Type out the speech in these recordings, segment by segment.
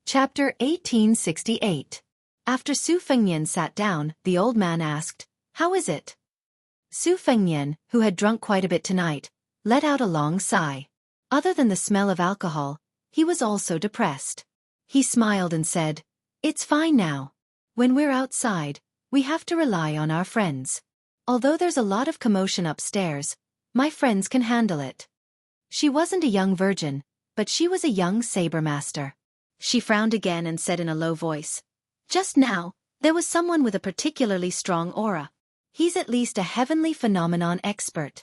Chapter 1868. After Su Fengnian sat down, the old man asked, "How is it?" Su Fengnian, who had drunk quite a bit tonight, let out a long sigh. Other than the smell of alcohol, he was also depressed. He smiled and said, "It's fine now. When we're outside, we have to rely on our friends. Although there's a lot of commotion upstairs, my friends can handle it." She wasn't a young virgin, but she was a young saber master. She frowned again and said in a low voice, "Just now, there was someone with a particularly strong aura. He's at least a heavenly phenomenon expert."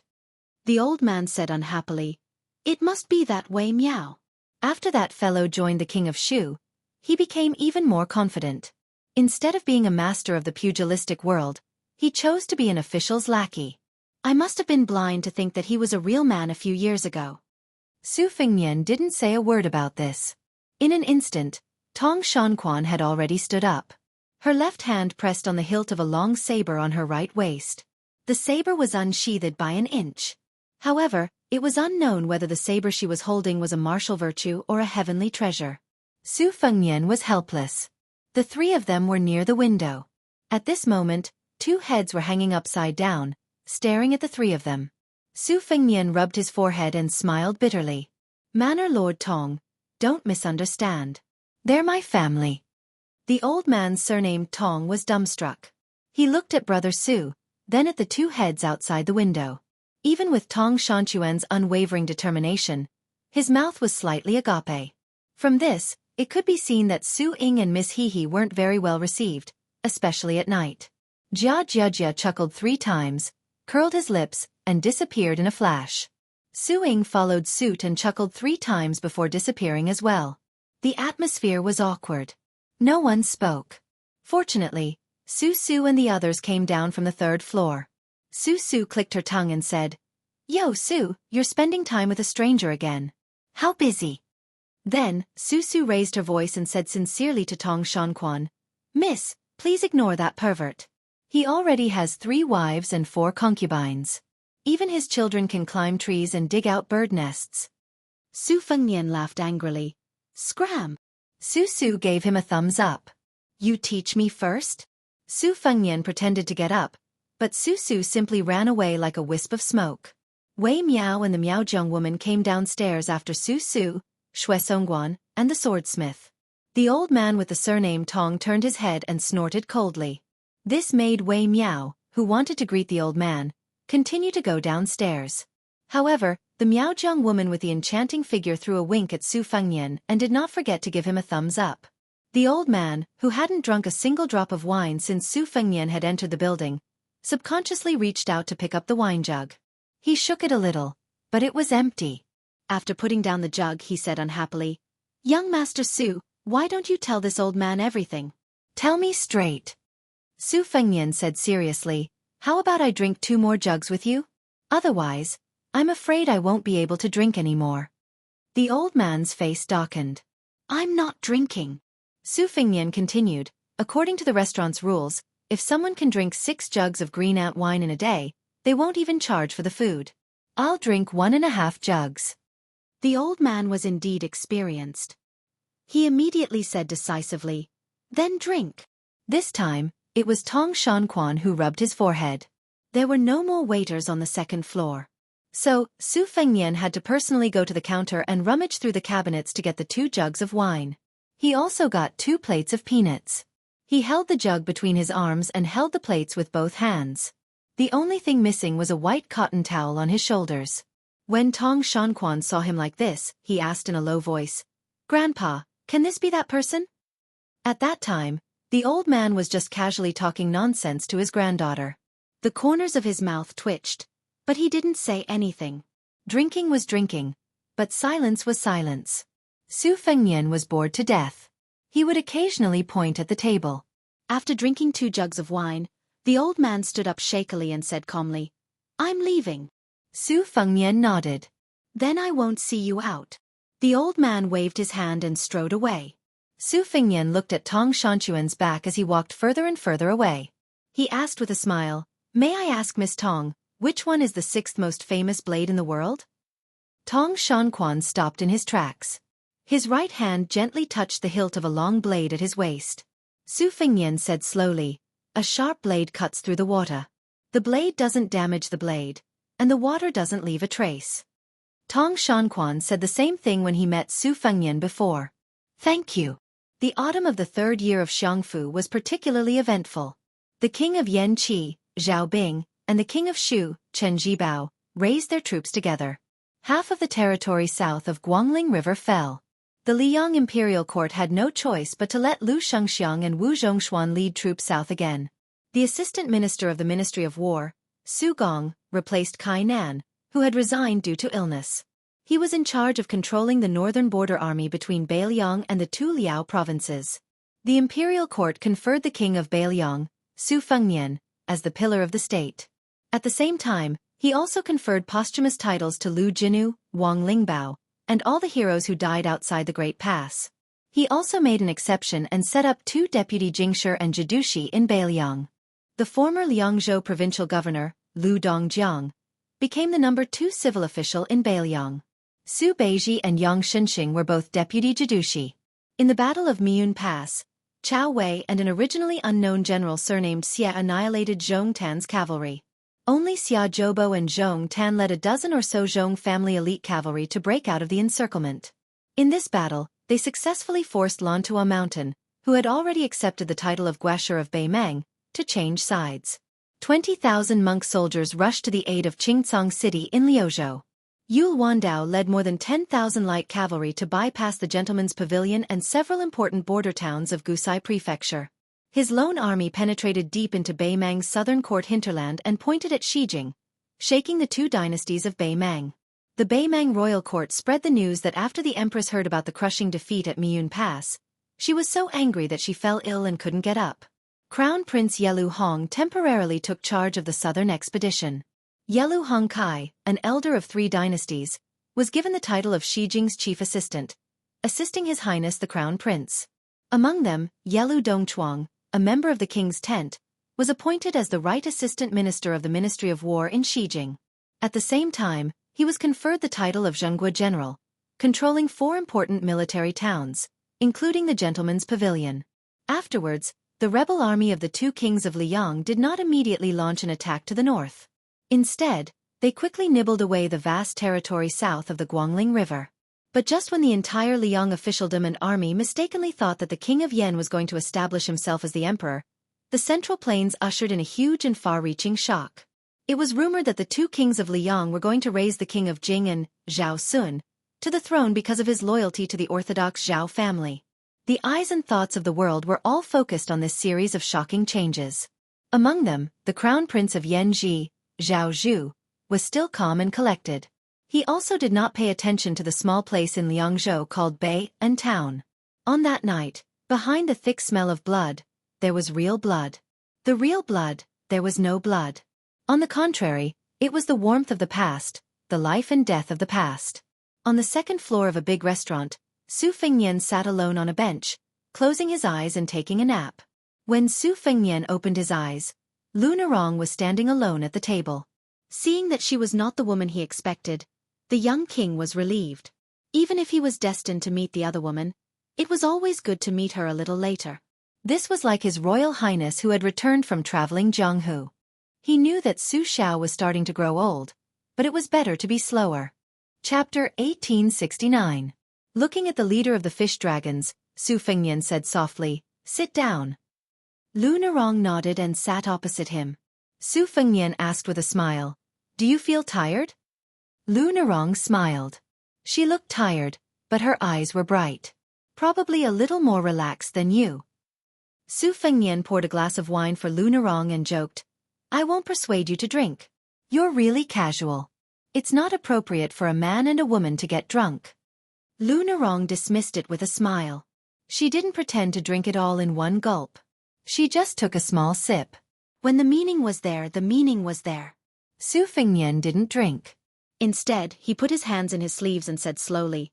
The old man said unhappily, "It must be that way, meow." After that fellow joined the king of Shu, he became even more confident. Instead of being a master of the pugilistic world, he chose to be an official's lackey. I must have been blind to think that he was a real man a few years ago. Su Fengnian didn't say a word about this. In an instant, Tong Shanquan had already stood up. Her left hand pressed on the hilt of a long saber on her right waist. The saber was unsheathed by an inch. However, it was unknown whether the saber she was holding was a martial virtue or a heavenly treasure. Su Fengnian was helpless. The three of them were near the window. At this moment, two heads were hanging upside down, staring at the three of them. Su Fengnian rubbed his forehead and smiled bitterly. "Manor Lord Tong, don't misunderstand. They're my family." The old man's surname Tong was dumbstruck. He looked at Brother Su, then at the two heads outside the window. Even with Tong Shanquan's unwavering determination, his mouth was slightly agape. From this, it could be seen that Su Ying and Miss He weren't very well received, especially at night. Jianghu chuckled 3 times, curled his lips, and disappeared in a flash. Su Ying followed suit and chuckled 3 times before disappearing as well. The atmosphere was awkward. No one spoke. Fortunately, Su and the others came down from the 3rd floor. Su clicked her tongue and said, "Yo Su, you're spending time with a stranger again. How busy?" Then, Su raised her voice and said sincerely to Tong Shanquan, "Miss, please ignore that pervert. He already has 3 wives and 4 concubines. Even his children can climb trees and dig out bird nests." Su Fengnian laughed angrily. "Scram!" Su gave him a thumbs up. "You teach me first?" Su Fengnian pretended to get up, but Su simply ran away like a wisp of smoke. Wei Miao and the Miaozhong woman came downstairs after Su, Shui Songguan, and the swordsmith. The old man with the surname Tong turned his head and snorted coldly. This made Wei Miao, who wanted to greet the old man, continue to go downstairs. However, the Miaozhong woman with the enchanting figure threw a wink at Su Fengnian and did not forget to give him a thumbs up. The old man, who hadn't drunk a single drop of wine since Su Fengnian had entered the building, subconsciously reached out to pick up the wine jug. He shook it a little, but it was empty. After putting down the jug, he said unhappily, "Young Master Su, why don't you tell this old man everything? Tell me straight." Su Fengnian said seriously, "How about I drink 2 more jugs with you? Otherwise, I'm afraid I won't be able to drink anymore." The old man's face darkened. "I'm not drinking." Su Fengnian continued, "According to the restaurant's rules, if someone can drink 6 jugs of green ant wine in a day, they won't even charge for the food. I'll drink 1.5 jugs. The old man was indeed experienced. He immediately said decisively, "Then drink." This time, it was Tong Shanquan who rubbed his forehead. There were no more waiters on the 2nd floor. So, Su Fengnian had to personally go to the counter and rummage through the cabinets to get the 2 jugs of wine. He also got 2 plates of peanuts. He held the jug between his arms and held the plates with both hands. The only thing missing was a white cotton towel on his shoulders. When Tong Shanquan saw him like this, he asked in a low voice, "Grandpa, can this be that person?" At that time, the old man was just casually talking nonsense to his granddaughter. The corners of his mouth twitched, but he didn't say anything. Drinking was drinking, but silence was silence. Su Fengnian was bored to death. He would occasionally point at the table. After drinking 2 jugs of wine, the old man stood up shakily and said calmly, "I'm leaving." Su Fengnian nodded. "Then I won't see you out." The old man waved his hand and strode away. Su Fengnian looked at Tong Shanquan's back as he walked further and further away. He asked with a smile, "May I ask Miss Tong, which one is the 6th most famous blade in the world?" Tong Shanquan stopped in his tracks. His right hand gently touched the hilt of a long blade at his waist. Su Fengnian said slowly, "A sharp blade cuts through the water. The blade doesn't damage the blade, and the water doesn't leave a trace." Tong Shanquan said the same thing when he met Su Fengnian before. "Thank you." The autumn of the third year of Xiangfu was particularly eventful. The king of Yanqi, Zhao Bing, and the king of Shu, Chen Jibao, raised their troops together. Half of the territory south of Guangling River fell. The Liang imperial court had no choice but to let Lu Shengxiang and Wu Zhongshuan lead troops south again. The assistant minister of the Ministry of War, Su Gong, replaced Kai Nan, who had resigned due to illness. He was in charge of controlling the northern border army between Beiliang and the two Liao provinces. The imperial court conferred the king of Beiliang, Su Fengnian, as the pillar of the state. At the same time, he also conferred posthumous titles to Lu Jinu, Wang Lingbao, and all the heroes who died outside the Great Pass. He also made an exception and set up two deputy Jingshi and Jidushi in Beiliang. The former Liangzhou provincial governor, Lu Dongjiang, became the number 2 civil official in Beiliang. Su Beiji and Yang Shenxing were both deputy Jidushi. In the Battle of Miyun Pass, Chao Wei and an originally unknown general surnamed Xia annihilated Zhong Tan's cavalry. Only Xia Zhoubo and Zhong Tan led a dozen or so Zhong family elite cavalry to break out of the encirclement. In this battle, they successfully forced Lantua Mountain, who had already accepted the title of Guasher of Beimang, to change sides. 20,000 monk soldiers rushed to the aid of Qingcang City in Liuzhou. Yul Wandao led more than 10,000 light cavalry to bypass the Gentleman's Pavilion and several important border towns of Gusai Prefecture. His lone army penetrated deep into Beimang's southern court hinterland and pointed at Xijing, shaking the two dynasties of Beimang. The Beimang royal court spread the news that after the empress heard about the crushing defeat at Miyun Pass, she was so angry that she fell ill and couldn't get up. Crown Prince Yelu Hong temporarily took charge of the southern expedition. Yelu Hong Kai, an elder of 3 dynasties, was given the title of Xijing's chief assistant, assisting His Highness the Crown Prince. Among them, Yelu Dongchuang, a member of the king's tent, was appointed as the right assistant minister of the Ministry of War in Xijing. At the same time, he was conferred the title of Zhenghua General, controlling 4 important military towns, including the Gentleman's Pavilion. Afterwards, the rebel army of the 2 kings of Liang did not immediately launch an attack to the north. Instead, they quickly nibbled away the vast territory south of the Guangling River. But just when the entire Liang officialdom and army mistakenly thought that the king of Yan was going to establish himself as the emperor, the Central Plains ushered in a huge and far-reaching shock. It was rumored that the 2 kings of Liang were going to raise the king of Jing and Zhao Sun to the throne because of his loyalty to the orthodox Zhao family. The eyes and thoughts of the world were all focused on this series of shocking changes. Among them, the crown prince of Yanji, Zhao Zhu, was still calm and collected. He also did not pay attention to the small place in Liangzhou called Bay and Town. On that night, behind the thick smell of blood, there was real blood. The real blood, there was no blood. On the contrary, it was the warmth of the past, the life and death of the past. On the second floor of a big restaurant, Su Fengnian sat alone on a bench, closing his eyes and taking a nap. When Su Fengnian opened his eyes, Lu Nerong was standing alone at the table. Seeing that she was not the woman he expected, the young king was relieved. Even if he was destined to meet the other woman, it was always good to meet her a little later. This was like His Royal Highness who had returned from traveling Jianghu. He knew that Su Xiao was starting to grow old, but it was better to be slower. Chapter 1869. Looking at the leader of the fish dragons, Su Fengnian said softly, "Sit down." Lu Nerong nodded and sat opposite him. Su Fengnian asked with a smile, "Do you feel tired?" Lu Nerong smiled. She looked tired, but her eyes were bright. "Probably a little more relaxed than you." Su Fengnian poured a glass of wine for Lu Nerong and joked, "I won't persuade you to drink. You're really casual. It's not appropriate for a man and a woman to get drunk." Lu Nerong dismissed it with a smile. She didn't pretend to drink it all in one gulp. She just took a small sip. When the meaning was there, the meaning was there. Su Fengnian didn't drink. Instead, he put his hands in his sleeves and said slowly,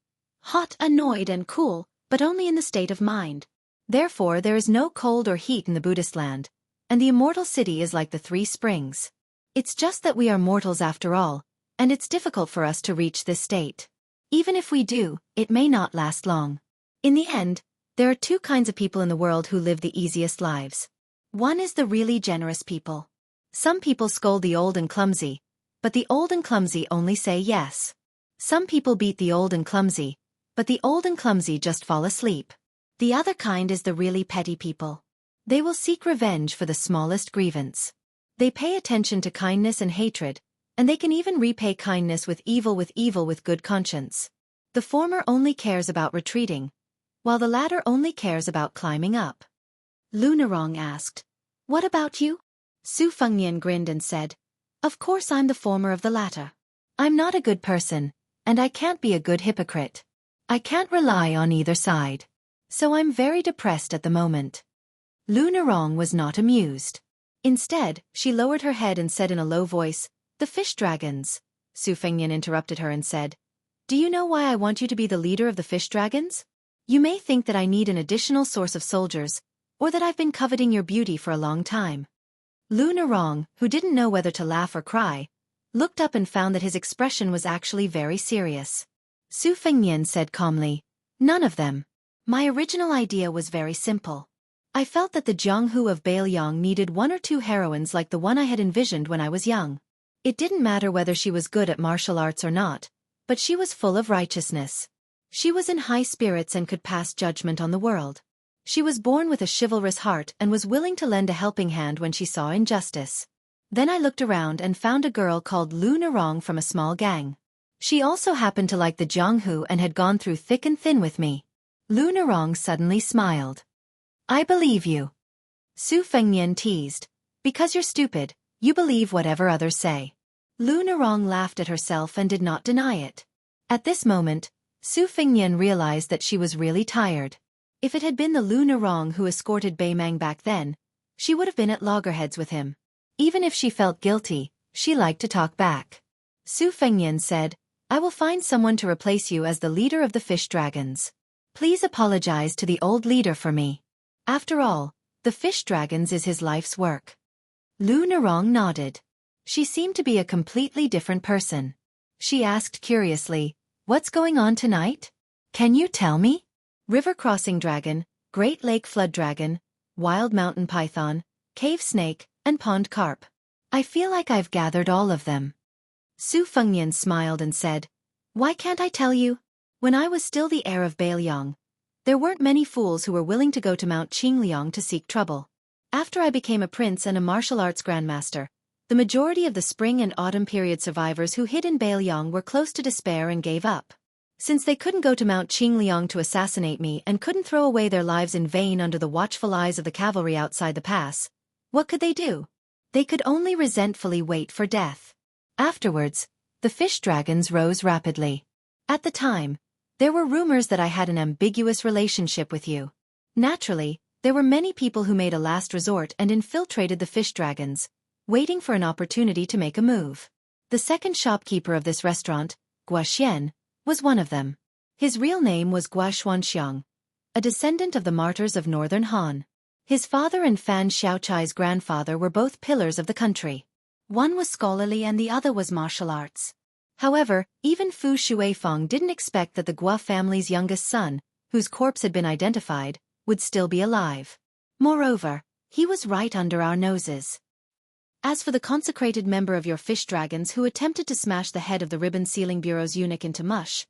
"Hot, annoyed and cool, but only in the state of mind. Therefore there is no cold or heat in the Buddhist land, and the immortal city is like the 3 springs. It's just that we are mortals after all, and it's difficult for us to reach this state." Even if we do, it may not last long. In the end, there are two kinds of people in the world who live the easiest lives. One is the really generous people. Some people scold the old and clumsy, but the old and clumsy only say yes. Some people beat the old and clumsy, but the old and clumsy just fall asleep. The other kind is the really petty people. They will seek revenge for the smallest grievance. They pay attention to kindness and hatred, and they can even repay kindness with evil with good conscience. The former only cares about retreating, while the latter only cares about climbing up. Lunarong asked, "What about you?" Su Fengnian grinned and said, "Of course I'm the former of the latter. I'm not a good person, and I can't be a good hypocrite. I can't rely on either side. So I'm very depressed at the moment." Lunarong was not amused. Instead, she lowered her head and said in a low voice, "The fish dragons." Su Fengnian interrupted her and said, "Do you know why I want you to be the leader of the fish dragons? You may think that I need an additional source of soldiers, or that I've been coveting your beauty for a long time." Lunarong, who didn't know whether to laugh or cry, looked up and found that his expression was actually very serious. Su Fengnian said calmly, "None of them. My original idea was very simple. I felt that the Jianghu of Beiliang needed one or two heroines like the one I had envisioned when I was young. It didn't matter whether she was good at martial arts or not, but she was full of righteousness. She was in high spirits and could pass judgment on the world. She was born with a chivalrous heart and was willing to lend a helping hand when she saw injustice. Then I looked around and found a girl called Lunarong from a small gang. She also happened to like the Jianghu and had gone through thick and thin with me." Lunarong suddenly smiled. "I believe you." Su Fengnian teased, "Because you're stupid, you believe whatever others say." Lunarong laughed at herself and did not deny it. At this moment, Su Fengnian realized that she was really tired. If it had been the Lunarong who escorted Beimang back then, she would have been at loggerheads with him. Even if she felt guilty, she liked to talk back. Su Fengnian said, "I will find someone to replace you as the leader of the fish dragons. Please apologize to the old leader for me. After all, the fish dragons is his life's work." Lunarong nodded. She seemed to be a completely different person. She asked curiously, "What's going on tonight? Can you tell me?" River crossing dragon, Great Lake flood dragon, wild mountain python, cave snake, and pond carp. I feel like I've gathered all of them. Su Fengnian smiled and said, "Why can't I tell you? When I was still the heir of Beiliang, there weren't many fools who were willing to go to Mount Qingliang to seek trouble. After I became a prince and a martial arts grandmaster, the majority of the spring and autumn period survivors who hid in Beiliang were close to despair and gave up. Since they couldn't go to Mount Qingliang to assassinate me and couldn't throw away their lives in vain under the watchful eyes of the cavalry outside the pass, what could they do? They could only resentfully wait for death. Afterwards, the fish dragons rose rapidly. At the time, there were rumors that I had an ambiguous relationship with you. Naturally, there were many people who made a last resort and infiltrated the fish dragons, waiting for an opportunity to make a move. The second shopkeeper of this restaurant, Guaxian, was one of them. His real name was Guaxian, a descendant of the martyrs of northern Han. His father and Fan Xiaochai's grandfather were both pillars of the country. One was scholarly and the other was martial arts. However, even Fu Shuifeng didn't expect that the Gua family's youngest son, whose corpse had been identified, would still be alive. Moreover, he was right under our noses. As for the consecrated member of your fish dragons who attempted to smash the head of the Ribbon Sealing Bureau's eunuch into mush,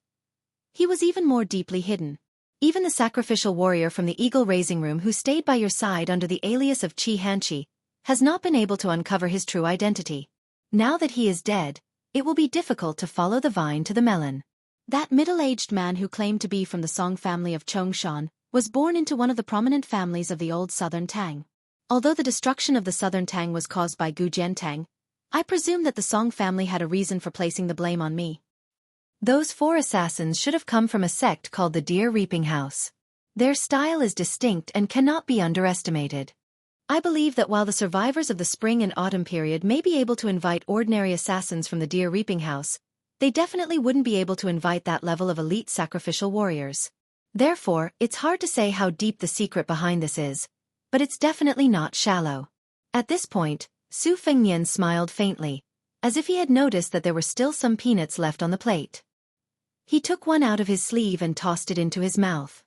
he was even more deeply hidden. Even the sacrificial warrior from the Eagle Raising Room who stayed by your side under the alias of Xianxia has not been able to uncover his true identity. Now that he is dead, it will be difficult to follow the vine to the melon. That middle-aged man who claimed to be from the Song family of Chongshan was born into one of the prominent families of the old Southern Tang. Although the destruction of the Southern Tang was caused by Gu Jiantang, I presume that the Song family had a reason for placing the blame on me. Those 4 assassins should have come from a sect called the Deer Reaping House. Their style is distinct and cannot be underestimated. I believe that while the survivors of the spring and autumn period may be able to invite ordinary assassins from the Deer Reaping House, they definitely wouldn't be able to invite that level of elite sacrificial warriors. Therefore, it's hard to say how deep the secret behind this is, but it's definitely not shallow. At this point, Su Fengnian smiled faintly, as if he had noticed that there were still some peanuts left on the plate. He took one out of his sleeve and tossed it into his mouth.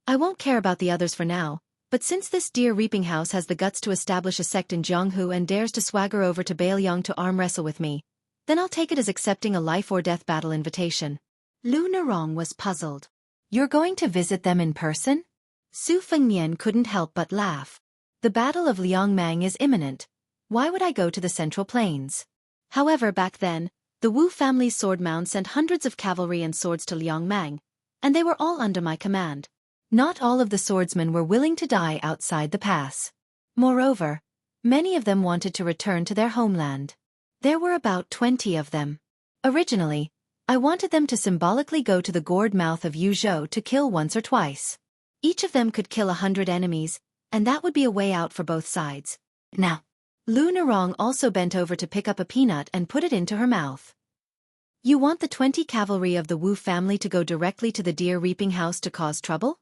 I won't care about the others for now, but since this deer reaping house has the guts to establish a sect in Jianghu and dares to swagger over to Beiliang to arm wrestle with me, then I'll take it as accepting a life-or-death battle invitation. Lu Nerong was puzzled. You're going to visit them in person? Su Fengnian couldn't help but laugh. The Battle of Liangmang is imminent. Why would I go to the Central Plains? However, back then, the Wu family's sword mound sent hundreds of cavalry and swords to Liangmang, and they were all under my command. Not all of the swordsmen were willing to die outside the pass. Moreover, many of them wanted to return to their homeland. There were about 20 of them. Originally, I wanted them to symbolically go to the gourd mouth of Yuzhou to kill once or twice. Each of them could kill 100 enemies, and that would be a way out for both sides. Now, Lu Nerong also bent over to pick up a peanut and put it into her mouth. You want the 20 cavalry of the Wu family to go directly to the deer reaping house to cause trouble?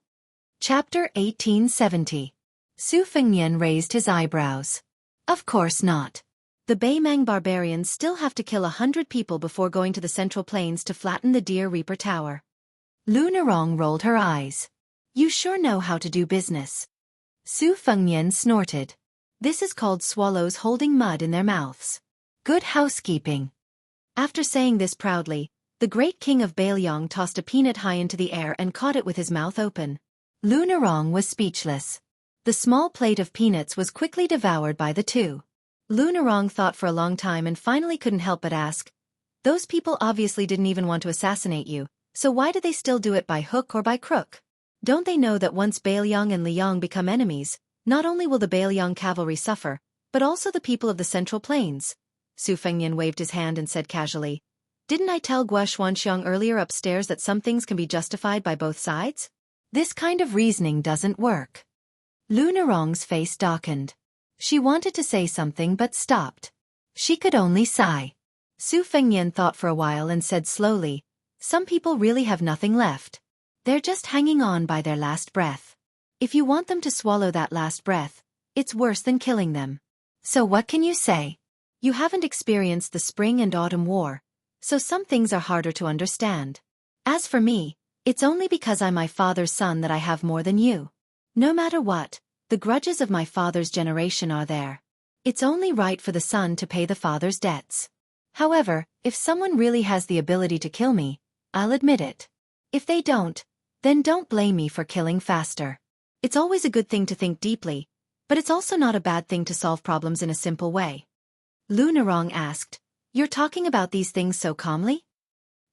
Chapter 1870. Su Fengnian raised his eyebrows. Of course not. The Beimang barbarians still have to kill 100 people before going to the Central Plains to flatten the Deer Reaper Tower. Lu Nerong rolled her eyes. You sure know how to do business. Su Fengnian snorted. This is called swallows holding mud in their mouths. Good housekeeping. After saying this proudly, the great king of Beiliang tossed a peanut high into the air and caught it with his mouth open. Lu Nerong was speechless. The small plate of peanuts was quickly devoured by the two. Lu Nerong thought for a long time and finally couldn't help but ask, those people obviously didn't even want to assassinate you, so why did they still do it by hook or by crook? Don't they know that once Beiliang and Liang become enemies, not only will the Beiliang cavalry suffer, but also the people of the Central Plains? Su Fengnian waved his hand and said casually, Didn't I tell Gua Xuanxiang earlier upstairs that some things can be justified by both sides? This kind of reasoning doesn't work. Lu Nerong's face darkened. She wanted to say something but stopped. She could only sigh. Su Fengnian thought for a while and said slowly, Some people really have nothing left. They're just hanging on by their last breath. If you want them to swallow that last breath, it's worse than killing them. So what can you say? You haven't experienced the spring and autumn war, so some things are harder to understand. As for me, it's only because I'm my father's son that I have more than you. No matter what, the grudges of my father's generation are there. It's only right for the son to pay the father's debts. However, if someone really has the ability to kill me, I'll admit it. If they don't, then don't blame me for killing faster. It's always a good thing to think deeply, but it's also not a bad thing to solve problems in a simple way. Lu Nerong asked, You're talking about these things so calmly?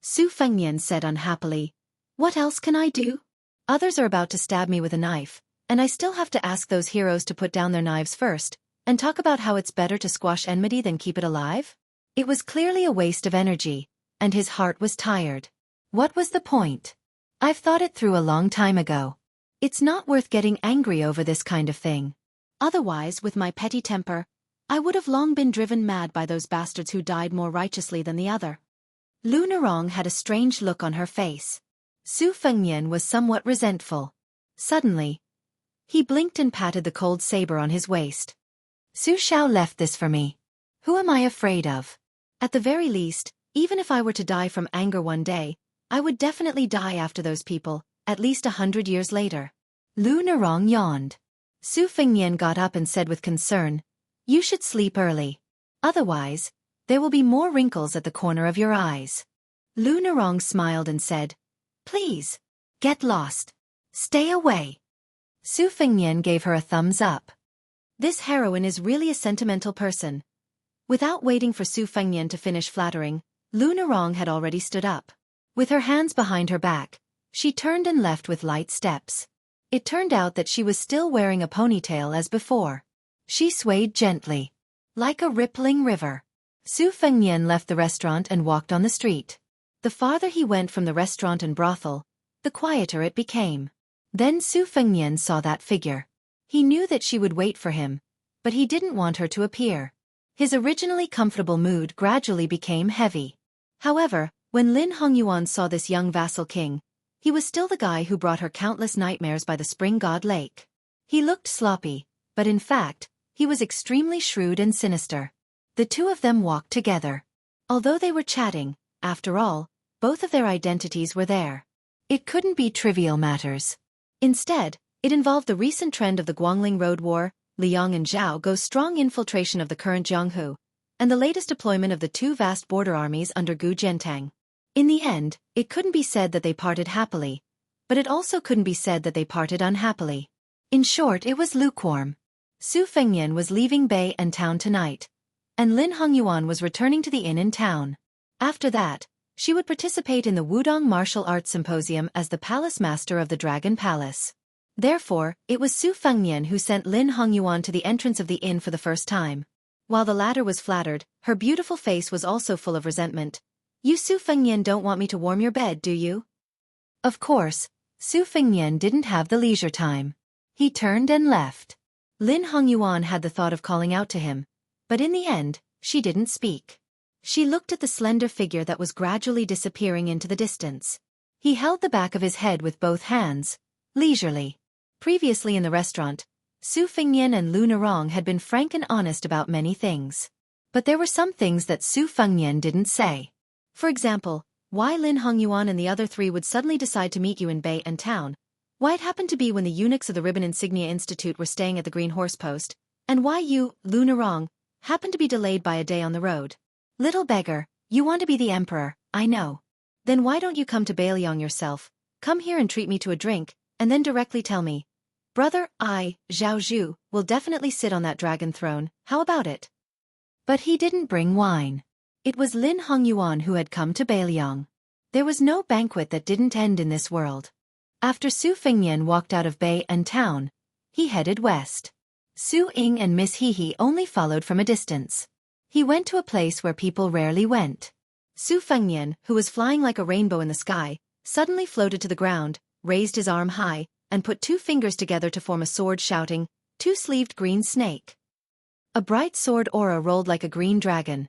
Su Fengnian said unhappily, What else can I do? Others are about to stab me with a knife, and I still have to ask those heroes to put down their knives first, and talk about how it's better to squash enmity than keep it alive? It was clearly a waste of energy, and his heart was tired. What was the point? I've thought it through a long time ago. It's not worth getting angry over this kind of thing. Otherwise, with my petty temper, I would have long been driven mad by those bastards who died more righteously than the other. Lu Nerong had a strange look on her face. Su Fengnian was somewhat resentful. Suddenly, he blinked and patted the cold saber on his waist. Su Xiao left this for me. Who am I afraid of? At the very least, even if I were to die from anger one day, I would definitely die after those people, at least 100 years later. Lu Nerong yawned. Su Fengnian got up and said with concern, You should sleep early. Otherwise, there will be more wrinkles at the corner of your eyes. Lu Nerong smiled and said, Please, get lost. Stay away. Su Fengnian gave her a thumbs up. This heroine is really a sentimental person. Without waiting for Su Fengnian to finish flattering, Lu Nerong had already stood up. With her hands behind her back, she turned and left with light steps. It turned out that she was still wearing a ponytail as before. She swayed gently, like a rippling river. Su Fengnian left the restaurant and walked on the street. The farther he went from the restaurant and brothel, the quieter it became. Then Su Fengnian saw that figure. He knew that she would wait for him, but he didn't want her to appear. His originally comfortable mood gradually became heavy. However, when Lin Hongyuan saw this young vassal king, he was still the guy who brought her countless nightmares by the spring god lake. He looked sloppy, but in fact, he was extremely shrewd and sinister. The two of them walked together. Although they were chatting, after all, both of their identities were there. It couldn't be trivial matters. Instead, it involved the recent trend of the Guangling Road War, Liang and Zhao Guo's strong infiltration of the current Jianghu, and the latest deployment of the two vast border armies under Gu Jiantang. In the end, it couldn't be said that they parted happily, but it also couldn't be said that they parted unhappily. In short, it was lukewarm. Su Fengnian was leaving Bei and town tonight, and Lin Hongyuan was returning to the inn in town. After that, she would participate in the Wudong Martial Arts Symposium as the Palace Master of the Dragon Palace. Therefore, it was Su Fengnian who sent Lin Hongyuan to the entrance of the inn for the first time. While the latter was flattered, her beautiful face was also full of resentment. "You Su Fengnian don't want me to warm your bed, do you?" Of course, Su Fengnian didn't have the leisure time. He turned and left. Lin Hongyuan had the thought of calling out to him, but in the end, she didn't speak. She looked at the slender figure that was gradually disappearing into the distance. He held the back of his head with both hands, leisurely. Previously in the restaurant, Su Fengnian and Lu Nerong had been frank and honest about many things. But there were some things that Su Fengnian didn't say. For example, why Lin Hongyuan and the other three would suddenly decide to meet you in Bei and town, why it happened to be when the eunuchs of the Ribbon Insignia Institute were staying at the Green Horse Post, and why you, Lu Nerong, happened to be delayed by a day on the road. Little beggar, you want to be the emperor, I know. Then why don't you come to Beiliang yourself, come here and treat me to a drink, and then directly tell me, "Brother, I, Zhao Zhu, will definitely sit on that dragon throne, how about it?" But he didn't bring wine. It was Lin Hongyuan who had come to Beiliang. There was no banquet that didn't end in this world. After Su Fengnian walked out of Bei and town, he headed west. Su Ying and Miss Hehe only followed from a distance. He went to a place where people rarely went. Su Fengnian, who was flying like a rainbow in the sky, suddenly floated to the ground, raised his arm high, and put two fingers together to form a sword, shouting, "Two-sleeved green snake." A bright sword aura rolled like a green dragon,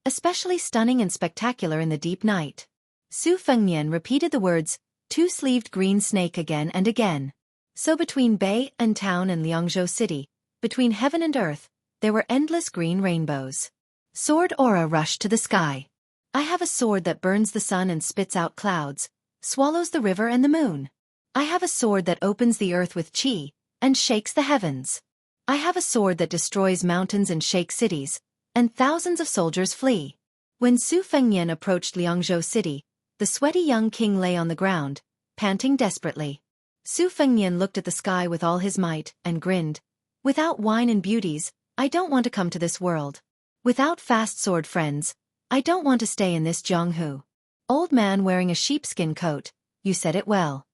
especially stunning and spectacular in the deep night. Su Fengnian repeated the words, "Two-sleeved green snake" again and again. So between Bei and town and Liangzhou city, between heaven and earth, there were endless green rainbows. Sword aura rushed to the sky. "I have a sword that burns the sun and spits out clouds, swallows the river and the moon. I have a sword that opens the earth with qi, and shakes the heavens. I have a sword that destroys mountains and shakes cities, and thousands of soldiers flee." When Su Fengnian approached Liangzhou city, the sweaty young king lay on the ground, panting desperately. Su Fengnian looked at the sky with all his might, and grinned. "Without wine and beauties, I don't want to come to this world. Without fast sword friends, I don't want to stay in this Jianghu." Old man wearing a sheepskin coat, you said it well.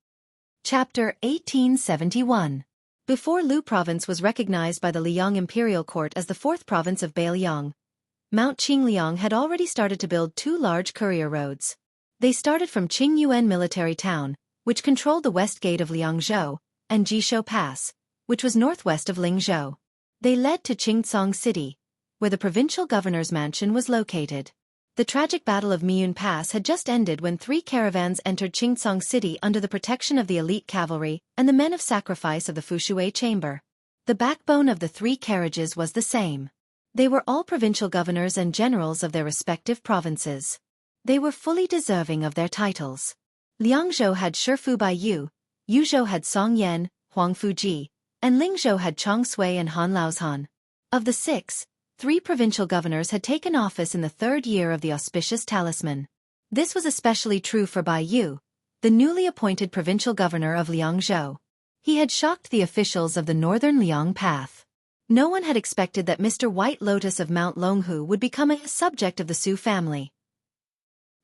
Chapter 1871. Before Lu province was recognized by the Liang imperial court as the fourth province of Beiliang, Mount Qingliang had already started to build two large courier roads. They started from Qingyuan military town, which controlled the west gate of Liangzhou, and Jishou Pass, which was northwest of Lingzhou. They led to Qingcang city, where the provincial governor's mansion was located. The tragic Battle of Miyun Pass had just ended when three caravans entered Qingcang city under the protection of the elite cavalry and the men of sacrifice of the Fushui chamber. The backbone of the three carriages was the same. They were all provincial governors and generals of their respective provinces. They were fully deserving of their titles. Liangzhou had Shifu Baiyu, Yuzhou had Song Yan, Huang Fuji, and Lingzhou had Chang Sui and Han Laozhan. Of the six, 3 provincial governors had taken office in the 3rd year of the auspicious talisman. This was especially true for Bai Yu, the newly appointed provincial governor of Liangzhou. He had shocked the officials of the northern Liang path. No one had expected that Mr. White Lotus of Mount Longhu would become a subject of the Su family.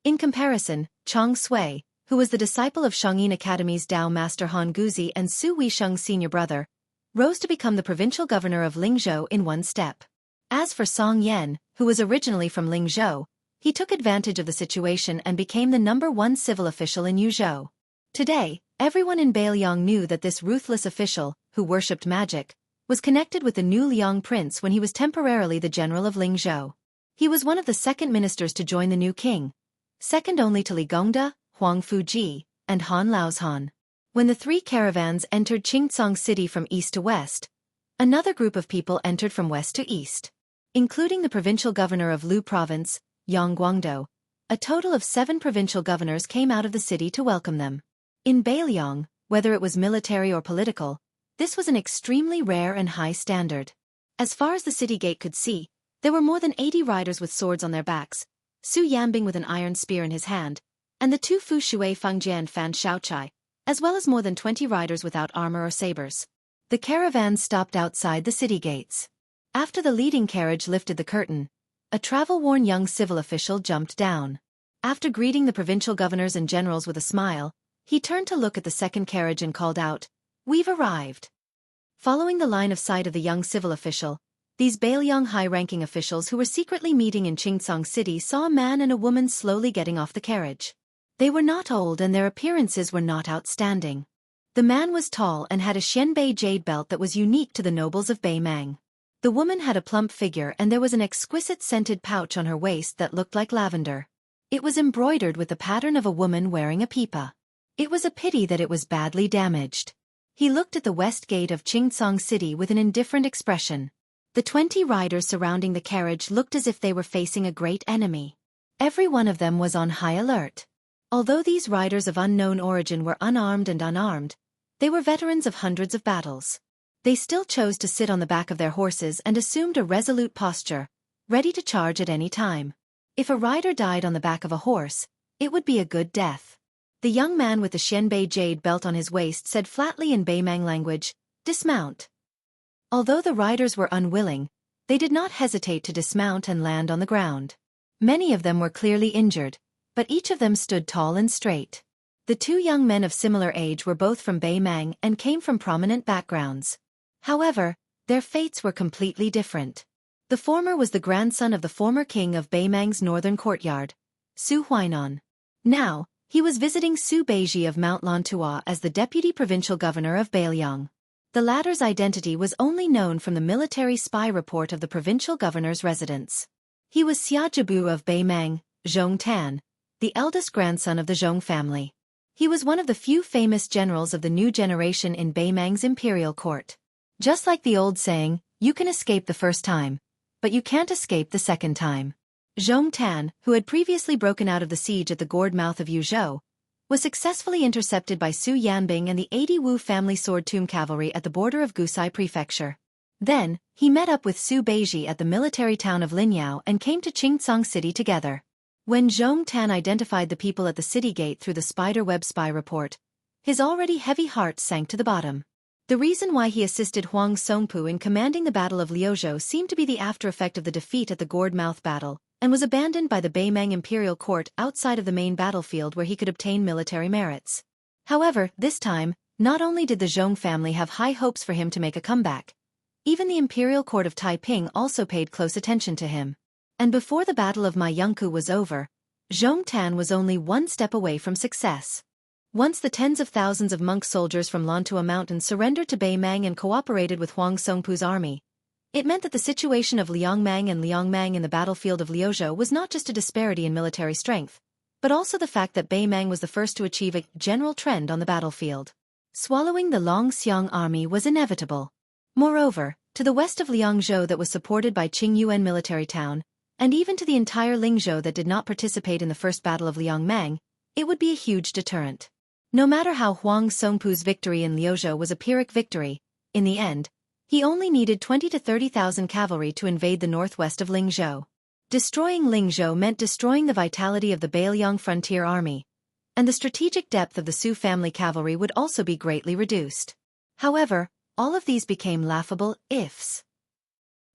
In comparison, Chang Sui, who was the disciple of Shangyin Academy's Dao master Han Guzi and Su Weisheng's senior brother, rose to become the provincial governor of Lingzhou in one step. As for Song Yan, who was originally from Lingzhou, he took advantage of the situation and became the #1 civil official in Yuzhou. Today, everyone in Beiliang knew that this ruthless official, who worshipped magic, was connected with the new Liang prince when he was temporarily the general of Lingzhou. He was one of the second ministers to join the new king, second only to Li Gongda, Huang Fuji, and Han Laozhan. When the 3 caravans entered Qingcang city from east to west, another group of people entered from west to east, including the provincial governor of Lu province, Yang Guangdou, A total of 7 provincial governors came out of the city to welcome them. In Beiliang, whether it was military or political, this was an extremely rare and high standard. As far as the city gate could see, there were more than 80 riders with swords on their backs, Su Yanbing with an iron spear in his hand, and the 2 Fu Shui Fengjian and Fan Shaochai, as well as more than 20 riders without armor or sabers. The caravan stopped outside the city gates. After the leading carriage lifted the curtain, a travel-worn young civil official jumped down. After greeting the provincial governors and generals with a smile, he turned to look at the second carriage and called out, "We've arrived." Following the line of sight of the young civil official, these Beiliang high-ranking officials who were secretly meeting in Qingcang City saw a man and a woman slowly getting off the carriage. They were not old and their appearances were not outstanding. The man was tall and had a Xianbei jade belt that was unique to the nobles of Beimang. The woman had a plump figure and there was an exquisite scented pouch on her waist that looked like lavender. It was embroidered with the pattern of a woman wearing a pipa. It was a pity that it was badly damaged. He looked at the west gate of Qingcang City with an indifferent expression. The 20 riders surrounding the carriage looked as if they were facing a great enemy. Every one of them was on high alert. Although these riders of unknown origin were unarmed and unarmed, they were veterans of hundreds of battles. They still chose to sit on the back of their horses and assumed a resolute posture, ready to charge at any time. If a rider died on the back of a horse, it would be a good death. The young man with the Xianbei jade belt on his waist said flatly in Beimang language, "Dismount." Although the riders were unwilling, they did not hesitate to dismount and land on the ground. Many of them were clearly injured, but each of them stood tall and straight. The 2 young men of similar age were both from Beimang and came from prominent backgrounds. However, their fates were completely different. The former was the grandson of the former king of Beimang's northern courtyard, Su Huainan. Now, he was visiting Su Beiji of Mount Lantua as the deputy provincial governor of Beiliang. The latter's identity was only known from the military spy report of the provincial governor's residence. He was Xia Jibu of Beimang, Zhong Tan, the eldest grandson of the Zhong family. He was one of the few famous generals of the new generation in Beimang's imperial court. Just like the old saying, you can escape the first time, but you can't escape the second time. Zhong Tan, who had previously broken out of the siege at the gourd mouth of Yuzhou, was successfully intercepted by Su Yanbing and the 80 Wu family sword tomb cavalry at the border of Gusai Prefecture. Then, he met up with Su Beiji at the military town of Linyao and came to Qingcang City together. When Zhong Tan identified the people at the city gate through the spider-web spy report, his already heavy heart sank to the bottom. The reason why he assisted Huang Songpu in commanding the Battle of Liuzhou seemed to be the after-effect of the defeat at the gourd mouth battle, and was abandoned by the Beimang imperial court outside of the main battlefield where he could obtain military merits. However, this time, not only did the Zhong family have high hopes for him to make a comeback, even the imperial court of Taiping also paid close attention to him. And before the Battle of Jianghu was over, Zhong Tan was only one step away from success. Once the tens of thousands of monk soldiers from Lantua Mountain surrendered to Beimang and cooperated with Huang Songpu's army, it meant that the situation of Liangmang and Liangmang in the battlefield of Liuzhou was not just a disparity in military strength, but also the fact that Beimang was the first to achieve a general trend on the battlefield. Swallowing the Longxiang army was inevitable. Moreover, to the west of Liangzhou that was supported by Qingyuan military town, and even to the entire Lingzhou that did not participate in the first battle of Liangmang, it would be a huge deterrent. No matter how Huang Songpu's victory in Liuzhou was a Pyrrhic victory, in the end, he only needed 20 to 30,000 cavalry to invade the northwest of Lingzhou. Destroying Lingzhou meant destroying the vitality of the Beiliang frontier army, and the strategic depth of the Su family cavalry would also be greatly reduced. However, all of these became laughable ifs.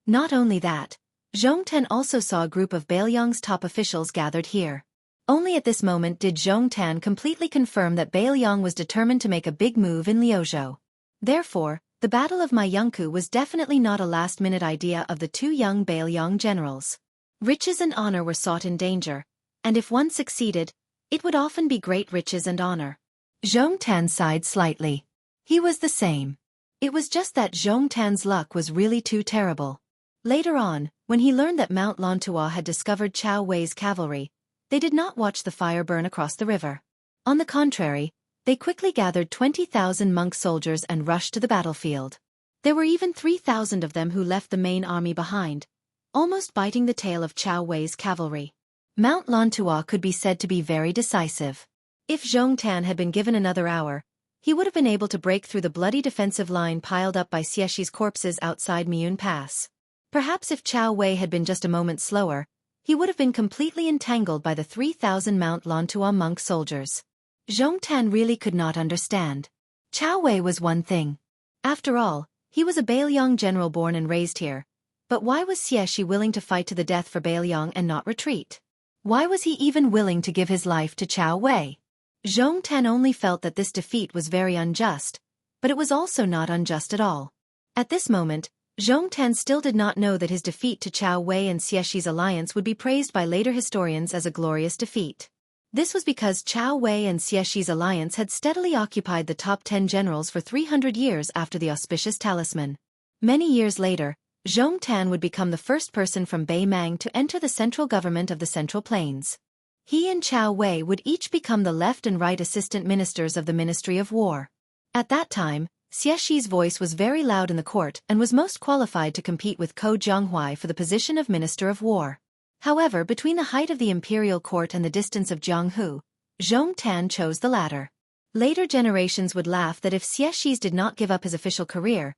Not only that, Zhong Tan also saw a group of Beiliang's top officials gathered here. Only at this moment did Zhong Tan completely confirm that Beiliang was determined to make a big move in Liuzhou. Therefore, the Battle of Jianghu was definitely not a last-minute idea of the 2 young Beiliang generals. Riches and honor were sought in danger, and if one succeeded, it would often be great riches and honor. Zhong Tan sighed slightly. He was the same. It was just that Zhong Tan's luck was really too terrible. Later on, when he learned that Mount Lantua had discovered Chao Wei's cavalry, they did not watch the fire burn across the river. On the contrary, they quickly gathered 20,000 monk soldiers and rushed to the battlefield. There were even 3,000 of them who left the main army behind, almost biting the tail of Chao Wei's cavalry. Mount Lantua could be said to be very decisive. If Zhong Tan had been given another hour, he would have been able to break through the bloody defensive line piled up by Xiexi's corpses outside Miyun Pass. Perhaps if Chao Wei had been just a moment slower, he would have been completely entangled by the 3,000 Mount Lantua monk soldiers. Zhong Tan really could not understand. Chao Wei was one thing. After all, he was a Bailiang general born and raised here. But why was Xiexi willing to fight to the death for Bailiang and not retreat? Why was he even willing to give his life to Chao Wei? Zhong Tan only felt that this defeat was very unjust, but it was also not unjust at all. At this moment, Zhong Tan still did not know that his defeat to Chao Wei and Xiexi's alliance would be praised by later historians as a glorious defeat. This was because Chao Wei and Xiexi's alliance had steadily occupied the top 10 generals for 300 years after the auspicious talisman. Many years later, Zhong Tan would become the first person from Beimang to enter the central government of the Central Plains. He and Chao Wei would each become the left and right assistant ministers of the Ministry of War. At that time, Xiexi's voice was very loud in the court and was most qualified to compete with Ko Jianghu for the position of Minister of War. However, between the height of the imperial court and the distance of Jianghu, Zhong Tan chose the latter. Later generations would laugh that if Xiexi's did not give up his official career,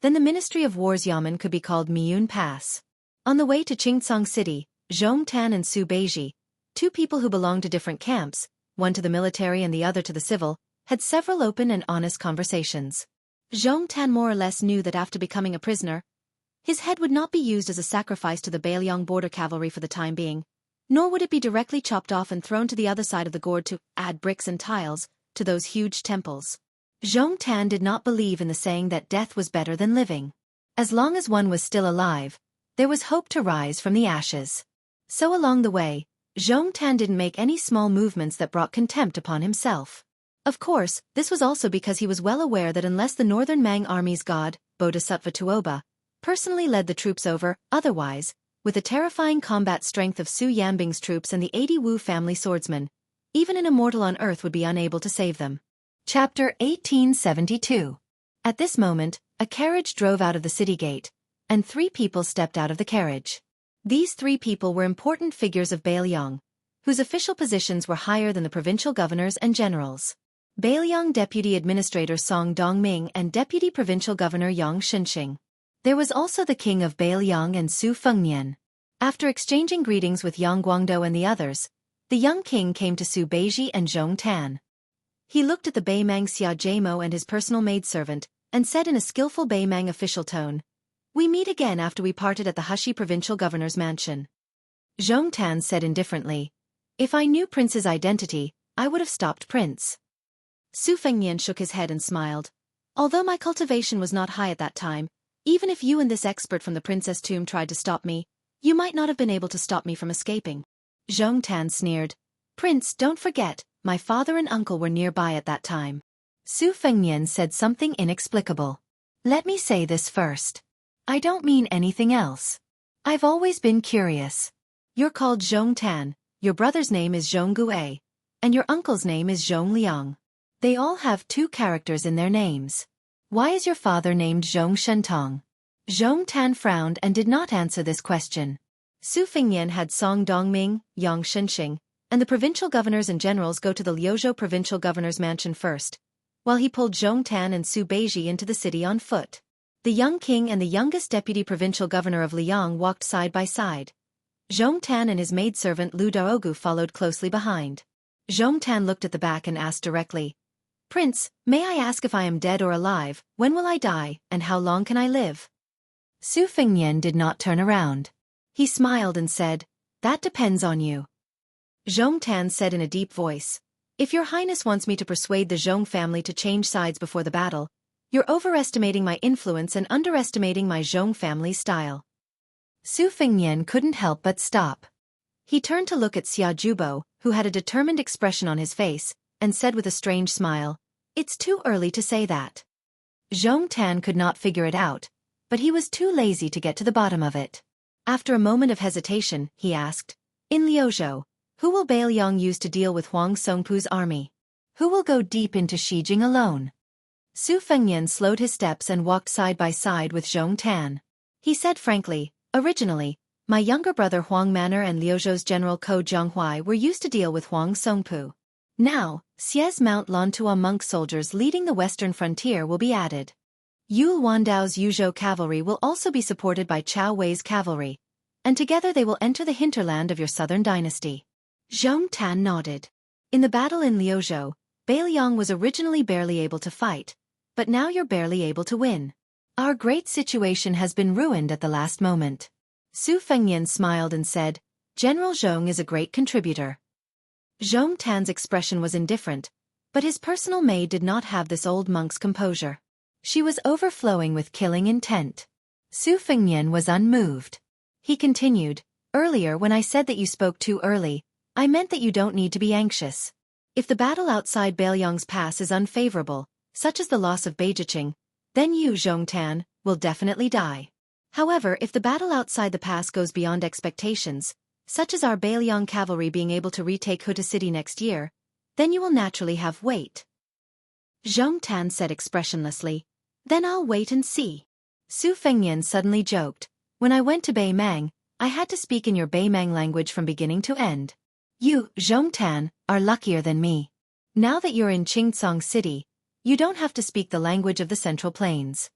then the Ministry of War's Yamen could be called Miyun Pass. On the way to Qingcang City, Zhong Tan and Su Beiji, two people who belonged to different camps, one to the military and the other to the civil, had several open and honest conversations. Zhong Tan more or less knew that after becoming a prisoner, his head would not be used as a sacrifice to the Bailiang border cavalry for the time being, nor would it be directly chopped off and thrown to the other side of the gorge to add bricks and tiles to those huge temples. Zhong Tan did not believe in the saying that death was better than living. As long as one was still alive, there was hope to rise from the ashes. So along the way, Zhong Tan didn't make any small movements that brought contempt upon himself. Of course, this was also because he was well aware that unless the Northern Mang Army's god, Bodhisattva Tuoba, personally led the troops over, otherwise, with the terrifying combat strength of Su Yanbing's troops and the 80 Wu family swordsmen, even an immortal on earth would be unable to save them. Chapter 1872. At this moment, a carriage drove out of the city gate, and 3 people stepped out of the carriage. These 3 people were important figures of Bailiang, whose official positions were higher than the provincial governors and generals. Bailiang Deputy Administrator Song Dongming and Deputy Provincial Governor Yang Xinxing. There was also the King of Bailiang and Su Fengnian. After exchanging greetings with Yang Guangdou and the others, the young king came to Su Beiji and Zhong Tan. He looked at the Beimang Xia Jamo and his personal maidservant, and said in a skillful Beimang official tone, "We meet again after we parted at the Hushi provincial governor's mansion." Zhong Tan said indifferently, "If I knew Prince's identity, I would have stopped Prince." Su Fengnian shook his head and smiled. "Although my cultivation was not high at that time, even if you and this expert from the princess tomb tried to stop me, you might not have been able to stop me from escaping." Zhong Tan sneered. "Prince, don't forget, my father and uncle were nearby at that time." Su Fengnian said something inexplicable. "Let me say this first. I don't mean anything else. I've always been curious. You're called Zhong Tan, your brother's name is Zhong Gue, and your uncle's name is Zhong Liang. They all have 2 characters in their names. Why is your father named Zhong Shentong?" Zhong Tan frowned and did not answer this question. Su Fengnian had Song Dongming, Yang Xinxing, and the provincial governors and generals go to the Liuzhou provincial governor's mansion first, while he pulled Zhong Tan and Su Beiji into the city on foot. The young king and the youngest deputy provincial governor of Liang walked side by side. Zhong Tan and his maidservant Lu Daogu followed closely behind. Zhong Tan looked at the back and asked directly, "Prince, may I ask if I am dead or alive, when will I die, and how long can I live?" Su Fengnian did not turn around. He smiled and said, "That depends on you." Zhong Tan said in a deep voice, "If your highness wants me to persuade the Zhong family to change sides before the battle, you're overestimating my influence and underestimating my Zhong family's style." Su Fengnian couldn't help but stop. He turned to look at Xia Jubo, who had a determined expression on his face, and said with a strange smile, "It's too early to say that." Zhong Tan could not figure it out, but he was too lazy to get to the bottom of it. After a moment of hesitation, he asked, "In Liuzhou, who will Bailiang use to deal with Huang Songpu's army? Who will go deep into Shijing alone?" Su Fengnian slowed his steps and walked side by side with Zhong Tan. He said frankly, "Originally, My younger brother Huang Manor and Liuzhou's general Ko Jianghui were used to deal with Huang Songpu. Now, Xie's Mount Lantua monk soldiers leading the western frontier will be added. Yule Wandao's Yuzhou cavalry will also be supported by Chao Wei's cavalry, and together they will enter the hinterland of your southern dynasty. Zhong Tan nodded. In the battle in Liuzhou, Beiliang was originally barely able to fight, but now you're barely able to win. Our great situation has been ruined at the last moment. Su Fengnian smiled and said, General Zhong is a great contributor. Zhong Tan's expression was indifferent, but his personal maid did not have this old monk's composure. She was overflowing with killing intent. Su Fengnian was unmoved. He continued, Earlier when I said that you spoke too early, I meant that you don't need to be anxious. If the battle outside Beiliang's pass is unfavorable, such as the loss of Beijiqing, then you, Zhong Tan, will definitely die. However, if the battle outside the pass goes beyond expectations, such as our Beiliang cavalry being able to retake Huta City next year, then you will naturally have wait. Zhong Tan said expressionlessly, Then I'll wait and see. Su Fengnian suddenly joked, When I went to Beimang, I had to speak in your Beimang language from beginning to end. You, Zhong Tan, are luckier than me. Now that you're in Qingcang City, you don't have to speak the language of the Central Plains.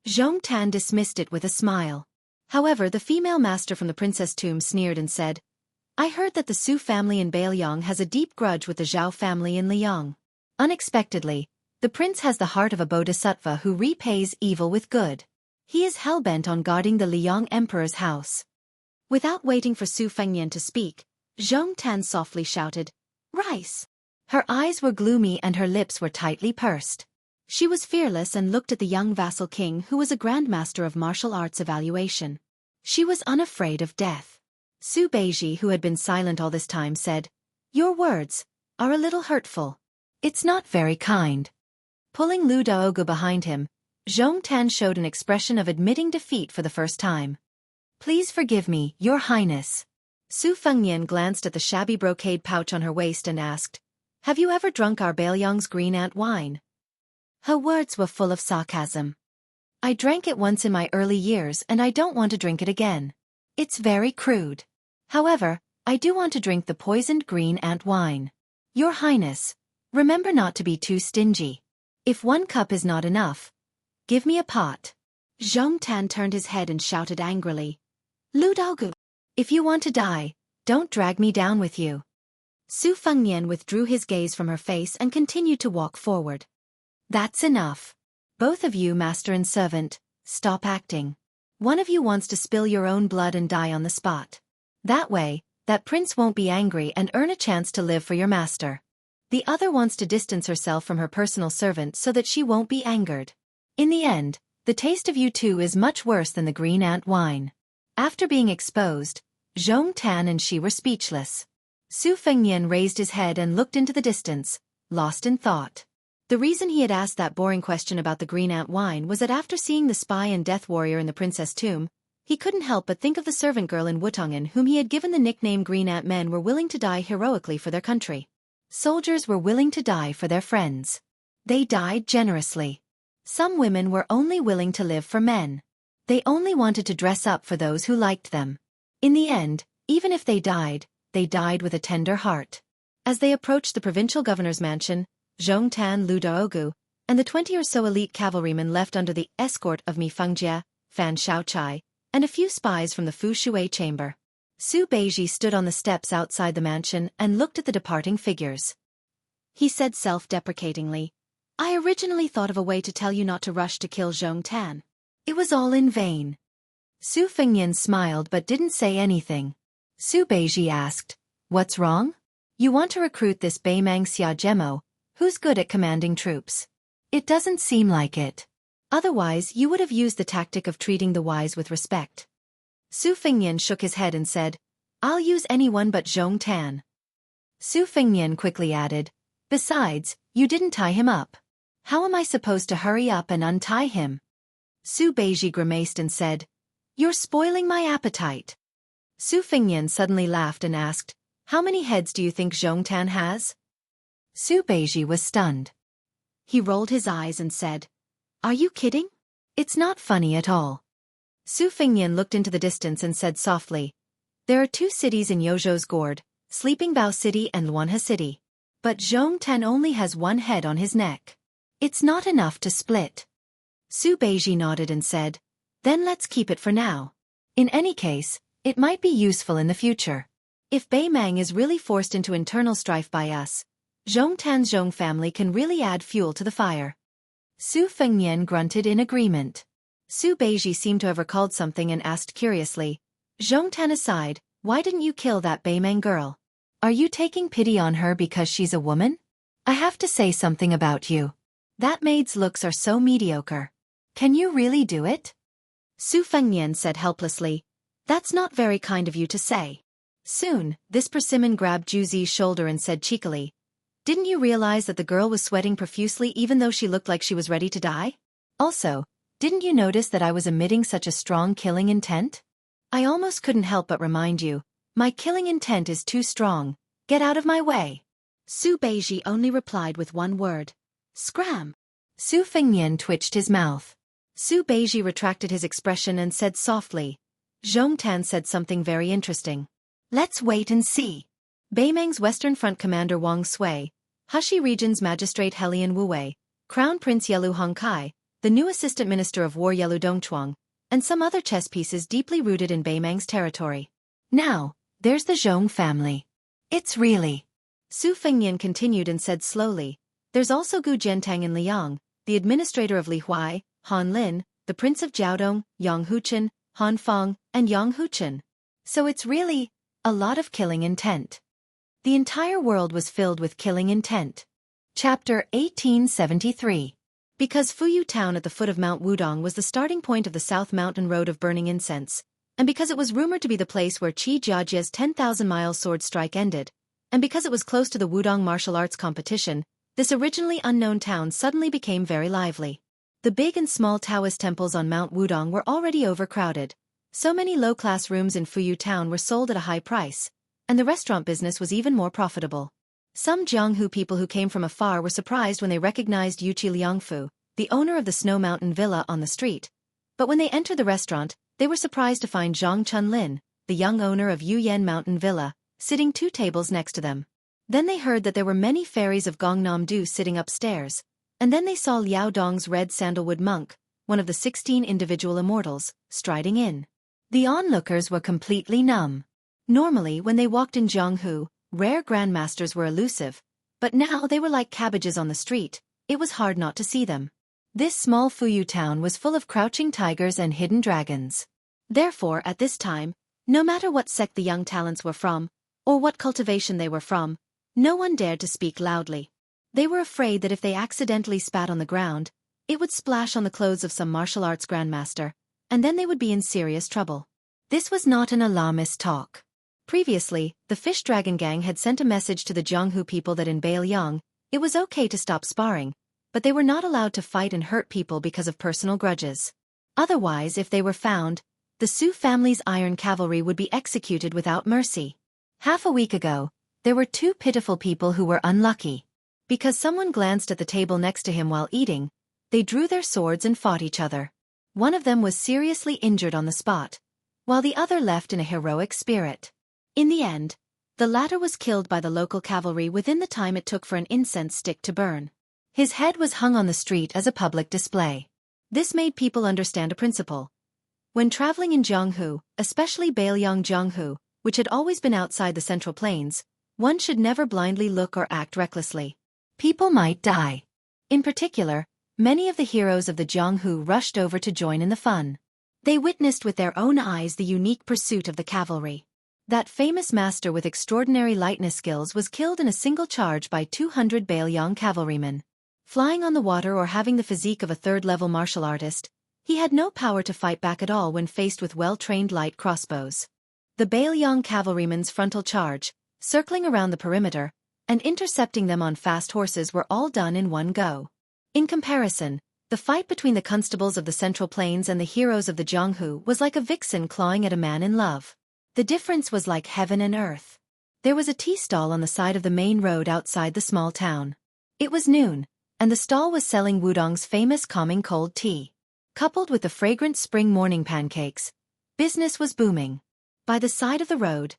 Zhong Tan dismissed it with a smile. However, the female master from the princess tomb sneered and said, I heard that the Su family in Beiliang has a deep grudge with the Zhao family in Liang. Unexpectedly, the prince has the heart of a bodhisattva who repays evil with good. He is hell-bent on guarding the Liang emperor's house. Without waiting for Su Fengnian to speak, Zhong Tan softly shouted, Rice! Her eyes were gloomy and her lips were tightly pursed. She was fearless and looked at the young vassal king who was a grandmaster of martial arts evaluation. She was unafraid of death. Su Beiji, who had been silent all this time, said, Your words are a little hurtful. It's not very kind. Pulling Lu Daogu behind him, Zhong Tan showed an expression of admitting defeat for the first time. Please forgive me, Your Highness. Su Fengnian glanced at the shabby brocade pouch on her waist and asked, Have you ever drunk our Beiliang's green ant wine? Her words were full of sarcasm. I drank it once in my early years and I don't want to drink it again. It's very crude. However, I do want to drink the poisoned green ant wine. Your Highness, remember not to be too stingy. If 1 cup is not enough, give me a pot. Zhong Tan turned his head and shouted angrily, Lu Daogu, if you want to die, don't drag me down with you. Su Fengnian withdrew his gaze from her face and continued to walk forward. That's enough. Both of you, master and servant, stop acting. One of you wants to spill your own blood and die on the spot. That way, that prince won't be angry and earn a chance to live for your master. The other wants to distance herself from her personal servant so that she won't be angered. In the end, the taste of you two is much worse than the green ant wine. After being exposed, Zhong Tan and she were speechless. Su Fengnian raised his head and looked into the distance, lost in thought. The reason he had asked that boring question about the green ant wine was that after seeing the spy and death warrior in the princess tomb, he couldn't help but think of the servant girl in Wutongan whom he had given the nickname Green Ant. Men were willing to die heroically for their country. Soldiers were willing to die for their friends. They died generously. Some women were only willing to live for men. They only wanted to dress up for those who liked them. In the end, even if they died with a tender heart. As they approached the provincial governor's mansion, Zhong Tan, Lu Daogu, and the 20 or so elite cavalrymen left under the escort of Mi Fengjie, Fan Shaochai, and a few spies from the Fu Shui chamber. Su Beiji stood on the steps outside the mansion and looked at the departing figures. He said self-deprecatingly, I originally thought of a way to tell you not to rush to kill Zhong Tan. It was all in vain. Su Fengnian smiled but didn't say anything. Su Beiji asked, What's wrong? You want to recruit this Beimang Xia Gemo, who's good at commanding troops. It doesn't seem like it. Otherwise you would have used the tactic of treating the wise with respect. Su Fengnian shook his head and said, I'll use anyone but Zhong Tan. Su Fengnian quickly added, Besides, you didn't tie him up. How am I supposed to hurry up and untie him? Su Beiji grimaced and said, You're spoiling my appetite. Su Fengnian suddenly laughed and asked, How many heads do you think Zhong Tan has? Su Beiji was stunned. He rolled his eyes and said, Are you kidding? It's not funny at all. Su Fengnian looked into the distance and said softly, "There are two cities in Yozhou's gourd, Sleeping Bao City and Luanhe City. But Zhong Tan only has one head on his neck. It's not enough to split." Su Beiji nodded and said, "Then let's keep it for now. In any case, it might be useful in the future. If Bei Mang is really forced into internal strife by us, Zhong Tan's Zhong family can really add fuel to the fire." Su Fengnian grunted in agreement. Su Beiji seemed to have recalled something and asked curiously, "Zhong Tan aside, why didn't you kill that Bei Mang girl? Are you taking pity on her because she's a woman? I have to say something about you. That maid's looks are so mediocre. Can you really do it?" Su Fengnian said helplessly, "That's not very kind of you to say." Soon, this persimmon grabbed Juzi's shoulder and said cheekily, "Didn't you realize that the girl was sweating profusely even though she looked like she was ready to die? Also, didn't you notice that I was emitting such a strong killing intent? I almost couldn't help but remind you, my killing intent is too strong. Get out of my way." Su Beiji only replied with one word, "Scram." Su Fengnian twitched his mouth. Su Beiji retracted his expression and said softly, "Zhong Tan said something very interesting. Let's wait and see." Bei Mang's Western Front Commander Wang Sui, Hushi Region's Magistrate Helian Wuwei, Crown Prince Yelu Hongkai, the new Assistant Minister of War Yelu Dongchuang, and some other chess pieces deeply rooted in Bei Mang's territory. Now, there's the Zhong family. It's really... Su Fengnian continued and said slowly, "There's also Gu Jiantang in Liang, the administrator of Li Huai, Han Lin, the Prince of Jiaodong, Yang Huchen, Han Feng, and Yang Huchen. So it's really a lot of killing intent." The entire world was filled with killing intent. Chapter 1873. Because Fuyu Town at the foot of Mount Wudong was the starting point of the South Mountain Road of Burning Incense, and because it was rumored to be the place where Qi Jiajia's 10,000-mile sword strike ended, and because it was close to the Wudong martial arts competition, this originally unknown town suddenly became very lively. The big and small Taoist temples on Mount Wudong were already overcrowded. So many low-class rooms in Fuyu Town were sold at a high price, and the restaurant business was even more profitable. Some Jianghu people who came from afar were surprised when they recognized Yuqi Liangfu, the owner of the Snow Mountain Villa on the street. But when they entered the restaurant, they were surprised to find Zhang Chunlin, the young owner of Yuyan Mountain Villa, sitting 2 tables next to them. Then they heard that there were many fairies of Gongnam-du sitting upstairs, and then they saw Liao Dong's red sandalwood monk, one of the 16 individual immortals, striding in. The onlookers were completely numb. Normally, when they walked in Jianghu, rare grandmasters were elusive, but now they were like cabbages on the street. It was hard not to see them. This small Fuyu town was full of crouching tigers and hidden dragons. Therefore, at this time, no matter what sect the young talents were from, or what cultivation they were from, no one dared to speak loudly. They were afraid that if they accidentally spat on the ground, it would splash on the clothes of some martial arts grandmaster, and then they would be in serious trouble. This was not an alarmist talk. Previously, the Fish Dragon Gang had sent a message to the Jianghu people that in Beiliang, it was okay to stop sparring, but they were not allowed to fight and hurt people because of personal grudges. Otherwise, if they were found, the Su family's iron cavalry would be executed without mercy. Half a week ago, there were 2 pitiful people who were unlucky. Because someone glanced at the table next to him while eating, they drew their swords and fought each other. One of them was seriously injured on the spot, while the other left in a heroic spirit. In the end, the latter was killed by the local cavalry within the time it took for an incense stick to burn. His head was hung on the street as a public display. This made people understand a principle. When traveling in Jianghu, especially Beiliang Jianghu, which had always been outside the Central Plains, one should never blindly look or act recklessly. People might die. In particular, many of the heroes of the Jianghu rushed over to join in the fun. They witnessed with their own eyes the unique pursuit of the cavalry. That famous master with extraordinary lightness skills was killed in a single charge by 200 Beiliang cavalrymen. Flying on the water or having the physique of a third-level martial artist, he had no power to fight back at all when faced with well-trained light crossbows. The Beiliang cavalrymen's frontal charge, circling around the perimeter, and intercepting them on fast horses were all done in one go. In comparison, the fight between the constables of the Central Plains and the heroes of the Jianghu was like a vixen clawing at a man in love. The difference was like heaven and earth. There was a tea stall on the side of the main road outside the small town. It was noon, and the stall was selling Wudong's famous calming cold tea. Coupled with the fragrant spring morning pancakes, business was booming. By the side of the road,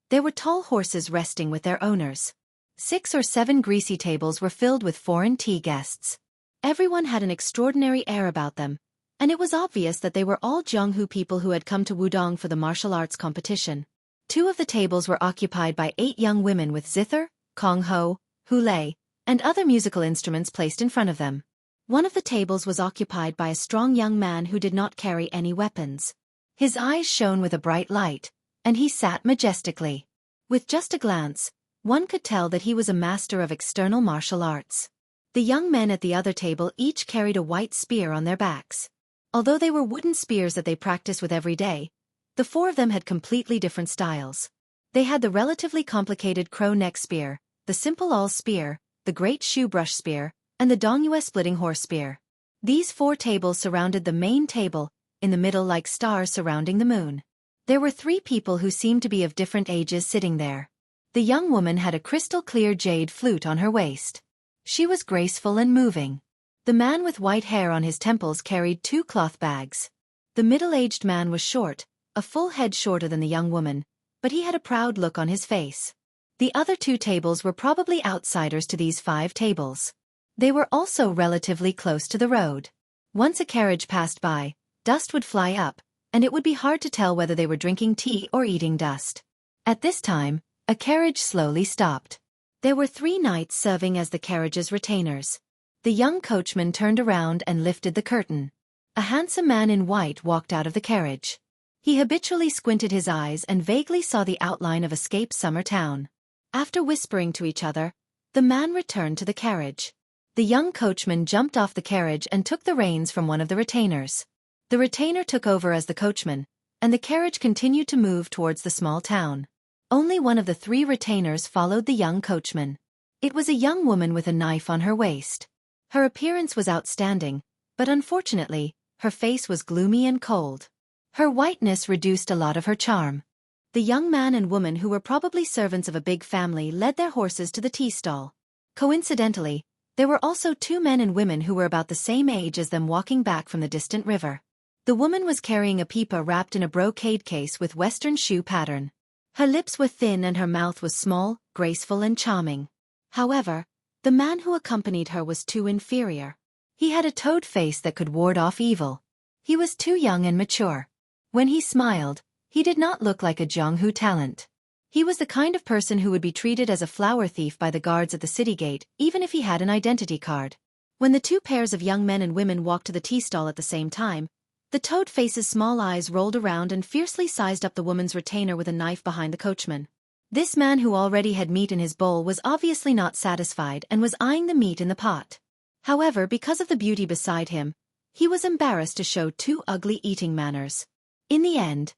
there were tall horses resting with their owners. 6 or 7 greasy tables were filled with foreign tea guests. Everyone had an extraordinary air about them, and it was obvious that they were all Jianghu people who had come to Wudong for the martial arts competition. 2 of the tables were occupied by 8 young women with zither, kongho, hule, and other musical instruments placed in front of them. One of the tables was occupied by a strong young man who did not carry any weapons. His eyes shone with a bright light, and he sat majestically. With just a glance, one could tell that he was a master of external martial arts. The young men at the other table each carried a white spear on their backs. Although they were wooden spears that they practiced with every day, the 4 of them had completely different styles. They had the relatively complicated crow neck spear, the simple awl spear, the great shoe brush spear, and the dongyue splitting horse spear. These 4 tables surrounded the main table, in the middle like stars surrounding the moon. There were 3 people who seemed to be of different ages sitting there. The young woman had a crystal-clear jade flute on her waist. She was graceful and moving. The man with white hair on his temples carried 2 cloth bags. The middle-aged man was short, a full head shorter than the young woman, but he had a proud look on his face. The other 2 tables were probably outsiders to these 5 tables. They were also relatively close to the road. Once a carriage passed by, dust would fly up, and it would be hard to tell whether they were drinking tea or eating dust. At this time, a carriage slowly stopped. There were 3 knights serving as the carriage's retainers. The young coachman turned around and lifted the curtain. A handsome man in white walked out of the carriage. He habitually squinted his eyes and vaguely saw the outline of escaped summer town. After whispering to each other, the man returned to the carriage. The young coachman jumped off the carriage and took the reins from one of the retainers. The retainer took over as the coachman, and the carriage continued to move towards the small town. Only one of the 3 retainers followed the young coachman. It was a young woman with a knife on her waist. Her appearance was outstanding, but unfortunately, her face was gloomy and cold. Her whiteness reduced a lot of her charm. The young man and woman who were probably servants of a big family led their horses to the tea stall. Coincidentally, there were also 2 men and women who were about the same age as them walking back from the distant river. The woman was carrying a pipa wrapped in a brocade case with western shoe pattern. Her lips were thin and her mouth was small, graceful and charming. However, the man who accompanied her was too inferior. He had a toad face that could ward off evil. He was too young and mature. When he smiled, he did not look like a Jianghu talent. He was the kind of person who would be treated as a flower thief by the guards at the city gate, even if he had an identity card. When the 2 pairs of young men and women walked to the tea stall at the same time, the toad face's small eyes rolled around and fiercely sized up the woman's retainer with a knife behind the coachman. This man who already had meat in his bowl was obviously not satisfied and was eyeing the meat in the pot. However, because of the beauty beside him, he was embarrassed to show 2 ugly eating manners. In the end,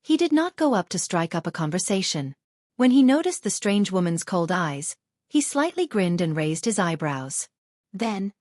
he did not go up to strike up a conversation. When he noticed the strange woman's cold eyes, he slightly grinned and raised his eyebrows. Then,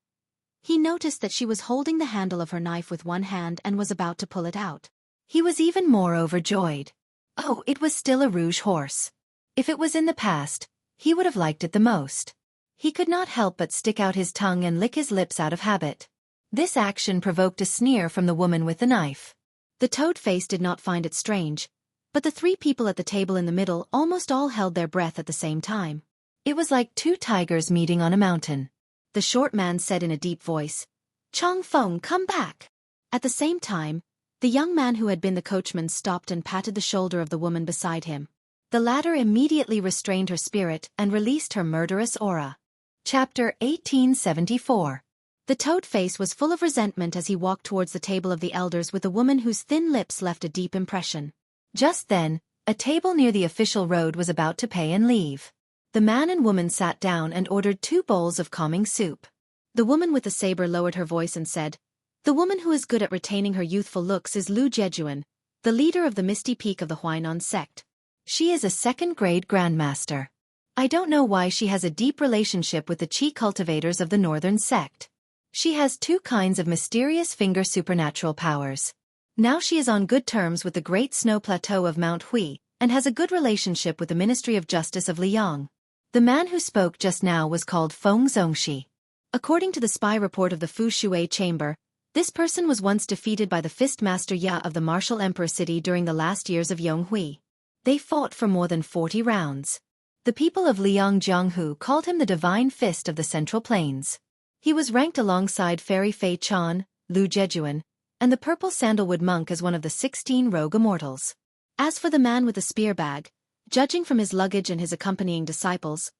he noticed that she was holding the handle of her knife with one hand and was about to pull it out. He was even more overjoyed. Oh, it was still a rouge horse. If it was in the past, he would have liked it the most. He could not help but stick out his tongue and lick his lips out of habit. This action provoked a sneer from the woman with the knife. The toad face did not find it strange, but the 3 people at the table in the middle almost all held their breath at the same time. It was like 2 tigers meeting on a mountain. The short man said in a deep voice, "Chong Feng, come back." At the same time, the young man who had been the coachman stopped and patted the shoulder of the woman beside him. The latter immediately restrained her spirit and released her murderous aura. Chapter 1874. The toad face was full of resentment as he walked towards the table of the elders with a woman whose thin lips left a deep impression. Just then, a table near the official road was about to pay and leave. The man and woman sat down and ordered 2 bowls of calming soup. The woman with the saber lowered her voice and said, "The woman who is good at retaining her youthful looks is Lu Jejuan, the leader of the Misty Peak of the Huainan sect. She is a 2nd-grade grandmaster. I don't know why she has a deep relationship with the Qi cultivators of the northern sect. She has 2 kinds of mysterious finger supernatural powers. Now she is on good terms with the Great Snow Plateau of Mount Hui, and has a good relationship with the Ministry of Justice of Liang." The man who spoke just now was called Feng Zongxi. According to the spy report of the Fu Shui chamber, This person was once defeated by the Fist Master Ya of the Martial Emperor City during the last years of Yonghui. They fought for more than 40 rounds. The people of Liang Jianghu called him the Divine Fist of the Central Plains. He was ranked alongside Fairy Fei Chan, Lu Jejuan, and the Purple Sandalwood Monk as one of the 16 rogue immortals. As for the man with the spear bag, judging from his luggage and his accompanying disciples,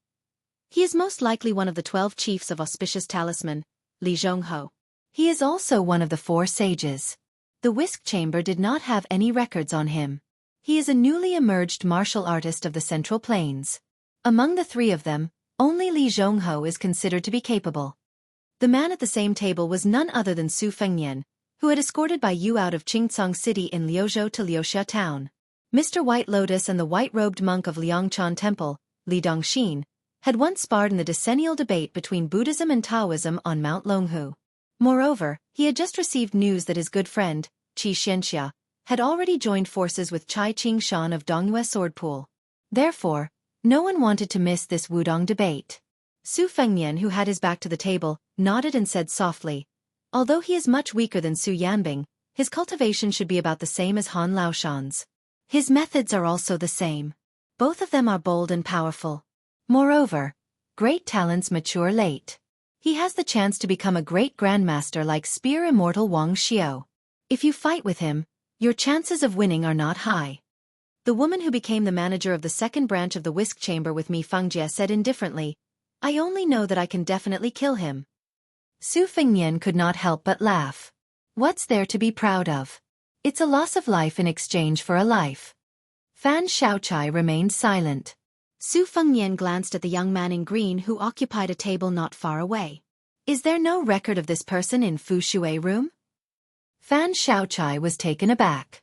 he is most likely one of the 12 chiefs of Auspicious Talisman, Li Zhongho. He is also one of the 4 sages. The whisk chamber did not have any records on him. He is a newly emerged martial artist of the Central Plains. Among the 3 of them, only Li Zhongho is considered to be capable. The man at the same table was none other than Su Fengnian, who had escorted Bai Yu out of Qingcang City in Liuzhou to Liuxia town. Mr. White Lotus and the white-robed monk of Liangchan Temple, Li Dongxin, had once sparred in the decennial debate between Buddhism and Taoism on Mount Longhu. Moreover, he had just received news that his good friend, Xianxia, had already joined forces with Chai Qingshan of Dongyue Swordpool. Therefore, no one wanted to miss this Wudong debate. Su Fengnian, who had his back to the table, nodded and said softly, "Although he is much weaker than Su Yanbing, his cultivation should be about the same as Han Laoshan's. His methods are also the same. Both of them are bold and powerful. Moreover, great talents mature late. He has the chance to become a great grandmaster like Spear Immortal Wang Xiao. If you fight with him, your chances of winning are not high." The woman who became the manager of the second branch of the whisk chamber with me, Fengjie, said indifferently, "I only know that I can definitely kill him." Su Fengnian could not help but laugh. What's there to be proud of? It's a loss of life in exchange for a life. Fan Xiaochai remained silent. Su Fengnian glanced at the young man in green who occupied a table not far away. "Is there no record of this person in Fu Shui room?" Fan Xiaochai was taken aback.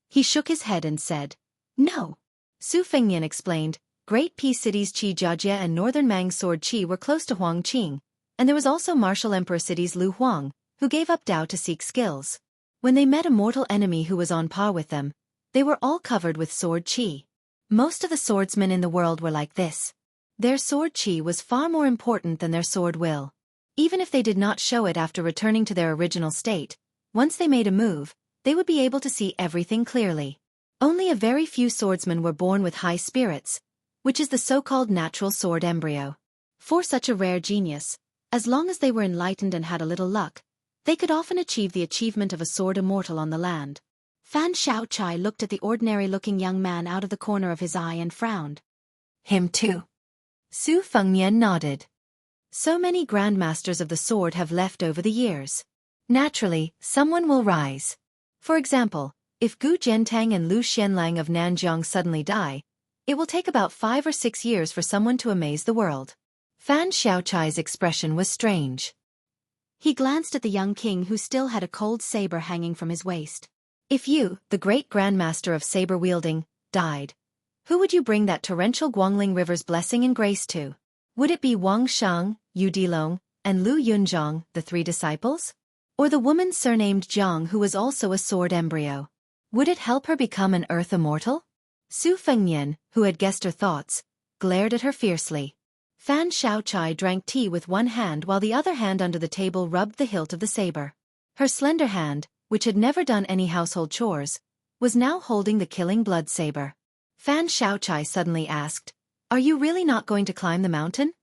He shook his head and said, "No." Su Fengnian explained, Great Peace cities Qijia and Northern Mang Sword Qi were close to Huangqing, and there was also Martial Emperor cities Lu Huang, who gave up Dao to seek skills. When they met a mortal enemy who was on par with them, they were all covered with sword qi. Most of the swordsmen in the world were like this. Their sword qi was far more important than their sword will. Even if they did not show it after returning to their original state, once they made a move, they would be able to see everything clearly. Only a very few swordsmen were born with high spirits, which is the so-called natural sword embryo. For such a rare genius, as long as they were enlightened and had a little luck, they could often achieve the achievement of a sword immortal on the land. Fan Xiaochai looked at the ordinary-looking young man out of the corner of his eye and frowned. "Him too." Su Fengnian nodded. "So many grandmasters of the sword have left over the years. Naturally, someone will rise. For example, if Gu Jiantang and Lu Xianlang of Nanjiang suddenly die, it will take about 5 or 6 years for someone to amaze the world." Fan Xiaochai's expression was strange. He glanced at the young king who still had a cold saber hanging from his waist. "If you, the great grandmaster of saber-wielding, died, who would you bring that torrential Guangling River's blessing and grace to? Would it be Wang Shang, Yu Dilong, and Lu Yunzhong, the 3 disciples? Or the woman surnamed Jiang who was also a sword embryo? Would it help her become an earth immortal?" Su Fengnian, who had guessed her thoughts, glared at her fiercely. Fan Xiaochai drank tea with one hand while the other hand under the table rubbed the hilt of the saber. Her slender hand, which had never done any household chores, was now holding the killing blood saber. Fan Xiaochai suddenly asked, "Are you really not going to climb the mountain?"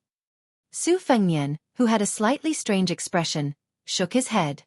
Su Fengnian, who had a slightly strange expression, shook his head.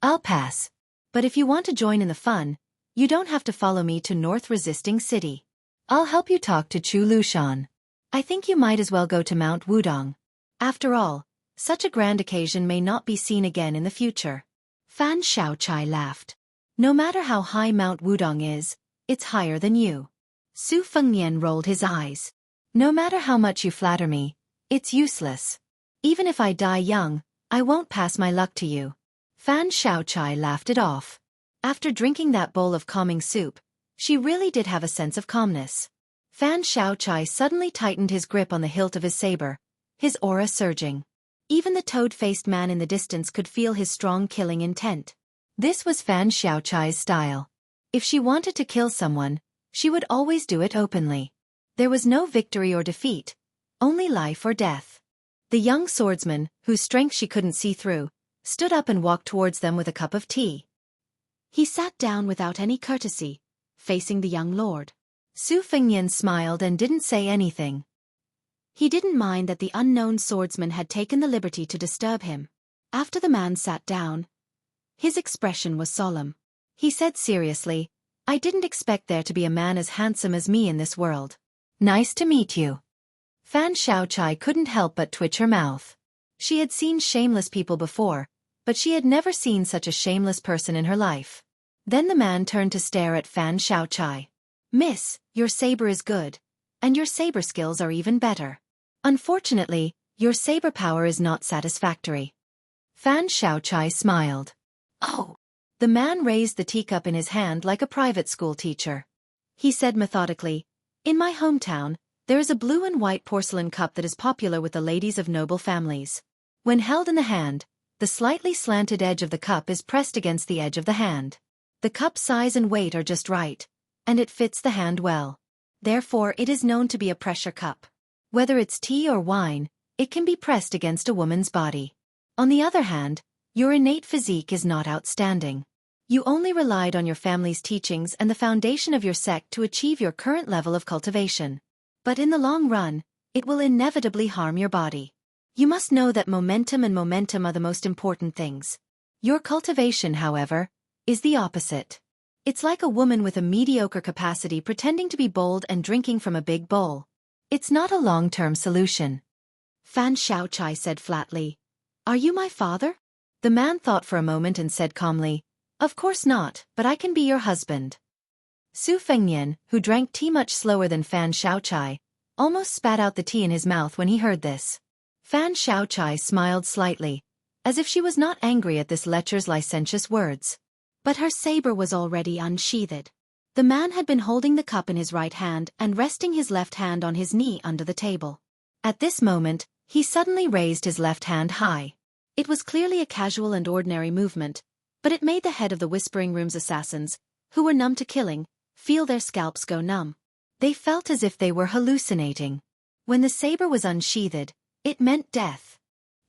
"I'll pass. But if you want to join in the fun, you don't have to follow me to North Resisting City. I'll help you talk to Chu Lushan. I think you might as well go to Mount Wudong. After all, such a grand occasion may not be seen again in the future." Fan Xiaochai laughed. "No matter how high Mount Wudong is, it's higher than you." Su Fengnian rolled his eyes. "No matter how much you flatter me, it's useless. Even if I die young, I won't pass my luck to you." Fan Xiaochai laughed it off. After drinking that bowl of calming soup, she really did have a sense of calmness. Fan Xiaochai suddenly tightened his grip on the hilt of his saber, his aura surging. Even the toad-faced man in the distance could feel his strong killing intent. This was Fan Xiaochai's style. If she wanted to kill someone, she would always do it openly. There was no victory or defeat, only life or death. The young swordsman, whose strength she couldn't see through, stood up and walked towards them with a cup of tea. He sat down without any courtesy, facing the young lord. Su Fengnian smiled and didn't say anything. He didn't mind that the unknown swordsman had taken the liberty to disturb him. After the man sat down, his expression was solemn. He said seriously, "I didn't expect there to be a man as handsome as me in this world. Nice to meet you." Fan Xiaochai couldn't help but twitch her mouth. She had seen shameless people before, but she had never seen such a shameless person in her life. Then the man turned to stare at Fan Xiaochai. "Miss, your saber is good, and your saber skills are even better. Unfortunately, your saber power is not satisfactory." Fan Xiaochai smiled. "Oh." The man raised the teacup in his hand like a private school teacher. He said methodically, "In my hometown, there is a blue and white porcelain cup that is popular with the ladies of noble families. When held in the hand, the slightly slanted edge of the cup is pressed against the edge of the hand. The cup's size and weight are just right, and it fits the hand well. Therefore it is known to be a pressure cup. Whether it's tea or wine, it can be pressed against a woman's body. On the other hand, your innate physique is not outstanding. You only relied on your family's teachings and the foundation of your sect to achieve your current level of cultivation. But in the long run, it will inevitably harm your body. You must know that momentum are the most important things. Your cultivation, however, is the opposite. It's like a woman with a mediocre capacity pretending to be bold and drinking from a big bowl. It's not a long-term solution." Fan Xiaochai said flatly, "Are you my father?" The man thought for a moment and said calmly, "Of course not, but I can be your husband." Su Fengnian, who drank tea much slower than Fan Xiaochai, almost spat out the tea in his mouth when he heard this. Fan Xiaochai smiled slightly, as if she was not angry at this lecher's licentious words. But her saber was already unsheathed. The man had been holding the cup in his right hand and resting his left hand on his knee under the table. At this moment, he suddenly raised his left hand high. It was clearly a casual and ordinary movement, but it made the head of the Whispering Room's assassins, who were numb to killing, feel their scalps go numb. They felt as if they were hallucinating. When the saber was unsheathed, it meant death.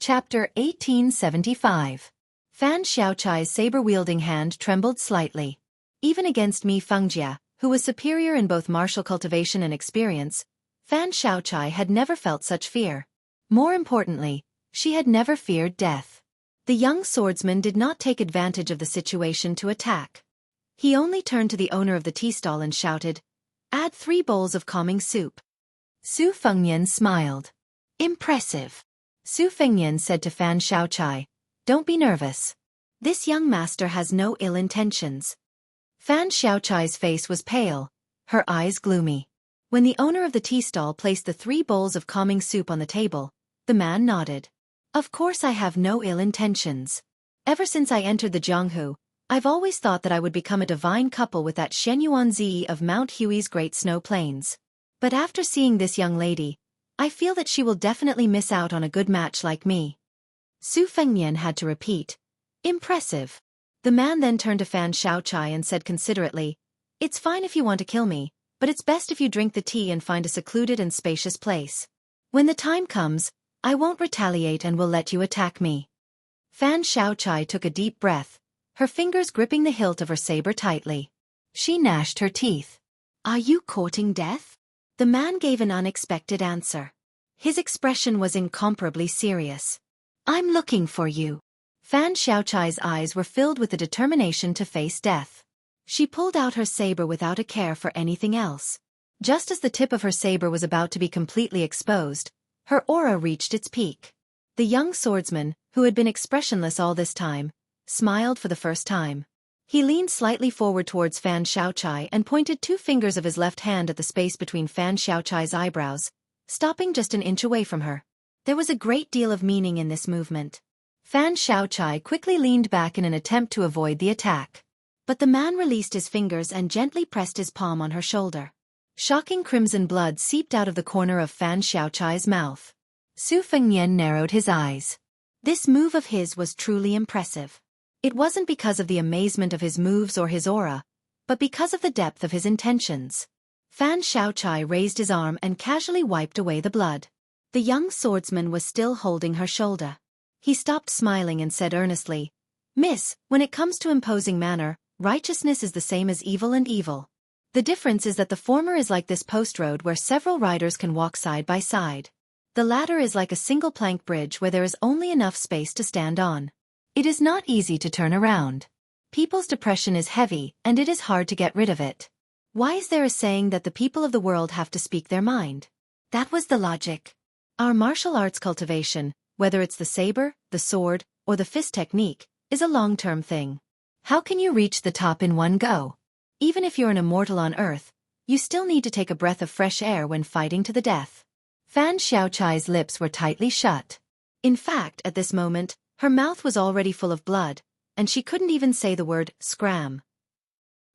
Chapter 1875. Fan Xiaochai's saber-wielding hand trembled slightly. Even against Mi Fengjia, who was superior in both martial cultivation and experience, Fan Xiaochai had never felt such fear. More importantly, she had never feared death. The young swordsman did not take advantage of the situation to attack. He only turned to the owner of the tea stall and shouted, "Add 3 bowls of calming soup." Su Fengnian smiled. "Impressive." Su Fengnian said to Fan Xiaochai, "Don't be nervous. This young master has no ill intentions." Fan Xiaochai's face was pale, her eyes gloomy. When the owner of the tea stall placed the 3 bowls of calming soup on the table, the man nodded. "Of course I have no ill intentions. Ever since I entered the Jianghu, I've always thought that I would become a divine couple with that Shenyuanzi of Mount Hui's Great Snow Plains. But after seeing this young lady, I feel that she will definitely miss out on a good match like me." Su Fengnian had to repeat, "Impressive." The man then turned to Fan Xiaochai and said considerately, "It's fine if you want to kill me, but it's best if you drink the tea and find a secluded and spacious place. When the time comes, I won't retaliate and will let you attack me." Fan Xiaochai took a deep breath, her fingers gripping the hilt of her saber tightly. She gnashed her teeth. "Are you courting death?" The man gave an unexpected answer. His expression was incomparably serious. "I'm looking for you." Fan Xiaochai's eyes were filled with the determination to face death. She pulled out her saber without a care for anything else. Just as the tip of her saber was about to be completely exposed, her aura reached its peak. The young swordsman, who had been expressionless all this time, smiled for the first time. He leaned slightly forward towards Fan Xiaochai and pointed 2 fingers of his left hand at the space between Fan Xiaochai's eyebrows, stopping just an inch away from her. There was a great deal of meaning in this movement. Fan Xiaochai quickly leaned back in an attempt to avoid the attack. But the man released his fingers and gently pressed his palm on her shoulder. Shocking crimson blood seeped out of the corner of Fan Xiaochai's mouth. Su Fengnian narrowed his eyes. This move of his was truly impressive. It wasn't because of the amazement of his moves or his aura, but because of the depth of his intentions. Fan Xiaochai raised his arm and casually wiped away the blood. The young swordsman was still holding her shoulder. He stopped smiling and said earnestly, "Miss, when it comes to imposing manner, righteousness is the same as evil and evil. The difference is that the former is like this post road where several riders can walk side by side. The latter is like a single plank bridge where there is only enough space to stand on. It is not easy to turn around. People's depression is heavy, and it is hard to get rid of it. Why is there a saying that the people of the world have to speak their mind? That was the logic. Our martial arts cultivation, whether it's the saber, the sword, or the fist technique, is a long-term thing. How can you reach the top in one go? Even if you're an immortal on Earth, you still need to take a breath of fresh air when fighting to the death." Fan Xiaochai's lips were tightly shut. In fact, at this moment, her mouth was already full of blood, and she couldn't even say the word scram.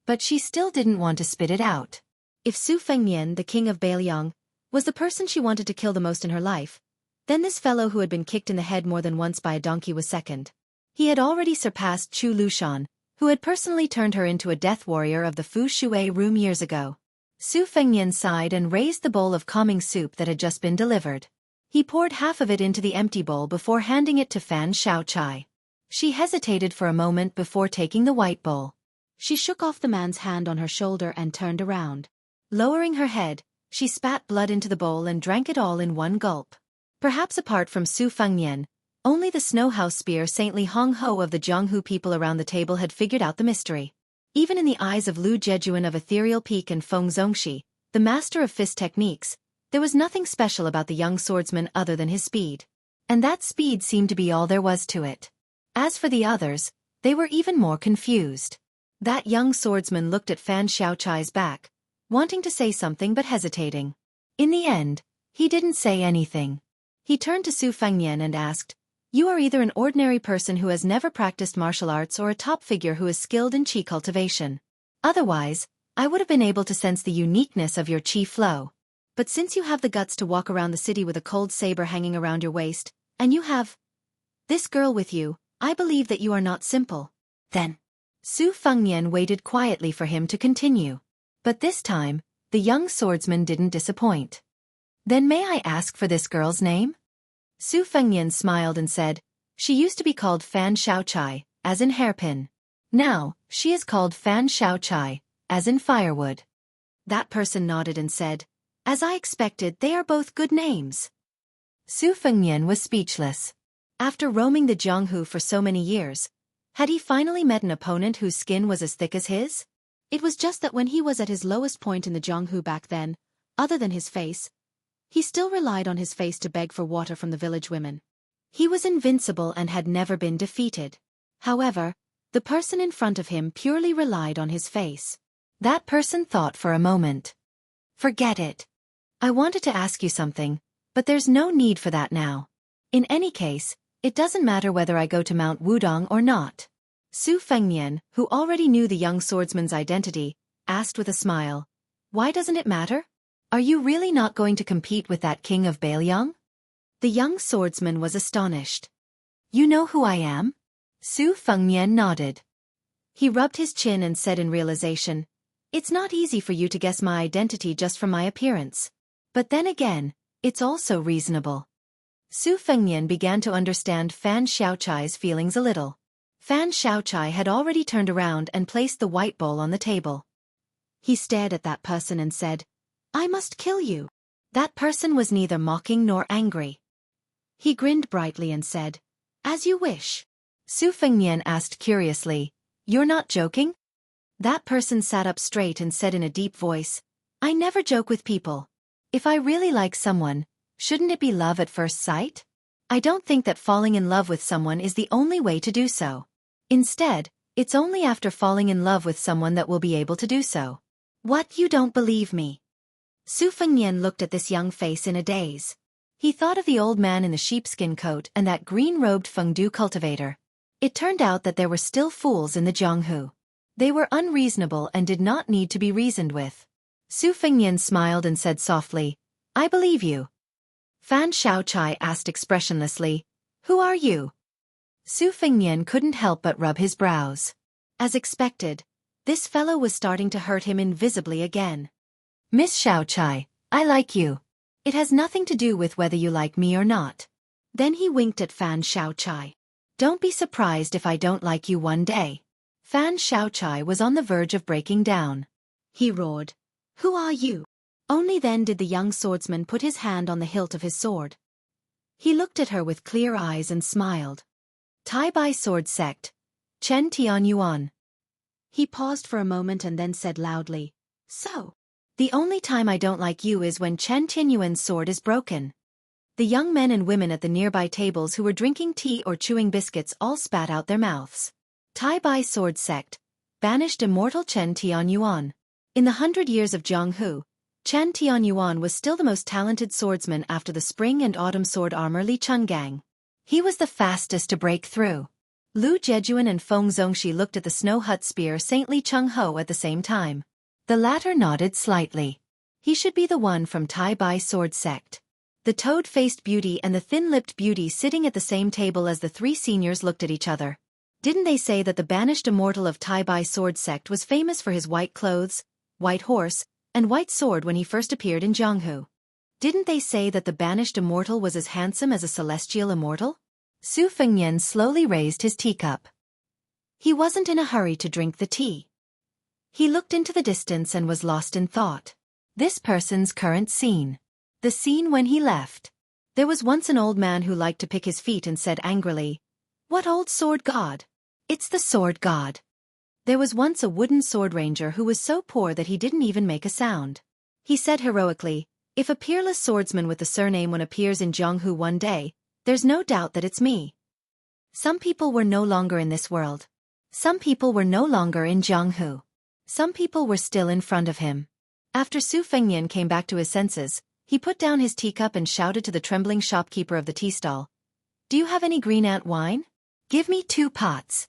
But she still didn't want to spit it out. If Su Fengnian, the king of Beiliang, was the person she wanted to kill the most in her life, then this fellow who had been kicked in the head more than once by a donkey was second. He had already surpassed Chu Lushan, who had personally turned her into a death warrior of the Fu Shui room years ago. Su Fengnian sighed and raised the bowl of calming soup that had just been delivered. He poured half of it into the empty bowl before handing it to Fan Xiaochai. She hesitated for a moment before taking the white bowl. She shook off the man's hand on her shoulder and turned around. Lowering her head, she spat blood into the bowl and drank it all in one gulp. Perhaps apart from Su Fengnian, only the Snow House Spear saintly Hong Ho of the Jianghu people around the table had figured out the mystery. Even in the eyes of Lu Jejuan of Ethereal Peak and Feng Zongxi, the master of fist techniques, there was nothing special about the young swordsman other than his speed. And that speed seemed to be all there was to it. As for the others, they were even more confused. That young swordsman looked at Fan Xiaochai's back, wanting to say something but hesitating. In the end, he didn't say anything. He turned to Su Fengnian and asked, "You are either an ordinary person who has never practiced martial arts or a top figure who is skilled in qi cultivation. Otherwise, I would have been able to sense the uniqueness of your qi flow. But since you have the guts to walk around the city with a cold saber hanging around your waist, and you have this girl with you, I believe that you are not simple." Then, Su Fengnian waited quietly for him to continue. But this time, the young swordsman didn't disappoint. "Then may I ask for this girl's name?" Su Fengnian smiled and said, "She used to be called Fan Xiaochai, as in hairpin. Now, she is called Fan Xiaochai, as in firewood." That person nodded and said, "As I expected, they are both good names." Su Fengnian was speechless. After roaming the Jianghu for so many years, had he finally met an opponent whose skin was as thick as his? It was just that when he was at his lowest point in the Jianghu back then, other than his face, he still relied on his face to beg for water from the village women. He was invincible and had never been defeated. However, the person in front of him purely relied on his face. That person thought for a moment. "Forget it. I wanted to ask you something, but there's no need for that now. In any case, it doesn't matter whether I go to Mount Wudong or not." Su Fengnian, who already knew the young swordsman's identity, asked with a smile, "Why doesn't it matter? Are you really not going to compete with that king of Beiliang?" The young swordsman was astonished. "You know who I am?" Su Fengnian nodded. He rubbed his chin and said in realization, "It's not easy for you to guess my identity just from my appearance. But then again, it's also reasonable." Su Fengnian began to understand Fan Xiaochai's feelings a little. Fan Xiaochai had already turned around and placed the white bowl on the table. He stared at that person and said, "I must kill you." That person was neither mocking nor angry. He grinned brightly and said, "As you wish." Su Fengnian asked curiously, "You're not joking?" That person sat up straight and said in a deep voice, "I never joke with people. If I really like someone, shouldn't it be love at first sight? I don't think that falling in love with someone is the only way to do so. Instead, it's only after falling in love with someone that we'll be able to do so." "What, you don't believe me?" Su Fengnian looked at this young face in a daze. He thought of the old man in the sheepskin coat and that green-robed Fengdu cultivator. It turned out that there were still fools in the Jianghu. They were unreasonable and did not need to be reasoned with. Su Fengnian smiled and said softly, "I believe you." Fan Xiaochai asked expressionlessly, "Who are you?" Su Fengnian couldn't help but rub his brows. As expected, this fellow was starting to hurt him invisibly again. "Miss Xiaochai, I like you. It has nothing to do with whether you like me or not. Then he winked at Fan Xiaochai. Don't be surprised if I don't like you one day. Fan Xiaochai was on the verge of breaking down. He roared. Who are you? Only then did the young swordsman put his hand on the hilt of his sword. He looked at her with clear eyes and smiled. Tai Bai Sword Sect. Chen Tianyuan. He paused for a moment and then said loudly. So. The only time I don't like you is when Chen Tianyuan's sword is broken. The young men and women at the nearby tables who were drinking tea or chewing biscuits all spat out their mouths. Tai Bai Sword Sect. Banished immortal Chen Tianyuan. In the 100 years of Jianghu, Chen Tianyuan was still the most talented swordsman after the spring and autumn sword armor Li Chenggang. He was the fastest to break through. Lu Jejuan and Feng Zongxi looked at the snow hut spear Saint Li Chengho at the same time. The latter nodded slightly. He should be the one from Tai Bai Sword Sect. The toad-faced beauty and the thin-lipped beauty sitting at the same table as the three seniors looked at each other. Didn't they say that the banished immortal of Tai Bai Sword Sect was famous for his white clothes, white horse, and white sword when he first appeared in Jianghu? Didn't they say that the banished immortal was as handsome as a celestial immortal? Su Fengnian slowly raised his teacup. He wasn't in a hurry to drink the tea. He looked into the distance and was lost in thought. This person's current scene. The scene when he left. There was once an old man who liked to pick his feet and said angrily, "What old sword god? It's the sword god." There was once a wooden sword ranger who was so poor that he didn't even make a sound. He said heroically, "If a peerless swordsman with the surname Wen appears in Jianghu one day, there's no doubt that it's me." Some people were no longer in this world. Some people were no longer in Jianghu. Some people were still in front of him. After Su Fengnian came back to his senses, he put down his teacup and shouted to the trembling shopkeeper of the tea stall, "Do you have any green ant wine? Give me 2 pots."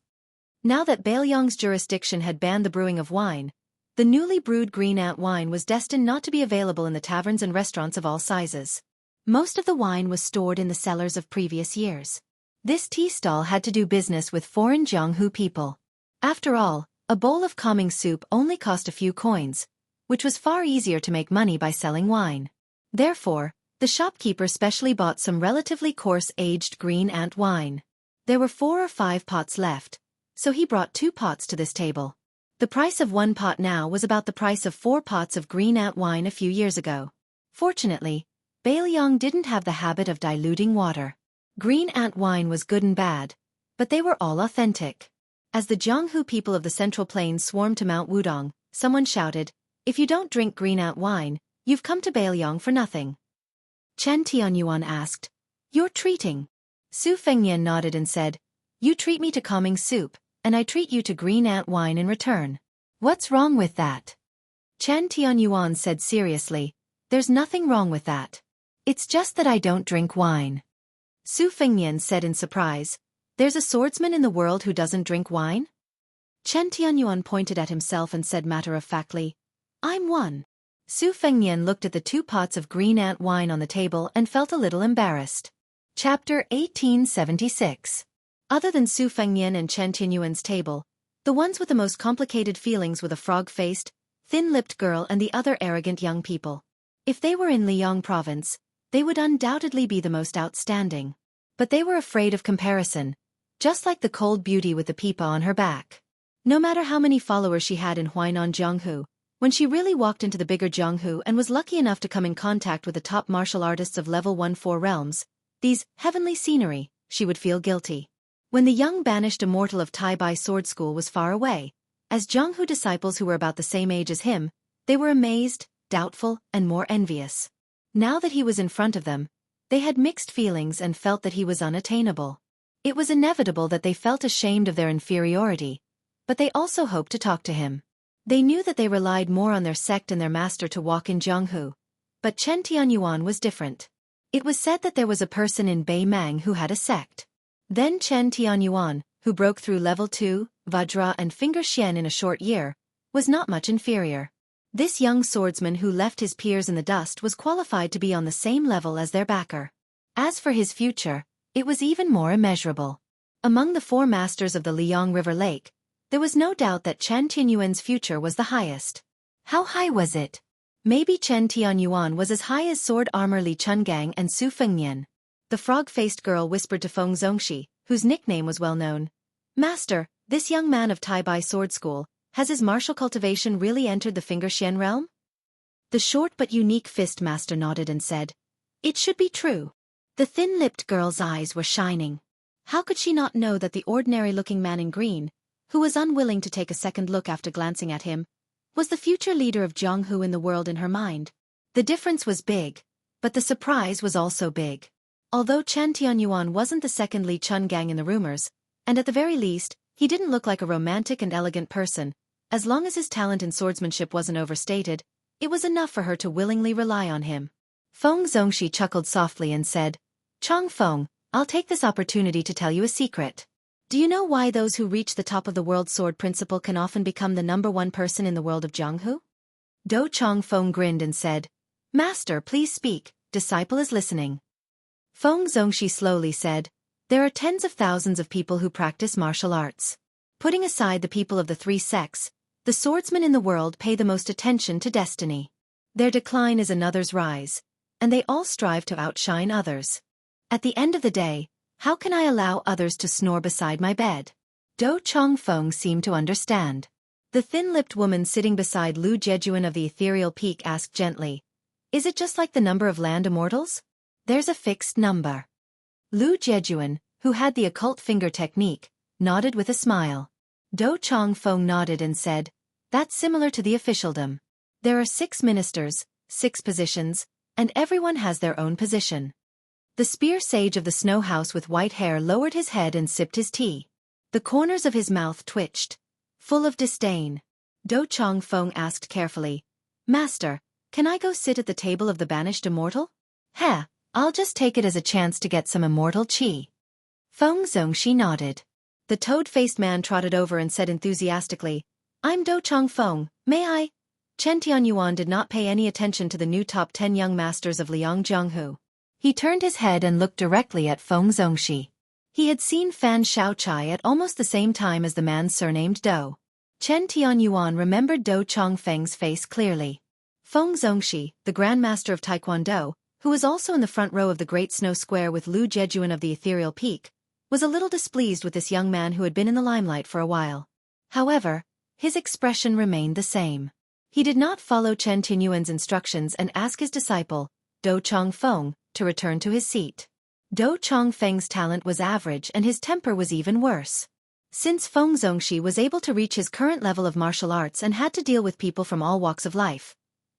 Now that Bailiang's jurisdiction had banned the brewing of wine, the newly brewed green ant wine was destined not to be available in the taverns and restaurants of all sizes. Most of the wine was stored in the cellars of previous years. This tea stall had to do business with foreign Jianghu people. After all, a bowl of calming soup only cost a few coins, which was far easier to make money by selling wine. Therefore, the shopkeeper specially bought some relatively coarse aged green ant wine. There were 4 or 5 pots left, so he brought 2 pots to this table. The price of 1 pot now was about the price of 4 pots of green ant wine a few years ago. Fortunately, Bailiang didn't have the habit of diluting water. Green ant wine was good and bad, but they were all authentic. As the Jianghu people of the Central Plains swarmed to Mount Wudong, someone shouted, "If you don't drink green ant wine, you've come to Bailiang for nothing." Chen Tianyuan asked, "You're treating?" Su Fengnian nodded and said, "You treat me to calming soup, and I treat you to green ant wine in return. What's wrong with that?" Chen Tianyuan said seriously, "There's nothing wrong with that. It's just that I don't drink wine." Su Fengnian said in surprise, "There's a swordsman in the world who doesn't drink wine?" Chen Tianyuan pointed at himself and said matter-of-factly, "I'm one." Su Fengnian looked at the 2 pots of green ant wine on the table and felt a little embarrassed. Chapter 1876. Other than Su Fengnian and Chen Tianyuan's table, the ones with the most complicated feelings were the frog-faced, thin-lipped girl and the other arrogant young people. If they were in Liang province, they would undoubtedly be the most outstanding. But they were afraid of comparison, just like the cold beauty with the pipa on her back. No matter how many followers she had in Huainan Jianghu, when she really walked into the bigger Jianghu and was lucky enough to come in contact with the top martial artists of level 1-4 realms, these heavenly scenery, she would feel guilty. When the young banished immortal of Tai Bai Sword School was far away, as Jianghu disciples who were about the same age as him, they were amazed, doubtful, and more envious. Now that he was in front of them, they had mixed feelings and felt that he was unattainable. It was inevitable that they felt ashamed of their inferiority, but they also hoped to talk to him. They knew that they relied more on their sect and their master to walk in Jianghu, but Chen Tianyuan was different. It was said that there was a person in Beimang who had a sect. Then Chen Tianyuan, who broke through level 2, Vajra and Finger Xian in a short year, was not much inferior. This young swordsman who left his peers in the dust was qualified to be on the same level as their backer. As for his future, it was even more immeasurable. Among the 4 masters of the Liang River Lake, there was no doubt that Chen Tianyuan's future was the highest. How high was it? Maybe Chen Tianyuan was as high as sword armor Li Chenggang and Su Fengnian. The frog-faced girl whispered to Feng Zongxi, whose nickname was well known. Master, this young man of Tai Bai Sword School, has his martial cultivation really entered the Finger Xian realm? The short but unique fist master nodded and said, It should be true. The thin-lipped girl's eyes were shining. How could she not know that the ordinary-looking man in green, who was unwilling to take a second look after glancing at him, was the future leader of Jianghu in the world in her mind? The difference was big, but the surprise was also big. Although Chen Tianyuan wasn't the second Li Chun gang in the rumors, and at the very least, he didn't look like a romantic and elegant person, as long as his talent in swordsmanship wasn't overstated, it was enough for her to willingly rely on him. Feng Zongxi chuckled softly and said, Chong Feng, I'll take this opportunity to tell you a secret. Do you know why those who reach the top of the world sword principle can often become the #1 person in the world of Jianghu? Do Chong Feng grinned and said, Master, please speak, disciple is listening. Feng Zongxi slowly said, There are tens of thousands of people who practice martial arts. Putting aside the people of the 3 sects, the swordsmen in the world pay the most attention to destiny. Their decline is another's rise, and they all strive to outshine others. At the end of the day, how can I allow others to snore beside my bed? Do Chong Feng seemed to understand. The thin-lipped woman sitting beside Lu Jejuan of the Ethereal Peak asked gently, Is it just like the number of land immortals? There's a fixed number. Lu Jejuan, who had the occult finger technique, nodded with a smile. Do Chong Feng nodded and said, That's similar to the officialdom. There are 6 ministers, 6 positions, and everyone has their own position. The spear sage of the snow house with white hair lowered his head and sipped his tea. The corners of his mouth twitched, full of disdain. Do Chong Feng asked carefully, Master, can I go sit at the table of the banished immortal? Heh, I'll just take it as a chance to get some immortal qi. Feng Zongxi nodded. The toad-faced man trotted over and said enthusiastically, I'm Do Chong Feng, may I? Chen Tianyuan did not pay any attention to the new top 10 young masters of Liang Jianghu. He turned his head and looked directly at Feng Zongxi. He had seen Fan Xiaochai at almost the same time as the man surnamed Do. Chen Tianyuan remembered Do Chong Feng's face clearly. Feng Zongxi, the Grandmaster of Taekwondo, who was also in the front row of the Great Snow Square with Lu Jejuan of the Ethereal Peak, was a little displeased with this young man who had been in the limelight for a while. However, his expression remained the same. He did not follow Chen Tianyuan's instructions and ask his disciple, Do Chong Feng, to return to his seat. Do Chong Feng's talent was average and his temper was even worse. Since Feng Zongxi was able to reach his current level of martial arts and had to deal with people from all walks of life,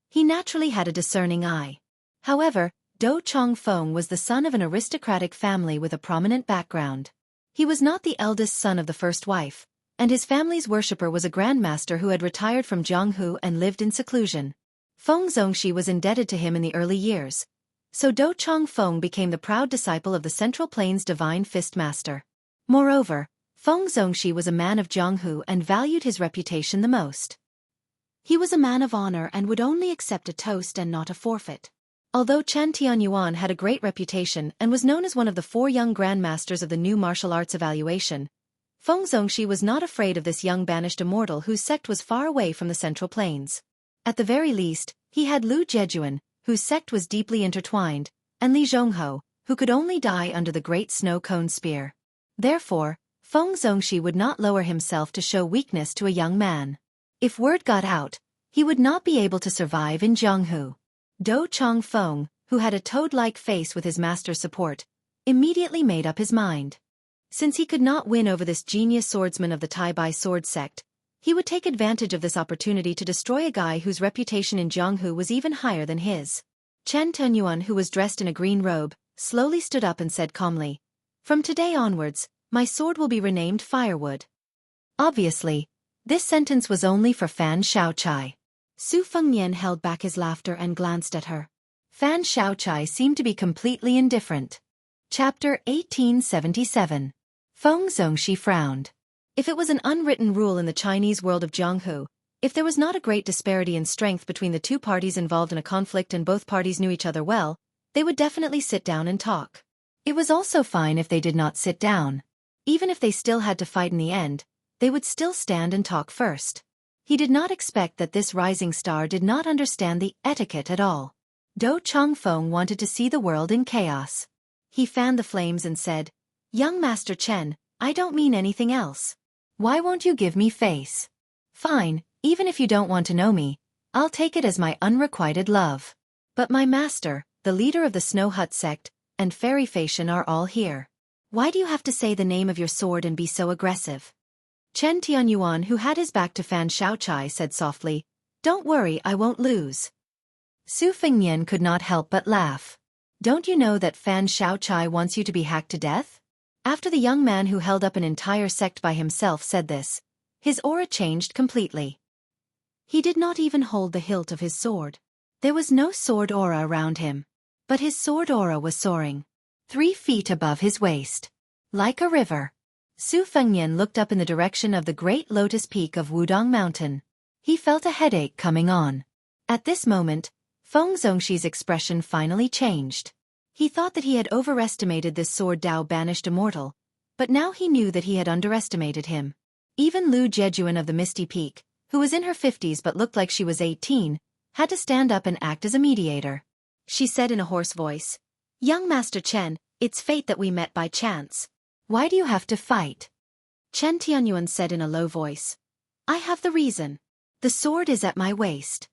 he naturally had a discerning eye. However, Do Chong Feng was the son of an aristocratic family with a prominent background. He was not the eldest son of the first wife, and his family's worshipper was a grandmaster who had retired from Jianghu and lived in seclusion. Feng Zongxi was indebted to him in the early years, so Do Chong Feng became the proud disciple of the Central Plains Divine Fist Master. Moreover, Feng Zongxi was a man of Jianghu and valued his reputation the most. He was a man of honor and would only accept a toast and not a forfeit. Although Chen Tianyuan had a great reputation and was known as one of the 4 young grandmasters of the new martial arts evaluation, Feng Zongxi was not afraid of this young banished immortal whose sect was far away from the Central Plains. At the very least, he had Lu Jejuan, whose sect was deeply intertwined, and Li Zhongho, who could only die under the great snow cone spear. Therefore, Feng Zongxi would not lower himself to show weakness to a young man. If word got out, he would not be able to survive in Jianghu. Do Chong Feng, who had a toad-like face with his master's support, immediately made up his mind. Since he could not win over this genius swordsman of the Tai Bai sword sect, he would take advantage of this opportunity to destroy a guy whose reputation in Jianghu was even higher than his. Chen Tianyuan, who was dressed in a green robe, slowly stood up and said calmly, From today onwards, my sword will be renamed Firewood. Obviously, this sentence was only for Fan Xiaochai. Su Fengnian held back his laughter and glanced at her. Fan Xiaochai seemed to be completely indifferent. Chapter 1877. Feng Zongxi frowned. If it was an unwritten rule in the Chinese world of Jianghu, if there was not a great disparity in strength between the 2 parties involved in a conflict and both parties knew each other well, they would definitely sit down and talk. It was also fine if they did not sit down. Even if they still had to fight in the end, they would still stand and talk first. He did not expect that this rising star did not understand the etiquette at all. Do Chong Feng wanted to see the world in chaos. He fanned the flames and said, "Young Master Chen, I don't mean anything else. Why won't you give me face? Fine, even if you don't want to know me, I'll take it as my unrequited love. But my master, the leader of the Snow Hut sect, and Fairy Fashion are all here. Why do you have to say the name of your sword and be so aggressive?" Chen Tianyuan, who had his back to Fan Xiaochai, said softly, "Don't worry, I won't lose." Su Fengnian could not help but laugh. "Don't you know that Fan Xiaochai wants you to be hacked to death?" After the young man who held up an entire sect by himself said this, his aura changed completely. He did not even hold the hilt of his sword. There was no sword aura around him. But his sword aura was soaring 3 feet above his waist. Like a river. Su Fengnian looked up in the direction of the great lotus peak of Wudong Mountain. He felt a headache coming on. At this moment, Feng Zongxi's expression finally changed. He thought that he had overestimated this sword Dao banished immortal, but now he knew that he had underestimated him. Even Lu Jejuan of the Misty Peak, who was in her 50s but looked like she was 18, had to stand up and act as a mediator. She said in a hoarse voice, "Young Master Chen, it's fate that we met by chance. Why do you have to fight?" Chen Tianyuan said in a low voice, "I have the reason. The sword is at my waist."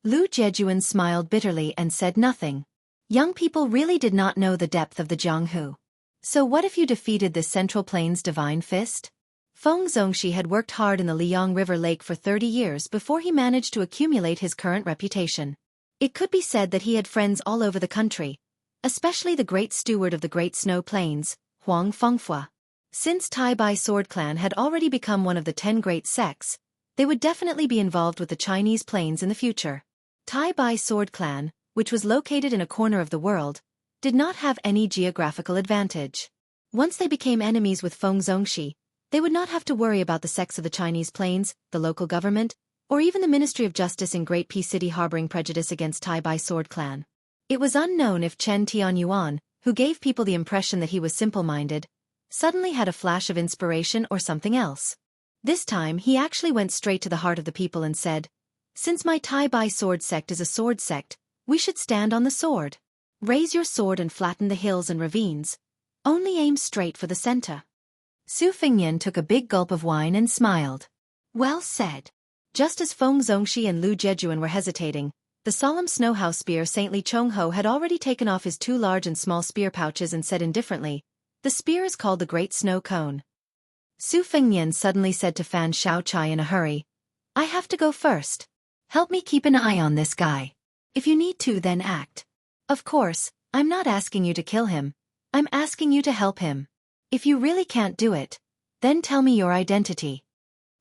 Lu Jejuan smiled bitterly and said nothing. Young people really did not know the depth of the Jianghu. So what if you defeated the Central Plains Divine Fist? Feng Zongxi had worked hard in the Liang River Lake for 30 years before he managed to accumulate his current reputation. It could be said that he had friends all over the country, especially the great steward of the Great Snow Plains, Huang Fengfua. Since Tai Bai Sword Clan had already become one of the 10 great sects, they would definitely be involved with the Chinese plains in the future. Tai Bai Sword Clan, which was located in a corner of the world, did not have any geographical advantage. Once they became enemies with Feng Zongxi, they would not have to worry about the sects of the Chinese plains, the local government, or even the Ministry of Justice in Great Peace City harboring prejudice against Tai Bai Sword Clan. It was unknown if Chen Tianyuan, who gave people the impression that he was simple-minded, suddenly had a flash of inspiration or something else. This time he actually went straight to the heart of the people and said, "Since my Tai Bai sword sect is a sword sect, we should stand on the sword. Raise your sword and flatten the hills and ravines. Only aim straight for the center." Su Fengnian took a big gulp of wine and smiled. "Well said." Just as Feng Zongxi and Lu Jejuan were hesitating, the solemn Snowhouse spear Saintly Chongho had already taken off his 2 large and small spear pouches and said indifferently, "The spear is called the Great Snow Cone." Su Fengnian suddenly said to Fan Xiaochai in a hurry, "I have to go first. Help me keep an eye on this guy. If you need to, then act. Of course, I'm not asking you to kill him. I'm asking you to help him. If you really can't do it, then tell me your identity."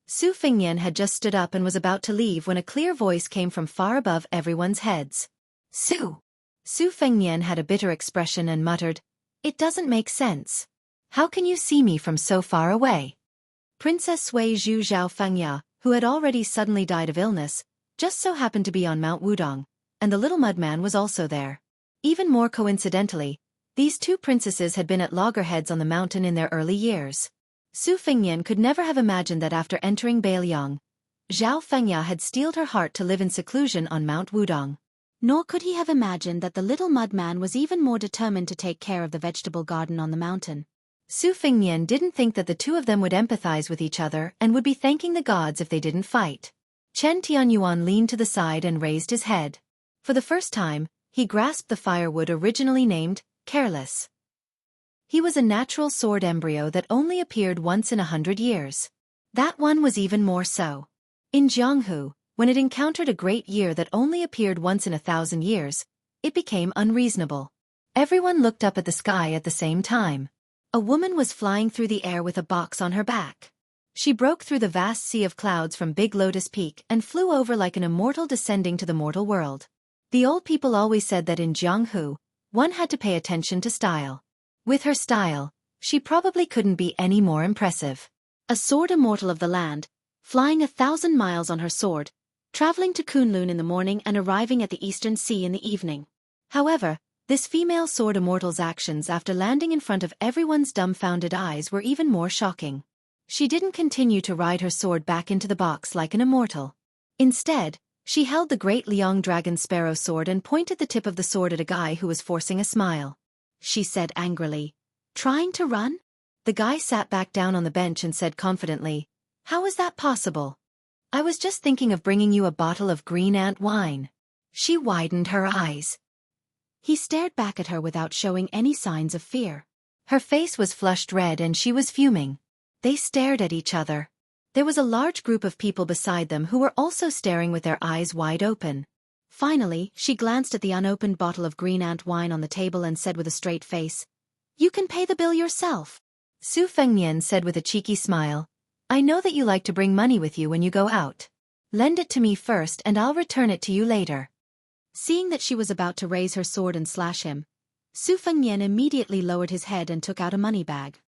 Su Fengnian had just stood up and was about to leave when a clear voice came from far above everyone's heads. "Su!" Su Fengnian had a bitter expression and muttered, "It doesn't make sense. How can you see me from so far away?" Princess Sui Zhu Zhao Fengya, who had already suddenly died of illness, just so happened to be on Mount Wudong, and the little mudman was also there. Even more coincidentally, these 2 princesses had been at loggerheads on the mountain in their early years. Su Fengnian could never have imagined that after entering Beiliang, Zhao Fengya had steeled her heart to live in seclusion on Mount Wudong. Nor could he have imagined that the little mudman was even more determined to take care of the vegetable garden on the mountain. Su Fengnian didn't think that the 2 of them would empathize with each other and would be thanking the gods if they didn't fight. Chen Tianyuan leaned to the side and raised his head. For the first time, he grasped the firewood originally named Careless. He was a natural sword embryo that only appeared once in 100 years. That one was even more so. In Jianghu, when it encountered a great year that only appeared once in 1,000 years, it became unreasonable. Everyone looked up at the sky at the same time. A woman was flying through the air with a box on her back. She broke through the vast sea of clouds from Big Lotus Peak and flew over like an immortal descending to the mortal world. The old people always said that in Jianghu, one had to pay attention to style. With her style, she probably couldn't be any more impressive. A sword immortal of the land, flying 1,000 miles on her sword, traveling to Kunlun in the morning and arriving at the Eastern Sea in the evening. However, this female sword immortal's actions after landing in front of everyone's dumbfounded eyes were even more shocking. She didn't continue to ride her sword back into the box like an immortal. Instead, she held the great Liang Dragon Sparrow sword and pointed the tip of the sword at a guy who was forcing a smile. she said angrily. Trying to run? The guy sat back down on the bench and said confidently, how is that possible? I was just thinking of bringing you a bottle of green ant wine. She widened her eyes. He stared back at her without showing any signs of fear. Her face was flushed red and she was fuming. They stared at each other. There was a large group of people beside them who were also staring with their eyes wide open. Finally, she glanced at the unopened bottle of green ant wine on the table and said with a straight face, you can pay the bill yourself. Su Fengnian said with a cheeky smile, I know that you like to bring money with you when you go out. Lend it to me first and I'll return it to you later. Seeing that she was about to raise her sword and slash him, Su Fengnian immediately lowered his head and took out a money bag.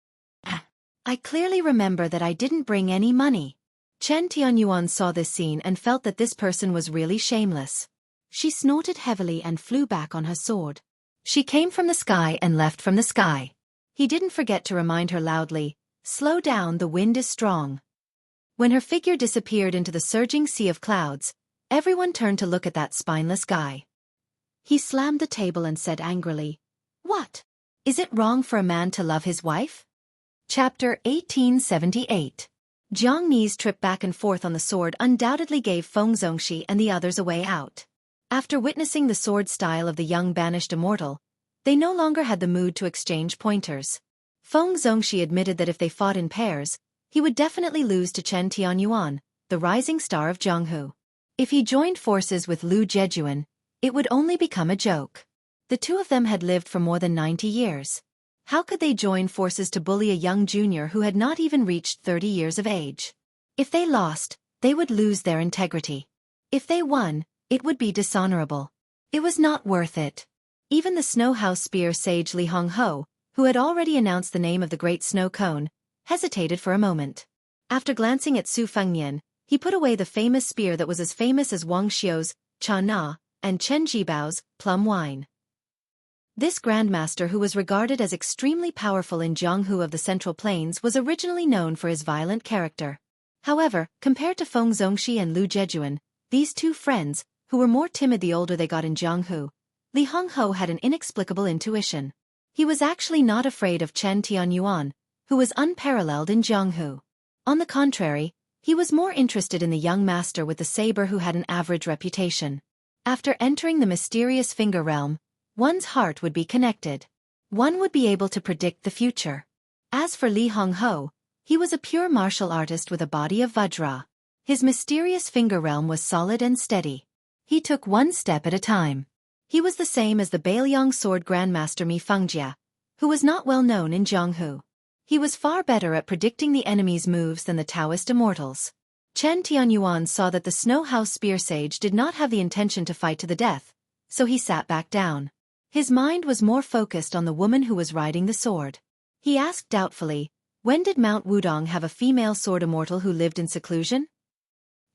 I clearly remember that I didn't bring any money. Chen Tianyuan saw this scene and felt that this person was really shameless. She snorted heavily and flew back on her sword. She came from the sky and left from the sky. He didn't forget to remind her loudly, slow down, the wind is strong. When her figure disappeared into the surging sea of clouds, everyone turned to look at that spineless guy. He slammed the table and said angrily, what? Is it wrong for a man to love his wife? Chapter 1878. Jiang Ni's trip back and forth on the sword undoubtedly gave Feng Zongxi and the others a way out. After witnessing the sword style of the young banished immortal, they no longer had the mood to exchange pointers. Feng Zongxi admitted that if they fought in pairs, he would definitely lose to Chen Tianyuan, the rising star of Jianghu. If he joined forces with Lu Jejuan, it would only become a joke. The two of them had lived for more than 90 years. How could they join forces to bully a young junior who had not even reached 30 years of age? If they lost, they would lose their integrity. If they won, it would be dishonorable. It was not worth it. Even the Snow House Spear sage Li Hongho, who had already announced the name of the Great Snow Cone, hesitated for a moment. After glancing at Su Fengnian, he put away the famous spear that was as famous as Wang Xiu's Cha Na and Chen Jibao's plum wine. This grandmaster, who was regarded as extremely powerful in Jianghu of the Central Plains, was originally known for his violent character. However, compared to Feng Zongxi and Lu Jejuan, these two friends, who were more timid the older they got in Jianghu, Li Hongho had an inexplicable intuition. He was actually not afraid of Chen Tianyuan, who was unparalleled in Jianghu. On the contrary, he was more interested in the young master with the saber who had an average reputation. After entering the mysterious finger realm, one's heart would be connected. One would be able to predict the future. As for Li Hongho, he was a pure martial artist with a body of Vajra. His mysterious finger realm was solid and steady. He took one step at a time. He was the same as the Bailiang sword grandmaster Mi Fengjia, who was not well known in Jianghu. He was far better at predicting the enemy's moves than the Taoist immortals. Chen Tianyuan saw that the Snow House Spear Sage did not have the intention to fight to the death, so he sat back down. His mind was more focused on the woman who was riding the sword. He asked doubtfully, when did Mount Wudong have a female sword immortal who lived in seclusion?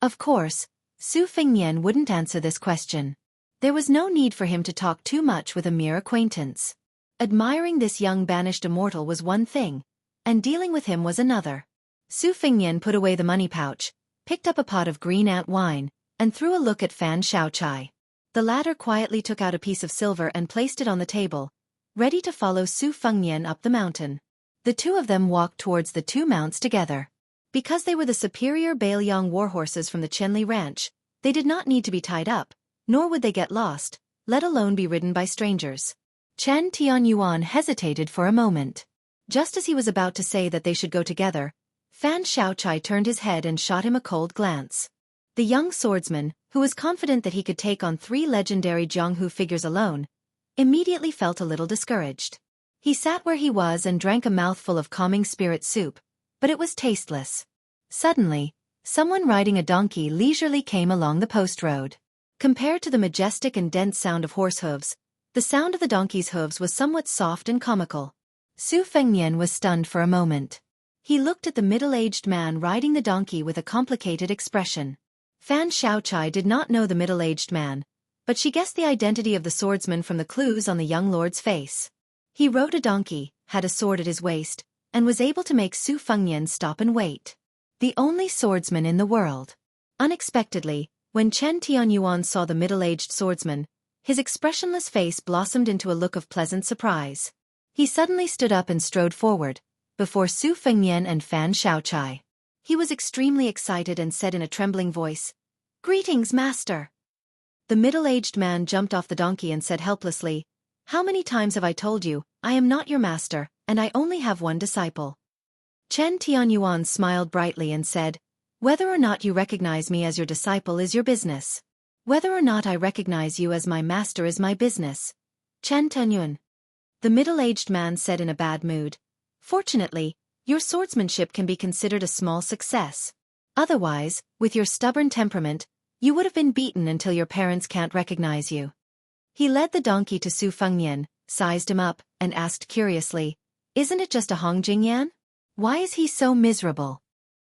Of course, Su Fengnian wouldn't answer this question. There was no need for him to talk too much with a mere acquaintance. Admiring this young banished immortal was one thing, and dealing with him was another. Su Fengnian put away the money pouch, picked up a pot of green ant wine, and threw a look at Fan Xiaochai. The latter quietly took out a piece of silver and placed it on the table, ready to follow Su Fengnian up the mountain. The two of them walked towards the two mounts together. Because they were the superior Bailiang warhorses from the Chenli Ranch, they did not need to be tied up, nor would they get lost, let alone be ridden by strangers. Chen Tianyuan hesitated for a moment. Just as he was about to say that they should go together, Fan Xiaochai turned his head and shot him a cold glance. The young swordsman, who was confident that he could take on 3 legendary Jianghu figures alone, immediately felt a little discouraged. He sat where he was and drank a mouthful of calming spirit soup, but it was tasteless. Suddenly, someone riding a donkey leisurely came along the post road. Compared to the majestic and dense sound of horse hooves, the sound of the donkey's hooves was somewhat soft and comical. Su Fengnian was stunned for a moment. He looked at the middle-aged man riding the donkey with a complicated expression. Fan Xiaochai did not know the middle-aged man, but she guessed the identity of the swordsman from the clues on the young lord's face. He rode a donkey, had a sword at his waist, and was able to make Su Fengnian stop and wait. The only swordsman in the world. Unexpectedly, when Chen Tianyuan saw the middle-aged swordsman, his expressionless face blossomed into a look of pleasant surprise. He suddenly stood up and strode forward, before Su Fengnian and Fan Xiaochai. He was extremely excited and said in a trembling voice, "Greetings, master." The middle-aged man jumped off the donkey and said helplessly, "How many times have I told you, I am not your master, and I only have one disciple." Chen Tianyuan smiled brightly and said, "Whether or not you recognize me as your disciple is your business. Whether or not I recognize you as my master is my business." Chen Tianyuan. The middle-aged man said in a bad mood, "Fortunately, your swordsmanship can be considered a small success. Otherwise, with your stubborn temperament, you would have been beaten until your parents can't recognize you." He led the donkey to Su Fengnian, sized him up, and asked curiously, "Isn't it just a Hong Jingyan? Why is he so miserable?"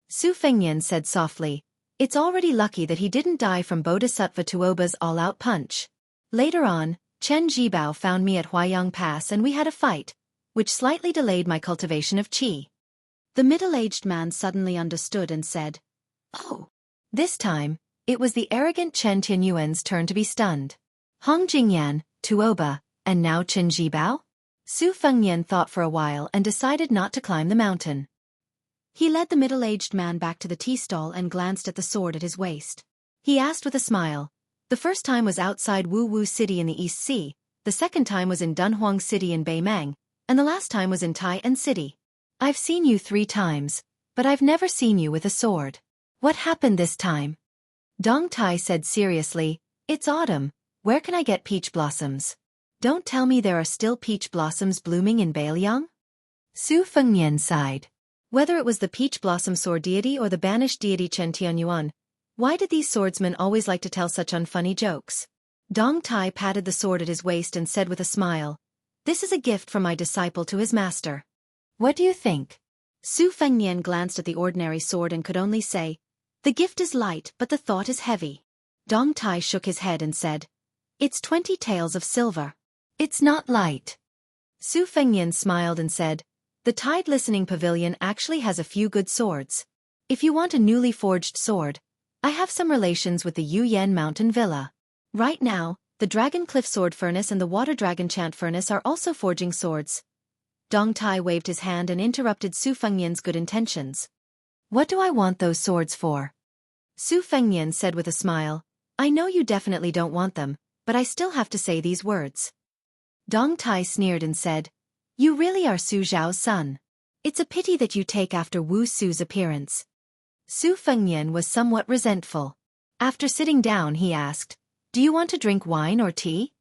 Su Fengnian said softly, "It's already lucky that he didn't die from Bodhisattva Tuoba's all-out punch. Later on, Chen Jibao found me at Huayang Pass and we had a fight, which slightly delayed my cultivation of qi." The middle-aged man suddenly understood and said, "Oh." This time, it was the arrogant Chen Tianyuan's turn to be stunned. Hong Jingyan, Tuoba, and now Chen Jibao? Su Fengnian thought for a while and decided not to climb the mountain. He led the middle-aged man back to the tea stall and glanced at the sword at his waist. He asked with a smile, "The first time was outside Wu Wu City in the East Sea, the second time was in Dunhuang City in Beimang, and the last time was in Tai'an City. I've seen you 3 times, but I've never seen you with a sword. What happened this time?" Dong Tai said seriously, "It's autumn, where can I get peach blossoms? Don't tell me there are still peach blossoms blooming in Beiliang?" Su Fengnian sighed. Whether it was the peach blossom sword deity or the banished deity Chen Tianyuan, why did these swordsmen always like to tell such unfunny jokes? Dong Tai patted the sword at his waist and said with a smile, "This is a gift from my disciple to his master. What do you think?" Su Fengnian glanced at the ordinary sword and could only say, "The gift is light but the thought is heavy." Dong Tai shook his head and said, "It's 20 taels of silver. It's not light." Su Fengnian smiled and said, "The Tide Listening Pavilion actually has a few good swords. If you want a newly forged sword, I have some relations with the Yuyan Mountain Villa. Right now, the Dragon Cliff Sword Furnace and the Water Dragon Chant Furnace are also forging swords." Dong Tai waved his hand and interrupted Su Fengnian's good intentions. "What do I want those swords for?" Su Fengnian said with a smile, "I know you definitely don't want them, but I still have to say these words." Dong Tai sneered and said, "You really are Su Zhao's son. It's a pity that you take after Wu Su's appearance." Su Fengnian was somewhat resentful. After sitting down he asked, "Do you want to drink wine or tea?"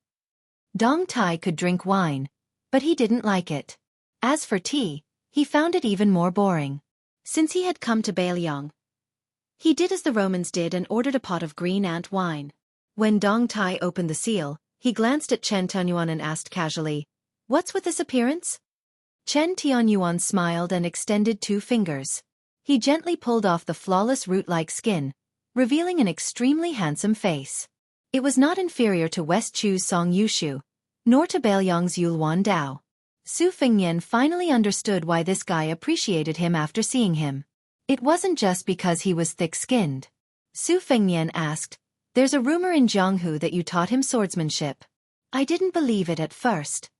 Dong Tai could drink wine, but he didn't like it. As for tea, he found it even more boring. Since he had come to Beiliang, he did as the Romans did and ordered a pot of green ant wine. When Dong Tai opened the seal, he glanced at Chen Tianyuan and asked casually, "What's with this appearance?" Chen Tianyuan smiled and extended 2 fingers. He gently pulled off the flawless root-like skin, revealing an extremely handsome face. It was not inferior to West Chu's Song Yushu, nor to Beiliang's Yulwan Dao. Su Fengnian finally understood why this guy appreciated him after seeing him. It wasn't just because he was thick-skinned. Su Fengnian asked, "There's a rumor in Jianghu that you taught him swordsmanship." "I didn't believe it at first."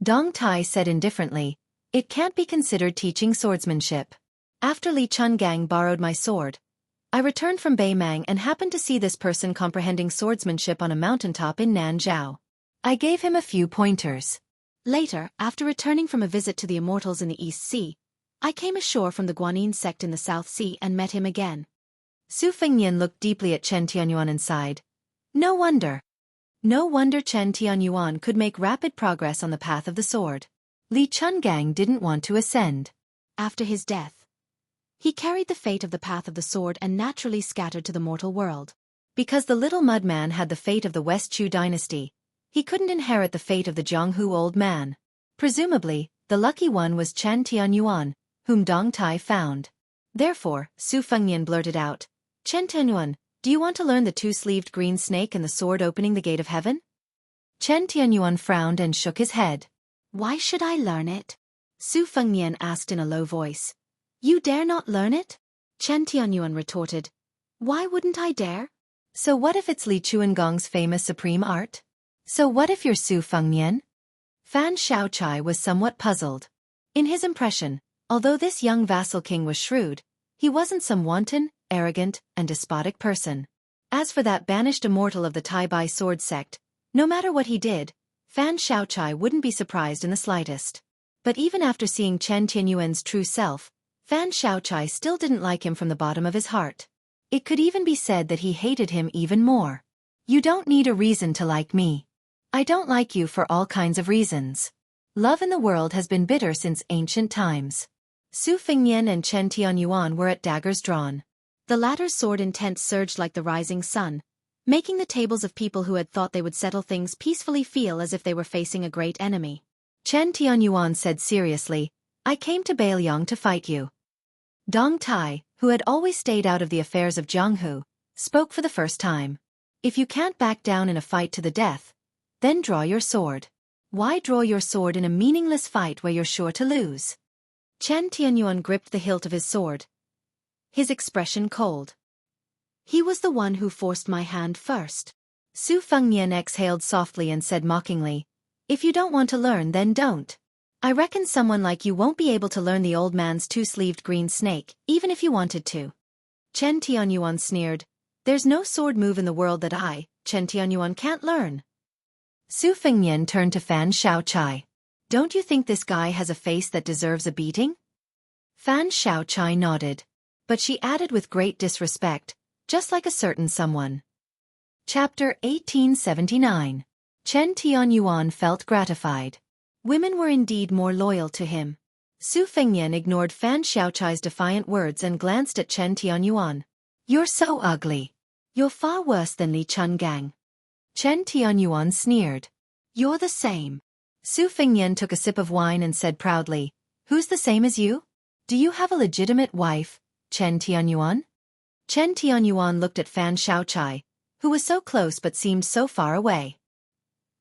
Dong Tai said indifferently, "It can't be considered teaching swordsmanship. After Li Chungang borrowed my sword, I returned from Beimang and happened to see this person comprehending swordsmanship on a mountaintop in Nanzhao. I gave him a few pointers. Later, after returning from a visit to the immortals in the East Sea, I came ashore from the Guanyin sect in the South Sea and met him again." Su Fengnian looked deeply at Chen Tianyuan and sighed. No wonder Chen Tianyuan could make rapid progress on the path of the sword. Li Chungang didn't want to ascend. After his death, he carried the fate of the path of the sword and naturally scattered to the mortal world. Because the little mudman had the fate of the West Chu dynasty, he couldn't inherit the fate of the Jianghu old man. Presumably, the lucky one was Chen Tianyuan, whom Dong Tai found. Therefore, Su Fengnian blurted out, "Chen Tianyuan, do you want to learn the 2-sleeved green snake and the sword opening the gate of heaven?" Chen Tianyuan frowned and shook his head. "Why should I learn it?" Su Fengnian asked in a low voice. "You dare not learn it?" Chen Tianyuan retorted, "Why wouldn't I dare? So what if it's Li Chuangong's famous supreme art? So what if you're Su Fengnian?" Fan Xiaochai was somewhat puzzled. In his impression, although this young vassal king was shrewd, he wasn't some wanton, arrogant, and despotic person. As for that banished immortal of the Tai Bai sword sect, no matter what he did, Fan Xiaochai wouldn't be surprised in the slightest. But even after seeing Chen Tianyuan's true self, Fan Xiaochai still didn't like him from the bottom of his heart. It could even be said that he hated him even more. You don't need a reason to like me. I don't like you for all kinds of reasons. Love in the world has been bitter since ancient times. Su Fengnian and Chen Tianyuan were at daggers drawn. The latter's sword intent surged like the rising sun, making the tables of people who had thought they would settle things peacefully feel as if they were facing a great enemy. Chen Tianyuan said seriously, I came to Beiliang to fight you. Dong Tai, who had always stayed out of the affairs of Jianghu, spoke for the first time. If you can't back down in a fight to the death, then draw your sword. Why draw your sword in a meaningless fight where you're sure to lose? Chen Tianyuan gripped the hilt of his sword, his expression cold. He was the one who forced my hand first. Su Fengnian exhaled softly and said mockingly, if you don't want to learn, then don't. I reckon someone like you won't be able to learn the old man's two-sleeved green snake, even if you wanted to. Chen Tianyuan sneered, there's no sword move in the world that I, Chen Tianyuan, can't learn. Su Fengnian turned to Fan Xiaochai. Don't you think this guy has a face that deserves a beating? Fan Xiaochai nodded. But she added with great disrespect, just like a certain someone. Chapter 1879. Chen Tianyuan felt gratified. Women were indeed more loyal to him. Su Fengnian ignored Fan Xiaochai's defiant words and glanced at Chen Tianyuan. You're so ugly. You're far worse than Li Chungang. Chen Tianyuan sneered. You're the same. Su Fengnian took a sip of wine and said proudly, who's the same as you? Do you have a legitimate wife, Chen Tianyuan? Chen Tianyuan looked at Fan Xiaochai, who was so close but seemed so far away.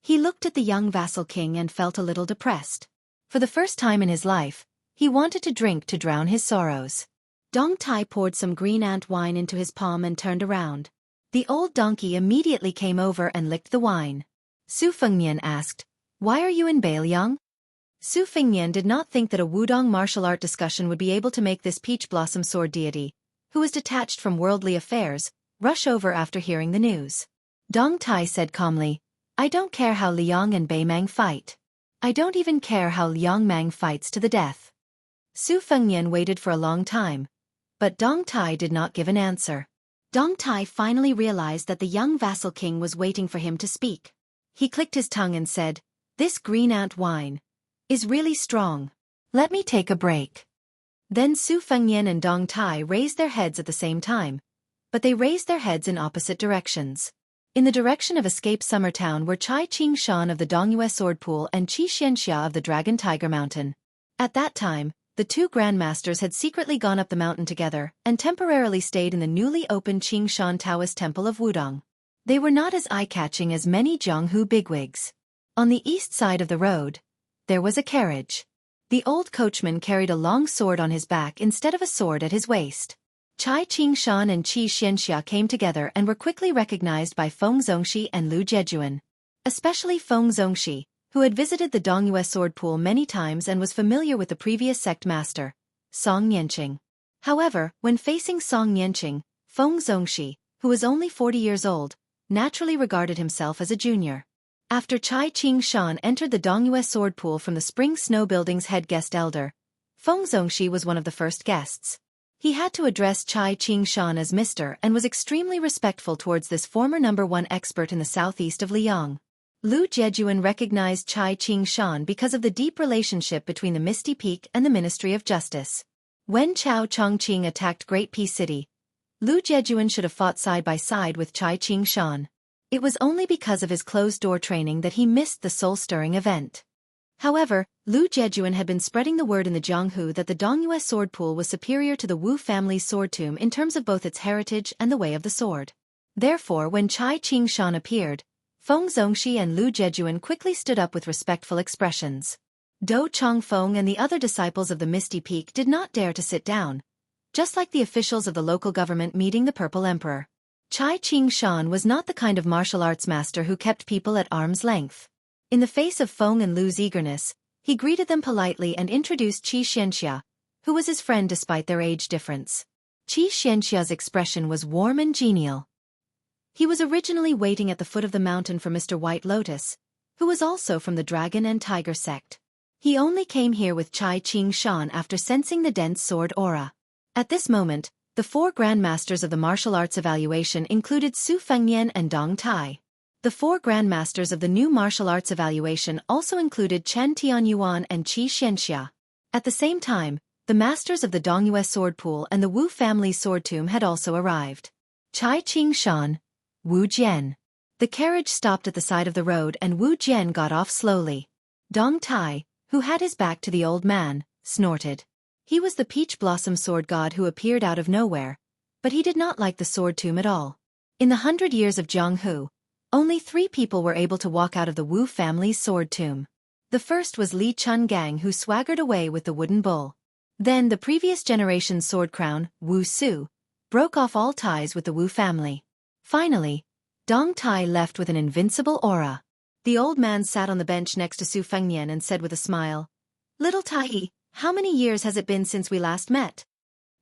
He looked at the young vassal king and felt a little depressed. For the first time in his life, he wanted to drink to drown his sorrows. Dong Tai poured some green ant wine into his palm and turned around. The old donkey immediately came over and licked the wine. Su Fengnian asked, why are you in Beiliang? Su Fengnian did not think that a Wudong martial art discussion would be able to make this peach blossom sword deity, who was detached from worldly affairs, rush over after hearing the news. Dong Tai said calmly, I don't care how Liang and Beimang fight. I don't even care how Liang Mang fights to the death. Su Fengnian waited for a long time, but Dong Tai did not give an answer. Dong Tai finally realized that the young vassal king was waiting for him to speak. He clicked his tongue and said, this green ant wine is really strong. Let me take a break. Then Su Fengnian and Dong Tai raised their heads at the same time, but they raised their heads in opposite directions. In the direction of Escape Summer Town were Chai Qing-shan of the Dongyue Sword Pool and Xianxia of the Dragon Tiger Mountain. At that time, the two grandmasters had secretly gone up the mountain together and temporarily stayed in the newly opened Qingshan Taoist Temple of Wudong. They were not as eye-catching as many Jianghu bigwigs. On the east side of the road, there was a carriage. The old coachman carried a long sword on his back instead of a sword at his waist. Chai Qing-shan and Qi Xianxia came together and were quickly recognized by Feng Zongxi and Lu Jejuan. Especially Feng Zongxi, who had visited the Dongyue Sword Pool many times and was familiar with the previous sect master, Song Nianqing. However, when facing Song Nianqing, Feng Zongxi, who was only 40 years old, naturally regarded himself as a junior. After Chai Qing-shan entered the Dongyue Sword Pool from the Spring Snow Building's head guest elder, Feng Zongxi was one of the first guests. He had to address Chai Qing-shan as Mr. and was extremely respectful towards this former #1 expert in the southeast of Liang. Lu Jejuan recognized Chai Qing-shan because of the deep relationship between the Misty Peak and the Ministry of Justice. When Chao Chongqing attacked Great Peace City, Lu Jejuan should have fought side by side with Chai Qing-shan. It was only because of his closed-door training that he missed the soul-stirring event. However, Lu Jejuan had been spreading the word in the Jianghu that the Dongyue Sword Pool was superior to the Wu family's sword tomb in terms of both its heritage and the way of the sword. Therefore, when Chai Qing-shan appeared, Feng Zongxi and Lu Jejuan quickly stood up with respectful expressions. Dou Chongfeng and the other disciples of the Misty Peak did not dare to sit down, just like the officials of the local government meeting the Purple Emperor. Chai Qing-shan was not the kind of martial arts master who kept people at arm's length. In the face of Feng and Lu's eagerness, he greeted them politely and introduced Xianxia, who was his friend despite their age difference. Xianxia's expression was warm and genial. He was originally waiting at the foot of the mountain for Mr. White Lotus, who was also from the Dragon and Tiger sect. He only came here with Chai Ching Shan after sensing the dense sword aura. At this moment, the 4 grandmasters of the martial arts evaluation included Su Fengyan and Dong Tai. The 4 grandmasters of the new martial arts evaluation also included Chen Tianyuan and Qi Xianxia. At the same time, the masters of the Dongyue sword pool and the Wu family sword tomb had also arrived. Chai Ching Shan, Wu Jian. The carriage stopped at the side of the road and Wu Jian got off slowly. Dong Tai, who had his back to the old man, snorted. He was the peach blossom sword god who appeared out of nowhere, but he did not like the sword tomb at all. In the 100 years of Jianghu, only 3 people were able to walk out of the Wu family's sword tomb. The first was Li Chungang, who swaggered away with the wooden bull. Then the previous generation's sword crown, Wu Su, broke off all ties with the Wu family. Finally, Dong Tai left with an invincible aura. The old man sat on the bench next to Su Fengyan and said with a smile, "Little Tai, how many years has it been since we last met?"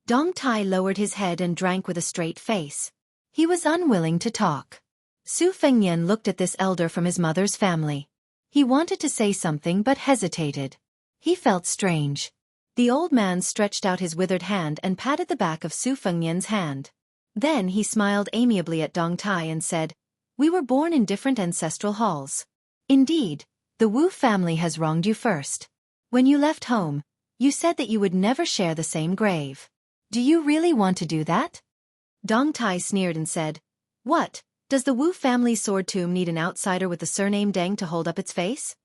Dong Tai lowered his head and drank with a straight face. He was unwilling to talk. Su Fengyan looked at this elder from his mother's family. He wanted to say something but hesitated. He felt strange. The old man stretched out his withered hand and patted the back of Su Fengyan's hand. Then he smiled amiably at Dong Tai and said, "We were born in different ancestral halls. Indeed, the Wu family has wronged you first. When you left home, you said that you would never share the same grave. Do you really want to do that?" Dong Tai sneered and said, "What, does the Wu family sword tomb need an outsider with the surname Deng to hold up its face?"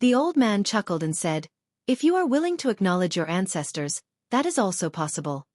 The old man chuckled and said, "If you are willing to acknowledge your ancestors, that is also possible."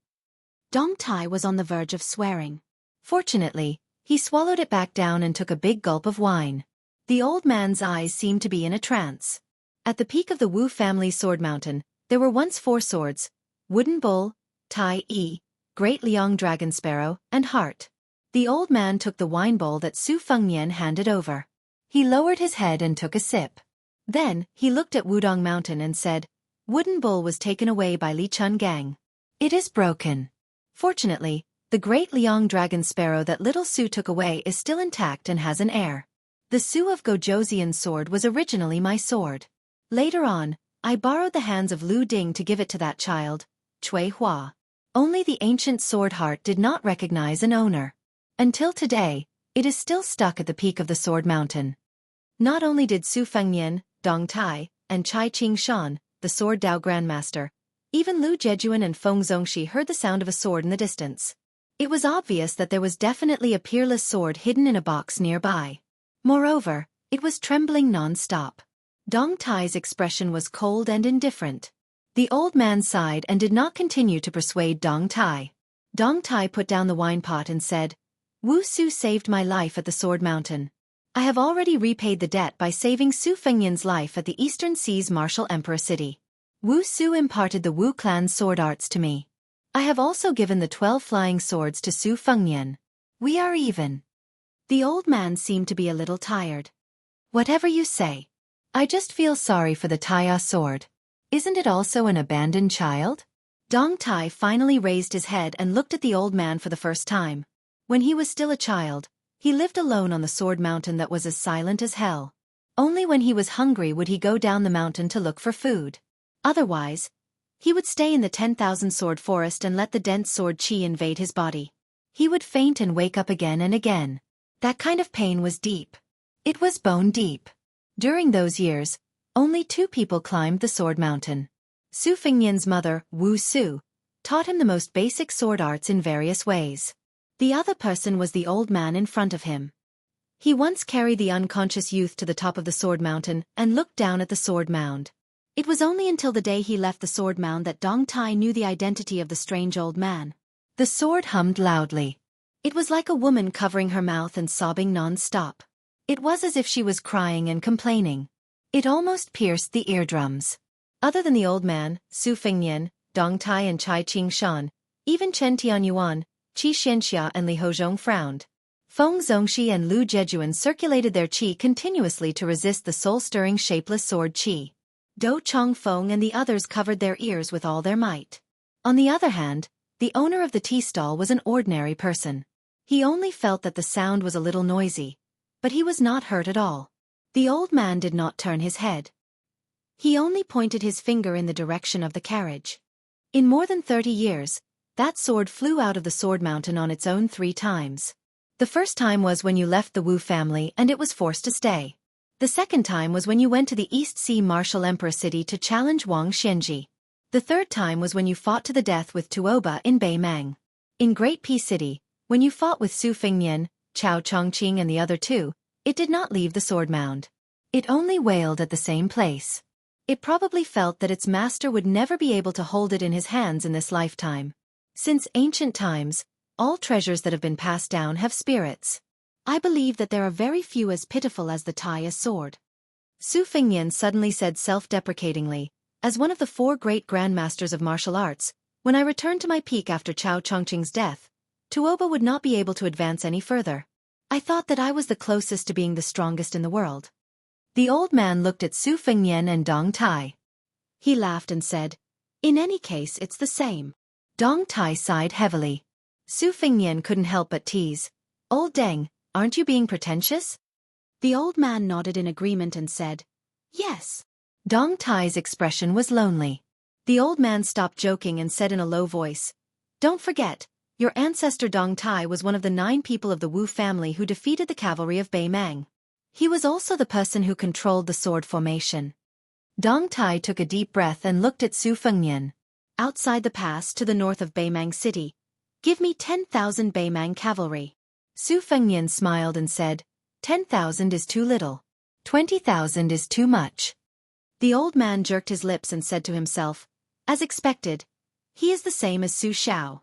Dong Tai was on the verge of swearing. Fortunately, he swallowed it back down and took a big gulp of wine. The old man's eyes seemed to be in a trance. At the peak of the Wu family sword mountain, there were once 4 swords: Wooden Bull, Tai Yi, Great Liang Dragon Sparrow, and Heart. The old man took the wine bowl that Su Fengyan handed over. He lowered his head and took a sip. Then, he looked at Wudong Mountain and said, "Wooden Bull was taken away by Li Chungang. It is broken. Fortunately, the Great Liang Dragon Sparrow that little Su took away is still intact and has an heir. The Su of Gojoseon's sword was originally my sword. Later on, I borrowed the hands of Lu Ding to give it to that child, Cui Hua. Only the ancient sword Heart did not recognize an owner. Until today, it is still stuck at the peak of the sword mountain." Not only did Su Fengyan, Dong Tai, and Chai Ching Shan, the sword Dao grandmaster, even Lu Jejuan and Feng Zongxi heard the sound of a sword in the distance. It was obvious that there was definitely a peerless sword hidden in a box nearby. Moreover, it was trembling non-stop. Dong Tai's expression was cold and indifferent. The old man sighed and did not continue to persuade Dong Tai. Dong Tai put down the wine pot and said, "Wu Su saved my life at the Sword Mountain. I have already repaid the debt by saving Su Fengyan's life at the Eastern Sea's martial emperor city. Wu Su imparted the Wu clan's sword arts to me. I have also given the 12 flying swords to Su Fengyan. We are even." The old man seemed to be a little tired. "Whatever you say. I just feel sorry for the Taya sword. Isn't it also an abandoned child?" Dong Tai finally raised his head and looked at the old man for the first time. When he was still a child, he lived alone on the sword mountain that was as silent as hell. Only when he was hungry would he go down the mountain to look for food. Otherwise, he would stay in the 10,000 sword forest and let the dense sword chi invade his body. He would faint and wake up again and again. That kind of pain was deep. It was bone deep. During those years, only 2 people climbed the sword mountain. Su Fengyan's mother, Wu Su, taught him the most basic sword arts in various ways. The other person was the old man in front of him. He once carried the unconscious youth to the top of the sword mountain and looked down at the sword mound. It was only until the day he left the sword mound that Dong Tai knew the identity of the strange old man. The sword hummed loudly. It was like a woman covering her mouth and sobbing non-stop. It was as if she was crying and complaining. It almost pierced the eardrums. Other than the old man, Su Fengyan, Dong Tai and Chai Ching Shan, even Chen Tianyuan, Qi Xianxia and Li Hozhong frowned. Feng Zongxi and Lu Jejuan circulated their qi continuously to resist the soul-stirring shapeless sword qi. Do Chongfeng and the others covered their ears with all their might. On the other hand, the owner of the tea stall was an ordinary person. He only felt that the sound was a little noisy, but he was not hurt at all. The old man did not turn his head. He only pointed his finger in the direction of the carriage. In more than 30 years, that sword flew out of the sword mountain on its own 3 times. The first time was when you left the Wu family and it was forced to stay. The second time was when you went to the East Sea Martial Emperor city to challenge Wang Xianji. The third time was when you fought to the death with Tuoba in Beimang. In Great Peace City, when you fought with Su Fengnian, Chao Chongqing and the other 2, it did not leave the sword mound. It only wailed at the same place. It probably felt that its master would never be able to hold it in his hands in this lifetime. Since ancient times, all treasures that have been passed down have spirits. I believe that there are very few as pitiful as the Taiya sword. Su Fengnian suddenly said self-deprecatingly, as one of the 4 great grandmasters of martial arts, when I returned to my peak after Chao Chongqing's death, Tuoba would not be able to advance any further. I thought that I was the closest to being the strongest in the world. The old man looked at Su Fengnian and Dong Tai. He laughed and said, in any case it's the same. Dong Tai sighed heavily. Su Fengnian couldn't help but tease, Old Deng, aren't you being pretentious? The old man nodded in agreement and said, yes. Dong Tai's expression was lonely. The old man stopped joking and said in a low voice, don't forget, your ancestor Dong Tai was one of the 9 people of the Wu family who defeated the cavalry of Beimang. He was also the person who controlled the sword formation. Dong Tai took a deep breath and looked at Su Fengnian. Outside the pass to the north of Beimang City, give me 10,000 Beimang cavalry. Su Fengnian smiled and said, 10,000 is too little. 20,000 is too much. The old man jerked his lips and said to himself, as expected, he is the same as Su Xiao.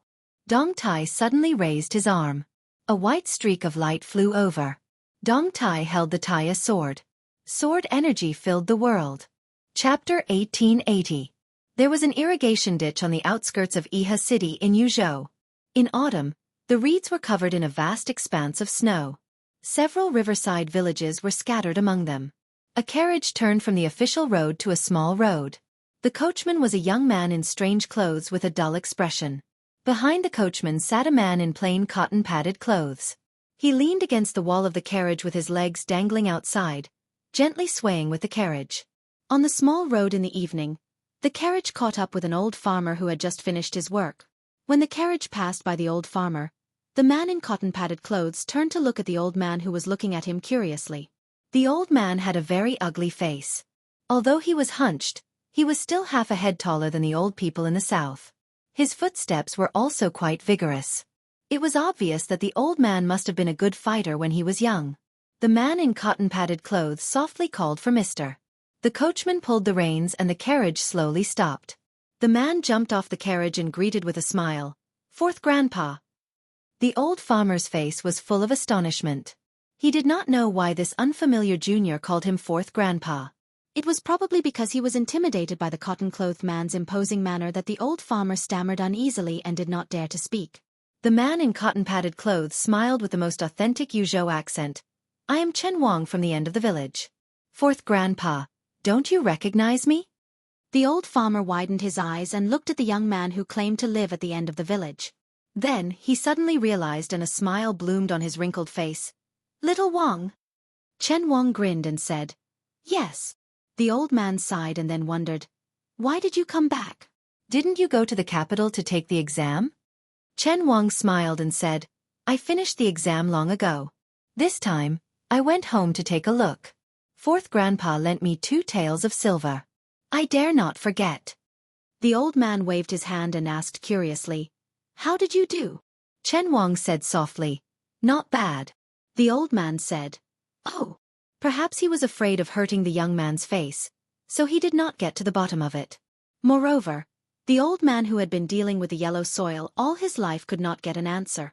Dong Tai suddenly raised his arm. A white streak of light flew over. Dong Tai held the Taiya sword. Sword energy filled the world. Chapter 1880. There was an irrigation ditch on the outskirts of Iha City in Yuzhou. In autumn, the reeds were covered in a vast expanse of snow. Several riverside villages were scattered among them. A carriage turned from the official road to a small road. The coachman was a young man in strange clothes with a dull expression. Behind the coachman sat a man in plain cotton-padded clothes. He leaned against the wall of the carriage with his legs dangling outside, gently swaying with the carriage. On the small road in the evening, the carriage caught up with an old farmer who had just finished his work. When the carriage passed by the old farmer, the man in cotton-padded clothes turned to look at the old man who was looking at him curiously. The old man had a very ugly face. Although he was hunched, he was still half a head taller than the old people in the south. His footsteps were also quite vigorous. It was obvious that the old man must have been a good fighter when he was young. The man in cotton-padded clothes softly called for Mr. The coachman pulled the reins and the carriage slowly stopped. The man jumped off the carriage and greeted with a smile, "Fourth Grandpa." The old farmer's face was full of astonishment. He did not know why this unfamiliar junior called him Fourth Grandpa. It was probably because he was intimidated by the cotton-clothed man's imposing manner that the old farmer stammered uneasily and did not dare to speak. The man in cotton-padded clothes smiled with the most authentic Yuzhou accent. "I am Chen Wang from the end of the village." "Fourth Grandpa, don't you recognize me?" The old farmer widened his eyes and looked at the young man who claimed to live at the end of the village. Then, he suddenly realized and a smile bloomed on his wrinkled face. "Little Wang?" Chen Wang grinned and said, "Yes." The old man sighed and then wondered, "Why did you come back? Didn't you go to the capital to take the exam?" Chen Wang smiled and said, "I finished the exam long ago. This time, I went home to take a look. Fourth Grandpa lent me 2 taels of silver. I dare not forget." The old man waved his hand and asked curiously, "How did you do?" Chen Wang said softly, "Not bad." The old man said, "Oh." Perhaps he was afraid of hurting the young man's face, so he did not get to the bottom of it. Moreover, the old man who had been dealing with the yellow soil all his life could not get an answer.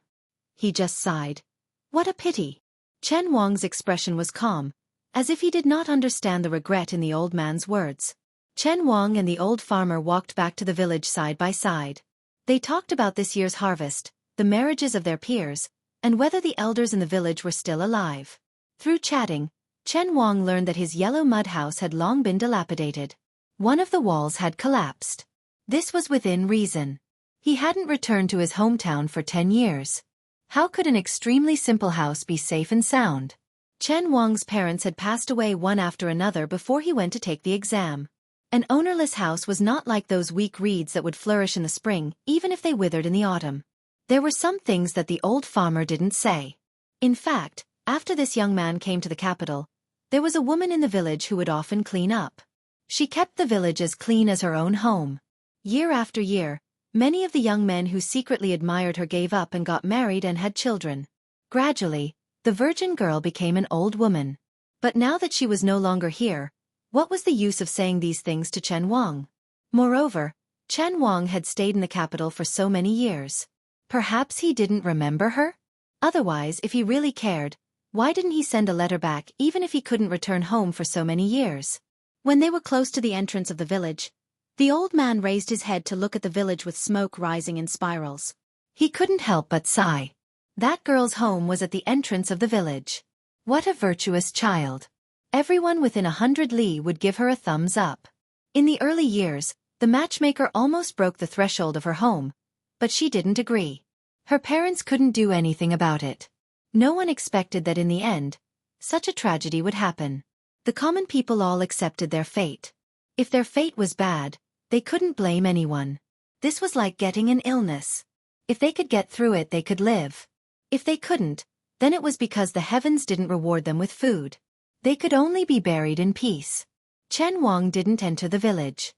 He just sighed. What a pity. Chen Wang's expression was calm, as if he did not understand the regret in the old man's words. Chen Wang and the old farmer walked back to the village side by side. They talked about this year's harvest, the marriages of their peers, and whether the elders in the village were still alive. Through chatting, Chen Wang learned that his yellow mud house had long been dilapidated. One of the walls had collapsed. This was within reason. He hadn't returned to his hometown for 10 years. How could an extremely simple house be safe and sound? Chen Wang's parents had passed away one after another before he went to take the exam. An ownerless house was not like those weak reeds that would flourish in the spring, even if they withered in the autumn. There were some things that the old farmer didn't say. In fact, after this young man came to the capital, there was a woman in the village who would often clean up. She kept the village as clean as her own home. Year after year, many of the young men who secretly admired her gave up and got married and had children. Gradually, the virgin girl became an old woman. But now that she was no longer here, what was the use of saying these things to Chen Wang? Moreover, Chen Wang had stayed in the capital for so many years. Perhaps he didn't remember her? Otherwise, if he really cared, why didn't he send a letter back even if he couldn't return home for so many years? When they were close to the entrance of the village, the old man raised his head to look at the village with smoke rising in spirals. He couldn't help but sigh. That girl's home was at the entrance of the village. What a virtuous child. Everyone within 100 li would give her a thumbs up. In the early years, the matchmaker almost broke the threshold of her home, but she didn't agree. Her parents couldn't do anything about it. No one expected that in the end, such a tragedy would happen. The common people all accepted their fate. If their fate was bad, they couldn't blame anyone. This was like getting an illness. If they could get through it, they could live. If they couldn't, then it was because the heavens didn't reward them with food. They could only be buried in peace. Chen Wang didn't enter the village.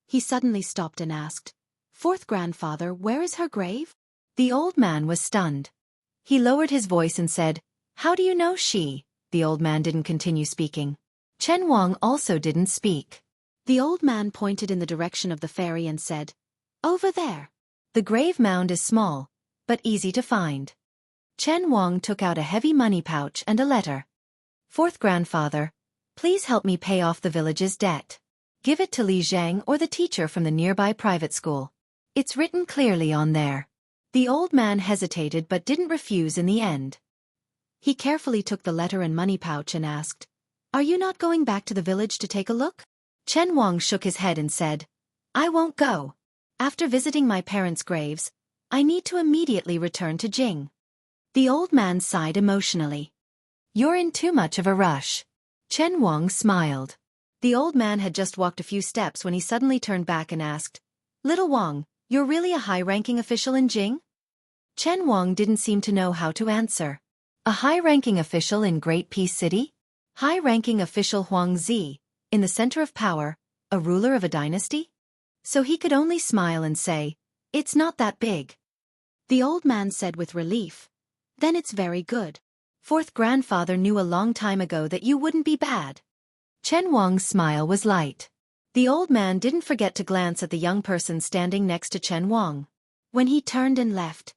He suddenly stopped and asked, "Fourth grandfather, where is her grave?" The old man was stunned. He lowered his voice and said, "How do you know she?" The old man didn't continue speaking. Chen Wang also didn't speak. The old man pointed in the direction of the ferry and said, "Over there." The grave mound is small, but easy to find. Chen Wang took out a heavy money pouch and a letter. "Fourth grandfather, please help me pay off the village's debt. Give it to Li Zhang or the teacher from the nearby private school. It's written clearly on there." The old man hesitated but didn't refuse in the end. He carefully took the letter and money pouch and asked, "Are you not going back to the village to take a look?" Chen Wang shook his head and said, "I won't go. After visiting my parents' graves, I need to immediately return to Jing." The old man sighed emotionally. "You're in too much of a rush." Chen Wang smiled. The old man had just walked a few steps when he suddenly turned back and asked, "Little Wang, you're really a high-ranking official in Jing?" Chen Wang didn't seem to know how to answer. A high-ranking official in Great Peace City? High-ranking official Huang Zi, in the center of power, a ruler of a dynasty? So he could only smile and say, "It's not that big." The old man said with relief, "Then it's very good. Fourth grandfather knew a long time ago that you wouldn't be bad." Chen Wang's smile was light. The old man didn't forget to glance at the young person standing next to Chen Wang. When he turned and left,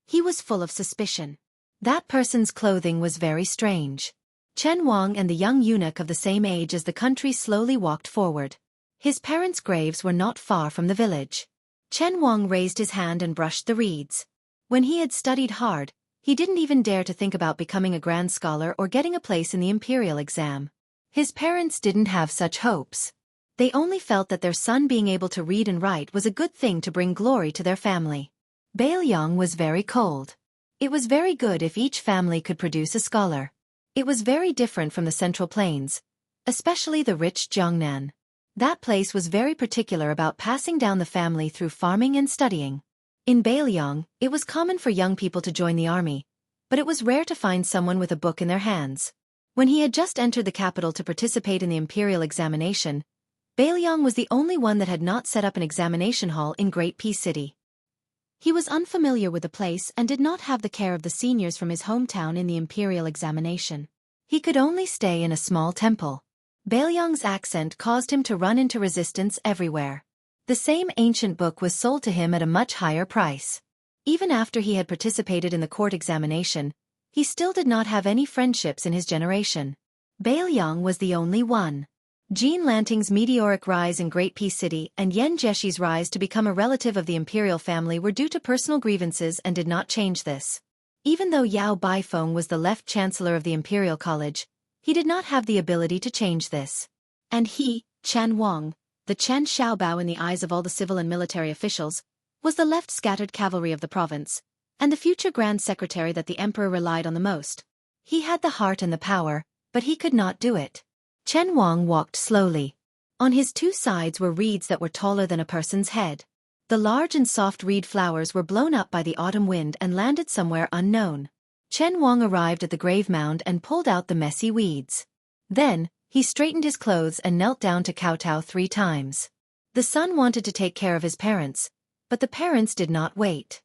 he was full of suspicion. That person's clothing was very strange. Chen Wang and the young eunuch of the same age as the country slowly walked forward. His parents' graves were not far from the village. Chen Wang raised his hand and brushed the reeds. When he had studied hard, he didn't even dare to think about becoming a grand scholar or getting a place in the imperial exam. His parents didn't have such hopes. They only felt that their son being able to read and write was a good thing to bring glory to their family. Beiyang was very cold. It was very good if each family could produce a scholar. It was very different from the Central Plains, especially the rich Jiangnan. That place was very particular about passing down the family through farming and studying. In Beiyang, it was common for young people to join the army, but it was rare to find someone with a book in their hands. When he had just entered the capital to participate in the imperial examination, Beiyang was the only one that had not set up an examination hall in Great Peace City. He was unfamiliar with the place and did not have the care of the seniors from his hometown in the imperial examination. He could only stay in a small temple. Beiyang's accent caused him to run into resistance everywhere. The same ancient book was sold to him at a much higher price. Even after he had participated in the court examination, he still did not have any friendships in his generation. Beiyang was the only one. Jean Lanting's meteoric rise in Great Peace City and Yan Jiexi's rise to become a relative of the imperial family were due to personal grievances and did not change this. Even though Yao Baifeng was the left chancellor of the Imperial College, he did not have the ability to change this. And he, Chen Wang, the Chen Xiaobao in the eyes of all the civil and military officials, was the left scattered cavalry of the province, and the future Grand Secretary that the Emperor relied on the most. He had the heart and the power, but he could not do it. Chen Wang walked slowly. On his two sides were reeds that were taller than a person's head. The large and soft reed flowers were blown up by the autumn wind and landed somewhere unknown. Chen Wang arrived at the grave mound and pulled out the messy weeds. Then, he straightened his clothes and knelt down to kowtow 3 times. The son wanted to take care of his parents, but the parents did not wait.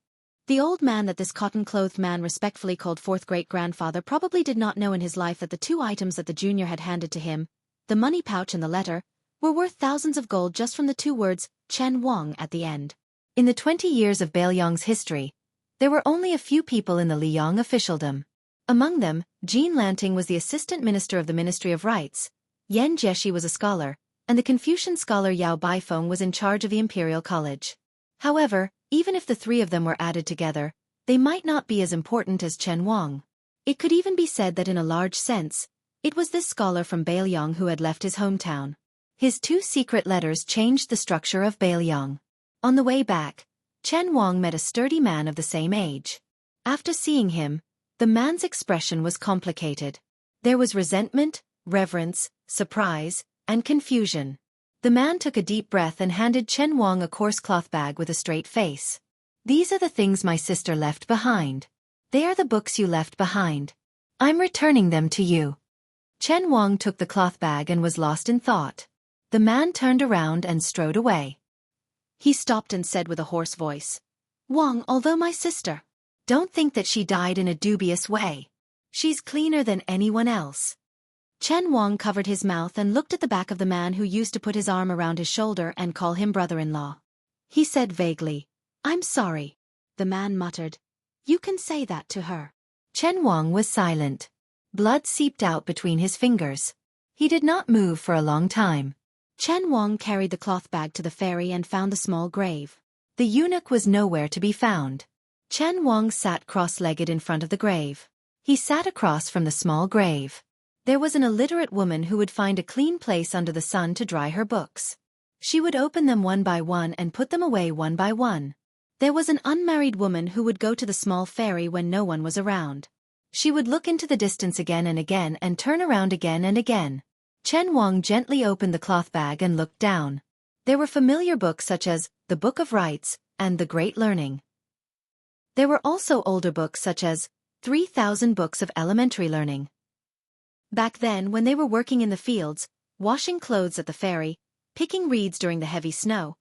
The old man that this cotton-clothed man respectfully called fourth great-grandfather probably did not know in his life that the 2 items that the junior had handed to him, the money pouch and the letter, were worth thousands of gold just from the 2 words, Chen Wang at the end. In the 20 years of Beiliang's history, there were only a few people in the Liang officialdom. Among them, Jean Lanting was the assistant minister of the Ministry of Rights, Yan Jieshi was a scholar, and the Confucian scholar Yao Baifeng was in charge of the Imperial College. However, even if the 3 of them were added together, they might not be as important as Chen Wang. It could even be said that in a large sense, it was this scholar from Beiliang who had left his hometown. His 2 secret letters changed the structure of Beiliang. On the way back, Chen Wang met a sturdy man of the same age. After seeing him, the man's expression was complicated. There was resentment, reverence, surprise, and confusion. The man took a deep breath and handed Chen Wang a coarse cloth bag with a straight face. "These are the things my sister left behind. They are the books you left behind. I'm returning them to you." Chen Wang took the cloth bag and was lost in thought. The man turned around and strode away. He stopped and said with a hoarse voice, "Wang, although my sister, don't think that she died in a dubious way. She's cleaner than anyone else." Chen Wang covered his mouth and looked at the back of the man who used to put his arm around his shoulder and call him brother-in-law. He said vaguely, "I'm sorry." The man muttered, "You can say that to her." Chen Wang was silent. Blood seeped out between his fingers. He did not move for a long time. Chen Wang carried the cloth bag to the ferry and found the small grave. The eunuch was nowhere to be found. Chen Wang sat cross-legged in front of the grave. He sat across from the small grave. There was an illiterate woman who would find a clean place under the sun to dry her books. She would open them one by one and put them away one by one. There was an unmarried woman who would go to the small ferry when no one was around. She would look into the distance again and again and turn around again and again. Chen Wang gently opened the cloth bag and looked down. There were familiar books such as the Book of Rights and the Great Learning. There were also older books such as 3,000 Books of Elementary Learning. Back then, when they were working in the fields, washing clothes at the ferry, picking reeds during the heavy snow,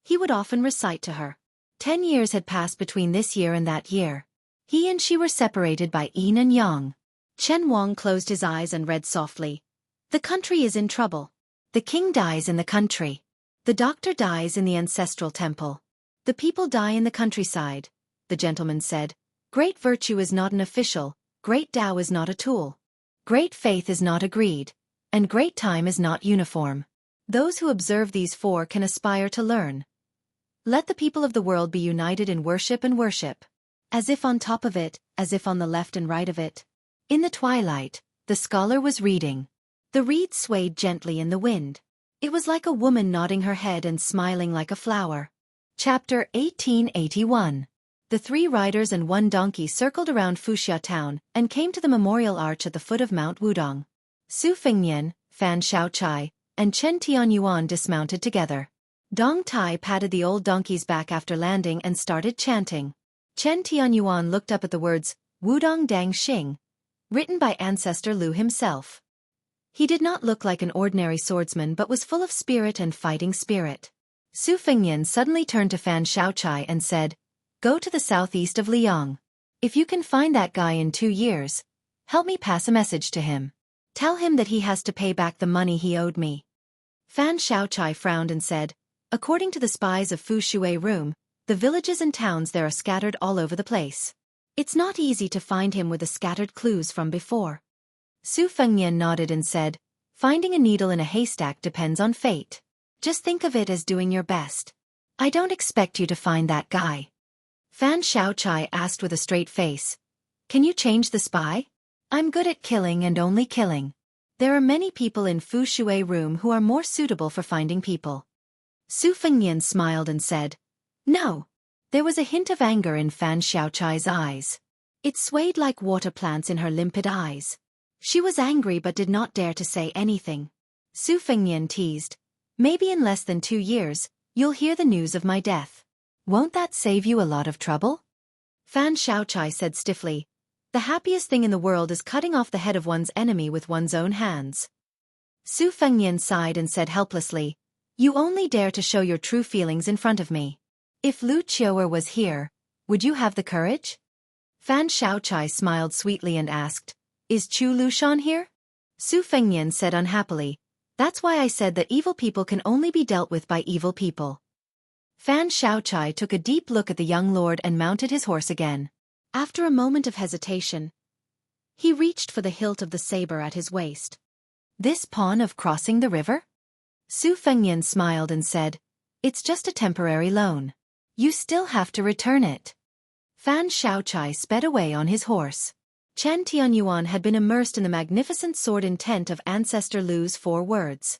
he would often recite to her. 10 years had passed between this year and that year. He and she were separated by yin and yang. Chen Wang closed his eyes and read softly. "The country is in trouble. The king dies in the country. The doctor dies in the ancestral temple. The people die in the countryside," the gentleman said. "Great virtue is not an official, great Tao is not a tool. Great faith is not agreed, and great time is not uniform. Those who observe these 4 can aspire to learn. Let the people of the world be united in worship and worship. As if on top of it, as if on the left and right of it." In the twilight, the scholar was reading. The reeds swayed gently in the wind. It was like a woman nodding her head and smiling like a flower. Chapter 1881. The 3 riders and 1 donkey circled around Wuxia town and came to the memorial arch at the foot of Mount Wudong. Su Fengnian, Fan Xiaochai, and Chen Tianyuan dismounted together. Dong Tai patted the old donkey's back after landing and started chanting. Chen Tianyuan looked up at the words, Wudong Dang Xing, written by ancestor Lu himself. He did not look like an ordinary swordsman but was full of spirit and fighting spirit. Su Fengnian suddenly turned to Fan Xiaochai and said, "Go to the southeast of Liang. If you can find that guy in 2 years, help me pass a message to him. Tell him that he has to pay back the money he owed me." Fan Xiaochai frowned and said, "According to the spies of Fu Shui room, the villages and towns there are scattered all over the place. It's not easy to find him with the scattered clues from before." Su Fengnian nodded and said, "Finding a needle in a haystack depends on fate. Just think of it as doing your best. I don't expect you to find that guy." Fan Xiaochai asked with a straight face, Can you change the spy? I'm good at killing and only killing. There are many people in Fu Shui room who are more suitable for finding people. Su Fengnian smiled and said, No. There was a hint of anger in Fan Xiaochai's eyes. It swayed like water plants in her limpid eyes. She was angry but did not dare to say anything. Su Fengnian teased, Maybe in less than 2 years, you'll hear the news of my death. Won't that save you a lot of trouble? Fan Xiaochai said stiffly, The happiest thing in the world is cutting off the head of one's enemy with one's own hands. Su Fengnian sighed and said helplessly, You only dare to show your true feelings in front of me. If Lu Qiuer was here, would you have the courage? Fan Xiaochai smiled sweetly and asked, Is Chu Lushan here? Su Fengnian said unhappily, That's why I said that evil people can only be dealt with by evil people. Fan Xiaochai took a deep look at the young lord and mounted his horse again. After a moment of hesitation, he reached for the hilt of the saber at his waist. This pawn of crossing the river? Su Fengnian smiled and said, It's just a temporary loan. You still have to return it. Fan Xiaochai sped away on his horse. Chen Tianyuan had been immersed in the magnificent sword intent of Ancestor Lu's 4 words.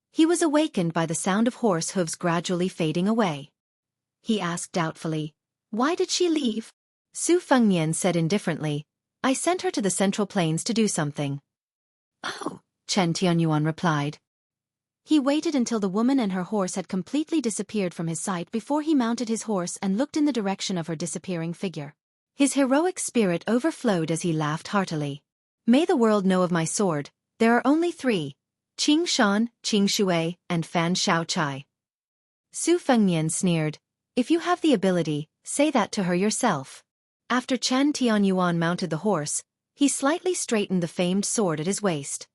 He was awakened by the sound of horse hooves gradually fading away. He asked doubtfully, Why did she leave? Su Fengnian said indifferently, I sent her to the Central Plains to do something. Oh, Chen Tianyuan replied. He waited until the woman and her horse had completely disappeared from his sight before he mounted his horse and looked in the direction of her disappearing figure. His heroic spirit overflowed as he laughed heartily. May the world know of my sword, there are only 3, Qing Shan, Qing Shui, and Fan Xiaochai. Su Fengnian sneered, If you have the ability, say that to her yourself. After Chen Tianyuan mounted the horse, he slightly straightened the famed sword at his waist.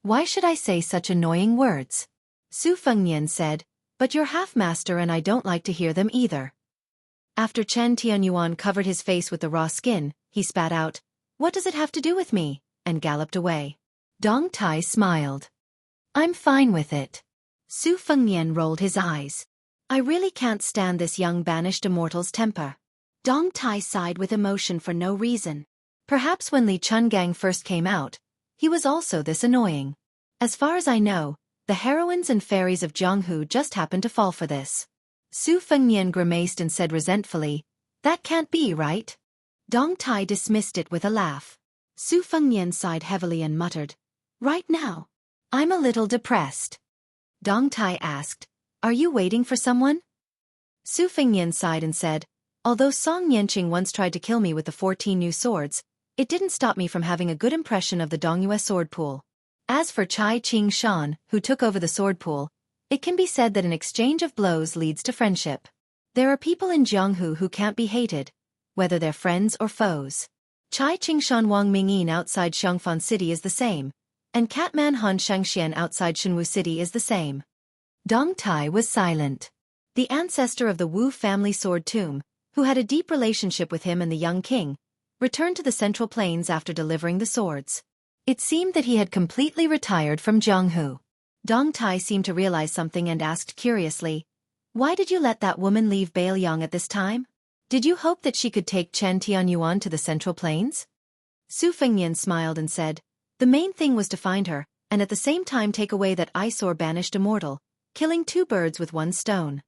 Why should I say such annoying words? Su Fengnian said, But you're half-master and I don't like to hear them either. After Chen Tianyuan covered his face with the raw skin, he spat out, What does it have to do with me? And galloped away. Dong Tai smiled. I'm fine with it. Su Fengnian rolled his eyes. I really can't stand this young banished immortal's temper. Dong Tai sighed with emotion for no reason. Perhaps when Li Chungang first came out, he was also this annoying. As far as I know, the heroines and fairies of Jianghu just happened to fall for this. Su Fengnian grimaced and said resentfully, That can't be, right? Dong Tai dismissed it with a laugh. Su Fengnian sighed heavily and muttered, Right now, I'm a little depressed. Dong Tai asked, Are you waiting for someone? Su Fengnian sighed and said, Although Song Yanqing once tried to kill me with the 14 new swords, it didn't stop me from having a good impression of the Dongyue sword pool. As for Chai Qing Shan, who took over the sword pool, it can be said that an exchange of blows leads to friendship. There are people in Jianghu who can't be hated, whether they're friends or foes. Chai Qing Shan Wang Mingyin outside Xiangfan City is the same, and Catman Han Xiangxian outside Shenwu City is the same. Dong Tai was silent. The ancestor of the Wu family sword tomb, who had a deep relationship with him and the young king, returned to the Central Plains after delivering the swords. It seemed that he had completely retired from Jianghu. Dong Tai seemed to realize something and asked curiously, Why did you let that woman leave Bailiang at this time? Did you hope that she could take Chen Tianyuan to the Central Plains? Su Fengnian smiled and said, The main thing was to find her, and at the same time take away that eyesore banished immortal, killing 2 birds with 1 stone.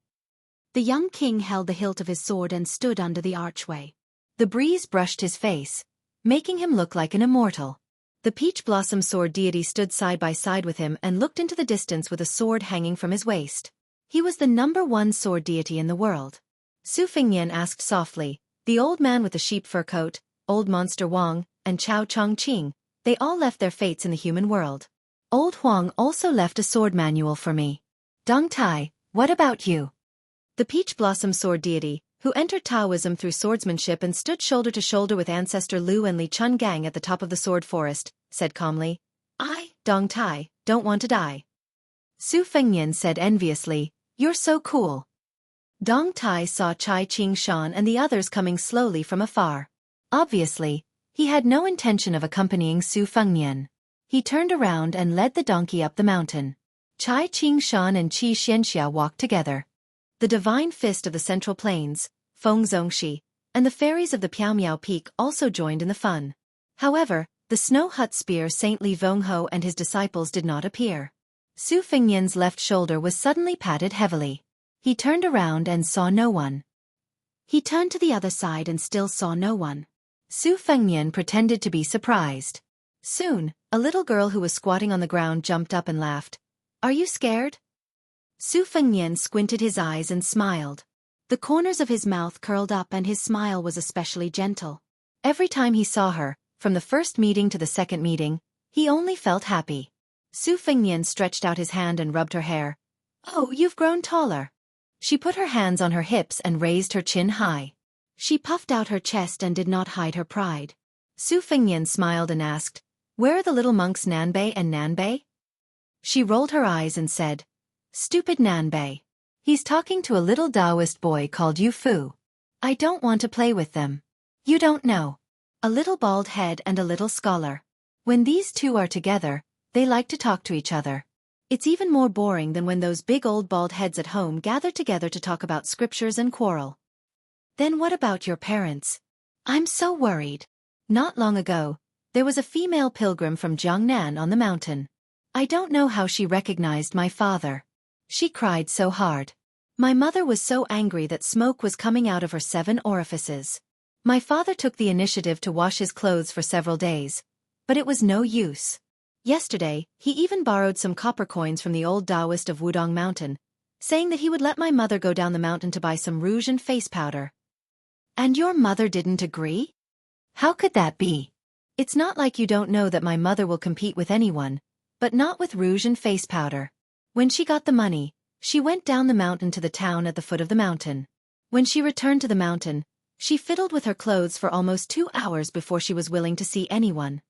The young king held the hilt of his sword and stood under the archway. The breeze brushed his face, making him look like an immortal. The peach blossom sword deity stood side by side with him and looked into the distance with a sword hanging from his waist. He was the #1 sword deity in the world. Su Fengnian asked softly, The old man with the sheep fur coat, old monster Wang, and Chao Chongqing, they all left their fates in the human world. Old Huang also left a sword manual for me. Dong Tai, what about you? The peach blossom sword deity, who entered Taoism through swordsmanship and stood shoulder to shoulder with ancestor Lu and Li Chungang at the top of the sword forest, said calmly, I, Dong Tai, don't want to die. Su Fengnian said enviously, You're so cool. Dong Tai saw Chai Qing Shan and the others coming slowly from afar. Obviously, he had no intention of accompanying Su Fengnian. He turned around and led the donkey up the mountain. Chai Qing Shan and Xianxia walked together. The divine fist of the Central Plains, Feng Zongxi, and the fairies of the Piao Miao Peak also joined in the fun. However, the snow hut spear Saint Li Vongho and his disciples did not appear. Su Fengnian's left shoulder was suddenly patted heavily. He turned around and saw no one. He turned to the other side and still saw no one. Su Fengnian pretended to be surprised. Soon, a little girl who was squatting on the ground jumped up and laughed. "Are you scared?" Su Fengnian squinted his eyes and smiled. The corners of his mouth curled up and his smile was especially gentle. Every time he saw her, from the first meeting to the second meeting, he only felt happy. Su Fengnian stretched out his hand and rubbed her hair. "Oh, you've grown taller." She put her hands on her hips and raised her chin high. She puffed out her chest and did not hide her pride. Su Fengnian smiled and asked, "Where are the little monks Nanbei and Nanbei?" She rolled her eyes and said, "Stupid Nanbei. He's talking to a little Taoist boy called Yu Fu. I don't want to play with them. You don't know. A little bald head and a little scholar. When these two are together, they like to talk to each other. It's even more boring than when those big old bald heads at home gather together to talk about scriptures and quarrel." "Then what about your parents? I'm so worried. Not long ago, there was a female pilgrim from Jiangnan on the mountain. I don't know how she recognized my father. She cried so hard. My mother was so angry that smoke was coming out of her 7 orifices. My father took the initiative to wash his clothes for several days, but it was no use. Yesterday, he even borrowed some copper coins from the old Taoist of Wudong Mountain, saying that he would let my mother go down the mountain to buy some rouge and face powder." "And your mother didn't agree? How could that be? It's not like you don't know that my mother will compete with anyone, but not with rouge and face powder. When she got the money, she went down the mountain to the town at the foot of the mountain. When she returned to the mountain, she fiddled with her clothes for almost 2 hours before she was willing to see anyone."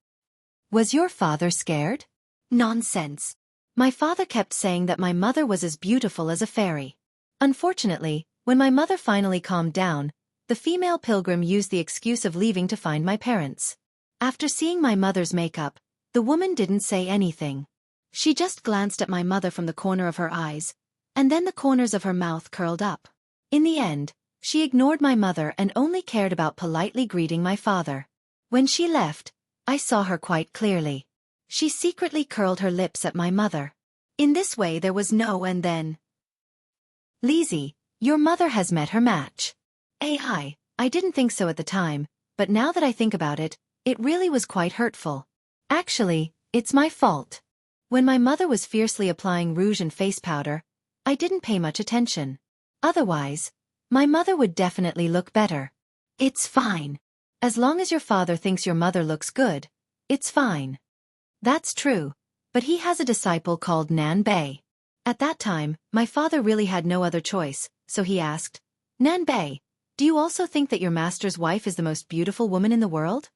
"Was your father scared?" "Nonsense. My father kept saying that my mother was as beautiful as a fairy. Unfortunately, when my mother finally calmed down, the female pilgrim used the excuse of leaving to find my parents. After seeing my mother's makeup, the woman didn't say anything. She just glanced at my mother from the corner of her eyes, and then the corners of her mouth curled up. In the end, she ignored my mother and only cared about politely greeting my father. When she left, I saw her quite clearly. She secretly curled her lips at my mother. In this way there was no and then." "Lizzie, your mother has met her match." I didn't think so at the time, but now that I think about it, it really was quite hurtful. Actually, it's my fault. When my mother was fiercely applying rouge and face powder, I didn't pay much attention. Otherwise, my mother would definitely look better." "It's fine. As long as your father thinks your mother looks good, it's fine." "That's true, but he has a disciple called Nan Bei." At that time, my father really had no other choice, so he asked, "Nan Bei, do you also think that your master's wife is the most beautiful woman in the world?"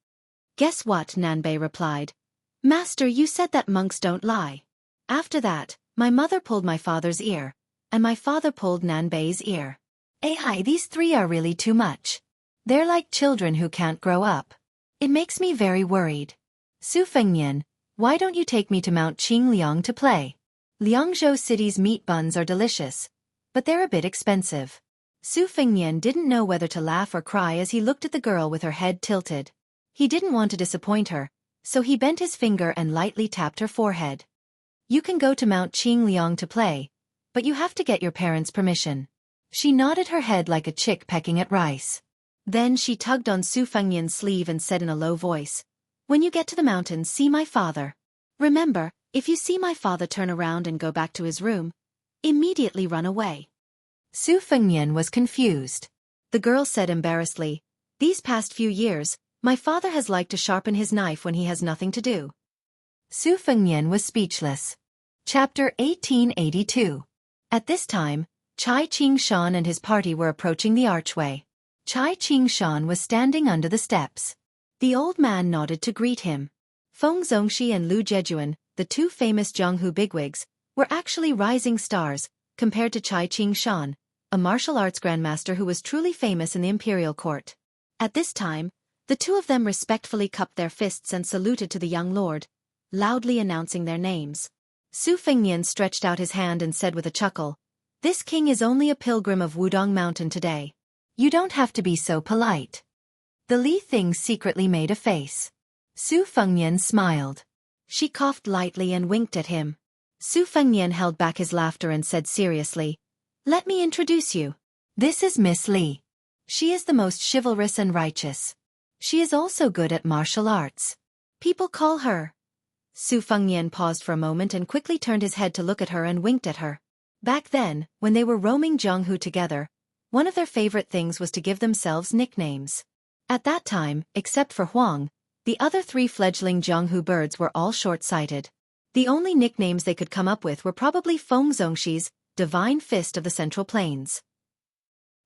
"Guess what?" Nan Bei replied. "Master, you said that monks don't lie." After that, my mother pulled my father's ear, and my father pulled Nan Bei's ear. These 3 are really too much. They're like children who can't grow up. It makes me very worried. Su Fengnian, why don't you take me to Mount Qingliang to play? Liangzhou City's meat buns are delicious, but they're a bit expensive." Su Fengnian didn't know whether to laugh or cry as he looked at the girl with her head tilted. He didn't want to disappoint her, so he bent his finger and lightly tapped her forehead. "You can go to Mount Qingliang to play, but you have to get your parents' permission." She nodded her head like a chick pecking at rice. Then she tugged on Su Fengnian's sleeve and said in a low voice, "When you get to the mountain, see my father. Remember, if you see my father turn around and go back to his room, immediately run away." Su Fengnian was confused. The girl said embarrassedly, "These past few years, my father has liked to sharpen his knife when he has nothing to do." Su Fengnian was speechless. Chapter 1882. At this time, Chai Ching-shan and his party were approaching the archway. Chai Ching-shan was standing under the steps. The old man nodded to greet him. Feng Zongxi and Lu Jejuan, the 2 famous Jianghu bigwigs, were actually rising stars, compared to Chai Ching-shan, a martial arts grandmaster who was truly famous in the imperial court. At this time, the 2 of them respectfully cupped their fists and saluted to the young lord, loudly announcing their names. Su Fengnian stretched out his hand and said with a chuckle, "This king is only a pilgrim of Wudong Mountain today. You don't have to be so polite. The Li thing secretly made a face. Su Fengnian smiled. She coughed lightly and winked at him. Su Fengnian held back his laughter and said seriously, "Let me introduce you. This is Miss Li. She is the most chivalrous and righteous. She is also good at martial arts. People call her." Su Fengnian paused for a moment and quickly turned his head to look at her and winked at her. Back then, when they were roaming Jianghu together, one of their favorite things was to give themselves nicknames. At that time, except for Huang, the other 3 fledgling Jianghu birds were all short-sighted. The only nicknames they could come up with were probably Feng Zongxi's divine fist of the Central Plains.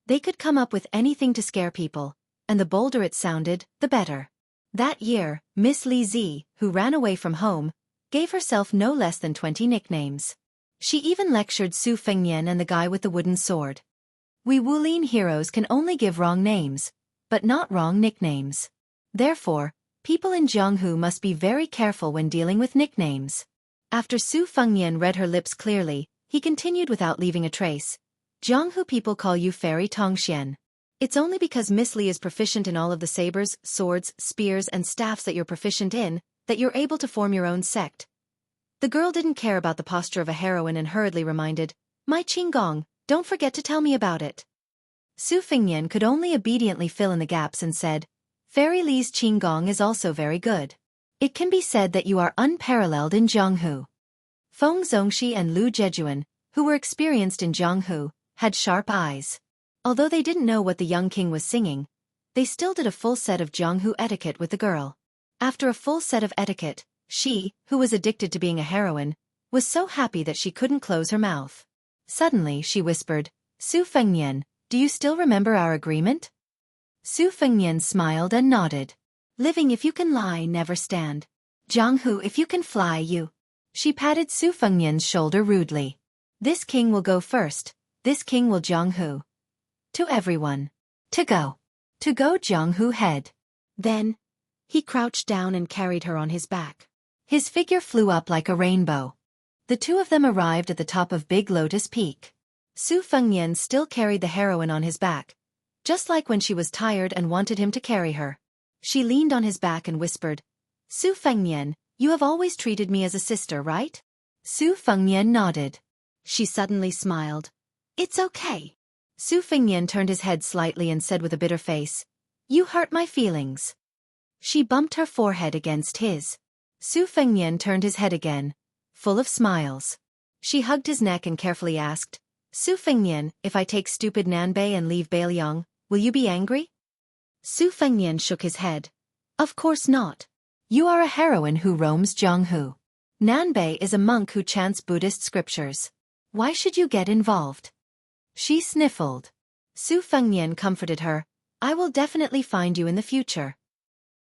They could come up with anything to scare people, and the bolder it sounded, the better. That year, Miss Li Zi, who ran away from home, gave herself no less than 20 nicknames. She even lectured Su Fengnian and the guy with the wooden sword. We Wulin heroes can only give wrong names, but not wrong nicknames. Therefore, people in Jianghu must be very careful when dealing with nicknames. After Su Fengnian read her lips clearly, he continued without leaving a trace. Jianghu people call you Fairy Tongxian. It's only because Miss Li is proficient in all of the sabers, swords, spears and staffs that you're proficient in, that you're able to form your own sect. The girl didn't care about the posture of a heroine and hurriedly reminded, "My Qinggong, don't forget to tell me about it." Su Fengnian could only obediently fill in the gaps and said, "Fairy Li's Qinggong is also very good. It can be said that you are unparalleled in Jianghu." Feng Zongxi and Lu Jejuan, who were experienced in Jianghu, had sharp eyes. Although they didn't know what the young king was singing, they still did a full set of Jianghu etiquette with the girl. After a full set of etiquette, she, who was addicted to being a heroine, was so happy that she couldn't close her mouth. Suddenly she whispered, "Su Fengnian, do you still remember our agreement?" Su Fengnian smiled and nodded. "Living if you can lie, never stand. Jianghu if you can fly, you." She patted Su Fengnian's shoulder rudely. "This king will go first, this king will Jianghu. To everyone. To go. To go Jianghu head." Then, he crouched down and carried her on his back. His figure flew up like a rainbow. The 2 of them arrived at the top of Big Lotus Peak. Su Fengnian still carried the heroine on his back, just like when she was tired and wanted him to carry her. She leaned on his back and whispered, "Su Fengnian, you have always treated me as a sister, right?" Su Fengnian nodded. She suddenly smiled. "It's okay." Su Fengnian turned his head slightly and said with a bitter face, "You hurt my feelings." She bumped her forehead against his. Su Fengnian turned his head again, full of smiles. She hugged his neck and carefully asked, "Su Fengnian, if I take stupid Nanbei and leave Bailiang, will you be angry?" Su Fengnian shook his head. "Of course not. You are a heroine who roams Jianghu. Nanbei is a monk who chants Buddhist scriptures. Why should you get involved?" She sniffled. Su Fengnian comforted her, "I will definitely find you in the future."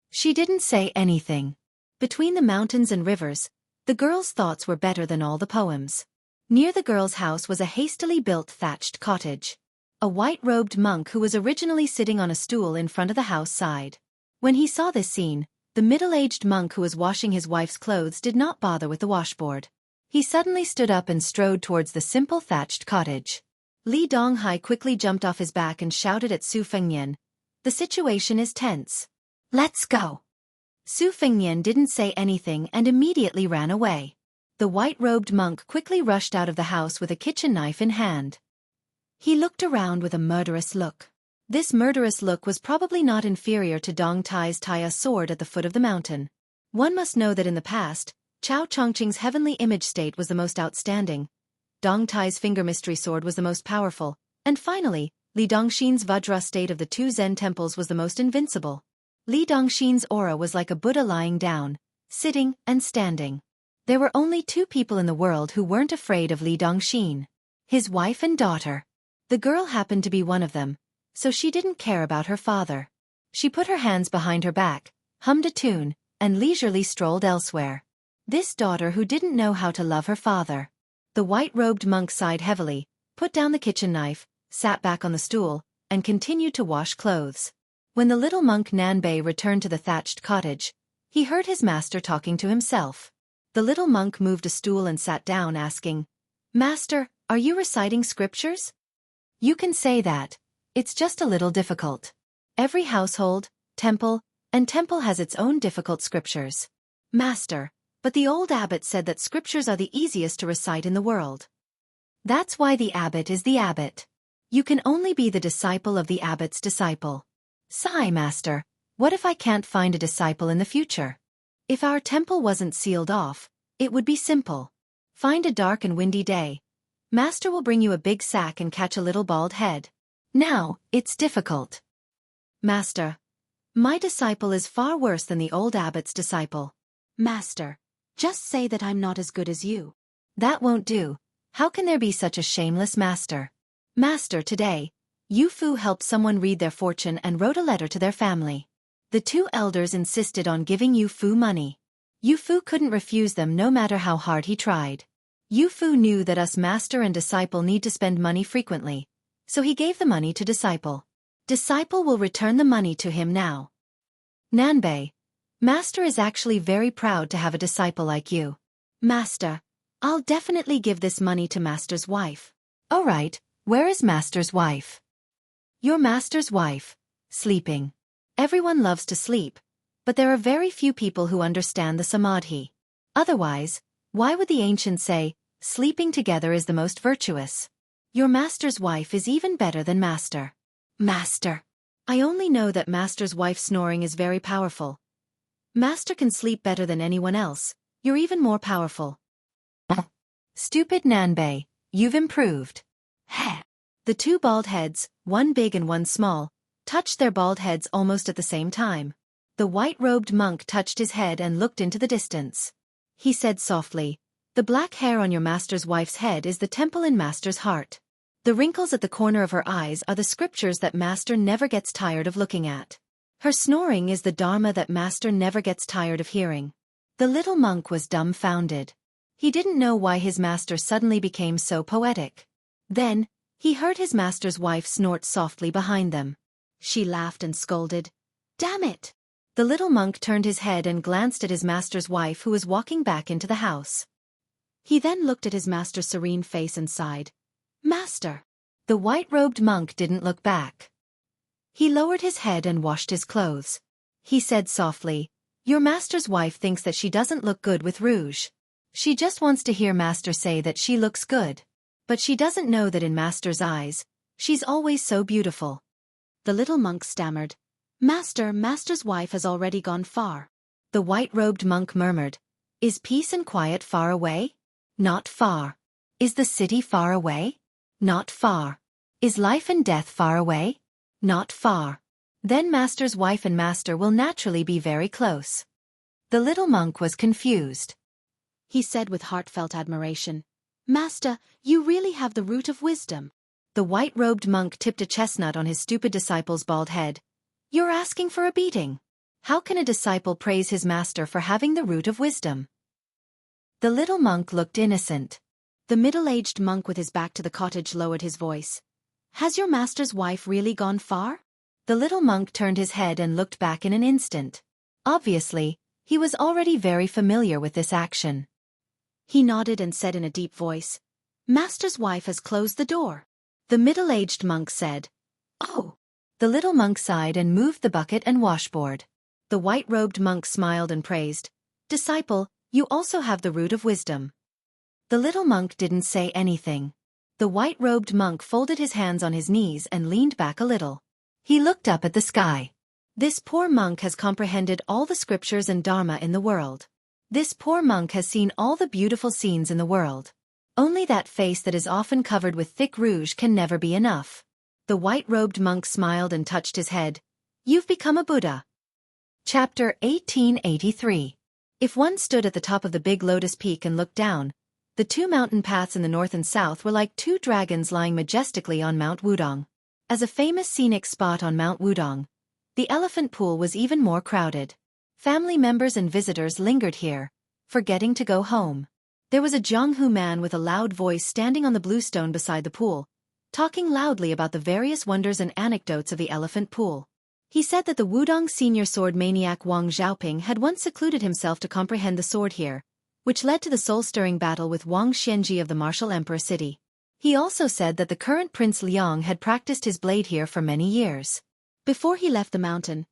She didn't say anything. Between the mountains and rivers, the girl's thoughts were better than all the poems. Near the girl's house was a hastily built thatched cottage. A white-robed monk who was originally sitting on a stool in front of the house sighed. When he saw this scene, the middle-aged monk who was washing his wife's clothes did not bother with the washboard. He suddenly stood up and strode towards the simple thatched cottage. Li Donghai quickly jumped off his back and shouted at Su Fengnian, "The situation is tense. Let's go." Su Fengnian didn't say anything and immediately ran away. The white-robed monk quickly rushed out of the house with a kitchen knife in hand. He looked around with a murderous look. This murderous look was probably not inferior to Dong Tai's Taiya sword at the foot of the mountain. One must know that in the past, Chao Chongqing's heavenly image state was the most outstanding, Dong Tai's finger mystery sword was the most powerful, and finally, Li Dongxin's Vajra state of the 2 Zen temples was the most invincible. Li Dongxin's aura was like a Buddha lying down, sitting, and standing. There were only 2 people in the world who weren't afraid of Li Dongxin: his wife and daughter. The girl happened to be one of them, so she didn't care about her father. She put her hands behind her back, hummed a tune, and leisurely strolled elsewhere. This daughter who didn't know how to love her father. The white-robed monk sighed heavily, put down the kitchen knife, sat back on the stool, and continued to wash clothes. When the little monk Nanbei returned to the thatched cottage, he heard his master talking to himself. The little monk moved a stool and sat down, asking, "Master, are you reciting scriptures?" "You can say that. It's just a little difficult. Every household, temple has its own difficult scriptures. Master, but the old abbot said that scriptures are the easiest to recite in the world. That's why the abbot is the abbot. You can only be the disciple of the abbot's disciple. Sigh, Master, what if I can't find a disciple in the future? If our temple wasn't sealed off, it would be simple. Find a dark and windy day. Master will bring you a big sack and catch a little bald head. Now, it's difficult. Master, my disciple is far worse than the old abbot's disciple. Master, just say that I'm not as good as you. That won't do. How can there be such a shameless master? Master, today, Yu Fu helped someone read their fortune and wrote a letter to their family. The two elders insisted on giving Yu Fu money. Yu Fu couldn't refuse them no matter how hard he tried. Yu Fu knew that us master and disciple need to spend money frequently, so he gave the money to disciple. Disciple will return the money to him now. Nanbei, Master is actually very proud to have a disciple like you. Master, I'll definitely give this money to Master's wife. All right, where is Master's wife? Your Master's wife, sleeping. Everyone loves to sleep, but there are very few people who understand the samadhi. Otherwise, why would the ancients say, sleeping together is the most virtuous? Your Master's wife is even better than Master. Master. I only know that Master's wife snoring is very powerful. Master can sleep better than anyone else. You're even more powerful. Stupid Nanbei, you've improved. Heh. The two bald heads, one big and one small, touched their bald heads almost at the same time. The white-robed monk touched his head and looked into the distance. He said softly, "The black hair on your master's wife's head is the temple in Master's heart. The wrinkles at the corner of her eyes are the scriptures that Master never gets tired of looking at. Her snoring is the dharma that Master never gets tired of hearing." The little monk was dumbfounded. He didn't know why his master suddenly became so poetic. Then, he heard his master's wife snort softly behind them. She laughed and scolded, "Damn it!" The little monk turned his head and glanced at his master's wife who was walking back into the house. He then looked at his master's serene face and sighed. "Master." The white-robed monk didn't look back. He lowered his head and washed his clothes. He said softly, "Your master's wife thinks that she doesn't look good with rouge. She just wants to hear Master say that she looks good. But she doesn't know that in Master's eyes, she's always so beautiful." The little monk stammered, Master's wife has already gone far." The white-robed monk murmured, "Is peace and quiet far away? Not far. Is the city far away? Not far. Is life and death far away? Not far. Then Master's wife and Master will naturally be very close." The little monk was confused. He said with heartfelt admiration, "Master, you really have the root of wisdom." The white-robed monk tipped a chestnut on his stupid disciple's bald head. "You're asking for a beating. How can a disciple praise his master for having the root of wisdom?" The little monk looked innocent. The middle-aged monk with his back to the cottage lowered his voice. "Has your master's wife really gone far?" The little monk turned his head and looked back in an instant. Obviously, he was already very familiar with this action. He nodded and said in a deep voice, "Master's wife has closed the door." The middle-aged monk said, "Oh." The little monk sighed and moved the bucket and washboard. The white-robed monk smiled and praised, "Disciple, you also have the root of wisdom." The little monk didn't say anything. The white-robed monk folded his hands on his knees and leaned back a little. He looked up at the sky. This poor monk has comprehended all the scriptures and dharma in the world. This poor monk has seen all the beautiful scenes in the world. Only that face that is often covered with thick rouge can never be enough. The white-robed monk smiled and touched his head. "You've become a Buddha." Chapter 1883. If one stood at the top of the big lotus peak and looked down, the two mountain paths in the north and south were like two dragons lying majestically on Mount Wudong. As a famous scenic spot on Mount Wudong, the elephant pool was even more crowded. Family members and visitors lingered here, forgetting to go home. There was a Jianghu man with a loud voice standing on the bluestone beside the pool, talking loudly about the various wonders and anecdotes of the elephant pool. He said that the Wudong senior sword maniac Wang Xiaoping had once secluded himself to comprehend the sword here, which led to the soul-stirring battle with Wang Xianxia of the martial emperor city. He also said that the current Prince Liang had practiced his blade here for many years. Before he left the mountain,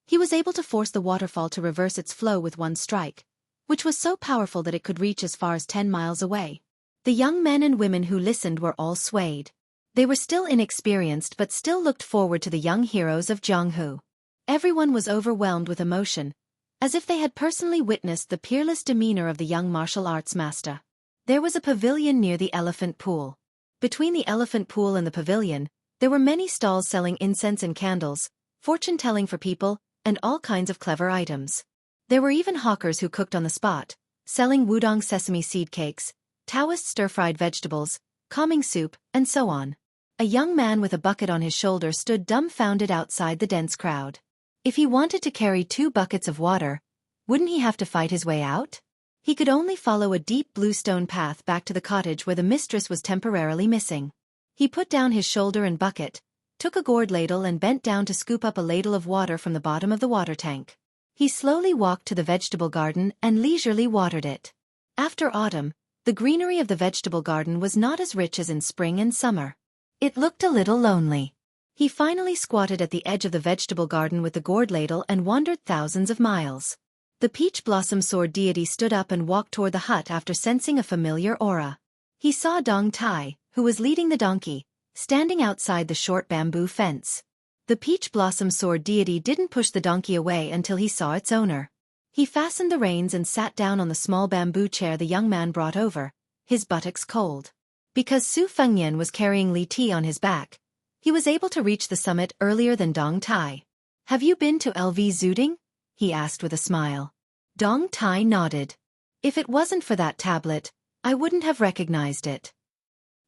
he was able to force the waterfall to reverse its flow with one strike, which was so powerful that it could reach as far as 10 miles away. The young men and women who listened were all swayed. They were still inexperienced but still looked forward to the young heroes of Jianghu. Everyone was overwhelmed with emotion, as if they had personally witnessed the peerless demeanor of the young martial arts master. There was a pavilion near the elephant pool. Between the elephant pool and the pavilion, there were many stalls selling incense and candles, fortune-telling for people, and all kinds of clever items. There were even hawkers who cooked on the spot, selling wudang sesame seed cakes, Taoist stir-fried vegetables, calming soup, and so on. A young man with a bucket on his shoulder stood dumbfounded outside the dense crowd. If he wanted to carry 2 buckets of water, wouldn't he have to fight his way out? He could only follow a deep blue stone path back to the cottage where the mistress was temporarily missing. He put down his shoulder and bucket, took a gourd ladle and bent down to scoop up a ladle of water from the bottom of the water tank. He slowly walked to the vegetable garden and leisurely watered it. After autumn, the greenery of the vegetable garden was not as rich as in spring and summer. It looked a little lonely. He finally squatted at the edge of the vegetable garden with the gourd ladle and wandered thousands of miles. The peach blossom sword deity stood up and walked toward the hut after sensing a familiar aura. He saw Dong Tai, who was leading the donkey, standing outside the short bamboo fence. The peach blossom sword deity didn't push the donkey away until he saw its owner. He fastened the reins and sat down on the small bamboo chair the young man brought over, his buttocks cold. Because Su Fengnian was carrying Li Ti on his back, he was able to reach the summit earlier than Dong Tai. "Have you been to LV Zuding?" he asked with a smile. Dong Tai nodded. "If it wasn't for that tablet, I wouldn't have recognized it."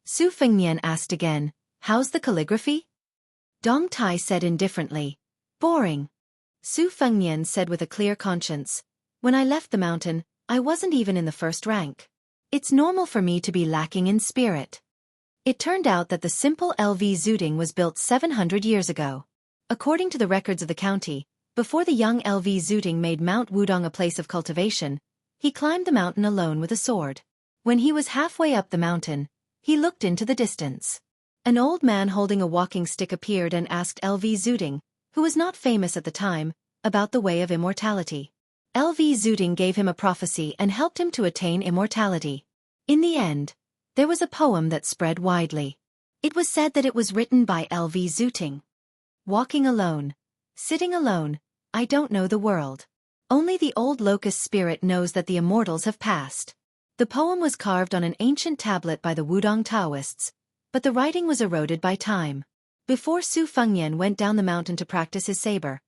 Su Fengnian asked again, "How's the calligraphy?" Dong Tai said indifferently, "Boring." Su Fengnian said with a clear conscience, "When I left the mountain, I wasn't even in the first rank. It's normal for me to be lacking in spirit." It turned out that the simple LV Zuding was built 700 years ago. According to the records of the county, before the young LV Zuding made Mount Wudong a place of cultivation, he climbed the mountain alone with a sword. When he was halfway up the mountain, he looked into the distance. An old man holding a walking stick appeared and asked LV Zuding, who was not famous at the time, about the way of immortality. LV Zuding gave him a prophecy and helped him to attain immortality. In the end, there was a poem that spread widely. It was said that it was written by LV Zuding. "Walking alone, sitting alone, I don't know the world. Only the old locust spirit knows that the immortals have passed." The poem was carved on an ancient tablet by the Wudong Taoists, but the writing was eroded by time. Before Su Fengnian went down the mountain to practice his saber,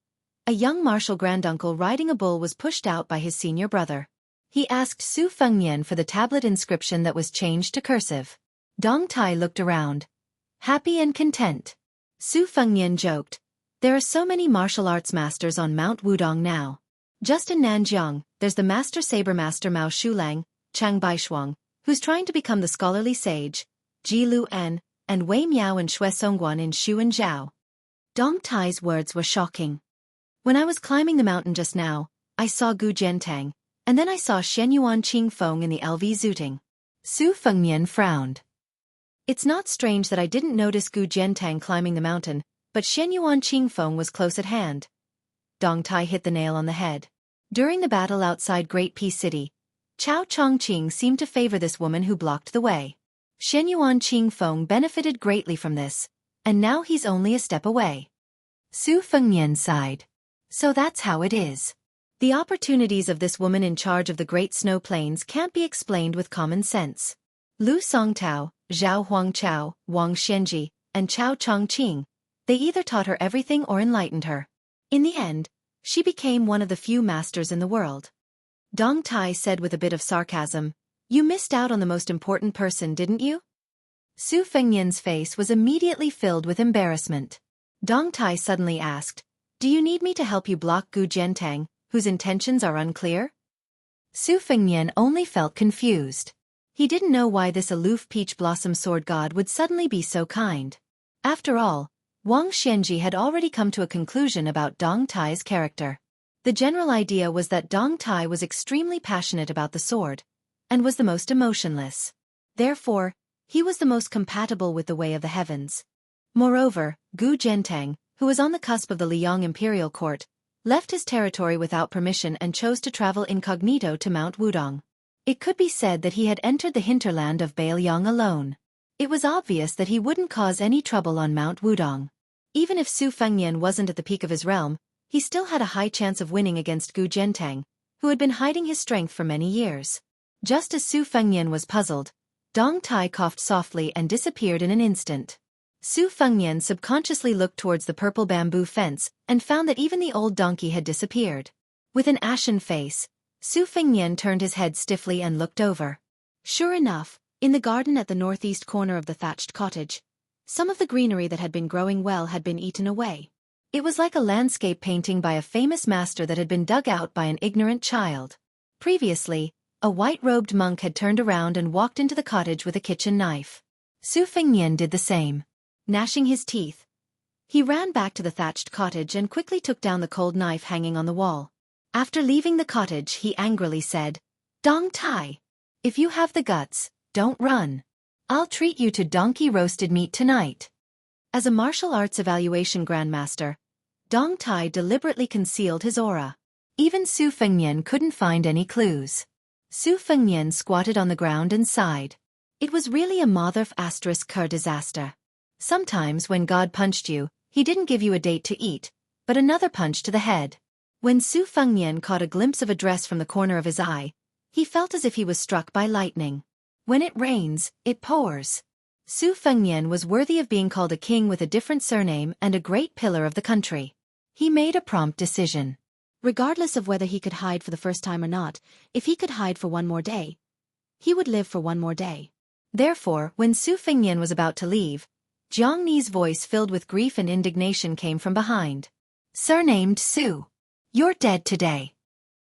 a young martial granduncle riding a bull was pushed out by his senior brother. He asked Su Fengnian for the tablet inscription that was changed to cursive. Dong Tai looked around, happy and content. Su Fengnian joked, "There are so many martial arts masters on Mount Wudong now. Just in Nanjiang, there's the master saber master Mao Shulang, Chang Baishuang, who's trying to become the scholarly sage, Ji Luan, and Wei Miao and Xue Songguan in Shu and Zhao." Dong Tai's words were shocking. "When I was climbing the mountain just now, I saw Gu Jiantang, and then I saw Shenyuan Qingfeng in the LV Zuding." Su Fengnian frowned. "It's not strange that I didn't notice Gu Jiantang climbing the mountain, but Shenyuan Qingfeng was close at hand." Dong Tai hit the nail on the head. During the battle outside Great Peace City, Chao Chongqing seemed to favor this woman who blocked the way. Shenyuan Qingfeng benefited greatly from this, and now he's only a step away. Su Fengnian sighed. "So that's how it is. The opportunities of this woman in charge of the Great Snow Plains can't be explained with common sense. Lu Songtao, Zhao Huangchao, Wang Xianji, and Chao Chongqing, they either taught her everything or enlightened her. In the end, she became one of the few masters in the world." Dong Tai said with a bit of sarcasm, "You missed out on the most important person, didn't you?" Su Fengnian's face was immediately filled with embarrassment. Dong Tai suddenly asked, "Do you need me to help you block Gu Jiantang, whose intentions are unclear?" Su Fengnian only felt confused. He didn't know why this aloof peach blossom sword god would suddenly be so kind. After all, Wang Xianji had already come to a conclusion about Dong Tai's character. The general idea was that Dong Tai was extremely passionate about the sword, and was the most emotionless. Therefore, He was the most compatible with the way of the heavens. Moreover, Gu Zhentang, who was on the cusp of the Liang imperial court, left his territory without permission and chose to travel incognito to Mount Wudong. It could be said that he had entered the hinterland of Bailiang alone. It was obvious that he wouldn't cause any trouble on Mount Wudong. Even if Su Fengnian wasn't at the peak of his realm, he still had a high chance of winning against Gu Zhentang, who had been hiding his strength for many years. Just as Su Fengnian was puzzled, Dong Tai coughed softly and disappeared in an instant. Su Fengnian subconsciously looked towards the purple bamboo fence and found that even the old donkey had disappeared. With an ashen face, Su Fengnian turned his head stiffly and looked over. Sure enough, in the garden at the northeast corner of the thatched cottage, some of the greenery that had been growing well had been eaten away. It was like a landscape painting by a famous master that had been dug out by an ignorant child. Previously, a white-robed monk had turned around and walked into the cottage with a kitchen knife. Su Fengnian did the same. Gnashing his teeth, he ran back to the thatched cottage and quickly took down the cold knife hanging on the wall. After leaving the cottage, he angrily said, "Dong Tai, if you have the guts, don't run. I'll treat you to donkey roasted meat tonight." As a martial arts evaluation grandmaster, Dong Tai deliberately concealed his aura. Even Su Fengnian couldn't find any clues. Su Fengnian squatted on the ground and sighed. It was really a mother-f***er disaster. Sometimes when God punched you, he didn't give you a date to eat, but another punch to the head. When Su Fengnian caught a glimpse of a dress from the corner of his eye, he felt as if he was struck by lightning. When it rains, it pours. Su Fengnian was worthy of being called a king with a different surname and a great pillar of the country. He made a prompt decision. Regardless of whether he could hide for the first time or not, if he could hide for one more day, he would live for one more day. Therefore, when Su Fengnian was about to leave, Jianghu's voice filled with grief and indignation came from behind. "Surnamed Su. You're dead today."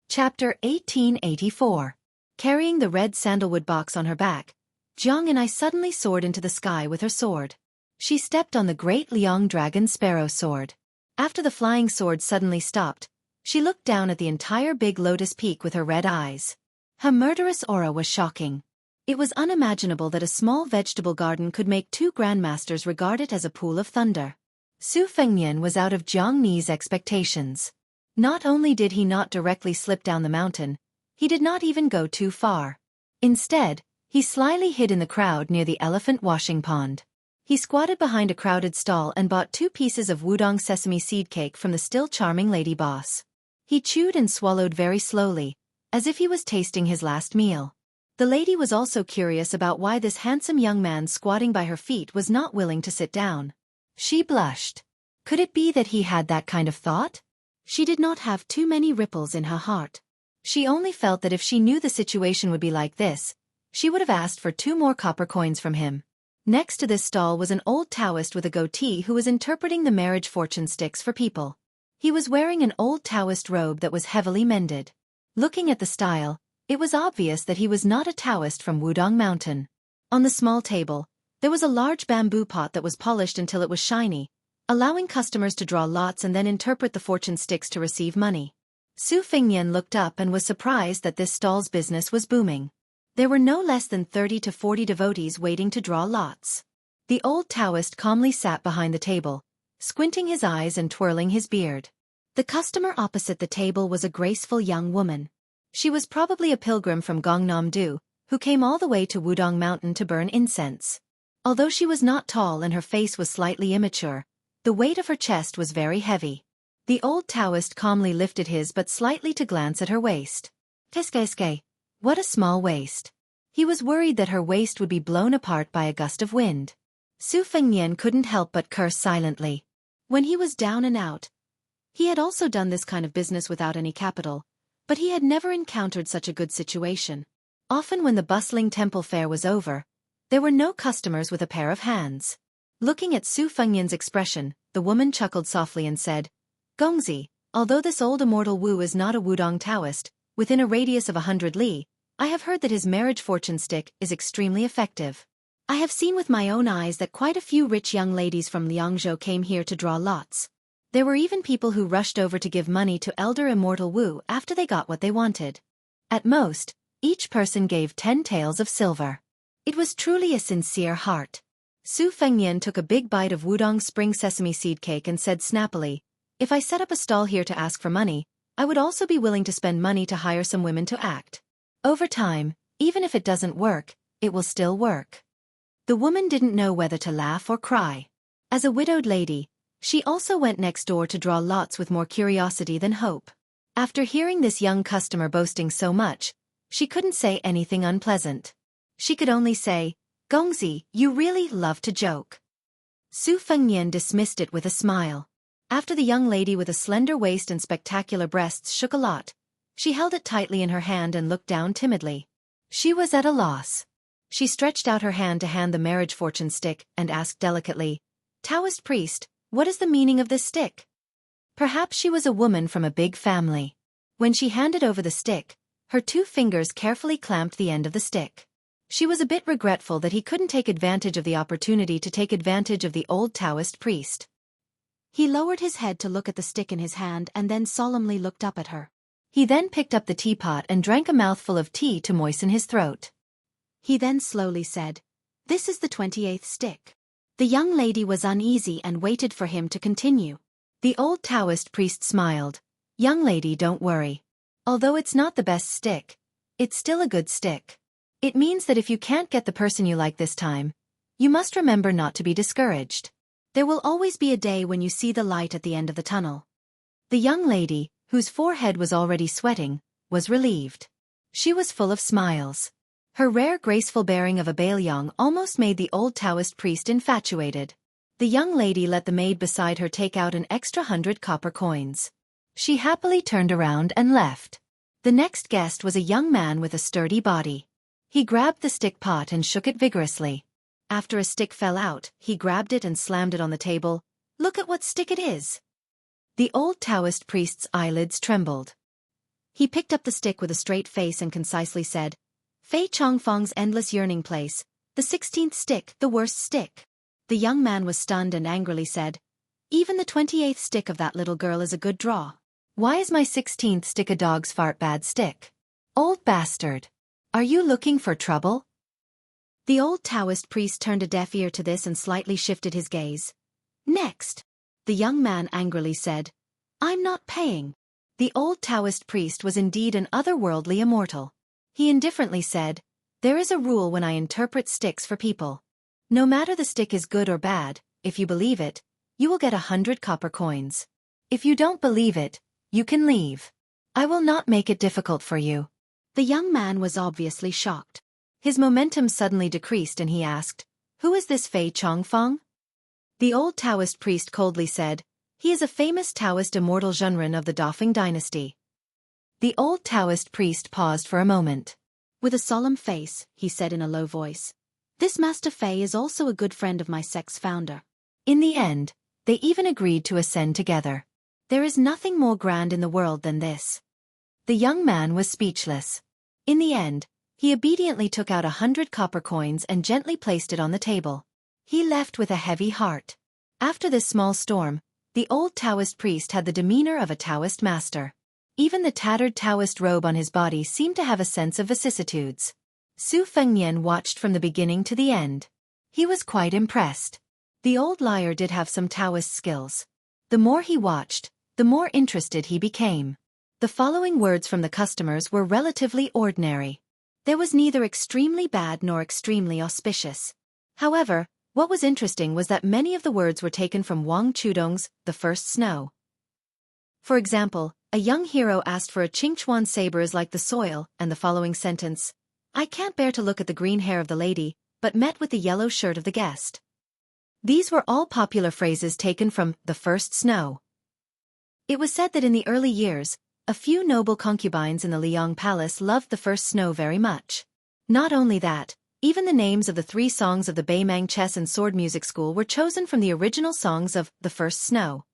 Chapter 1884. Carrying the red sandalwood box on her back, Jianghu suddenly soared into the sky with her sword. She stepped on the great Liang dragon sparrow sword. After the flying sword suddenly stopped, she looked down at the entire big lotus peak with her red eyes. Her murderous aura was shocking. It was unimaginable that a small vegetable garden could make two grandmasters regard it as a pool of thunder. Su Fengnian was out of Jianghu's expectations. Not only did he not directly slip down the mountain, he did not even go too far. Instead, he slyly hid in the crowd near the elephant washing pond. He squatted behind a crowded stall and bought 2 pieces of Wudong sesame seed cake from the still charming lady boss. He chewed and swallowed very slowly, as if he was tasting his last meal. The lady was also curious about why this handsome young man squatting by her feet was not willing to sit down. She blushed. Could it be that he had that kind of thought? She did not have too many ripples in her heart. She only felt that if she knew the situation would be like this, she would have asked for 2 more copper coins from him. Next to this stall was an old Taoist with a goatee who was interpreting the marriage fortune sticks for people. He was wearing an old Taoist robe that was heavily mended. Looking at the style, it was obvious that he was not a Taoist from Wudong Mountain. On the small table, there was a large bamboo pot that was polished until it was shiny, allowing customers to draw lots and then interpret the fortune sticks to receive money. Su Fengnian looked up and was surprised that this stall's business was booming. There were no less than 30 to 40 devotees waiting to draw lots. The old Taoist calmly sat behind the table, squinting his eyes and twirling his beard. The customer opposite the table was a graceful young woman. She was probably a pilgrim from Gangnam-do, who came all the way to Wudong Mountain to burn incense. Although she was not tall and her face was slightly immature, the weight of her chest was very heavy. The old Taoist calmly lifted his but slightly to glance at her waist. Keske, what a small waist. He was worried that her waist would be blown apart by a gust of wind. Su Fengnian couldn't help but curse silently. When he was down and out, he had also done this kind of business without any capital, but he had never encountered such a good situation. Often when the bustling temple fair was over, there were no customers with a pair of hands. Looking at Su Fengnian's expression, the woman chuckled softly and said, "Gongzi, although this old immortal Wu is not a Wudong Taoist, within a radius of 100 li, I have heard that his marriage fortune stick is extremely effective. I have seen with my own eyes that quite a few rich young ladies from Liangzhou came here to draw lots. There were even people who rushed over to give money to elder immortal Wu after they got what they wanted. At most, each person gave 10 taels of silver. It was truly a sincere heart. Su Fengnian took a big bite of Wudong's spring sesame seed cake and said snappily, "If I set up a stall here to ask for money, I would also be willing to spend money to hire some women to act. Over time, even if it doesn't work, it will still work." The woman didn't know whether to laugh or cry. As a widowed lady, she also went next door to draw lots with more curiosity than hope. After hearing this young customer boasting so much, she couldn't say anything unpleasant. She could only say, "Gongzi, you really love to joke." Su Fengnian dismissed it with a smile. After the young lady with a slender waist and spectacular breasts shook a lot, she held it tightly in her hand and looked down timidly. She was at a loss. She stretched out her hand to hand the marriage fortune stick and asked delicately, "Taoist priest, what is the meaning of this stick?" Perhaps she was a woman from a big family. When she handed over the stick, her 2 fingers carefully clamped the end of the stick. She was a bit regretful that he couldn't take advantage of the opportunity to take advantage of the old Taoist priest. He lowered his head to look at the stick in his hand and then solemnly looked up at her. He then picked up the teapot and drank a mouthful of tea to moisten his throat. He then slowly said, "This is the 28th stick." The young lady was uneasy and waited for him to continue. The old Taoist priest smiled. "Young lady, don't worry. Although it's not the best stick, it's still a good stick. It means that if you can't get the person you like this time, you must remember not to be discouraged. There will always be a day when you see the light at the end of the tunnel." The young lady, whose forehead was already sweating, was relieved. She was full of smiles. Her rare graceful bearing of a Bailiang almost made the old Taoist priest infatuated. The young lady let the maid beside her take out an extra 100 copper coins. She happily turned around and left. The next guest was a young man with a sturdy body. He grabbed the stick pot and shook it vigorously. After a stick fell out, he grabbed it and slammed it on the table. "Look at what stick it is." The old Taoist priest's eyelids trembled. He picked up the stick with a straight face and concisely said, "Fei Chongfeng's endless yearning place, the 16th stick, the worst stick." The young man was stunned and angrily said, "Even the 28th stick of that little girl is a good draw. Why is my 16th stick a dog's fart bad stick? Old bastard. Are you looking for trouble?" The old Taoist priest turned a deaf ear to this and slightly shifted his gaze. "Next." The young man angrily said, "I'm not paying." The old Taoist priest was indeed an otherworldly immortal. He indifferently said, "There is a rule when I interpret sticks for people. No matter the stick is good or bad, if you believe it, you will get 100 copper coins. If you don't believe it, you can leave. I will not make it difficult for you." The young man was obviously shocked. His momentum suddenly decreased and he asked, "Who is this Fei Chongfeng?" The old Taoist priest coldly said, "He is a famous Taoist immortal Zhenren of the Dafeng dynasty." The old Taoist priest paused for a moment. With a solemn face, he said in a low voice, "This Master Fei is also a good friend of my sect's founder." In the end, they even agreed to ascend together. There is nothing more grand in the world than this. The young man was speechless. In the end, he obediently took out 100 copper coins and gently placed it on the table. He left with a heavy heart. After this small storm, the old Taoist priest had the demeanor of a Taoist master. Even the tattered Taoist robe on his body seemed to have a sense of vicissitudes. Su Fengnian watched from the beginning to the end. He was quite impressed. The old liar did have some Taoist skills. The more he watched, the more interested he became. The following words from the customers were relatively ordinary. There was neither extremely bad nor extremely auspicious. However, what was interesting was that many of the words were taken from Wang Chudong's The First Snow. For example, a young hero asked for a Qingchuan saber is like the soil, and the following sentence, "I can't bear to look at the green hair of the lady, but met with the yellow shirt of the guest." These were all popular phrases taken from The First Snow. It was said that in the early years, a few noble concubines in the Liang Palace loved The First Snow very much. Not only that, even the names of the 3 songs of the Beimang Chess and Sword Music School were chosen from the original songs of The First Snow.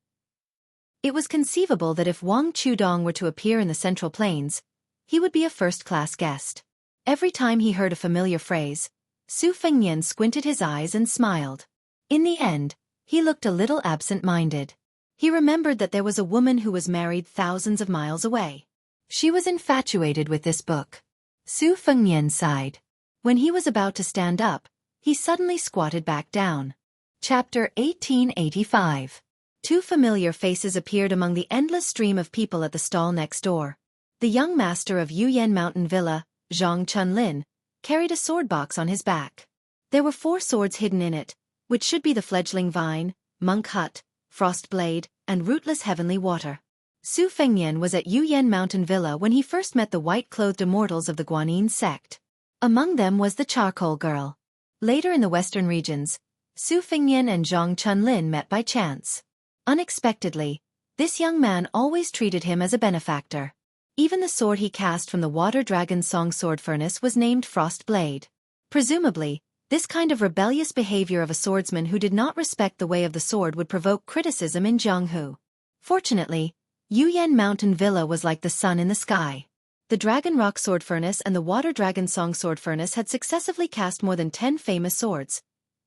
It was conceivable that if Wang Chudong were to appear in the Central Plains, he would be a first-class guest. Every time he heard a familiar phrase, Su Fengnian squinted his eyes and smiled. In the end, he looked a little absent-minded. He remembered that there was a woman who was married thousands of miles away. She was infatuated with this book. Su Fengnian sighed. When he was about to stand up, he suddenly squatted back down. Chapter 1885. Two familiar faces appeared among the endless stream of people at the stall next door. The young master of Yuyan Mountain Villa, Zhang Chunlin, carried a sword box on his back. There were 4 swords hidden in it, which should be the fledgling vine, monk hut, frost blade, and rootless heavenly water. Su Fengnian was at Yuyan Mountain Villa when he first met the white-clothed immortals of the Guanyin sect. Among them was the charcoal girl. Later in the western regions, Su Fengnian and Zhang Chunlin met by chance. Unexpectedly, this young man always treated him as a benefactor. Even the sword he cast from the water dragon's song sword furnace was named Frost Blade. Presumably, this kind of rebellious behavior of a swordsman who did not respect the way of the sword would provoke criticism in Jianghu. Fortunately, Yuyan Mountain Villa was like the sun in the sky. The Dragon Rock Sword Furnace and the Water Dragon Song Sword Furnace had successively cast more than 10 famous swords,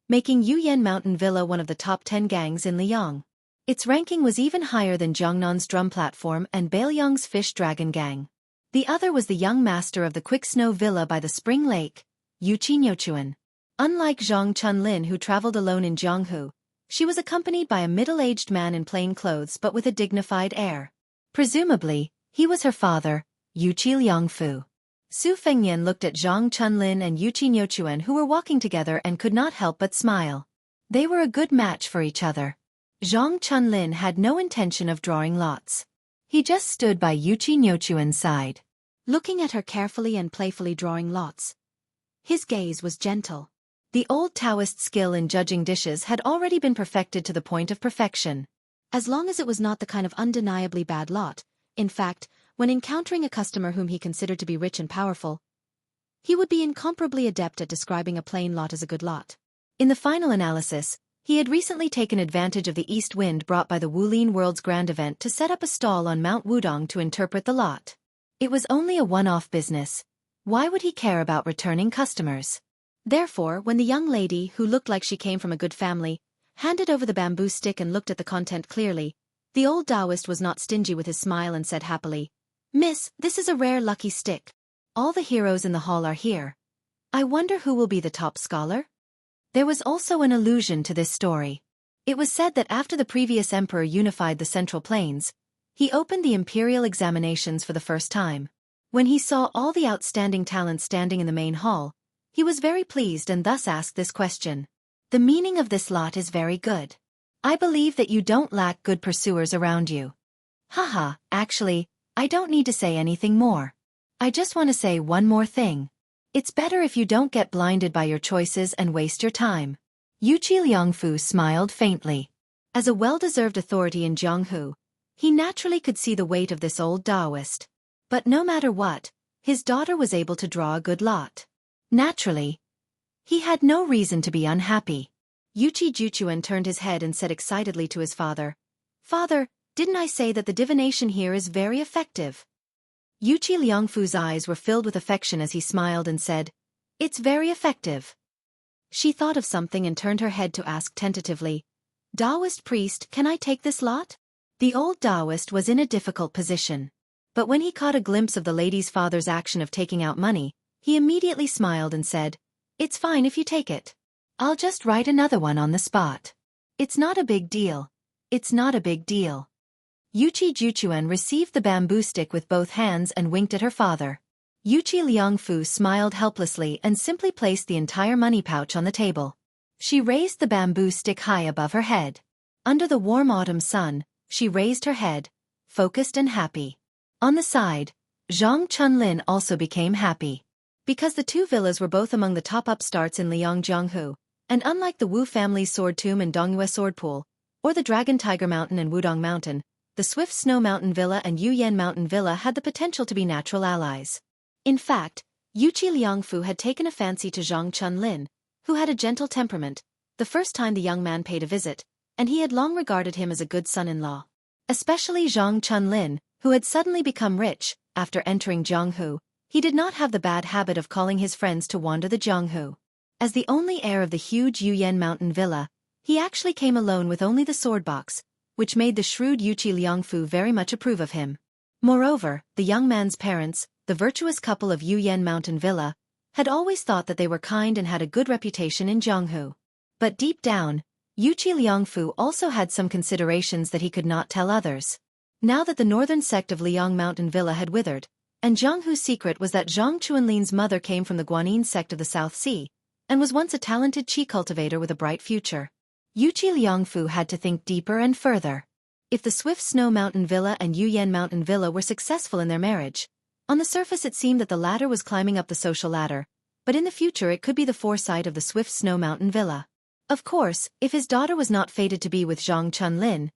making Yuyan Mountain Villa one of the top 10 gangs in Liang. Its ranking was even higher than Jiangnan's Drum Platform and Bailiang's Fish Dragon Gang. The other was the young master of the Quick Snow Villa by the Spring Lake, Yuqi. Unlike Zhang Chunlin, who traveled alone in Jianghu, she was accompanied by a middle-aged man in plain clothes but with a dignified air. Presumably, he was her father, Yuqi. Su Fengnian looked at Zhang Chunlin and Yuqi, who were walking together, and could not help but smile. They were a good match for each other. Zhang Chunlin had no intention of drawing lots. He just stood by Yuqi side, looking at her carefully and playfully drawing lots. His gaze was gentle. The old Taoist skill in judging dishes had already been perfected to the point of perfection. As long as it was not the kind of undeniably bad lot, in fact, when encountering a customer whom he considered to be rich and powerful, he would be incomparably adept at describing a plain lot as a good lot. In the final analysis, he had recently taken advantage of the east wind brought by the Wulin World's Grand Event to set up a stall on Mount Wudong to interpret the lot. It was only a one-off business. Why would he care about returning customers? Therefore, when the young lady, who looked like she came from a good family, handed over the bamboo stick and looked at the content clearly, the old Taoist was not stingy with his smile and said happily, "Miss, this is a rare lucky stick. All the heroes in the hall are here. I wonder who will be the top scholar?" There was also an allusion to this story. It was said that after the previous emperor unified the Central Plains, he opened the imperial examinations for the first time. When he saw all the outstanding talents standing in the main hall, he was very pleased and thus asked this question. "The meaning of this lot is very good. I believe that you don't lack good pursuers around you." "Haha, actually, I don't need to say anything more. I just want to say one more thing. It's better if you don't get blinded by your choices and waste your time." Yuqi smiled faintly. As a well-deserved authority in Jianghu, he naturally could see the weight of this old Taoist. But no matter what, his daughter was able to draw a good lot. Naturally, he had no reason to be unhappy. Yuqi turned his head and said excitedly to his father, "Father, didn't I say that the divination here is very effective?" Yuqi eyes were filled with affection as he smiled and said, "It's very effective." She thought of something and turned her head to ask tentatively, "Taoist priest, can I take this lot?" The old Taoist was in a difficult position. But when he caught a glimpse of the lady's father's action of taking out money, he immediately smiled and said, "It's fine if you take it. I'll just write another one on the spot. It's not a big deal. It's not a big deal." Yuqi received the bamboo stick with both hands and winked at her father. Yuqi smiled helplessly and simply placed the entire money pouch on the table. She raised the bamboo stick high above her head. Under the warm autumn sun, she raised her head, focused and happy. On the side, Zhang Chunlin also became happy. Because the two villas were both among the top upstarts in Liang Jianghu, and unlike the Wu family's sword tomb and Dongyue sword pool, or the Dragon Tiger Mountain and Wudong Mountain, the Swift Snow Mountain Villa and Yuyan Mountain Villa had the potential to be natural allies. In fact, Yuqi had taken a fancy to Zhang Chunlin, who had a gentle temperament, the first time the young man paid a visit, and he had long regarded him as a good son-in-law. Especially Zhang Chunlin, who had suddenly become rich, after entering Jianghu, he did not have the bad habit of calling his friends to wander the Jianghu. As the only heir of the huge Yuyan Mountain Villa, he actually came alone with only the sword box, which made the shrewd Yuqi very much approve of him. Moreover, the young man's parents, the virtuous couple of Yuyan Mountain Villa, had always thought that they were kind and had a good reputation in Jianghu. But deep down, Yuqi Liangfu also had some considerations that he could not tell others. Now that the northern sect of Liang Mountain Villa had withered, and Jianghu's secret was that Zhang Chuanlin's mother came from the Guanyin sect of the South Sea, and was once a talented qi cultivator with a bright future. Yuqi Liangfu had to think deeper and further. If the Swift Snow Mountain Villa and Yuyan Mountain Villa were successful in their marriage, on the surface it seemed that the latter was climbing up the social ladder, but in the future it could be the foresight of the Swift Snow Mountain Villa. Of course, if his daughter was not fated to be with Zhang Chunlin,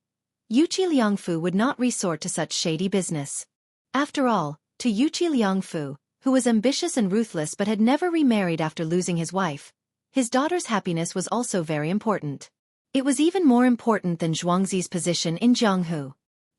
Yuqi Liangfu would not resort to such shady business. After all, to Yuqi Liangfu, who was ambitious and ruthless but had never remarried after losing his wife, his daughter's happiness was also very important. It was even more important than Zhuangzi's position in Jianghu.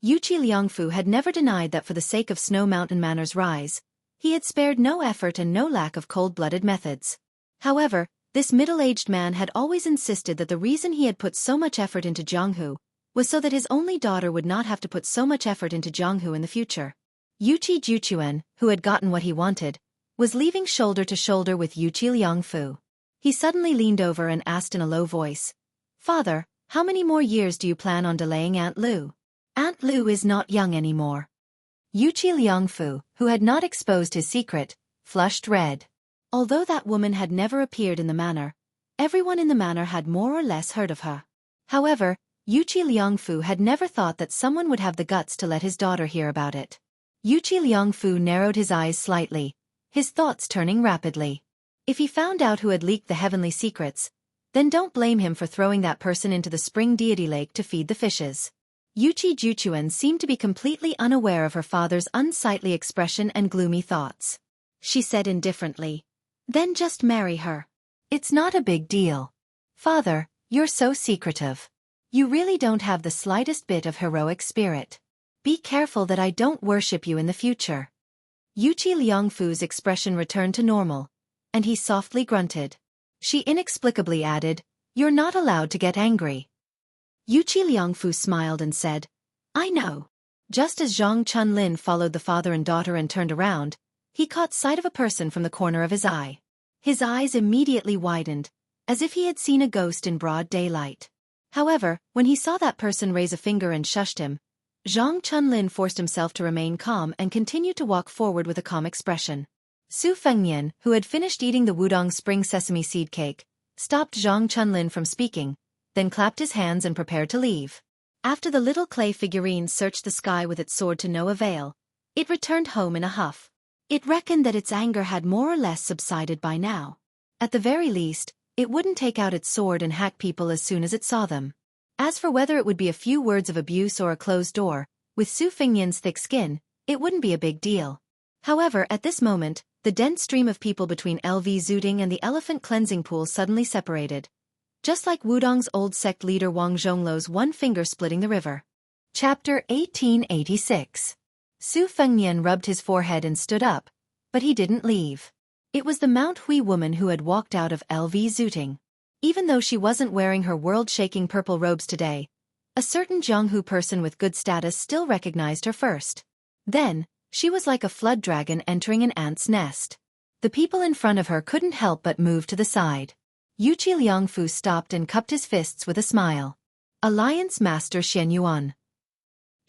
Yuqi Liangfu had never denied that for the sake of Snow Mountain Manor's rise, he had spared no effort and no lack of cold-blooded methods. However, this middle-aged man had always insisted that the reason he had put so much effort into Jianghu was so that his only daughter would not have to put so much effort into Jianghu in the future. Yuqi Juchuan, who had gotten what he wanted, was leaving shoulder to shoulder with Yuqi Liangfu. He suddenly leaned over and asked in a low voice, "Father, how many more years do you plan on delaying Aunt Lu? Aunt Lu is not young anymore." Yuqi Liangfu, who had not exposed his secret, flushed red. Although that woman had never appeared in the manor, everyone in the manor had more or less heard of her. However, Yuqi Liangfu had never thought that someone would have the guts to let his daughter hear about it. Yuqi Liangfu narrowed his eyes slightly, his thoughts turning rapidly. If he found out who had leaked the heavenly secrets, then don't blame him for throwing that person into the spring deity lake to feed the fishes. Yuqi Juchuan seemed to be completely unaware of her father's unsightly expression and gloomy thoughts. She said indifferently, "Then just marry her. It's not a big deal." "Father, you're so secretive. You really don't have the slightest bit of heroic spirit. Be careful that I don't worship you in the future." Yuqi Liangfu's expression returned to normal, and he softly grunted. She inexplicably added, "You're not allowed to get angry." Yuqi Liangfu smiled and said, "I know." Just as Zhang Chunlin followed the father and daughter and turned around, he caught sight of a person from the corner of his eye. His eyes immediately widened, as if he had seen a ghost in broad daylight. However, when he saw that person raise a finger and shushed him, Zhang Chunlin forced himself to remain calm and continued to walk forward with a calm expression. Su Fengnian, who had finished eating the Wudong spring sesame seed cake, stopped Zhang Chunlin from speaking, then clapped his hands and prepared to leave. After the little clay figurine searched the sky with its sword to no avail, it returned home in a huff. It reckoned that its anger had more or less subsided by now. At the very least, it wouldn't take out its sword and hack people as soon as it saw them. As for whether it would be a few words of abuse or a closed door, with Su Fengnian's thick skin, it wouldn't be a big deal. However, at this moment, the dense stream of people between LV Zooting and the elephant cleansing pool suddenly separated, just like Wudong's old sect leader Wang Zhonglou's one finger splitting the river. Chapter 1886. Su Fengnian rubbed his forehead and stood up, but he didn't leave. It was the Mount Hui woman who had walked out of LV Zooting. Even though she wasn't wearing her world-shaking purple robes today, a certain Jianghu person with good status still recognized her first. Then, she was like a flood dragon entering an ant's nest. The people in front of her couldn't help but move to the side. Yuqi Liangfu stopped and cupped his fists with a smile. Alliance Master Xianyuan.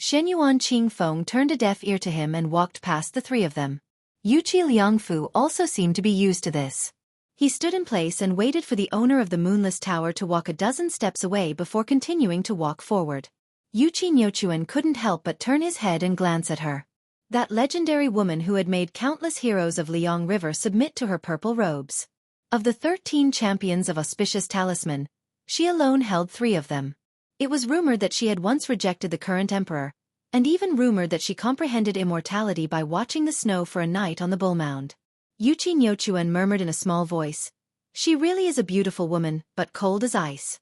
Xianyuan Qingfeng turned a deaf ear to him and walked past the three of them. Yuqi Liangfu also seemed to be used to this. He stood in place and waited for the owner of the Moonless Tower to walk a dozen steps away before continuing to walk forward. Yuqi Nyochuan couldn't help but turn his head and glance at her. That legendary woman who had made countless heroes of Liang River submit to her purple robes. Of the 13 champions of auspicious talisman, she alone held 3 of them. It was rumored that she had once rejected the current emperor, and even rumored that she comprehended immortality by watching the snow for a night on the bull mound. Yuqi Nyochuan murmured in a small voice, "She really is a beautiful woman, but cold as ice."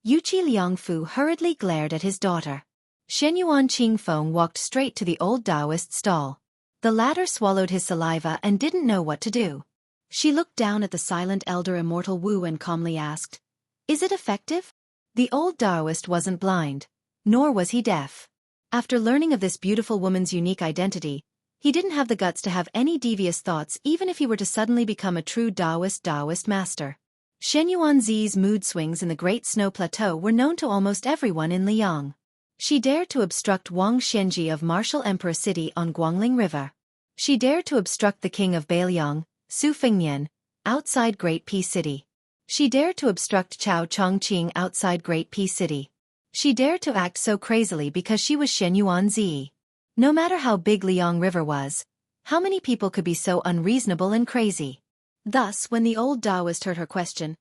Yuqi Liangfu hurriedly glared at his daughter. Xianyuan Qingfeng walked straight to the old Taoist stall. The latter swallowed his saliva and didn't know what to do. She looked down at the silent elder Immortal Wu and calmly asked, "Is it effective?" The old Taoist wasn't blind, nor was he deaf. After learning of this beautiful woman's unique identity, He didn't have the guts to have any devious thoughts even if he were to suddenly become a true Taoist master. Shen Yuanzi's mood swings in the Great Snow Plateau were known to almost everyone in Liang. She dared to obstruct Wang Xianji of Martial Emperor City on Guangling River. She dared to obstruct the king of Beiliang, Su Fengnian, outside Great Peace City. She dared to obstruct Chao Chongqing outside Great Peace City. She dared to act so crazily because she was Shen Yuanzi. No matter how big Liang River was, how many people could be so unreasonable and crazy? Thus, when the old Taoist heard her question,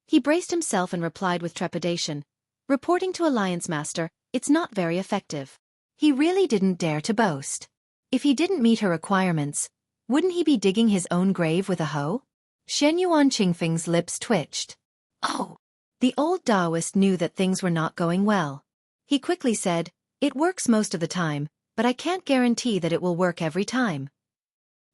he braced himself and replied with trepidation, reporting to Alliance Master, "It's not very effective." He really didn't dare to boast. If he didn't meet her requirements, wouldn't he be digging his own grave with a hoe? Shen Yuan Qingfeng's lips twitched. Oh! The old Taoist knew that things were not going well. He quickly said, "It works most of the time, but I can't guarantee that it will work every time."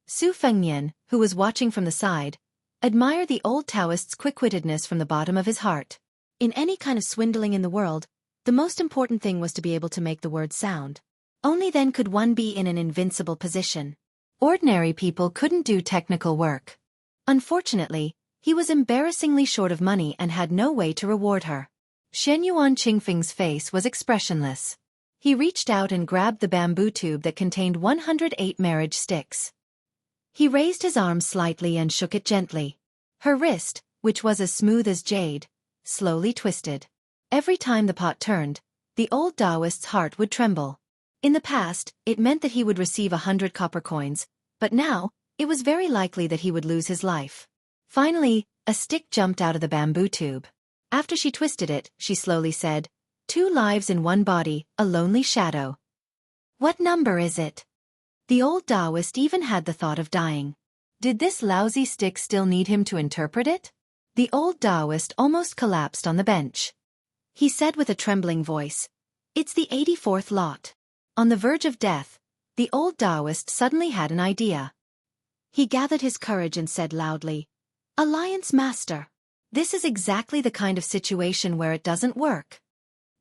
Su Fengnian, who was watching from the side, admired the old Taoist's quick-wittedness from the bottom of his heart. In any kind of swindling in the world, the most important thing was to be able to make the words sound. Only then could one be in an invincible position. Ordinary people couldn't do technical work. Unfortunately, he was embarrassingly short of money and had no way to reward her. Shen Yuan Qingfeng's face was expressionless. He reached out and grabbed the bamboo tube that contained 108 marriage sticks. He raised his arm slightly and shook it gently. Her wrist, which was as smooth as jade, slowly twisted. Every time the pot turned, the old Taoist's heart would tremble. In the past, it meant that he would receive 100 copper coins, but now, it was very likely that he would lose his life. Finally, a stick jumped out of the bamboo tube. After she twisted it, she slowly said, "2 lives in 1 body, a lonely shadow." "What number is it?" The old Taoist even had the thought of dying. Did this lousy stick still need him to interpret it? The old Taoist almost collapsed on the bench. He said with a trembling voice, "It's the 84th lot." On the verge of death, the old Taoist suddenly had an idea. He gathered his courage and said loudly, "Alliance Master, this is exactly the kind of situation where it doesn't work."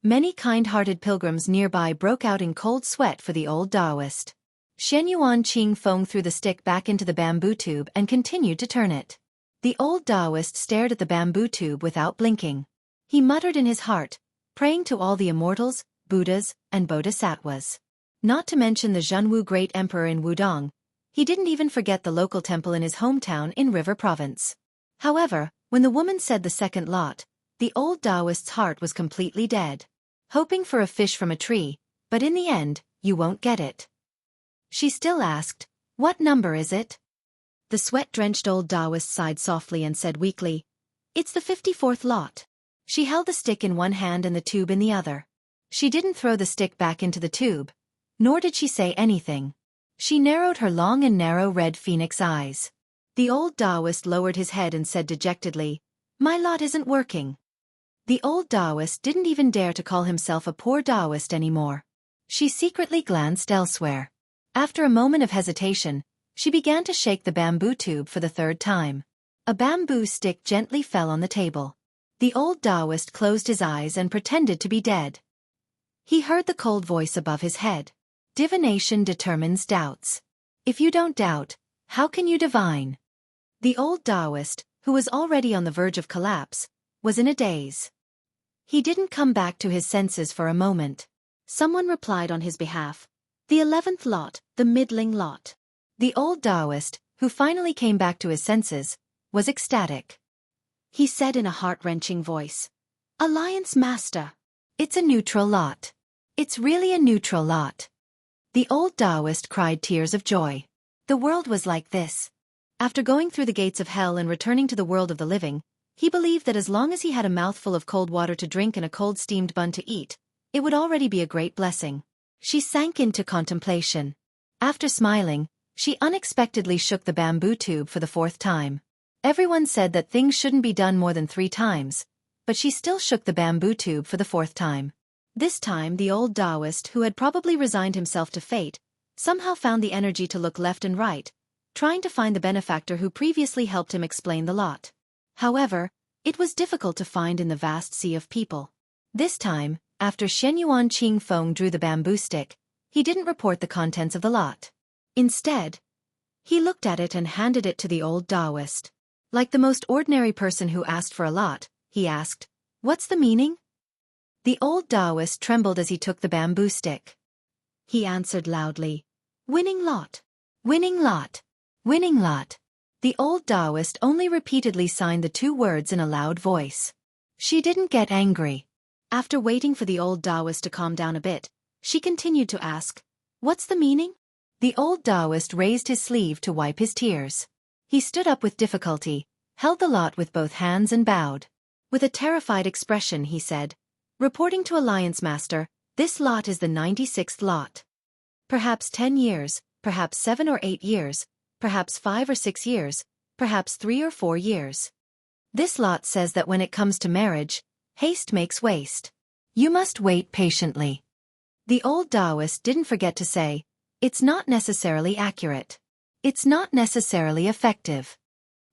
Many kind-hearted pilgrims nearby broke out in cold sweat for the old Taoist. Shen Yuan Qingfeng threw the stick back into the bamboo tube and continued to turn it. The old Taoist stared at the bamboo tube without blinking. He muttered in his heart, praying to all the immortals, Buddhas, and Bodhisattvas. Not to mention the Jianghu great emperor in Wudong, he didn't even forget the local temple in his hometown in River Province. However, when the woman said the second lot, the old Taoist's heart was completely dead. Hoping for a fish from a tree, but in the end, you won't get it. She still asked, "What number is it?" The sweat-drenched old Taoist sighed softly and said weakly, "It's the 54th lot." She held the stick in one hand and the tube in the other. She didn't throw the stick back into the tube, nor did she say anything. She narrowed her long and narrow red phoenix eyes. The old Taoist lowered his head and said dejectedly, "My lot isn't working." The old Taoist didn't even dare to call himself a poor Taoist anymore. She secretly glanced elsewhere. After a moment of hesitation, she began to shake the bamboo tube for the 3rd time. A bamboo stick gently fell on the table. The old Taoist closed his eyes and pretended to be dead. He heard the cold voice above his head. "Divination determines doubts. If you don't doubt, how can you divine?" The old Taoist, who was already on the verge of collapse, was in a daze. He didn't come back to his senses for a moment. Someone replied on his behalf, "The 11th lot, the middling lot." The old Taoist, who finally came back to his senses, was ecstatic. He said in a heart-wrenching voice, "Alliance Master, it's a neutral lot. It's really a neutral lot." The old Taoist cried tears of joy. The world was like this. After going through the gates of hell and returning to the world of the living, he believed that as long as he had a mouthful of cold water to drink and a cold steamed bun to eat, it would already be a great blessing. She sank into contemplation. After smiling, she unexpectedly shook the bamboo tube for the 4th time. Everyone said that things shouldn't be done more than 3 times, but she still shook the bamboo tube for the 4th time. This time the old Taoist, who had probably resigned himself to fate, somehow found the energy to look left and right, trying to find the benefactor who previously helped him explain the lot. However, it was difficult to find in the vast sea of people. This time, after Shen Yuan Qingfeng drew the bamboo stick, he didn't report the contents of the lot. Instead, he looked at it and handed it to the old Taoist. Like the most ordinary person who asked for a lot, he asked, "What's the meaning?" The old Taoist trembled as he took the bamboo stick. He answered loudly, "Winning lot. Winning lot. Winning lot." The old Taoist only repeatedly signed the two words in a loud voice. She didn't get angry. After waiting for the old Taoist to calm down a bit, she continued to ask, "What's the meaning?" The old Taoist raised his sleeve to wipe his tears. He stood up with difficulty, held the lot with both hands and bowed. With a terrified expression he said, "Reporting to Alliance Master, this lot is the 96th lot. Perhaps 10 years, perhaps 7 or 8 years, perhaps 5 or 6 years, perhaps 3 or 4 years. This lot says that when it comes to marriage, haste makes waste. You must wait patiently." The old Taoist didn't forget to say, "It's not necessarily accurate. It's not necessarily effective."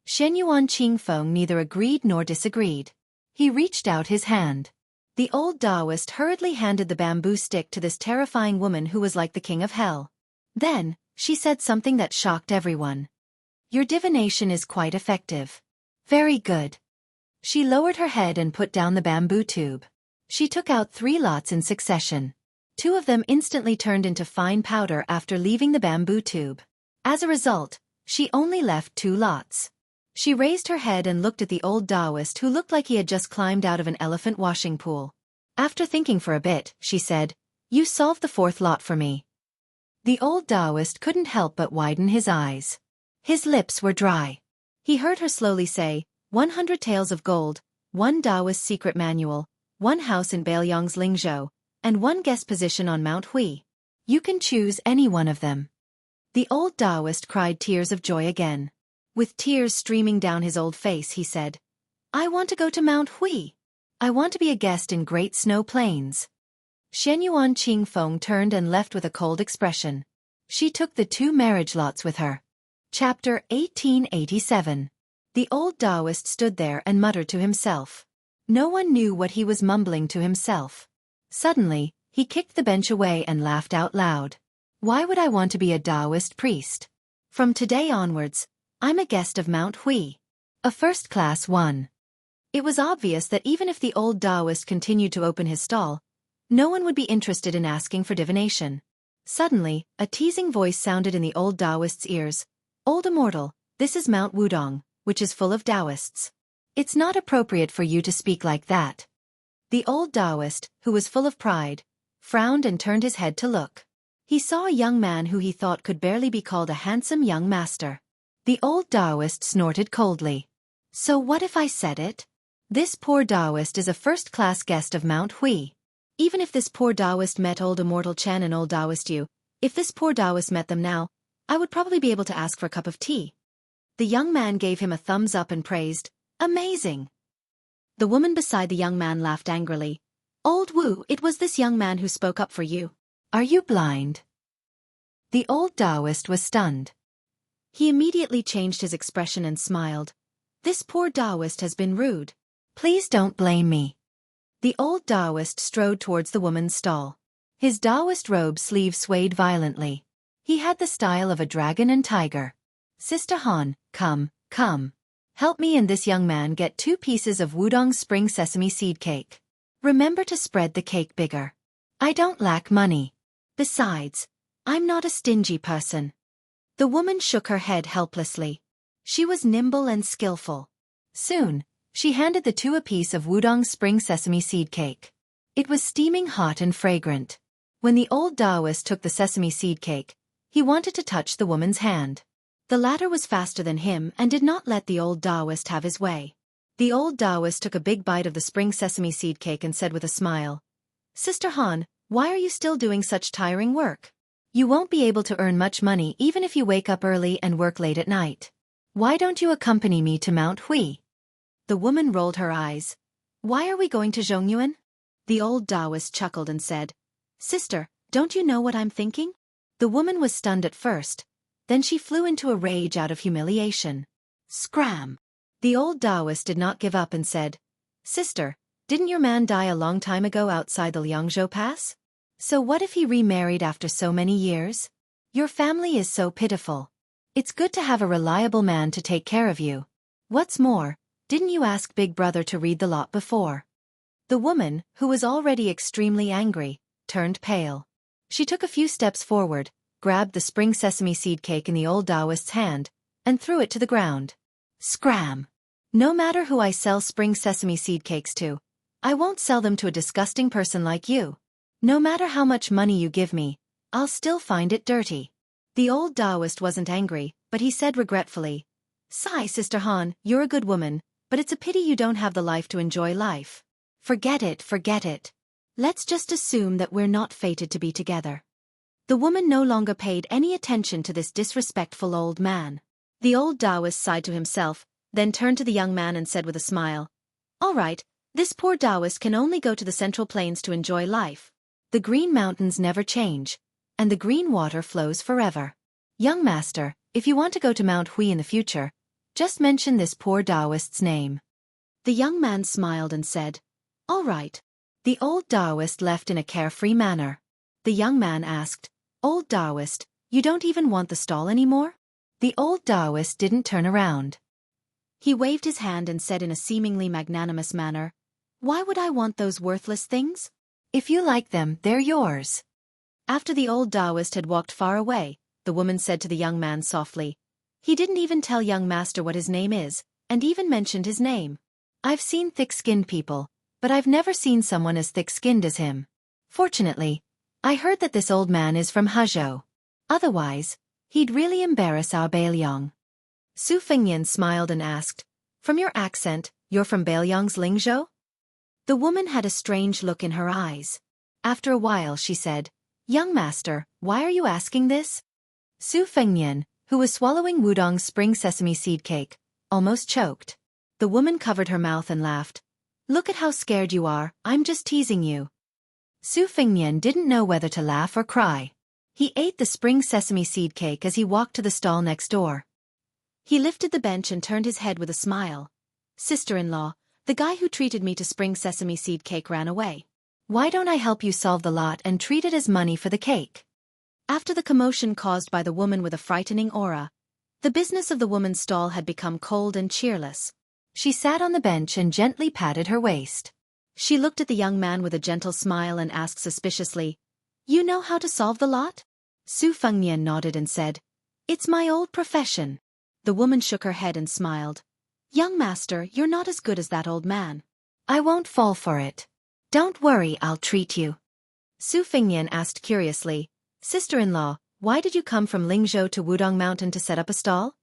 Shenyuan Qingfeng neither agreed nor disagreed. He reached out his hand. The old Taoist hurriedly handed the bamboo stick to this terrifying woman who was like the king of hell. Then, she said something that shocked everyone. "Your divination is quite effective. Very good." She lowered her head and put down the bamboo tube. She took out 3 lots in succession. 2 of them instantly turned into fine powder after leaving the bamboo tube. As a result, she only left 2 lots. She raised her head and looked at the old Taoist who looked like he had just climbed out of an elephant washing pool. After thinking for a bit, she said, "You solved the 4th lot for me." The old Taoist couldn't help but widen his eyes. His lips were dry. He heard her slowly say, 100 taels of gold, 1 Taoist secret manual, 1 house in Bailiang's Lingzhou, and 1 guest position on Mount Hui. You can choose any one of them. The old Taoist cried tears of joy again. With tears streaming down his old face, he said, "I want to go to Mount Hui. I want to be a guest in Great Snow Plains." Shenyuan Qingfeng turned and left with a cold expression. She took the 2 marriage lots with her. Chapter 1887. The old Taoist stood there and muttered to himself. No one knew what he was mumbling to himself. Suddenly, he kicked the bench away and laughed out loud. "Why would I want to be a Taoist priest? From today onwards, I'm a guest of Mount Hui. A first-class one." It was obvious that even if the old Taoist continued to open his stall, no one would be interested in asking for divination. Suddenly, a teasing voice sounded in the old Taoist's ears. "Old immortal, this is Mount Wudong, which is full of Taoists. It's not appropriate for you to speak like that." The old Taoist, who was full of pride, frowned and turned his head to look. He saw a young man who he thought could barely be called a handsome young master. The old Taoist snorted coldly. "So what if I said it? This poor Taoist is a first-class guest of Mount Hui. Even if this poor Taoist met old Immortal Chen and old Taoist Yu, if this poor Taoist met them now, I would probably be able to ask for a cup of tea." The young man gave him a thumbs up and praised, "Amazing." The woman beside the young man laughed angrily. "Old Wu, it was this young man who spoke up for you. Are you blind?" The old Taoist was stunned. He immediately changed his expression and smiled. "This poor Taoist has been rude. Please don't blame me." The old Taoist strode towards the woman's stall. His Taoist robe sleeve swayed violently. He had the style of a dragon and tiger. "Sister Han, come, come. Help me and this young man get 2 pieces of Wudong spring sesame seed cake. Remember to spread the cake bigger. I don't lack money. Besides, I'm not a stingy person." The woman shook her head helplessly. She was nimble and skillful. Soon, she handed the 2 a piece of Wudong spring sesame seed cake. It was steaming hot and fragrant. When the old Taoist took the sesame seed cake, he wanted to touch the woman's hand. The latter was faster than him and did not let the old Taoist have his way. The old Taoist took a big bite of the spring sesame seed cake and said with a smile, "Sister Han, why are you still doing such tiring work? You won't be able to earn much money even if you wake up early and work late at night. Why don't you accompany me to Mount Hui?" The woman rolled her eyes. "Why are we going to Zhongyuan?" The old Taoist chuckled and said, "Sister, don't you know what I'm thinking?" The woman was stunned at first. Then she flew into a rage out of humiliation. Scram! The old Taoist did not give up and said, "Sister, didn't your man die a long time ago outside the Liangzhou Pass? So what if he remarried after so many years? Your family is so pitiful. It's good to have a reliable man to take care of you. What's more, didn't you ask Big Brother to read the lot before? The woman, who was already extremely angry, turned pale. She took a few steps forward, grabbed the spring sesame seed cake in the old Taoist's hand, and threw it to the ground. Scram! No matter who I sell spring sesame seed cakes to, I won't sell them to a disgusting person like you. No matter how much money you give me, I'll still find it dirty. The old Taoist wasn't angry, but he said regretfully, Sigh, Sister Han, you're a good woman, but it's a pity you don't have the life to enjoy life. Forget it, forget it. Let's just assume that we're not fated to be together. The woman no longer paid any attention to this disrespectful old man. The old Taoist sighed to himself, then turned to the young man and said with a smile, All right, this poor Taoist can only go to the Central Plains to enjoy life. The green mountains never change, and the green water flows forever. Young master, if you want to go to Mount Hui in the future, just mention this poor Taoist's name. The young man smiled and said, All right. The old Taoist left in a carefree manner. The young man asked, Old Taoist, you don't even want the stall anymore? The old Taoist didn't turn around. He waved his hand and said in a seemingly magnanimous manner, Why would I want those worthless things? If you like them, they're yours. After the old Taoist had walked far away, the woman said to the young man softly, He didn't even tell young master what his name is, and even mentioned his name. I've seen thick-skinned people, but I've never seen someone as thick-skinned as him. Fortunately, I heard that this old man is from Huzhou. Otherwise, he'd really embarrass our Bailiang. Su Fengyan smiled and asked, From your accent, you're from Bailiang's Lingzhou? The woman had a strange look in her eyes. After a while she said, Young master, why are you asking this? Su Fengyan, who was swallowing Wudong's spring sesame seed cake, almost choked. The woman covered her mouth and laughed. Look at how scared you are, I'm just teasing you. Su Fengyan didn't know whether to laugh or cry. He ate the spring sesame seed cake as he walked to the stall next door. He lifted the bench and turned his head with a smile. Sister-in-law, the guy who treated me to spring sesame seed cake ran away. Why don't I help you solve the lot and treat it as money for the cake? After the commotion caused by the woman with a frightening aura, the business of the woman's stall had become cold and cheerless. She sat on the bench and gently patted her waist. She looked at the young man with a gentle smile and asked suspiciously, You know how to solve the lot? Su Fengyan nodded and said, It's my old profession. The woman shook her head and smiled. Young master, you're not as good as that old man. I won't fall for it. Don't worry, I'll treat you. Su Fengyan asked curiously, Sister-in-law, why did you come from Lingzhou to Wudong Mountain to set up a stall?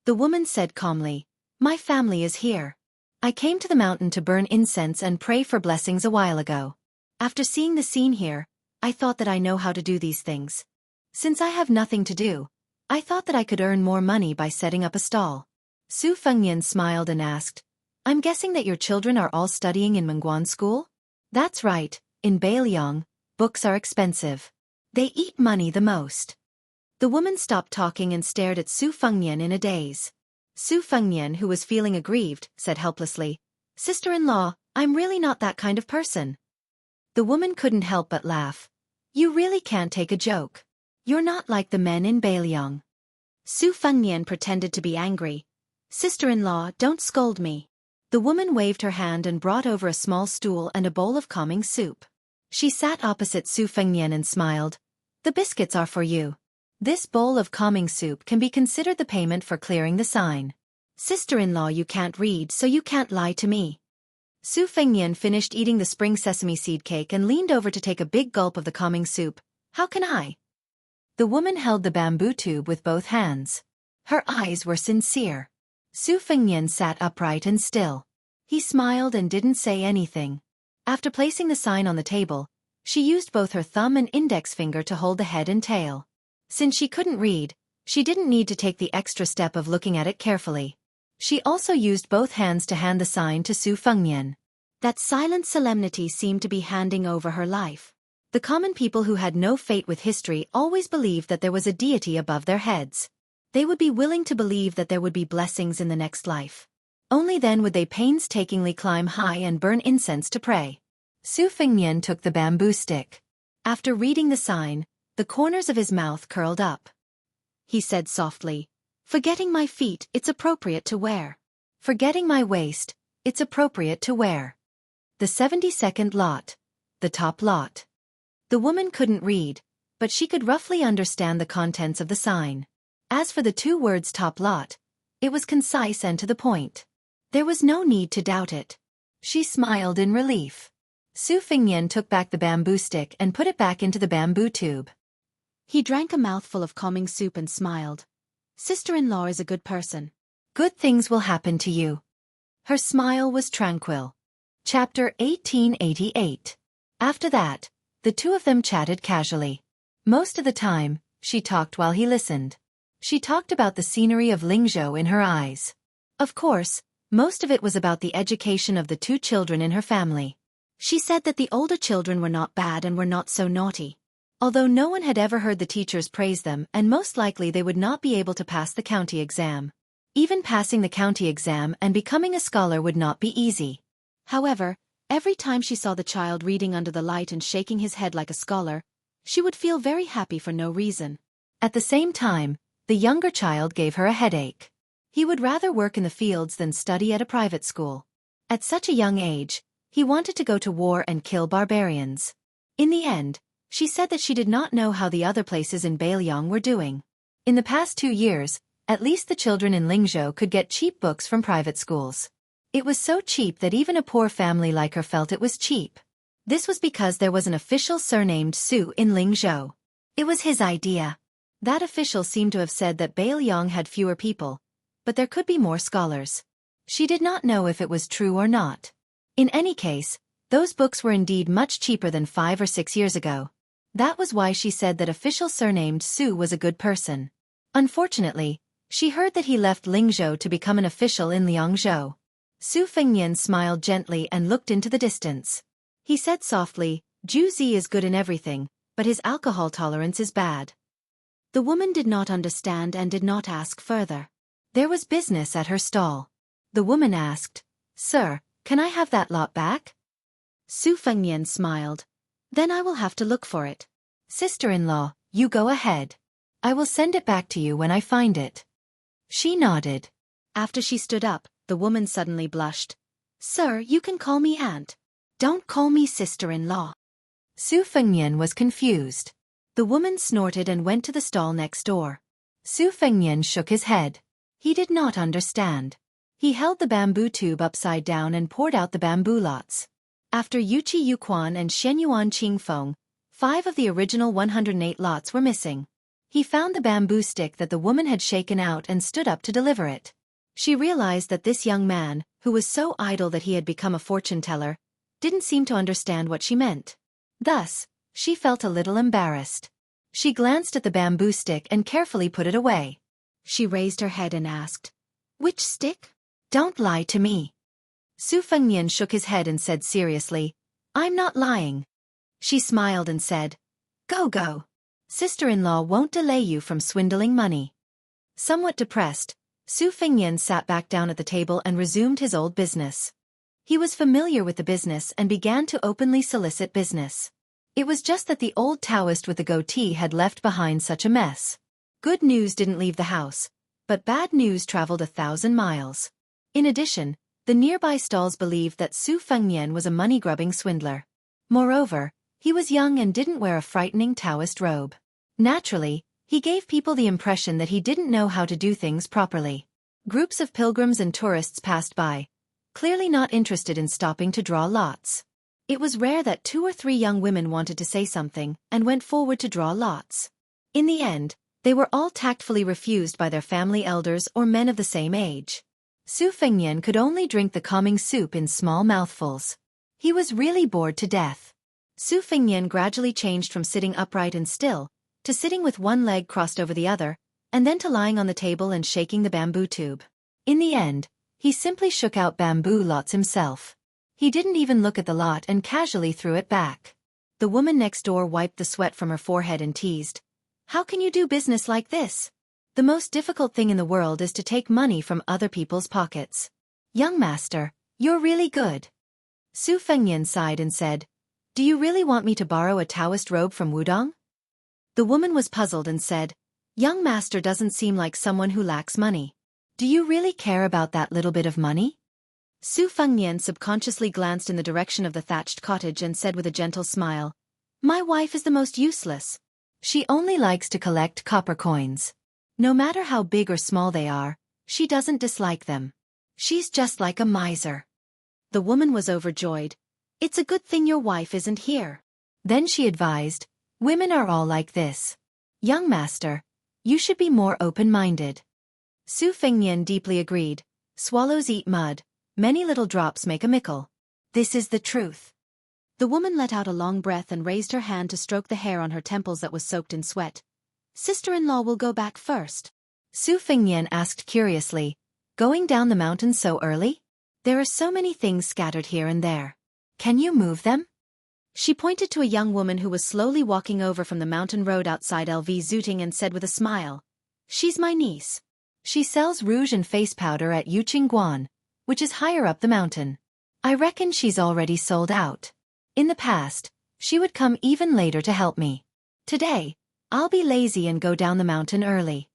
The woman said calmly, My family is here. I came to the mountain to burn incense and pray for blessings a while ago. After seeing the scene here, I thought that I know how to do these things. Since I have nothing to do, I thought that I could earn more money by setting up a stall. Su Fengyan smiled and asked, I'm guessing that your children are all studying in Mengguan school? That's right, in Bailiang, books are expensive. They eat money the most. The woman stopped talking and stared at Su Fengyan in a daze. Su Fengyan, who was feeling aggrieved, said helplessly, Sister-in-law, I'm really not that kind of person. The woman couldn't help but laugh. You really can't take a joke. You're not like the men in Bailiang. Su Fengyan pretended to be angry. Sister-in-law, don't scold me. The woman waved her hand and brought over a small stool and a bowl of calming soup. She sat opposite Su Fengyan and smiled. The biscuits are for you. This bowl of calming soup can be considered the payment for clearing the sign. Sister-in-law, you can't read, so you can't lie to me. Su Fengyan finished eating the spring sesame seed cake and leaned over to take a big gulp of the calming soup. How can I? The woman held the bamboo tube with both hands. Her eyes were sincere. Su Fengyan sat upright and still. He smiled and didn't say anything. After placing the sign on the table, she used both her thumb and index finger to hold the head and tail. Since she couldn't read, she didn't need to take the extra step of looking at it carefully. She also used both hands to hand the sign to Su Fengyan. That silent solemnity seemed to be handing over her life. The common people who had no fate with history always believed that there was a deity above their heads. They would be willing to believe that there would be blessings in the next life. Only then would they painstakingly climb high and burn incense to pray. Su Fengyan took the bamboo stick. After reading the sign, The corners of his mouth curled up. He said softly, "Forgetting my feet, it's appropriate to wear. Forgetting my waist, it's appropriate to wear. The 72nd lot. The top lot." The woman couldn't read, but she could roughly understand the contents of the sign. As for the two words top lot, it was concise and to the point. There was no need to doubt it. She smiled in relief. Su Fengnian took back the bamboo stick and put it back into the bamboo tube. He drank a mouthful of calming soup and smiled. "Sister-in-law is a good person. Good things will happen to you." Her smile was tranquil. Chapter 1888. After that, the two of them chatted casually. Most of the time, she talked while he listened. She talked about the scenery of Lingzhou in her eyes. Of course, most of it was about the education of the two children in her family. She said that the older children were not bad and were not so naughty. Although no one had ever heard the teachers praise them, and most likely they would not be able to pass the county exam. Even passing the county exam and becoming a scholar would not be easy. However, every time she saw the child reading under the light and shaking his head like a scholar, she would feel very happy for no reason. At the same time, the younger child gave her a headache. He would rather work in the fields than study at a private school. At such a young age, he wanted to go to war and kill barbarians. In the end, she said that she did not know how the other places in Beiliang were doing. In the past 2 years, at least the children in Lingzhou could get cheap books from private schools. It was so cheap that even a poor family like her felt it was cheap. This was because there was an official surnamed Su in Lingzhou. It was his idea. That official seemed to have said that Beiliang had fewer people, but there could be more scholars. She did not know if it was true or not. In any case, those books were indeed much cheaper than 5 or 6 years ago. That was why she said that official surnamed Su was a good person. Unfortunately, she heard that he left Lingzhou to become an official in Liangzhou. Su Fengnian smiled gently and looked into the distance. He said softly, "Zhu Zi is good in everything, but his alcohol tolerance is bad." The woman did not understand and did not ask further. There was business at her stall. The woman asked, "Sir, can I have that lot back?" Su Fengnian smiled. "Then I will have to look for it. Sister-in-law, you go ahead. I will send it back to you when I find it." She nodded. After she stood up, the woman suddenly blushed. "Sir, you can call me aunt. Don't call me sister-in-law." Su Fengnian was confused. The woman snorted and went to the stall next door. Su Fengnian shook his head. He did not understand. He held the bamboo tube upside down and poured out the bamboo lots. After Yuqi Yuquan and Shenyuan Qingfeng, 5 of the original 108 lots were missing. He found the bamboo stick that the woman had shaken out and stood up to deliver it. She realized that this young man, who was so idle that he had become a fortune-teller, didn't seem to understand what she meant. Thus, she felt a little embarrassed. She glanced at the bamboo stick and carefully put it away. She raised her head and asked, "Which stick? Don't lie to me." Su Fengnian shook his head and said seriously, "I'm not lying." She smiled and said, Go. Sister-in-law won't delay you from swindling money." Somewhat depressed, Su Fengnian sat back down at the table and resumed his old business. He was familiar with the business and began to openly solicit business. It was just that the old Taoist with the goatee had left behind such a mess. Good news didn't leave the house, but bad news traveled 1,000 miles. In addition, the nearby stalls believed that Su Fengnian was a money-grubbing swindler. Moreover, he was young and didn't wear a frightening Taoist robe. Naturally, he gave people the impression that he didn't know how to do things properly. Groups of pilgrims and tourists passed by, clearly not interested in stopping to draw lots. It was rare that 2 or 3 young women wanted to say something and went forward to draw lots. In the end, they were all tactfully refused by their family elders or men of the same age. Su Fengnian could only drink the calming soup in small mouthfuls. He was really bored to death. Su Fengnian gradually changed from sitting upright and still, to sitting with one leg crossed over the other, and then to lying on the table and shaking the bamboo tube. In the end, he simply shook out bamboo lots himself. He didn't even look at the lot and casually threw it back. The woman next door wiped the sweat from her forehead and teased, "How can you do business like this? The most difficult thing in the world is to take money from other people's pockets. Young master, you're really good." Su Fengnian sighed and said, "Do you really want me to borrow a Taoist robe from Wudong?" The woman was puzzled and said, "Young master doesn't seem like someone who lacks money. Do you really care about that little bit of money?" Su Fengnian subconsciously glanced in the direction of the thatched cottage and said with a gentle smile, "My wife is the most useless. She only likes to collect copper coins. No matter how big or small they are, she doesn't dislike them. She's just like a miser." The woman was overjoyed. "It's a good thing your wife isn't here." Then she advised, "Women are all like this. Young master, you should be more open-minded." Su Fengnian deeply agreed. "Swallows eat mud. Many little drops make a mickle. This is the truth." The woman let out a long breath and raised her hand to stroke the hair on her temples that was soaked in sweat. "Sister-in-law will go back first?" Su Fengnian asked curiously, "Going down the mountain so early? There are so many things scattered here and there. Can you move them?" She pointed to a young woman who was slowly walking over from the mountain road outside LV Zooting and said with a smile, "She's my niece. She sells rouge and face powder at Yuqingguan, which is higher up the mountain. I reckon she's already sold out. In the past, she would come even later to help me. Today, I'll be lazy and go down the mountain early."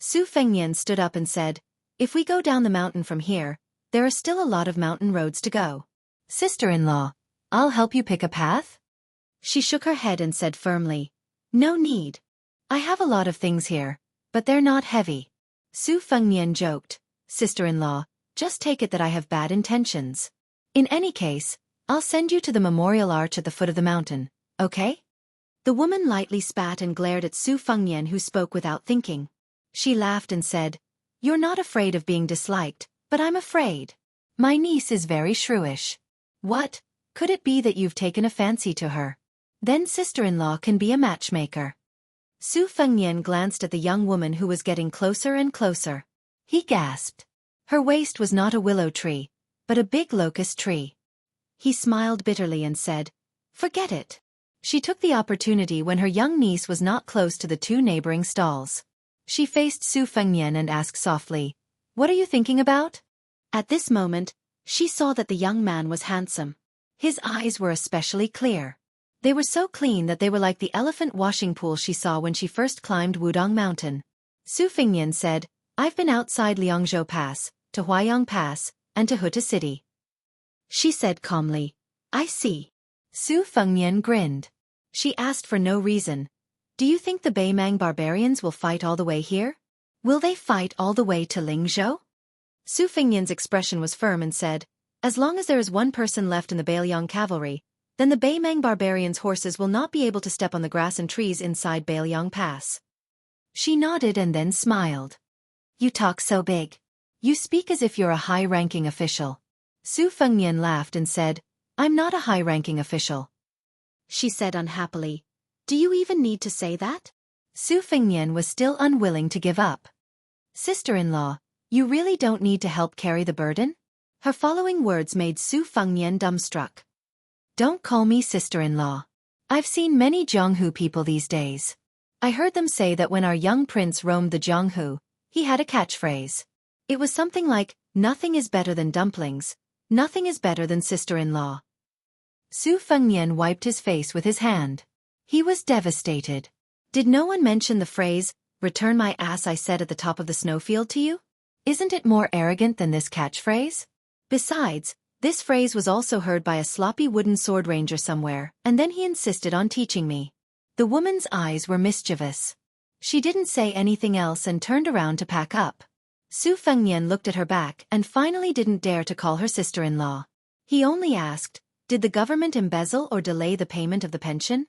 Su Fengnian stood up and said, "If we go down the mountain from here, there are still a lot of mountain roads to go. Sister-in-law, I'll help you pick a path?" She shook her head and said firmly, "No need. I have a lot of things here, but they're not heavy." Su Fengnian joked, "Sister-in-law, just take it that I have bad intentions. In any case, I'll send you to the memorial arch at the foot of the mountain, okay?" The woman lightly spat and glared at Su Fengnian, who spoke without thinking. She laughed and said, "You're not afraid of being disliked, but I'm afraid. My niece is very shrewish. What? Could it be that you've taken a fancy to her? Then sister-in-law can be a matchmaker." Su Fengnian glanced at the young woman who was getting closer and closer. He gasped. Her waist was not a willow tree, but a big locust tree. He smiled bitterly and said, "Forget it." She took the opportunity when her young niece was not close to the two neighboring stalls. She faced Su Fengnian and asked softly, "What are you thinking about?" At this moment, she saw that the young man was handsome. His eyes were especially clear. They were so clean that they were like the elephant washing pool she saw when she first climbed Wudong Mountain. Su Fengnian said, "I've been outside Liangzhou Pass, to Huayang Pass, and to Huta City." She said calmly, "I see." Su Fengnian grinned. She asked for no reason, "Do you think the Beimang barbarians will fight all the way here? Will they fight all the way to Lingzhou?" Su Fengnian's expression was firm and said, "As long as there is one person left in the Bailiang cavalry, then the Beimang barbarians' horses will not be able to step on the grass and trees inside Bailiang Pass." She nodded and then smiled. "You talk so big. You speak as if you're a high-ranking official." Su Fengnian laughed and said, "I'm not a high-ranking official." She said unhappily, "Do you even need to say that?" Su Fengnian was still unwilling to give up. "Sister-in-law, you really don't need to help carry the burden?" Her following words made Su Fengnian dumbstruck. "Don't call me sister-in-law. I've seen many Jianghu people these days. I heard them say that when our young prince roamed the Jianghu, he had a catchphrase. It was something like, 'Nothing is better than dumplings. Nothing is better than sister-in-law.'" Su Fengnian wiped his face with his hand. He was devastated. "Did no one mention the phrase, 'Return my ass I said at the top of the snowfield' to you? Isn't it more arrogant than this catchphrase? Besides, this phrase was also heard by a sloppy wooden sword ranger somewhere, and then he insisted on teaching me." The woman's eyes were mischievous. She didn't say anything else and turned around to pack up. Su Fengnian looked at her back and finally didn't dare to call her sister-in-law. He only asked, "Did the government embezzle or delay the payment of the pension?"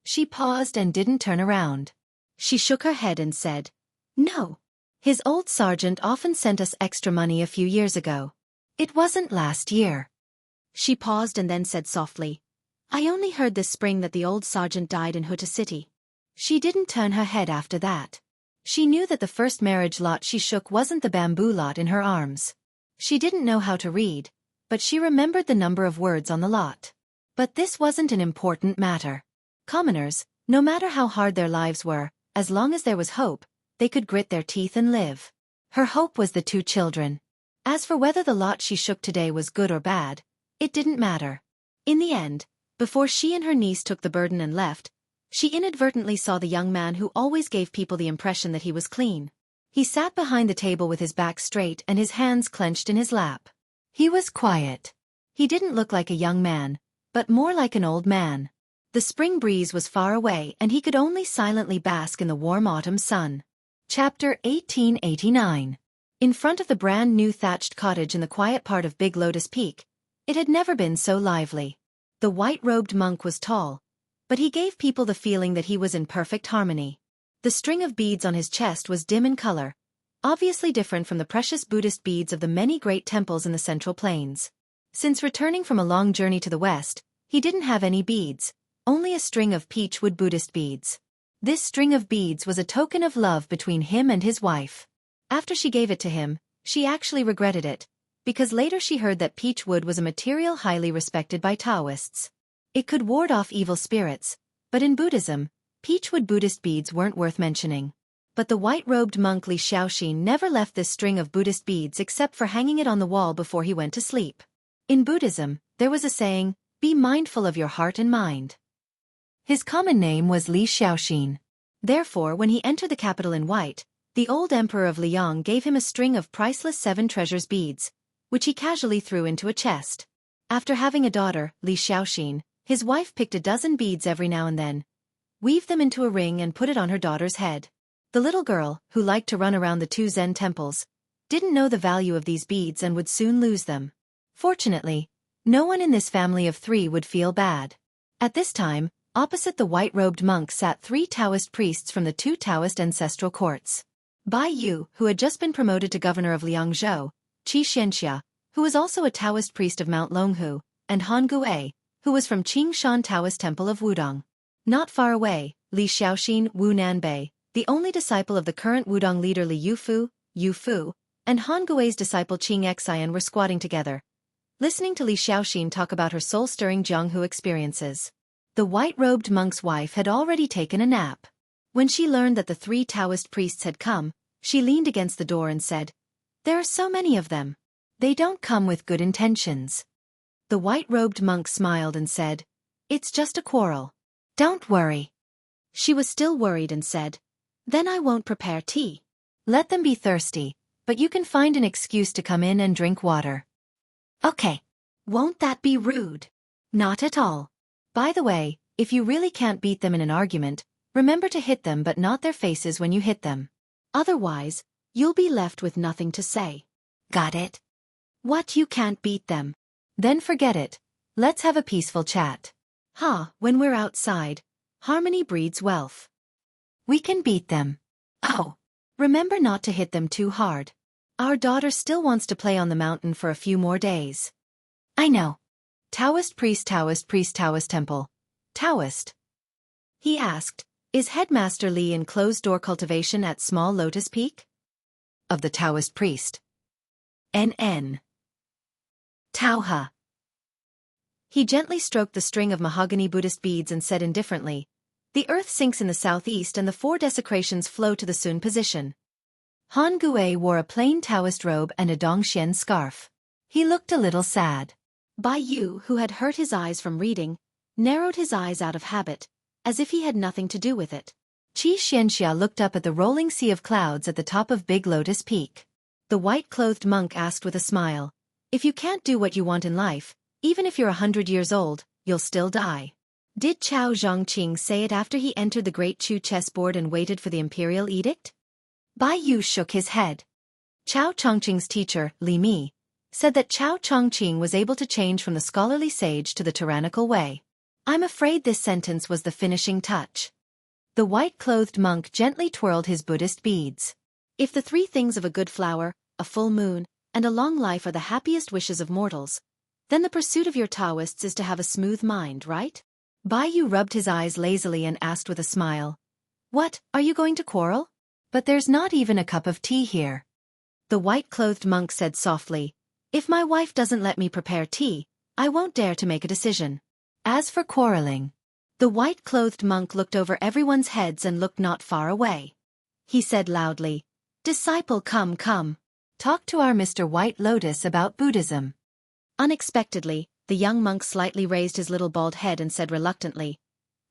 She paused and didn't turn around. She shook her head and said, "No. His old sergeant often sent us extra money a few years ago. It wasn't last year." She paused and then said softly, "I only heard this spring that the old sergeant died in Huta City." She didn't turn her head after that. She knew that the first marriage lot she shook wasn't the bamboo lot in her arms. She didn't know how to read, but she remembered the number of words on the lot. But this wasn't an important matter. Commoners, no matter how hard their lives were, as long as there was hope, they could grit their teeth and live. Her hope was the two children. As for whether the lot she shook today was good or bad, it didn't matter. In the end, before she and her niece took the burden and left, She inadvertently saw the young man who always gave people the impression that he was clean. He sat behind the table with his back straight and his hands clenched in his lap. He was quiet. He didn't look like a young man, but more like an old man. The spring breeze was far away and he could only silently bask in the warm autumn sun. Chapter 1889. In front of the brand new thatched cottage in the quiet part of Big Lotus Peak, it had never been so lively. The white-robed monk was tall, but he gave people the feeling that he was in perfect harmony. The string of beads on his chest was dim in color, obviously different from the precious Buddhist beads of the many great temples in the Central Plains. Since returning from a long journey to the west, he didn't have any beads, only a string of peach-wood Buddhist beads. This string of beads was a token of love between him and his wife. After she gave it to him, she actually regretted it, because later she heard that peach wood was a material highly respected by Taoists. It could ward off evil spirits, but in Buddhism, peachwood Buddhist beads weren't worth mentioning. But the white-robed monk Li Xiaoxin never left this string of Buddhist beads except for hanging it on the wall before he went to sleep. In Buddhism, there was a saying, "Be mindful of your heart and mind." His common name was Li Xiaoxin. Therefore, when he entered the capital in white, the old emperor of Liang gave him a string of priceless 7 treasures beads, which he casually threw into a chest. After having a daughter, Li Xiaoxin, his wife picked a dozen beads every now and then, weaved them into a ring and put it on her daughter's head. The little girl, who liked to run around the 2 Zen temples, didn't know the value of these beads and would soon lose them. Fortunately, no one in this family of 3 would feel bad. At this time, opposite the white-robed monk sat 3 Taoist priests from the 2 Taoist ancestral courts. Bai Yu, who had just been promoted to governor of Liangzhou, Xianxia, who was also a Taoist priest of Mount Longhu, and Han Gui, who was from Qingshan Taoist Temple of Wudong. Not far away, Li Xiaoxin Wu Nanbei, the only disciple of the current Wudong leader Li Yufu, and Han Gui's disciple Xianxia were squatting together, listening to Li Xiaoxin talk about her soul-stirring Jianghu experiences. The white-robed monk's wife had already taken a nap. When she learned that the 3 Taoist priests had come, she leaned against the door and said, "There are so many of them. They don't come with good intentions." The white-robed monk smiled and said, "It's just a quarrel. Don't worry." She was still worried and said, "Then I won't prepare tea. Let them be thirsty, but you can find an excuse to come in and drink water." "Okay. Won't that be rude?" "Not at all. By the way, if you really can't beat them in an argument, remember to hit them but not their faces when you hit them. Otherwise, you'll be left with nothing to say." "Got it." "What, you can't beat them? Then forget it. Let's have a peaceful chat." When we're outside, harmony breeds wealth. We can beat them." "Oh. Remember not to hit them too hard. Our daughter still wants to play on the mountain for a few more days." "I know." Taoist priest Taoist temple. Taoist. He asked, "Is Headmaster Li in closed-door cultivation at Small Lotus Peak?" "Of the Taoist priest." "NN. Taoha." He gently stroked the string of mahogany Buddhist beads and said indifferently, "The earth sinks in the southeast and the 4 desecrations flow to the Sun position." Han Gui wore a plain Taoist robe and a Dongxian scarf. He looked a little sad. Bai Yu, who had hurt his eyes from reading, narrowed his eyes out of habit, as if he had nothing to do with it. Xianxia looked up at the rolling sea of clouds at the top of Big Lotus Peak. The white-clothed monk asked with a smile, "If you can't do what you want in life, even if you're 100 years old, you'll still die." Did Chao Zhongqing say it after he entered the Great Chu chessboard and waited for the imperial edict? Bai Yu shook his head. Chao Chongqing's teacher, Li Mi, said that Chao Chongqing was able to change from the scholarly sage to the tyrannical way. I'm afraid this sentence was the finishing touch. The white-clothed monk gently twirled his Buddhist beads. If the 3 things of a good flower, a full moon, and a long life are the happiest wishes of mortals, then the pursuit of your Taoists is to have a smooth mind, right? Bai Yu rubbed his eyes lazily and asked with a smile, "What, are you going to quarrel? But there's not even a cup of tea here." The white-clothed monk said softly, "If my wife doesn't let me prepare tea, I won't dare to make a decision. As for quarreling..." The white-clothed monk looked over everyone's heads and looked not far away. He said loudly, "Disciple, come. Talk to our Mr. White Lotus about Buddhism." Unexpectedly, the young monk slightly raised his little bald head and said reluctantly,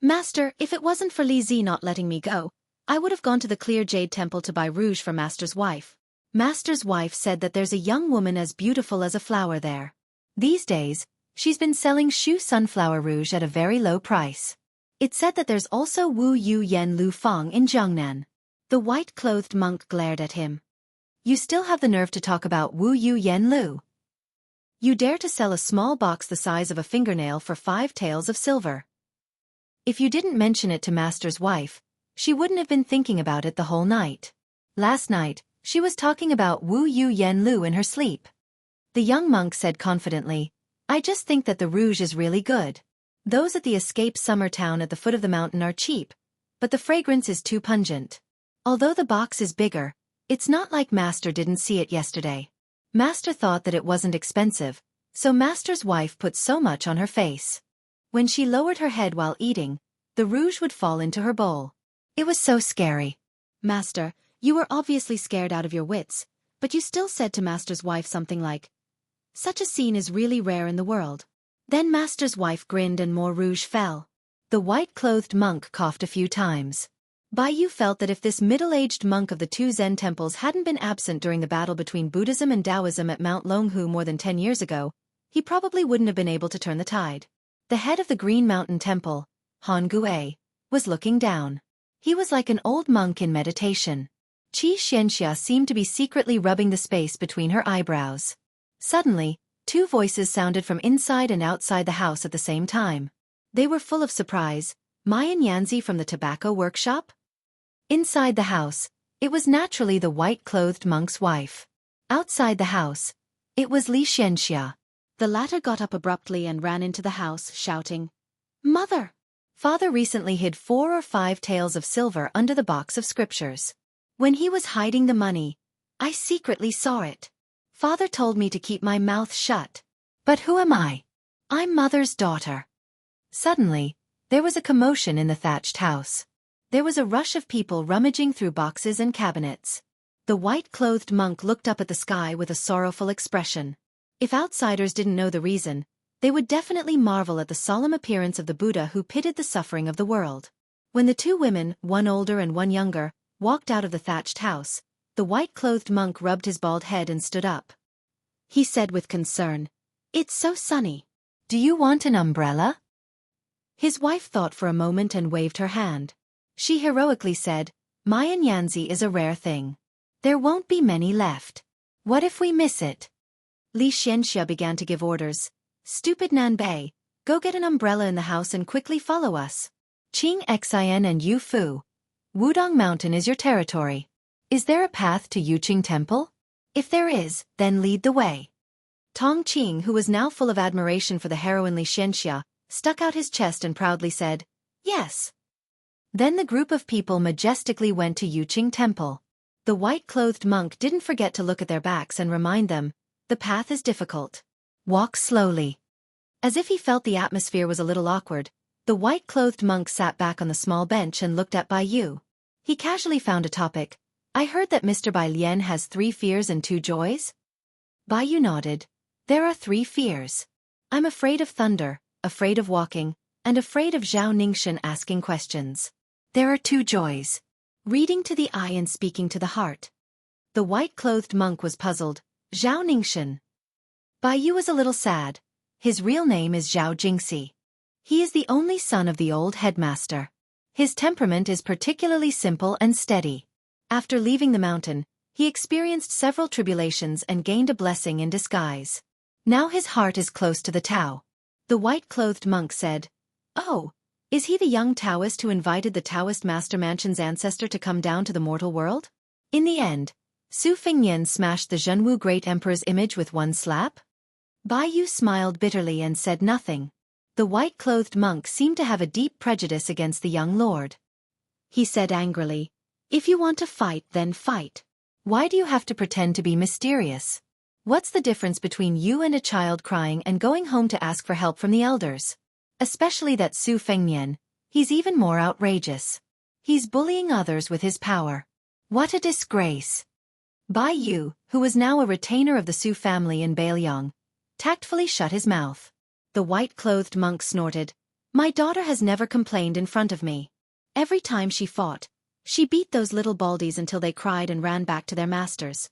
Master, if it wasn't for Li Zi not letting me go, I would have gone to the Clear Jade Temple to buy rouge for Master's wife. Master's wife said that there's a young woman as beautiful as a flower there. These days, she's been selling Shu sunflower rouge at a very low price. It said that there's also Wu Yu Yen Lu Fang in Jiangnan. The white-clothed monk glared at him. You still have the nerve to talk about Wu Yu Yen Lu? You dare to sell a small box the size of a fingernail for 5 taels of silver. If you didn't mention it to Master's wife, she wouldn't have been thinking about it the whole night. Last night, she was talking about Wu Yu Yen Lu in her sleep. The young monk said confidently, I just think that the rouge is really good. Those at the escape summer town at the foot of the mountain are cheap, but the fragrance is too pungent. Although the box is bigger, it's not like Master didn't see it yesterday. Master thought that it wasn't expensive, so Master's wife put so much on her face. When she lowered her head while eating, the rouge would fall into her bowl. It was so scary. Master, you were obviously scared out of your wits, but you still said to Master's wife something like, such a scene is really rare in the world. Then Master's wife grinned and more rouge fell. The white-clothed monk coughed a few times. Bai Yu felt that if this middle-aged monk of the 2 Zen temples hadn't been absent during the battle between Buddhism and Taoism at Mount Longhu more than 10 years ago, he probably wouldn't have been able to turn the tide. The head of the Green Mountain Temple, Han Gue, was looking down. He was like an old monk in meditation. Xianxia seemed to be secretly rubbing the space between her eyebrows. Suddenly, 2 voices sounded from inside and outside the house at the same time. They were full of surprise. Mai and Yanzi from the tobacco workshop? Inside the house, it was naturally the white-clothed monk's wife. Outside the house, it was Xianxia. The latter got up abruptly and ran into the house, shouting, Mother! Father recently hid 4 or 5 taels of silver under the box of scriptures. When he was hiding the money, I secretly saw it. Father told me to keep my mouth shut. But who am I? I'm Mother's daughter. Suddenly, there was a commotion in the thatched house. There was a rush of people rummaging through boxes and cabinets. The white-clothed monk looked up at the sky with a sorrowful expression. If outsiders didn't know the reason, they would definitely marvel at the solemn appearance of the Buddha who pitied the suffering of the world. When the 2 women, one older and one younger, walked out of the thatched house, the white-clothed monk rubbed his bald head and stood up. He said with concern, It's so sunny. Do you want an umbrella? His wife thought for a moment and waved her hand. She heroically said, Mayan Yanzi is a rare thing. There won't be many left. What if we miss it? Xianxia began to give orders. Stupid Nanbei, go get an umbrella in the house and quickly follow us. Qing Xian and Yu Fu. Wudong Mountain is your territory. Is there a path to Yuqing Temple? If there is, then lead the way. Tong Qing, who was now full of admiration for the heroine Xianxia, stuck out his chest and proudly said, Yes. Then the group of people majestically went to Yuqing Temple. The white-clothed monk didn't forget to look at their backs and remind them, the path is difficult. Walk slowly. As if he felt the atmosphere was a little awkward, the white-clothed monk sat back on the small bench and looked at Bai Yu. He casually found a topic. I heard that Mr. Bai Lian has 3 fears and 2 joys? Bai Yu nodded. There are 3 fears. I'm afraid of thunder, afraid of walking, and afraid of Zhao Ningxian asking questions. There are 2 joys. Reading to the eye and speaking to the heart. The white-clothed monk was puzzled. Zhao Ningxian. Bai Yu was a little sad. His real name is Zhao Jingxi. He is the only son of the old headmaster. His temperament is particularly simple and steady. After leaving the mountain, he experienced several tribulations and gained a blessing in disguise. Now his heart is close to the Tao. The white-clothed monk said, Oh, is he the young Taoist who invited the Taoist Master Mansion's ancestor to come down to the mortal world? In the end, Su Fengnian smashed the Zhenwu Great Emperor's image with one slap? Bai Yu smiled bitterly and said nothing. The white-clothed monk seemed to have a deep prejudice against the young lord. He said angrily, If you want to fight, then fight. Why do you have to pretend to be mysterious? What's the difference between you and a child crying and going home to ask for help from the elders? Especially that Su Fengnian, he's even more outrageous. He's bullying others with his power. What a disgrace. Bai Yu, who was now a retainer of the Su family in Beiliang, tactfully shut his mouth. The white-clothed monk snorted, My daughter has never complained in front of me. Every time she fought, she beat those little baldies until they cried and ran back to their masters.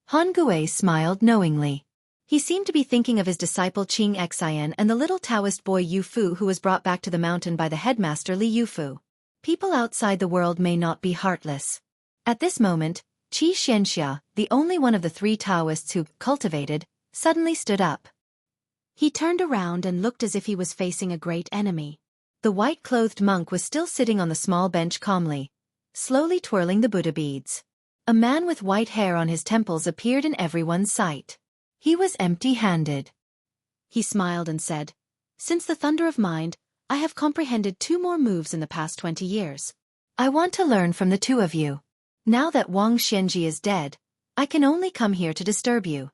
Han Gui smiled knowingly. He seemed to be thinking of his disciple Xianxia and the little Taoist boy Yu Fu who was brought back to the mountain by the headmaster Li Yufu. People outside the world may not be heartless. At this moment, Xianxia, the only one of the 3 Taoists who cultivated, suddenly stood up. He turned around and looked as if he was facing a great enemy. The white-clothed monk was still sitting on the small bench calmly, slowly twirling the Buddha beads. A man with white hair on his temples appeared in everyone's sight. He was empty-handed. He smiled and said, "Since the Thunder of Mind, I have comprehended 2 more moves in the past 20 years. I want to learn from the 2 of you. Now that Wang Xianji is dead, I can only come here to disturb you."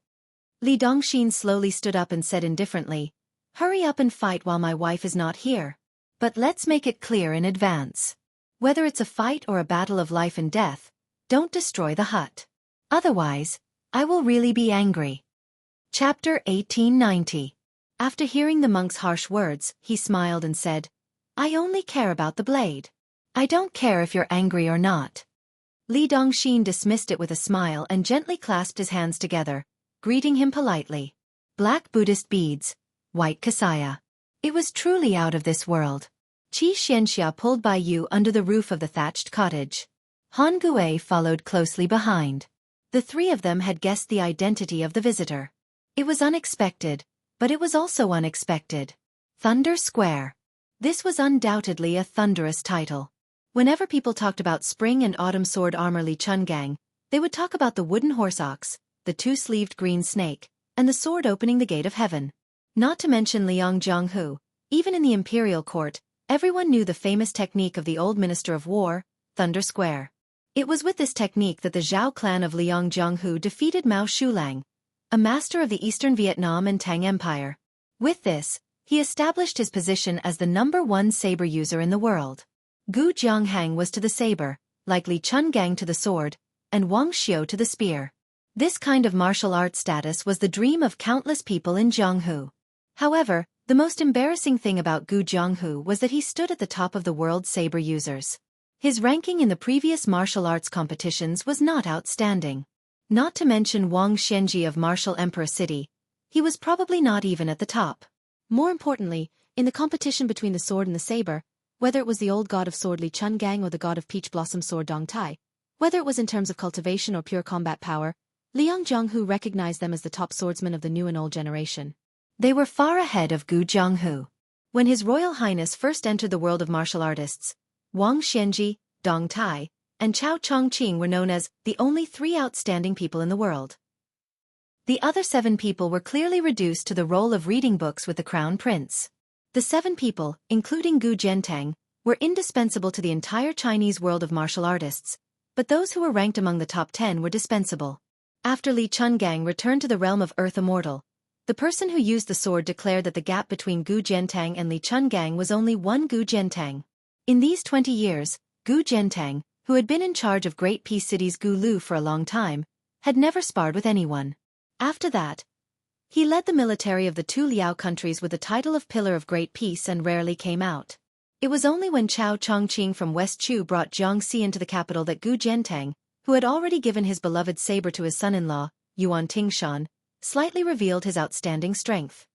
Li Dongxin slowly stood up and said indifferently, "Hurry up and fight while my wife is not here. But let's make it clear in advance. Whether it's a fight or a battle of life and death, don't destroy the hut. Otherwise, I will really be angry." Chapter 1890. After hearing the monk's harsh words, he smiled and said, "I only care about the blade. I don't care if you're angry or not." Li Dongxin dismissed it with a smile and gently clasped his hands together, greeting him politely. Black Buddhist beads, white kasaya. It was truly out of this world. Xianxia pulled Bai Yu under the roof of the thatched cottage. Han Gui followed closely behind. The 3 of them had guessed the identity of the visitor. It was unexpected, but it was also unexpected. Thunder Square. This was undoubtedly a thunderous title. Whenever people talked about spring and autumn sword armor Li Chungang, they would talk about the wooden horse ox, the 2-sleeved green snake, and the sword opening the gate of heaven. Not to mention Liang Jianghu. Even in the imperial court, everyone knew the famous technique of the old minister of war, Thunder Square. It was with this technique that the Zhao clan of Liang Jianghu defeated Mao Shulang, a master of the Eastern Vietnam and Tang Empire. With this, he established his position as the #1 saber user in the world. Gu Jianghang was to the saber, like Li Chungang to the sword, and Wang Xiu to the spear. This kind of martial arts status was the dream of countless people in Jianghu. However, the most embarrassing thing about Gu Jianghu was that he stood at the top of the world's saber users. His ranking in the previous martial arts competitions was not outstanding. Not to mention Wang Xianji of Martial Emperor City, he was probably not even at the top. More importantly, in the competition between the sword and the saber, whether it was the old god of sword Li Chungang or the god of peach blossom sword Dong Tai, whether it was in terms of cultivation or pure combat power, Liang Jianghu recognized them as the top swordsmen of the new and old generation. They were far ahead of Gu Jianghu. When His Royal Highness first entered the world of martial artists, Wang Xianji, Dong Tai, and Chao Chongqing were known as the only 3 outstanding people in the world. The other 7 people were clearly reduced to the role of reading books with the crown prince. The 7 people, including Gu Jiantang, were indispensable to the entire Chinese world of martial artists, but those who were ranked among the top 10 were dispensable. After Li Chungang returned to the realm of Earth Immortal, the person who used the sword declared that the gap between Gu Jiantang and Li Chungang was only 1 Gu Jiantang. In these 20 years, Gu Jiantang, who had been in charge of Great Peace City's Gu Lu for a long time, had never sparred with anyone. After that, he led the military of the 2 Liao countries with the title of Pillar of Great Peace and rarely came out. It was only when Chao Chongqing from West Chu brought Jiangxi into the capital that Gu Jiantang, who had already given his beloved saber to his son-in-law, Yuan Tingshan, slightly revealed his outstanding strength.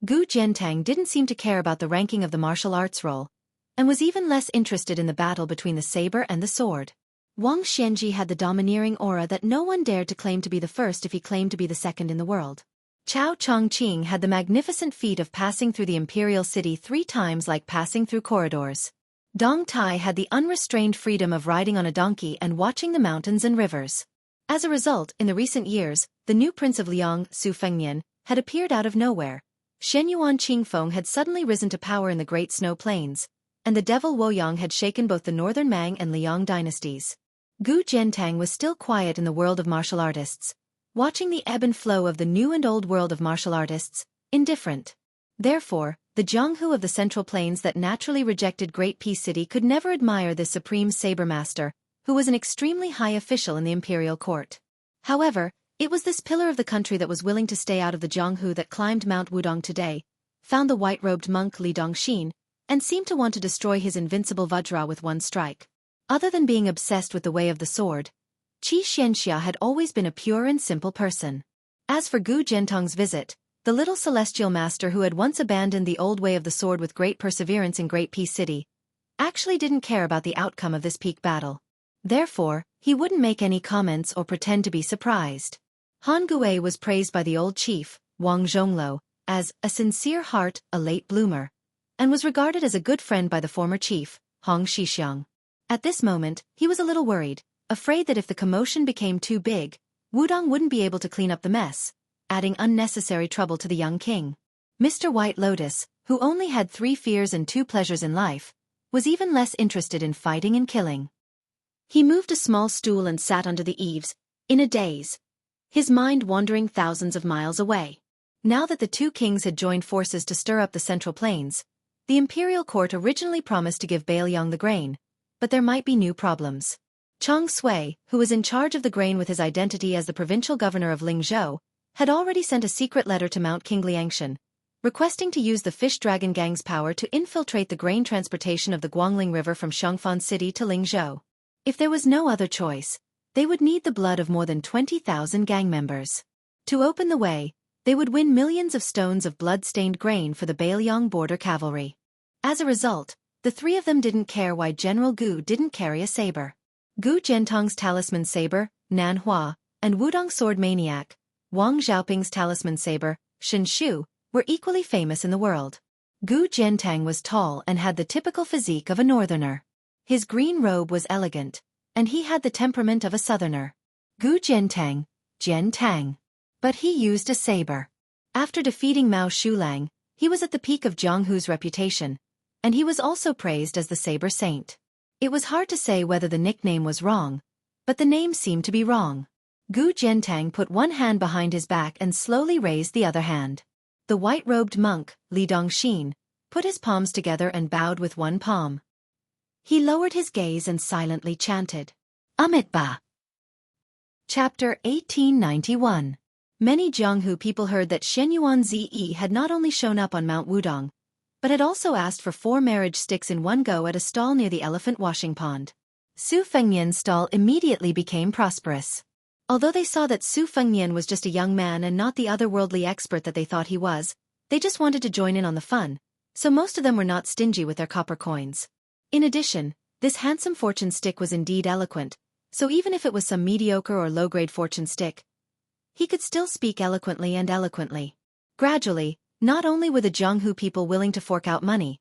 Gu Jiantang didn't seem to care about the ranking of the martial arts role, and was even less interested in the battle between the saber and the sword. Wang Xianji had the domineering aura that no one dared to claim to be the first if he claimed to be the second in the world. Chao Chongqing had the magnificent feat of passing through the imperial city 3 times like passing through corridors. Dong Tai had the unrestrained freedom of riding on a donkey and watching the mountains and rivers. As a result, in the recent years, the new prince of Liang, Su Fengnian, had appeared out of nowhere. Shenyuan Qingfeng had suddenly risen to power in the Great Snow Plains, and the devil Woyang had shaken both the northern Mang and Liang dynasties. Gu Jiantang was still quiet in the world of martial artists, watching the ebb and flow of the new and old world of martial artists, indifferent. Therefore, the Jianghu of the Central Plains that naturally rejected Great Peace City could never admire this supreme saber master, who was an extremely high official in the imperial court. However, it was this pillar of the country that was willing to stay out of the Jianghu that climbed Mount Wudong today, found the white-robed monk Li Dongxin, and seemed to want to destroy his invincible Vajra with one strike. Other than being obsessed with the way of the sword, Xianxia had always been a pure and simple person. As for Gu Gentong's visit, the little celestial master who had once abandoned the old way of the sword with great perseverance in Great Peace City, actually didn't care about the outcome of this peak battle. Therefore, he wouldn't make any comments or pretend to be surprised. Han Gui was praised by the old chief, Wang Zhonglo, as a sincere heart, a late bloomer, and was regarded as a good friend by the former chief, Hong Shixiang. At this moment, he was a little worried, afraid that if the commotion became too big, Wudong wouldn't be able to clean up the mess, adding unnecessary trouble to the young king. Mr. White Lotus, who only had 3 fears and 2 pleasures in life, was even less interested in fighting and killing. He moved a small stool and sat under the eaves, in a daze, his mind wandering thousands of miles away. Now that the 2 kings had joined forces to stir up the Central Plains, the imperial court originally promised to give Bailiang the grain, but there might be new problems. Chang Sui, who was in charge of the grain with his identity as the provincial governor of Lingzhou, had already sent a secret letter to Mount King Liangshan, requesting to use the Fish Dragon Gang's power to infiltrate the grain transportation of the Guangling River from Xiangfan City to Lingzhou. If there was no other choice, they would need the blood of more than 20,000 gang members. To open the way, they would win millions of stones of blood-stained grain for the Bailiang border cavalry. As a result, the 3 of them didn't care why General Gu didn't carry a saber. Gu Gentong's talisman saber, Nan Hua, and Wudong's sword maniac, Wang Xiaoping's talisman saber, Shen Shu, were equally famous in the world. Gu Gentang was tall and had the typical physique of a northerner. His green robe was elegant, and he had the temperament of a southerner. Gu Gentang, Gentang. But he used a saber. After defeating Mao Shulang, he was at the peak of Jianghu's reputation, and he was also praised as the Saber Saint. It was hard to say whether the nickname was wrong, but the name seemed to be wrong. Gu Gentang put one hand behind his back and slowly raised the other hand. The white-robed monk, Li Dongxin, put his palms together and bowed with one palm. He lowered his gaze and silently chanted, Amitba. Chapter 1891. Many Jianghu people heard that Shenyuan Zi had not only shown up on Mount Wudong, but had also asked for 4 marriage sticks in one go at a stall near the elephant washing pond. Su Fengnian's stall immediately became prosperous. Although they saw that Su Fengnian was just a young man and not the otherworldly expert that they thought he was, they just wanted to join in on the fun, so most of them were not stingy with their copper coins. In addition, this handsome fortune stick was indeed eloquent, so even if it was some mediocre or low-grade fortune stick, he could still speak eloquently and eloquently. Gradually, not only were the Jianghu people willing to fork out money,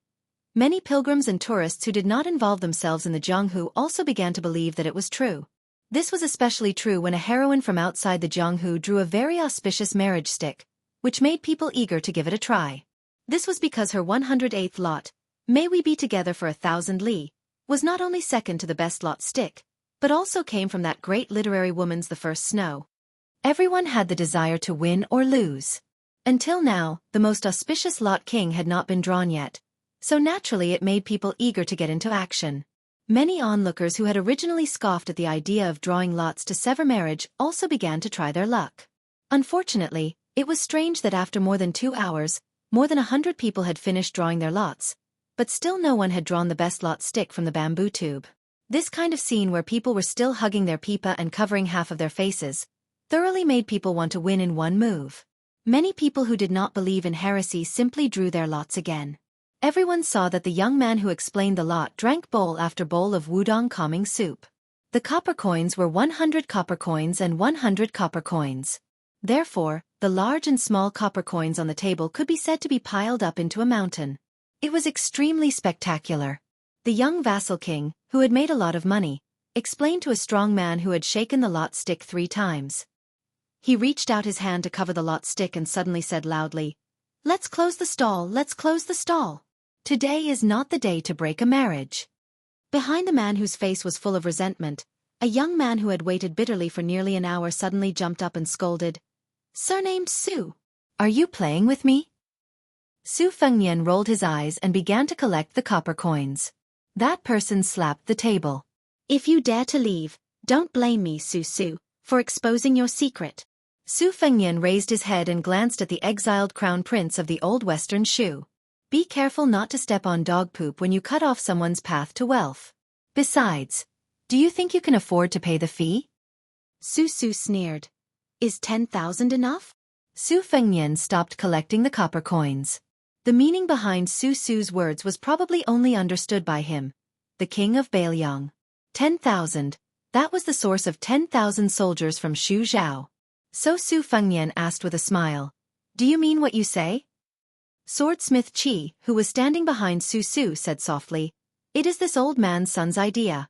many pilgrims and tourists who did not involve themselves in the Jianghu also began to believe that it was true. This was especially true when a heroine from outside the Jianghu drew a very auspicious marriage stick, which made people eager to give it a try. This was because her 108th lot, May We Be Together for 1,000 Li, was not only second to the best lot stick, but also came from that great literary woman's The First Snow. Everyone had the desire to win or lose. Until now, the most auspicious lot king had not been drawn yet, so naturally it made people eager to get into action. Many onlookers who had originally scoffed at the idea of drawing lots to sever marriage also began to try their luck. Unfortunately, it was strange that after more than 2 hours, more than 100 people had finished drawing their lots, but still no one had drawn the best lot stick from the bamboo tube. This kind of scene where people were still hugging their pipa and covering half of their faces thoroughly made people want to win in one move. Many people who did not believe in heresy simply drew their lots again. Everyone saw that the young man who explained the lot drank bowl after bowl of Wudong calming soup. The copper coins were 100 copper coins and 100 copper coins. Therefore, the large and small copper coins on the table could be said to be piled up into a mountain. It was extremely spectacular. The young vassal king, who had made a lot of money, explained to a strong man who had shaken the lot stick 3 times. He reached out his hand to cover the lot stick and suddenly said loudly, "Let's close the stall, let's close the stall. Today is not the day to break a marriage." Behind the man whose face was full of resentment, a young man who had waited bitterly for nearly an hour suddenly jumped up and scolded, "Surnamed Su. Are you playing with me?" Su Fengnian rolled his eyes and began to collect the copper coins. That person slapped the table. "If you dare to leave, don't blame me, Su, for exposing your secret." Su Fengnian raised his head and glanced at the exiled crown prince of the old western Shu. Be careful not to step on dog poop when you cut off someone's path to wealth. Besides, do you think you can afford to pay the fee? Su Su sneered. Is 10,000 enough? Su Fengnian stopped collecting the copper coins. The meaning behind Su Su's words was probably only understood by him, the king of Beiliang. 10,000, that was the source of 10,000 soldiers from Xu Zhao. So Su Fengnian asked with a smile, do you mean what you say? Swordsmith Qi, who was standing behind Su Su, said softly, it is this old man's son's idea.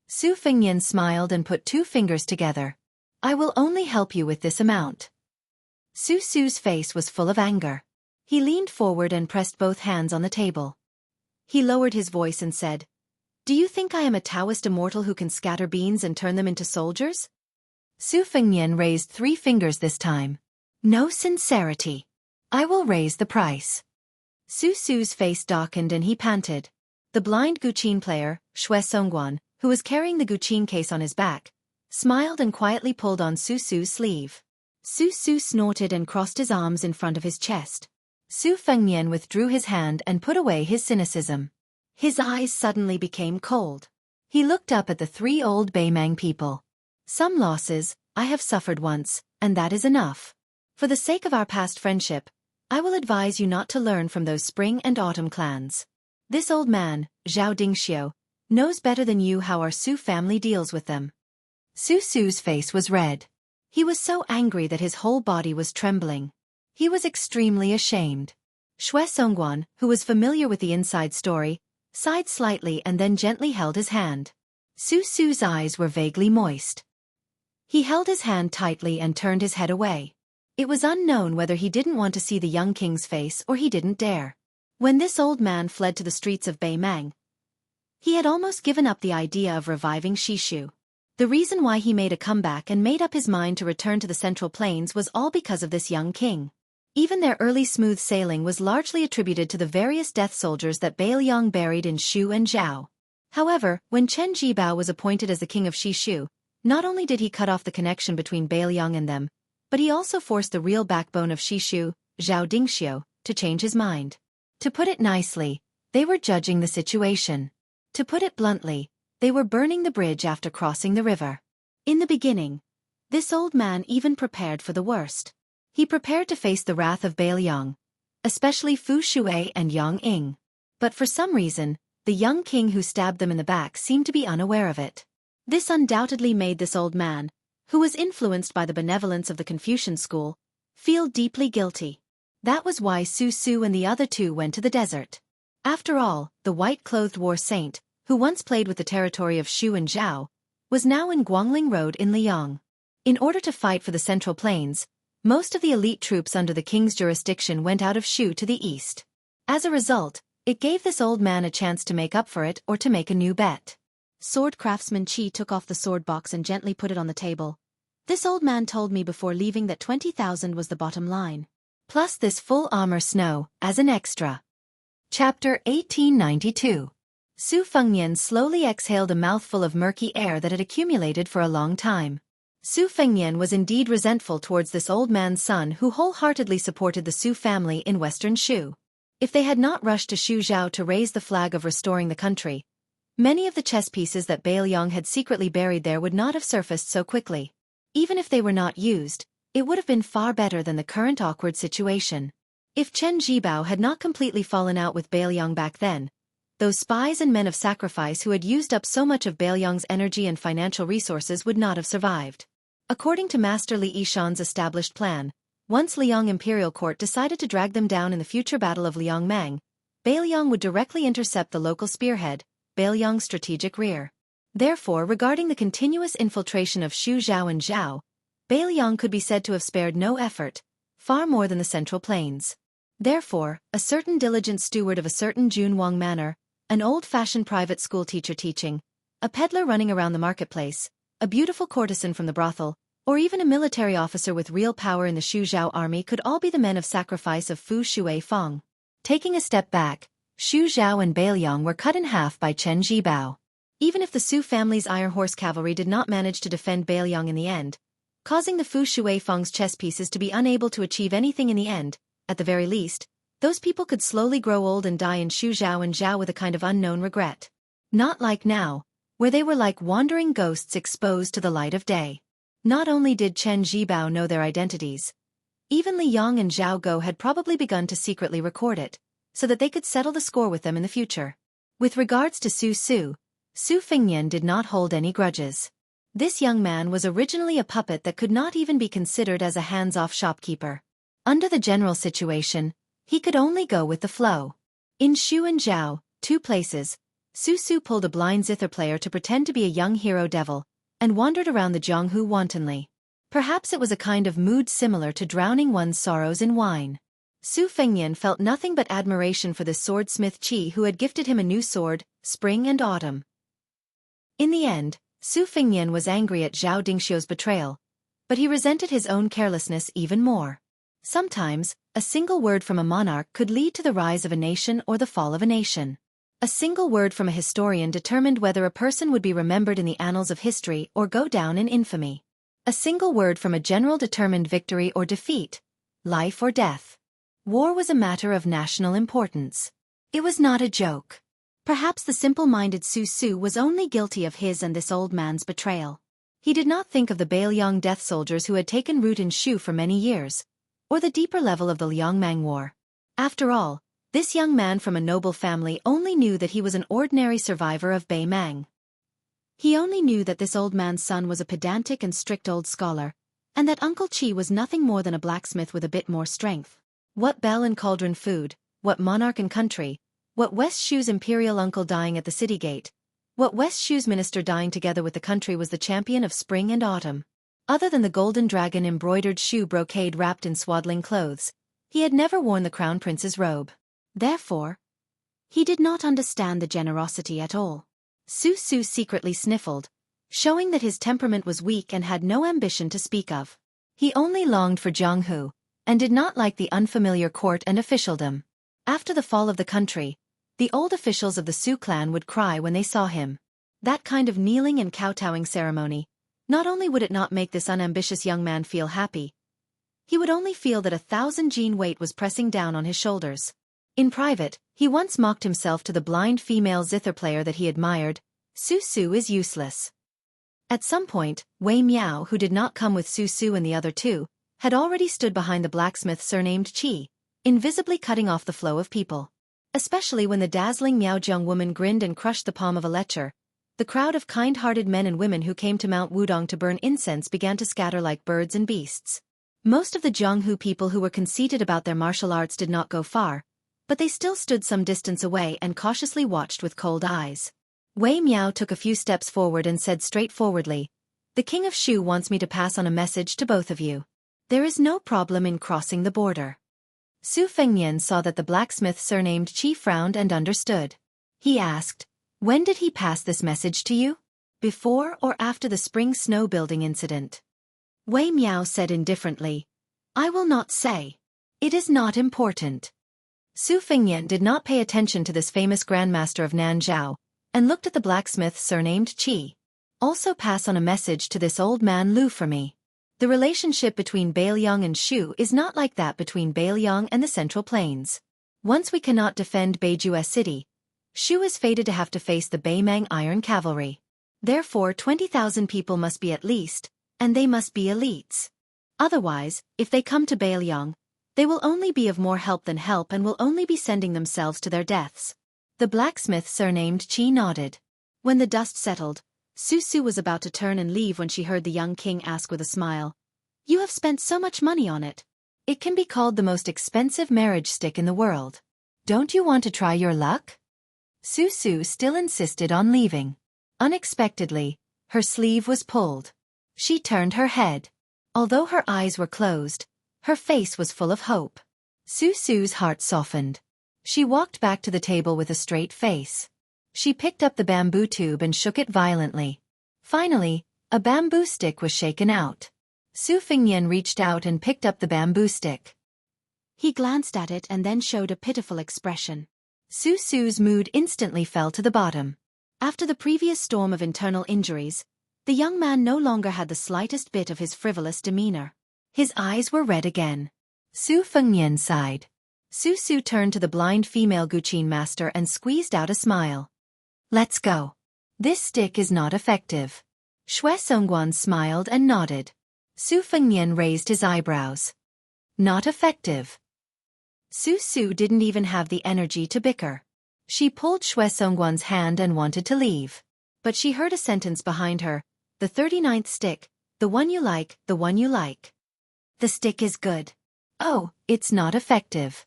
Su Fengnian smiled and put 2 fingers together. I will only help you with this amount. Su Su's face was full of anger. He leaned forward and pressed both hands on the table. He lowered his voice and said, do you think I am a Taoist immortal who can scatter beans and turn them into soldiers? Su Fengnian raised 3 fingers this time. No sincerity. I will raise the price. Su Su's face darkened and he panted. The blind Guqin player, Xue Songguan, who was carrying the Guqin case on his back, smiled and quietly pulled on Su Su's sleeve. Su Su snorted and crossed his arms in front of his chest. Su Fengnian withdrew his hand and put away his cynicism. His eyes suddenly became cold. He looked up at the 3 old Beimang people. Some losses, I have suffered once, and that is enough. For the sake of our past friendship, I will advise you not to learn from those spring and autumn clans. This old man, Zhao Dingxiu, knows better than you how our Su family deals with them. Su Su's face was red. He was so angry that his whole body was trembling. He was extremely ashamed. Xue Songguan, who was familiar with the inside story, sighed slightly and then gently held his hand. Su Su's eyes were vaguely moist. He held his hand tightly and turned his head away. It was unknown whether he didn't want to see the young king's face or he didn't dare. When this old man fled to the streets of Beimang, he had almost given up the idea of reviving Shishu. The reason why he made a comeback and made up his mind to return to the Central Plains was all because of this young king. Even their early smooth sailing was largely attributed to the various death soldiers that Beiliang buried in Shu and Zhao. However, when Chen Jibao was appointed as the king of Shishu, not only did he cut off the connection between Beiliang and them, but he also forced the real backbone of Shishu, Zhao Dingxiu, to change his mind. To put it nicely, they were judging the situation. To put it bluntly, they were burning the bridge after crossing the river. In the beginning, this old man even prepared for the worst. He prepared to face the wrath of Beiliang, especially Fu Shui and Yang Ying. But for some reason, the young king who stabbed them in the back seemed to be unaware of it. This undoubtedly made this old man, who was influenced by the benevolence of the Confucian school, feel deeply guilty. That was why Su Su and the other 2 went to the desert. After all, the white-clothed war saint, who once played with the territory of Shu and Zhao, was now in Guangling Road in Liang. In order to fight for the Central Plains, most of the elite troops under the king's jurisdiction went out of Shu to the east. As a result, it gave this old man a chance to make up for it or to make a new bet. Sword craftsman Qi took off the sword box and gently put it on the table. This old man told me before leaving that 20,000 was the bottom line. Plus this full armor snow, as an extra. Chapter 1892. Su Fengnian slowly exhaled a mouthful of murky air that had accumulated for a long time. Su Fengnian was indeed resentful towards this old man's son who wholeheartedly supported the Su family in western Shu. If they had not rushed to Xu Zhao to raise the flag of restoring the country, many of the chess pieces that Beiliang had secretly buried there would not have surfaced so quickly. Even if they were not used, it would have been far better than the current awkward situation. If Chen Jibao had not completely fallen out with Beiliang back then, those spies and men of sacrifice who had used up so much of Beiliang's energy and financial resources would not have survived. According to Master Li Yishan's established plan, once Liang Imperial Court decided to drag them down in the future Battle of Liangmang, Beiliang would directly intercept the local spearhead, Beiliang's strategic rear. Therefore, regarding the continuous infiltration of Xu Zhao and Zhao, Beiliang could be said to have spared no effort, far more than the Central Plains. Therefore, a certain diligent steward of a certain Junwang manor, an old-fashioned private school teacher teaching, a peddler running around the marketplace, a beautiful courtesan from the brothel, or even a military officer with real power in the Xu Zhao army could all be the men of sacrifice of Fu Shui Fang. Taking a step back, Xu Zhao and Beiliang were cut in half by Chen Jibao. Even if the Su family's Iron Horse cavalry did not manage to defend Beiliang in the end, causing the Fu Shui Fang's chess pieces to be unable to achieve anything in the end, at the very least, Those people could slowly grow old and die in Shuzhou and Zhao with a kind of unknown regret. Not like now, where they were like wandering ghosts exposed to the light of day. Not only did Chen Zhibao know their identities, even Li Yang and Zhao Go had probably begun to secretly record it, so that they could settle the score with them in the future. With regards to Su Fengnian did not hold any grudges. This young man was originally a puppet that could not even be considered as a hands-off shopkeeper. Under the general situation, he could only go with the flow. In Shu and Zhao, two places, Su pulled a blind zither player to pretend to be a young hero devil, and wandered around the Jianghu wantonly. Perhaps it was a kind of mood similar to drowning one's sorrows in wine. Su Fengnian felt nothing but admiration for the swordsmith Qi who had gifted him a new sword, Spring and Autumn. In the end, Su Fengnian was angry at Zhao Dingxiu's betrayal, but he resented his own carelessness even more. Sometimes, a single word from a monarch could lead to the rise of a nation or the fall of a nation. A single word from a historian determined whether a person would be remembered in the annals of history or go down in infamy. A single word from a general determined victory or defeat, life or death. War was a matter of national importance. It was not a joke. Perhaps the simple-minded Su was only guilty of his and this old man's betrayal. He did not think of the Bailiang death soldiers who had taken root in Shu for many years, or the deeper level of the Liangmang War. After all, this young man from a noble family only knew that he was an ordinary survivor of Bei Mang. He only knew that this old man's son was a pedantic and strict old scholar, and that Uncle Qi was nothing more than a blacksmith with a bit more strength. What bell and cauldron food, what monarch and country, what West Shu's imperial uncle dying at the city gate, what West Shu's minister dying together with the country was the champion of spring and autumn. Other than the golden dragon embroidered Shu brocade wrapped in swaddling clothes, he had never worn the crown prince's robe. Therefore, he did not understand the generosity at all. Su secretly sniffled, showing that his temperament was weak and had no ambition to speak of. He only longed for Jianghu, and did not like the unfamiliar court and officialdom. After the fall of the country, the old officials of the Su clan would cry when they saw him. That kind of kneeling and kowtowing ceremony, not only would it not make this unambitious young man feel happy, he would only feel that 1,000 gene weight was pressing down on his shoulders. In private, he once mocked himself to the blind female zither player that he admired. Su is useless. At some point, Wei Miao, who did not come with Su and the other two, had already stood behind the blacksmith surnamed Qi, invisibly cutting off the flow of people. Especially when the dazzling Miaozhong woman grinned and crushed the palm of a lecher, the crowd of kind-hearted men and women who came to Mount Wudong to burn incense began to scatter like birds and beasts. Most of the Jianghu people who were conceited about their martial arts did not go far, but they still stood some distance away and cautiously watched with cold eyes. Wei Miao took a few steps forward and said straightforwardly, "The king of Shu wants me to pass on a message to both of you. There is no problem in crossing the border." Su Fengnian saw that the blacksmith surnamed Qi frowned and understood. He asked, "When did he pass this message to you? Before or after the spring snow building incident?" Wei Miao said indifferently, "I will not say. It is not important." Su Fengnian did not pay attention to this famous grandmaster of Nanzhao, and looked at the blacksmith surnamed Qi. "Also pass on a message to this old man Lu for me. The relationship between Bailiang and Shu is not like that between Bailiang and the Central Plains. Once we cannot defend Beiju city, Shu is fated to have to face the Beimang Iron Cavalry. Therefore 20,000 people must be at least, and they must be elites. Otherwise, if they come to Bailiang, they will only be of more help than help and will only be sending themselves to their deaths." The blacksmith surnamed Qi nodded. When the dust settled, Su was about to turn and leave when she heard the young king ask with a smile, "You have spent so much money on it. It can be called the most expensive marriage stick in the world. Don't you want to try your luck?" Su still insisted on leaving. Unexpectedly, her sleeve was pulled. She turned her head. Although her eyes were closed, her face was full of hope. Su's heart softened. She walked back to the table with a straight face. She picked up the bamboo tube and shook it violently. Finally, a bamboo stick was shaken out. Su Fengnian reached out and picked up the bamboo stick. He glanced at it and then showed a pitiful expression. Su's mood instantly fell to the bottom. After the previous storm of internal injuries, the young man no longer had the slightest bit of his frivolous demeanor. His eyes were red again. Su Fengnian sighed. Su Su turned to the blind female Guqin master and squeezed out a smile. Let's go. This stick is not effective. Xue Songguan smiled and nodded. Su Fengnian raised his eyebrows. Not effective. Su Su didn't even have the energy to bicker. She pulled Xue Songguan's hand and wanted to leave. But she heard a sentence behind her. The 39th stick, the one you like, the one you like. The stick is good. Oh, it's not effective.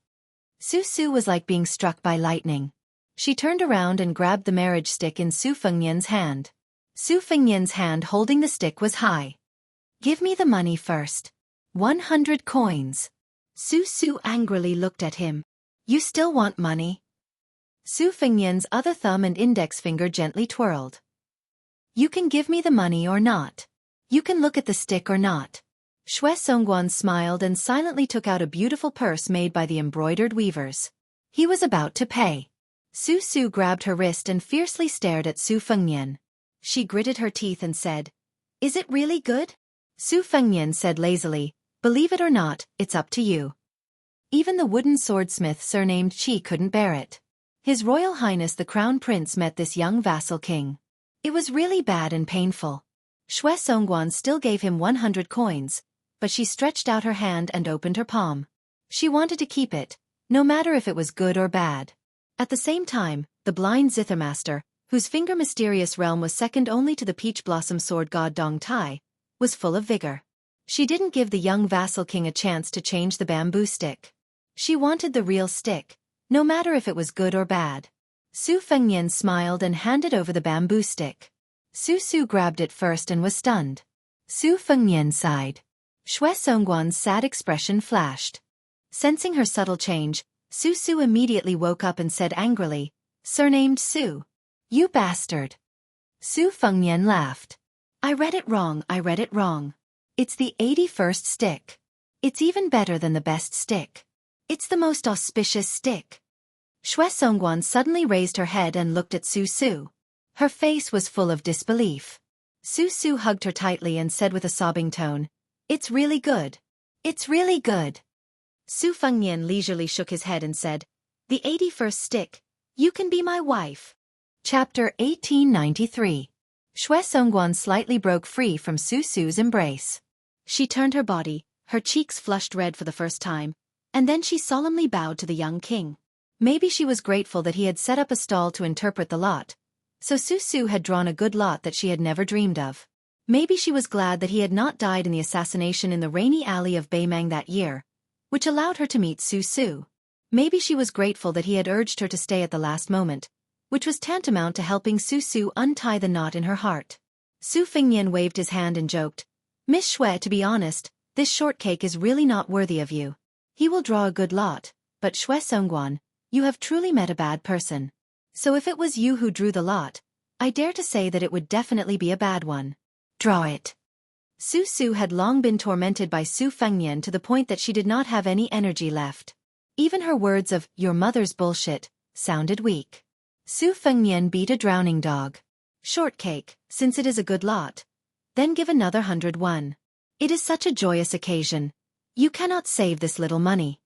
Su Su was like being struck by lightning. She turned around and grabbed the marriage stick in Su Fengnian's hand. Su Fengnian's hand holding the stick was high. Give me the money first. 100 coins. Su Su angrily looked at him. You still want money? Su Fengnian's other thumb and index finger gently twirled. You can give me the money or not. You can look at the stick or not. Xue Songguan smiled and silently took out a beautiful purse made by the embroidered weavers. He was about to pay. Su Su grabbed her wrist and fiercely stared at Su Fengnian. She gritted her teeth and said, Is it really good? Su Fengnian said lazily, Believe it or not, it's up to you. Even the wooden swordsmith surnamed Qi couldn't bear it. His Royal Highness the Crown Prince met this young vassal king. It was really bad and painful. Xue Songguan still gave him 100 coins, but she stretched out her hand and opened her palm. She wanted to keep it, no matter if it was good or bad. At the same time, the blind zithermaster, whose finger mysterious realm was second only to the peach blossom sword god Dong Tai, was full of vigor. She didn't give the young vassal king a chance to change the bamboo stick. She wanted the real stick, no matter if it was good or bad. Su Fengnian smiled and handed over the bamboo stick. Su Su grabbed it first and was stunned. Su Fengnian sighed. Xue Songguan's sad expression flashed. Sensing her subtle change, Su Su immediately woke up and said angrily, Surnamed Su. You bastard. Su Fengnian laughed. I read it wrong. It's the 81st stick. It's even better than the best stick. It's the most auspicious stick. Xue Songguan suddenly raised her head and looked at Su Su. Her face was full of disbelief. Su Su hugged her tightly and said with a sobbing tone, It's really good. It's really good. Su Fengnian leisurely shook his head and said, The 81st stick. You can be my wife. Chapter 1893. Xue Songguan slightly broke free from Su Su's embrace. She turned her body, her cheeks flushed red for the first time, and then she solemnly bowed to the young king. Maybe she was grateful that he had set up a stall to interpret the lot, so Su Su had drawn a good lot that she had never dreamed of. Maybe she was glad that he had not died in the assassination in the rainy alley of Beimang that year, which allowed her to meet Su Su. Maybe she was grateful that he had urged her to stay at the last moment, which was tantamount to helping Su Su untie the knot in her heart. Su Fengnian waved his hand and joked, Miss Xue, to be honest, this shortcake is really not worthy of you. He will draw a good lot, but Xue Songguan, you have truly met a bad person. So if it was you who drew the lot, I dare to say that it would definitely be a bad one. Draw it. Su Su had long been tormented by Su Fengnian to the point that she did not have any energy left. Even her words of, your mother's bullshit, sounded weak. Su Fengnian beat a drowning dog. Shortcake, since it is a good lot. Then give another 101. It is such a joyous occasion. You cannot save this little money.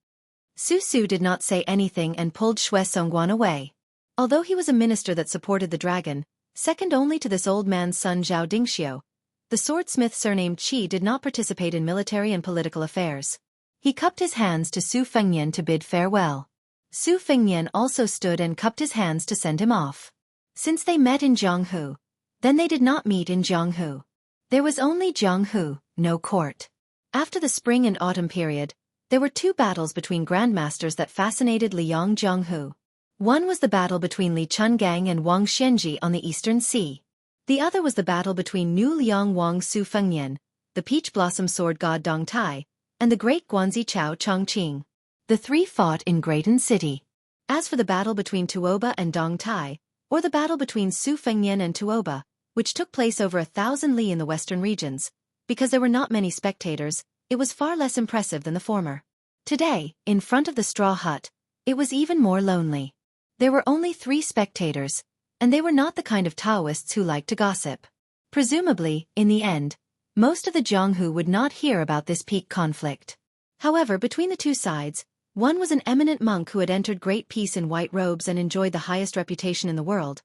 Su Su did not say anything and pulled Xue Songguan away. Although he was a minister that supported the dragon, second only to this old man's son Zhao Dingxiu, the swordsmith surnamed Qi did not participate in military and political affairs. He cupped his hands to Su Fengnian to bid farewell. Su Fengnian also stood and cupped his hands to send him off. Since they met in Jianghu, then they did not meet in Jianghu. There was only Jianghu, no court. After the spring and autumn period, there were two battles between grandmasters that fascinated Liang Jianghu. One was the battle between Li Chungang and Wang Xianji on the Eastern Sea. The other was the battle between New Liang Wang Su Fengnian, the peach blossom sword god Dong Tai, and the great Guanzi Chao Chongqing. The three fought in Greaton City. As for the battle between Tuoba and Dong Tai, or the battle between Su Fengnian and Tuoba, which took place over 1,000 li in the western regions, because there were not many spectators, it was far less impressive than the former. Today, in front of the straw hut, it was even more lonely. There were only 3 spectators, and they were not the kind of Taoists who liked to gossip. Presumably, in the end, most of the Jianghu would not hear about this peak conflict. However, between the two sides, One was an eminent monk who had entered great peace in white robes and enjoyed the highest reputation in the world.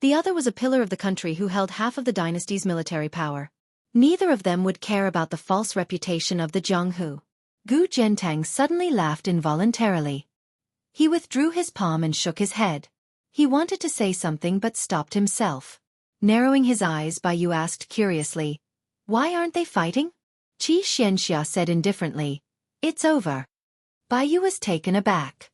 The other was a pillar of the country who held half of the dynasty's military power. Neither of them would care about the false reputation of the Jianghu. Gu Zhentang suddenly laughed involuntarily. He withdrew his palm and shook his head. He wanted to say something but stopped himself. Narrowing his eyes, Bai asked curiously, "Why aren't they fighting?" Xianxia said indifferently, "It's over." Bai was taken aback.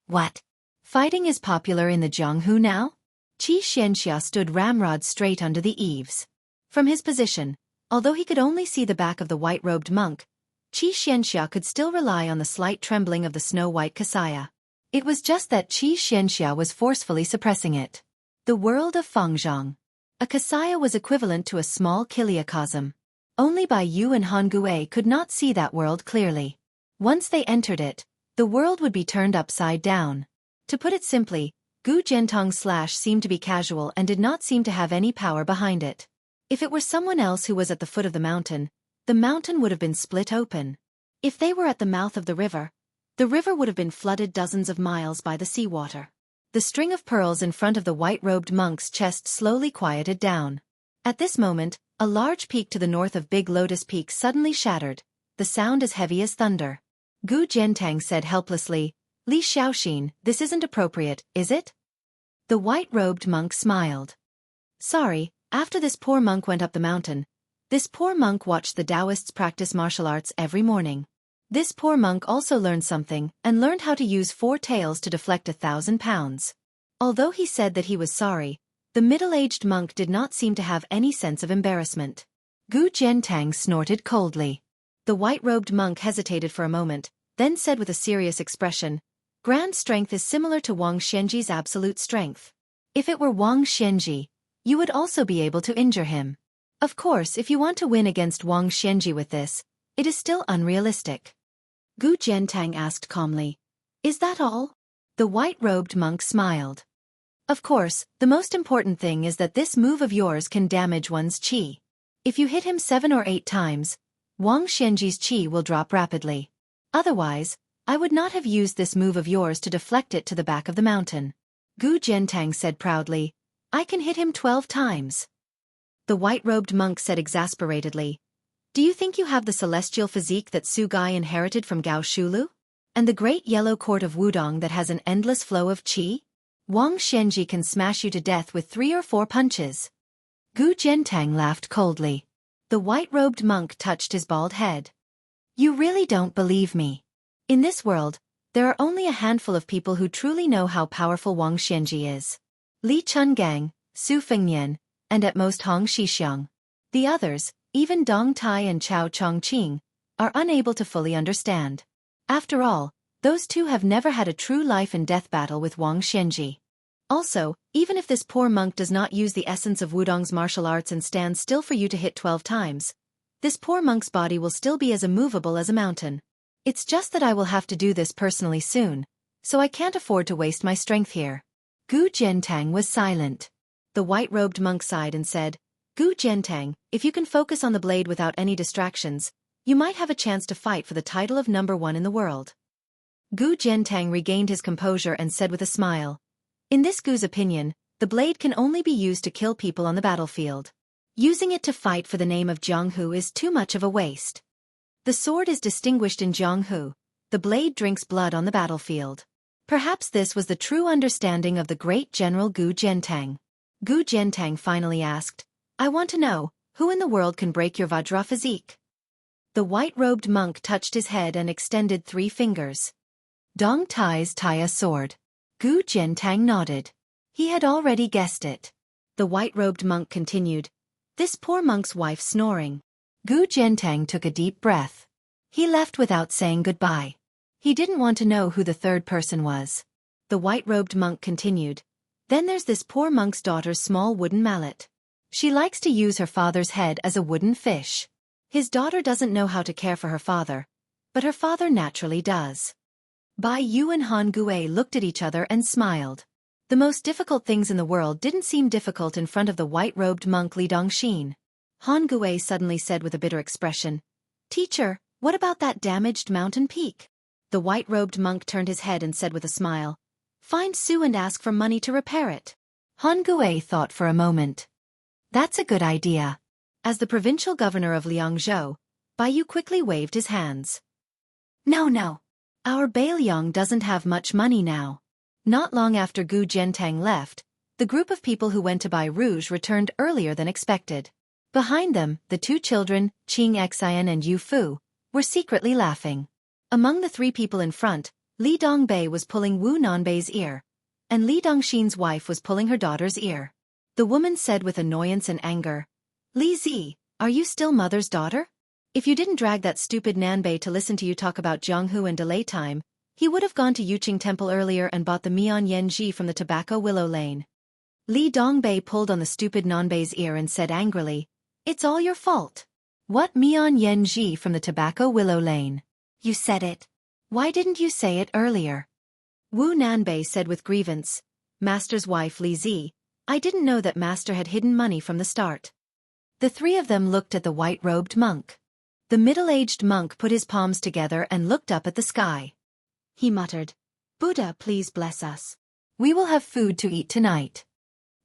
"What? Fighting is popular in the Jianghu now?" Xianxia stood ramrod straight under the eaves. From his position, although he could only see the back of the white-robed monk, Xianxia could still rely on the slight trembling of the snow-white kasaya. It was just that Xianxia was forcefully suppressing it. The world of Fangzhong. A kasaya was equivalent to a small kiliacosm. Only Bai Yu and Han Gue could not see that world clearly. Once they entered it, the world would be turned upside down. To put it simply, Gu Zhentang's slash seemed to be casual and did not seem to have any power behind it. If it were someone else who was at the foot of the mountain would have been split open. If they were at the mouth of the river would have been flooded dozens of miles by the seawater. The string of pearls in front of the white-robed monk's chest slowly quieted down. At this moment, a large peak to the north of Big Lotus Peak suddenly shattered, the sound as heavy as thunder. Gu Zhentang said helplessly, "Li Xiaoxin, this isn't appropriate, is it?" The white-robed monk smiled. "Sorry, after this poor monk went up the mountain, this poor monk watched the Taoists practice martial arts every morning. This poor monk also learned something and learned how to use 4 tails to deflect 1,000 pounds. Although he said that he was sorry, the middle-aged monk did not seem to have any sense of embarrassment. Gu Zhentang snorted coldly. The white-robed monk hesitated for a moment, then said with a serious expression, "Grand strength is similar to Wang Xianji's absolute strength. If it were Wang Xianji, you would also be able to injure him. Of course, if you want to win against Wang Xianji with this, it is still unrealistic." Gu Zhentang asked calmly, "Is that all?" The white-robed monk smiled. "Of course, the most important thing is that this move of yours can damage one's qi. If you hit him 7 or 8 times, Wang Xianji's qi will drop rapidly. Otherwise, I would not have used this move of yours to deflect it to the back of the mountain." Gu Zhentang said proudly, "I can hit him 12 times. The white-robed monk said exasperatedly, "Do you think you have the celestial physique that Su Gai inherited from Gao Shulu? And the great yellow court of Wudong that has an endless flow of qi? Wang Xianji can smash you to death with 3 or 4 punches." Gu Zhentang laughed coldly. The white-robed monk touched his bald head. "You really don't believe me. In this world, there are only a handful of people who truly know how powerful Wang Xianji is. Li Chungang, Su Fengnian, and at most Hong Shixiang. The others, even Dong Tai and Chao Chongqing, are unable to fully understand. After all, those two have never had a true life-and-death battle with Wang Xianji. Also, even if this poor monk does not use the essence of Wudong's martial arts and stands still for you to hit 12 times, this poor monk's body will still be as immovable as a mountain. It's just that I will have to do this personally soon, so I can't afford to waste my strength here." Gu Zhentang was silent. The white-robed monk sighed and said, "Gu Zhentang, if you can focus on the blade without any distractions, you might have a chance to fight for the title of number 1 in the world." Gu Zhentang regained his composure and said with a smile, "In this Gu's opinion, the blade can only be used to kill people on the battlefield. Using it to fight for the name of Jianghu is too much of a waste. The sword is distinguished in Jianghu, the blade drinks blood on the battlefield." Perhaps this was the true understanding of the great General Gu Zhentang. Gu Zhentang finally asked, "I want to know, who in the world can break your Vajra physique?" The white-robed monk touched his head and extended 3 fingers. "Dong Tai's Taya sword." Gu Zhentang nodded. He had already guessed it. The white-robed monk continued, "This poor monk's wife snoring." Gu Zhentang took a deep breath. He left without saying goodbye. He didn't want to know who the third person was. The white-robed monk continued, "Then there's this poor monk's daughter's small wooden mallet. She likes to use her father's head as a wooden fish. His daughter doesn't know how to care for her father, but her father naturally does." Bai Yu and Han Gue looked at each other and smiled. The most difficult things in the world didn't seem difficult in front of the white-robed monk Li Dongxin. Han Gue suddenly said with a bitter expression, "Teacher, what about that damaged mountain peak?" The white-robed monk turned his head and said with a smile, "Find Su and ask for money to repair it." Han Gui thought for a moment. That's a good idea. As the provincial governor of Liangzhou, Bai Yu quickly waved his hands. No. Our Bailiang doesn't have much money now. Not long after Gu Jiantang left, the group of people who went to buy rouge returned earlier than expected. Behind them, the two children, Xianxia and Yu Fu, were secretly laughing. Among the three people in front, Li Dongbei was pulling Wu Nanbei's ear, and Li Dongxin's wife was pulling her daughter's ear. The woman said with annoyance and anger, "Li Zi, are you still mother's daughter? If you didn't drag that stupid Nanbei to listen to you talk about Jianghu and delay time, he would have gone to Yuqing Temple earlier and bought the Mian Yen Ji from the tobacco willow lane." Li Dongbei pulled on the stupid Nanbei's ear and said angrily, "It's all your fault." What Mian Yen Ji from the tobacco willow lane? You said it. Why didn't you say it earlier? Wu Nanbei said with grievance, "Master's wife Li Zi, I didn't know that Master had hidden money from the start." The three of them looked at the white-robed monk. The middle-aged monk put his palms together and looked up at the sky. He muttered, "Buddha, please bless us. We will have food to eat tonight."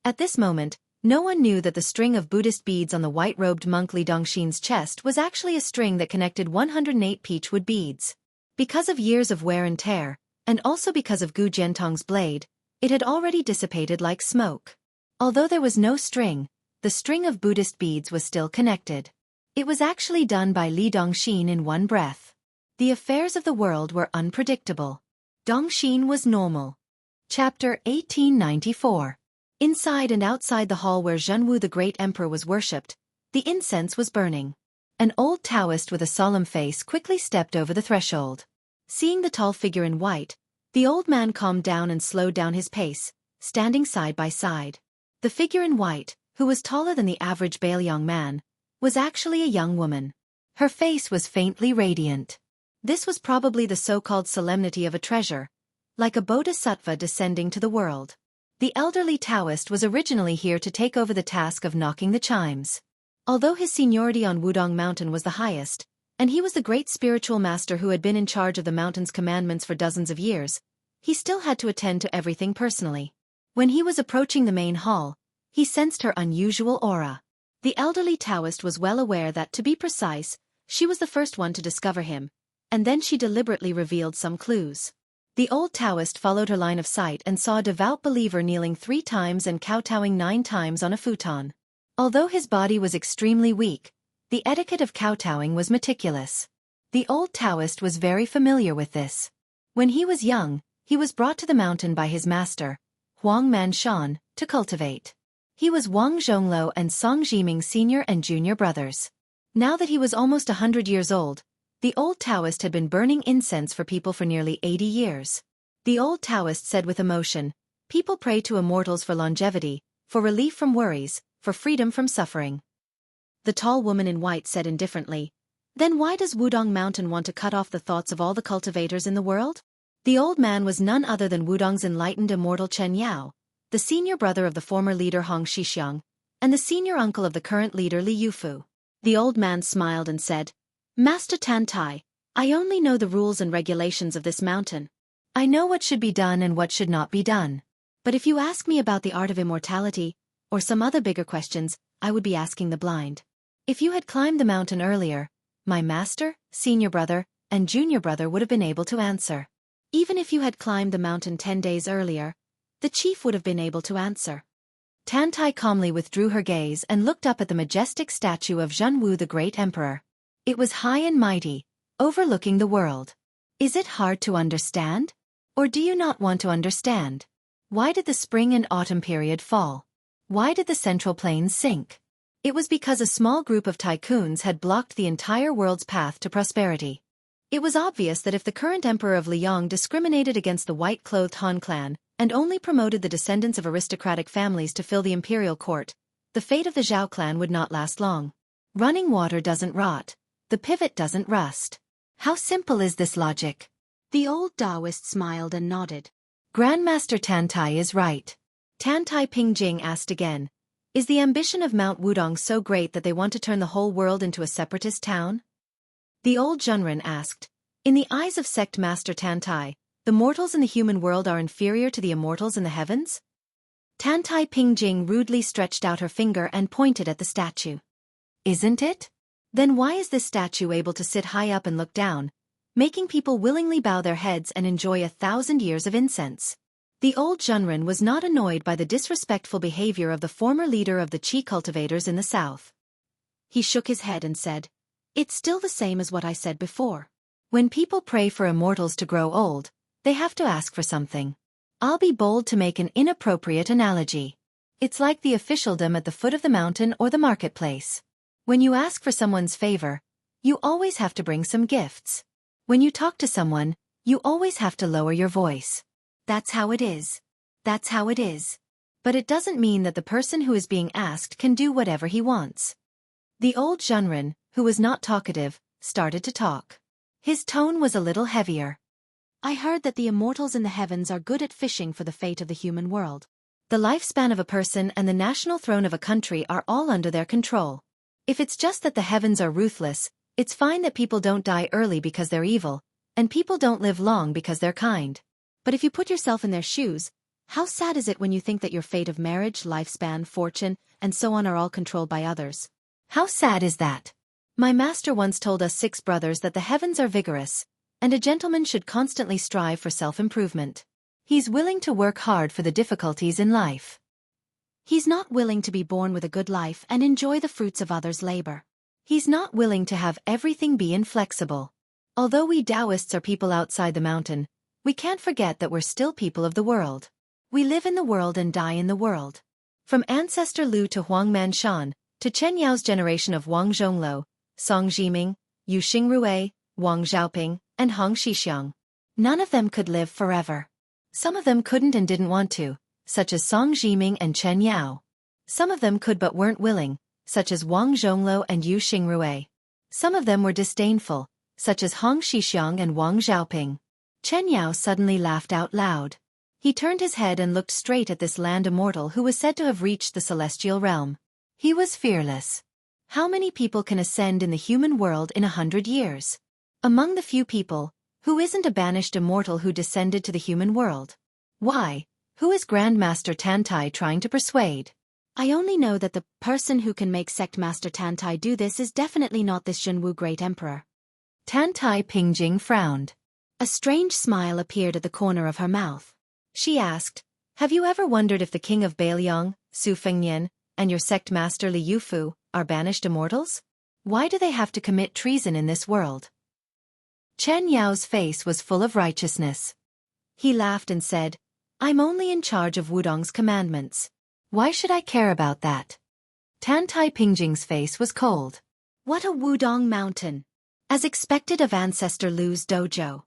At this moment, no one knew that the string of Buddhist beads on the white-robed monk Li Dongxin's chest was actually a string that connected 108 peachwood beads. Because of years of wear and tear, and also because of Gu Jiantang's blade, it had already dissipated like smoke. Although there was no string, the string of Buddhist beads was still connected. It was actually done by Li Dongxin in one breath. The affairs of the world were unpredictable. Dongxin was normal. Chapter 1894. Inside and outside the hall where Jianghu the Great Emperor was worshipped, the incense was burning. An old Taoist with a solemn face quickly stepped over the threshold. Seeing the tall figure in white, the old man calmed down and slowed down his pace, standing side by side. The figure in white, who was taller than the average Bailiang man, was actually a young woman. Her face was faintly radiant. This was probably the so-called solemnity of a treasure, like a bodhisattva descending to the world. The elderly Taoist was originally here to take over the task of knocking the chimes. Although his seniority on Wudong Mountain was the highest, and he was the great spiritual master who had been in charge of the mountain's commandments for dozens of years, he still had to attend to everything personally. When he was approaching the main hall, he sensed her unusual aura. The elderly Taoist was well aware that, to be precise, she was the first one to discover him, and then she deliberately revealed some clues. The old Taoist followed her line of sight and saw a devout believer kneeling 3 times and kowtowing 9 times on a futon. Although his body was extremely weak, the etiquette of kowtowing was meticulous. The old Taoist was very familiar with this. When he was young, he was brought to the mountain by his master, Huang Manshan, to cultivate. He was Wang Zhongluo and Song Jiming's senior and junior brothers. Now that he was almost 100 years old, the old Taoist had been burning incense for people for nearly 80 years. The old Taoist said with emotion, "People pray to immortals for longevity, for relief from worries, for freedom from suffering." The tall woman in white said indifferently, "Then why does Wudong Mountain want to cut off the thoughts of all the cultivators in the world?" The old man was none other than Wudong's enlightened immortal Chen Yao, the senior brother of the former leader Hong Shixiang, and the senior uncle of the current leader Li Yufu. The old man smiled and said, "Master Tantai, I only know the rules and regulations of this mountain. I know what should be done and what should not be done. But if you ask me about the art of immortality, or some other bigger questions, I would be asking the blind. If you had climbed the mountain earlier, my master, senior brother, and junior brother would have been able to answer. Even if you had climbed the mountain 10 days earlier, the chief would have been able to answer." Tantai calmly withdrew her gaze and looked up at the majestic statue of Jianghu the Great Emperor. It was high and mighty, overlooking the world. "Is it hard to understand? Or do you not want to understand? Why did the spring and autumn period fall? Why did the central plains sink? It was because a small group of tycoons had blocked the entire world's path to prosperity. It was obvious that if the current emperor of Liang discriminated against the white-clothed Han clan, and only promoted the descendants of aristocratic families to fill the imperial court, the fate of the Zhao clan would not last long. Running water doesn't rot. The pivot doesn't rust. How simple is this logic?" The old Taoist smiled and nodded. "Grandmaster Tantai is right." Tantai Pingjing asked again, "Is the ambition of Mount Wudong so great that they want to turn the whole world into a separatist town?" The old Zhenren asked, In the eyes of Sect Master Tantai, the mortals in the human world are inferior to the immortals in the heavens? Tantai Pingjing rudely stretched out her finger and pointed at the statue. Isn't it? Then why is this statue able to sit high up and look down, making people willingly bow their heads and enjoy 1,000 years of incense? The old Zhenren was not annoyed by the disrespectful behavior of the former leader of the Qi cultivators in the south. He shook his head and said, "It's still the same as what I said before. When people pray for immortals to grow old, they have to ask for something. I'll be bold to make an inappropriate analogy. It's like the officialdom at the foot of the mountain or the marketplace. When you ask for someone's favor, you always have to bring some gifts. When you talk to someone, you always have to lower your voice. That's how it is. That's how it is. But it doesn't mean that the person who is being asked can do whatever he wants." The old Zhenren, who was not talkative, started to talk. His tone was a little heavier. "I heard that the immortals in the heavens are good at fishing for the fate of the human world. The lifespan of a person and the national throne of a country are all under their control. If it's just that the heavens are ruthless, it's fine that people don't die early because they're evil, and people don't live long because they're kind. But if you put yourself in their shoes, how sad is it when you think that your fate of marriage, lifespan, fortune, and so on are all controlled by others? How sad is that? My master once told us 6 brothers that the heavens are vigorous, and a gentleman should constantly strive for self-improvement. He's willing to work hard for the difficulties in life. He's not willing to be born with a good life and enjoy the fruits of others' labor. He's not willing to have everything be inflexible. Although we Taoists are people outside the mountain, we can't forget that we're still people of the world. We live in the world and die in the world. From ancestor Lu to Huang Manshan, to Chen Yao's generation of Wang Zhongluo, Song Jiming, Yu Xingrui, Wang Xiaoping, and Hong Xixiang. None of them could live forever. Some of them couldn't and didn't want to, such as Song Jiming and Chen Yao. Some of them could but weren't willing, such as Wang Zhongluo and Yu Xingrui. Some of them were disdainful, such as Hong Xixiang and Wang Xiaoping. Chen Yao suddenly laughed out loud. He turned his head and looked straight at this land immortal who was said to have reached the celestial realm. He was fearless. How many people can ascend in the human world in 100 years? Among the few people, who isn't a banished immortal who descended to the human world? Why, who is Grandmaster Tantai trying to persuade? I only know that the person who can make Sect Master Tantai do this is definitely not this Jianghu Great Emperor. Tantai Pingjing frowned. A strange smile appeared at the corner of her mouth. She asked, "Have you ever wondered if the king of Beiliang, Su Fengnian, and your sect master Li Yufu are banished immortals? Why do they have to commit treason in this world?" Chen Yao's face was full of righteousness. He laughed and said, "I'm only in charge of Wudong's commandments. Why should I care about that?" Tantai Pingjing's face was cold. What a Wudong mountain! As expected of ancestor Lu's dojo.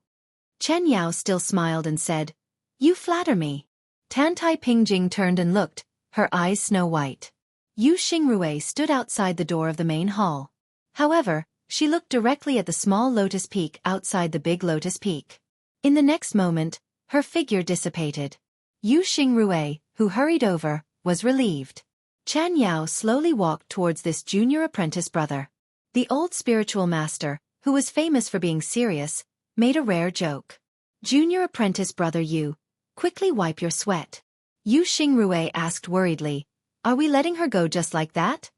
Chen Yao still smiled and said, "You flatter me." Tantai Pingjing turned and looked, her eyes snow-white. Yu Xingrui stood outside the door of the main hall. However, she looked directly at the small lotus peak outside the big lotus peak. In the next moment, her figure dissipated. Yu Xingrui, who hurried over, was relieved. Chen Yao slowly walked towards this junior apprentice brother. The old spiritual master, who was famous for being serious, made a rare joke. "Junior apprentice brother Yu, quickly wipe your sweat." Yu Xingrui asked worriedly, "Are we letting her go just like that?"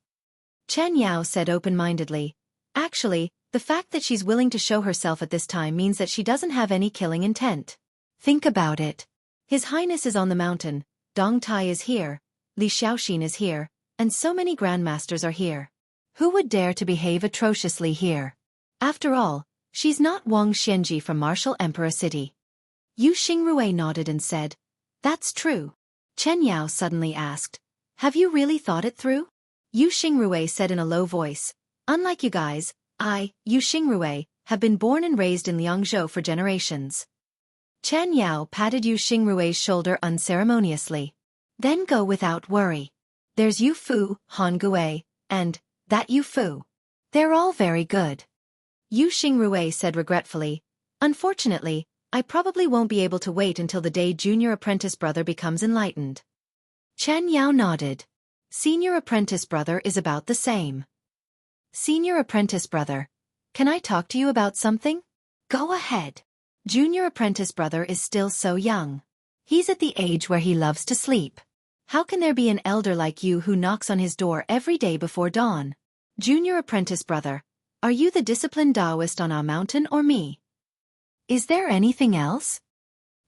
Chen Yao said open-mindedly, "Actually, the fact that she's willing to show herself at this time means that she doesn't have any killing intent. Think about it. His Highness is on the mountain, Dong Tai is here, Li Xiaoxin is here, and so many grandmasters are here. Who would dare to behave atrociously here? After all, she's not Wang Xianji from Martial Emperor City." Yu Xingrui nodded and said, "That's true." Chen Yao suddenly asked, "Have you really thought it through?" Yu Xingrui said in a low voice, "Unlike you guys, I, Yu Xingrui, have been born and raised in Liangzhou for generations." Chen Yao patted Yu Xingrui's shoulder unceremoniously. "Then go without worry. There's Yu Fu, Han Gui, and that Yu Fu. They're all very good." Yu Xingrui said regretfully, "Unfortunately, I probably won't be able to wait until the day junior apprentice brother becomes enlightened." Chen Yao nodded. Senior apprentice brother is about the same. Senior apprentice brother, can I talk to you about something? Go ahead. Junior apprentice brother is still so young. He's at the age where he loves to sleep. How can there be an elder like you who knocks on his door every day before dawn? Junior apprentice brother, are you the disciplined Taoist on our mountain or me? Is there anything else?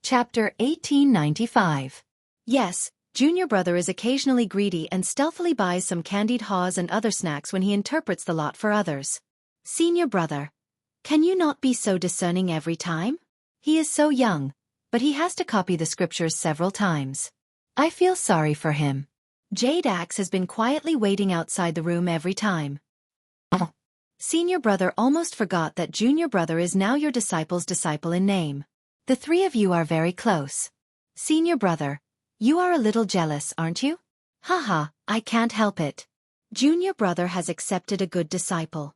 Chapter 1895. Yes, Junior brother is occasionally greedy and stealthily buys some candied haws and other snacks when he interprets the lot for others. Senior brother, can you not be so discerning every time? He is so young, but he has to copy the scriptures several times. I feel sorry for him. Jade Axe has been quietly waiting outside the room every time. Senior brother almost forgot that junior brother is now your disciple's disciple in name. The three of you are very close. Senior brother, you are a little jealous, aren't you? Haha, I can't help it. Junior brother has accepted a good disciple.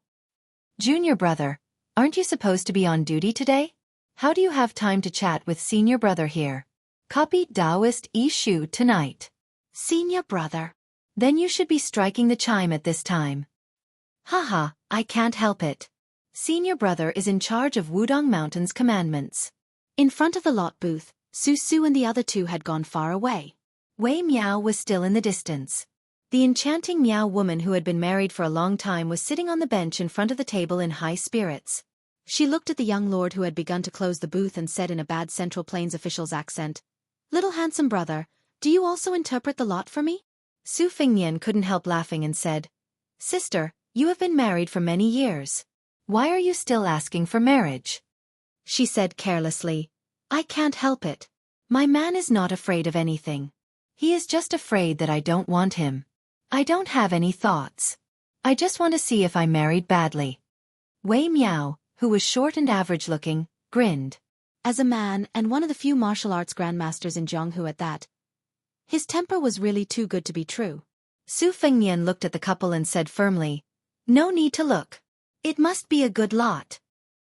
Junior brother, aren't you supposed to be on duty today? How do you have time to chat with senior brother here? Copy Taoist Ishu tonight. Senior brother. Then you should be striking the chime at this time. Haha, I can't help it. Senior brother is in charge of Wudong Mountain's commandments. In front of the lot booth, Su and the other two had gone far away. Wei Miao was still in the distance. The enchanting Miao woman who had been married for a long time was sitting on the bench in front of the table in high spirits. She looked at the young lord who had begun to close the booth and said in a bad Central Plains official's accent, "Little handsome brother, do you also interpret the lot for me?" Su Fengnian couldn't help laughing and said, "Sister, you have been married for many years. Why are you still asking for marriage?" She said carelessly, "I can't help it. My man is not afraid of anything. He is just afraid that I don't want him. I don't have any thoughts. I just want to see if I married badly." Wei Miao, who was short and average-looking, grinned. As a man and one of the few martial arts grandmasters in Jianghu at that, his temper was really too good to be true. Su Fengnian looked at the couple and said firmly, "No need to look. It must be a good lot."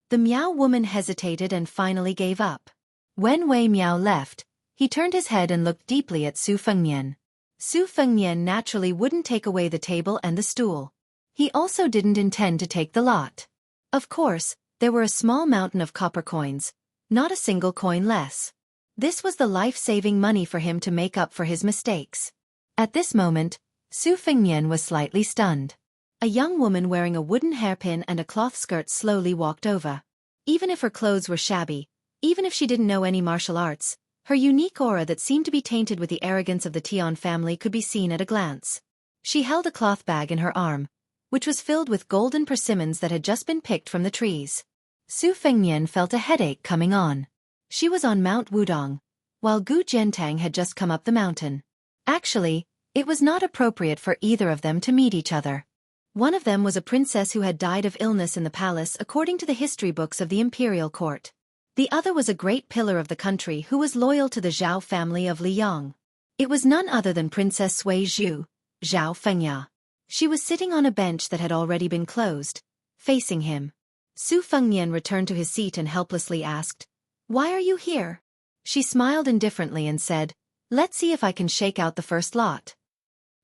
The Miao woman hesitated and finally gave up. When Wei Miao left, he turned his head and looked deeply at Su Fengnian. Su Fengnian naturally wouldn't take away the table and the stool. He also didn't intend to take the lot. Of course, there were a small mountain of copper coins, not a single coin less. This was the life-saving money for him to make up for his mistakes. At this moment, Su Fengnian was slightly stunned. A young woman wearing a wooden hairpin and a cloth skirt slowly walked over. Even if her clothes were shabby, even if she didn't know any martial arts, her unique aura that seemed to be tainted with the arrogance of the Tian family could be seen at a glance. She held a cloth bag in her arm, which was filled with golden persimmons that had just been picked from the trees. Su Fengnian felt a headache coming on. She was on Mount Wudong, while Gu Jiantang had just come up the mountain. Actually, it was not appropriate for either of them to meet each other. One of them was a princess who had died of illness in the palace according to the history books of the imperial court. The other was a great pillar of the country who was loyal to the Zhao family of Liang. It was none other than Princess Sui Zhu, Zhao Fengya. She was sitting on a bench that had already been closed, facing him. Su Fengnian returned to his seat and helplessly asked, "Why are you here?" She smiled indifferently and said, "Let's see if I can shake out the first lot."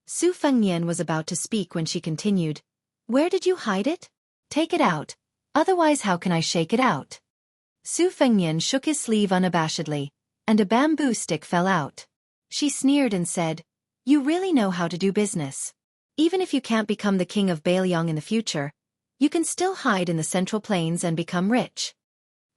Su Fengnian was about to speak when she continued, "Where did you hide it? Take it out, otherwise how can I shake it out?" Su Fengnian shook his sleeve unabashedly, and a bamboo stick fell out. She sneered and said, "You really know how to do business. Even if you can't become the king of Bailiang in the future, you can still hide in the Central Plains and become rich."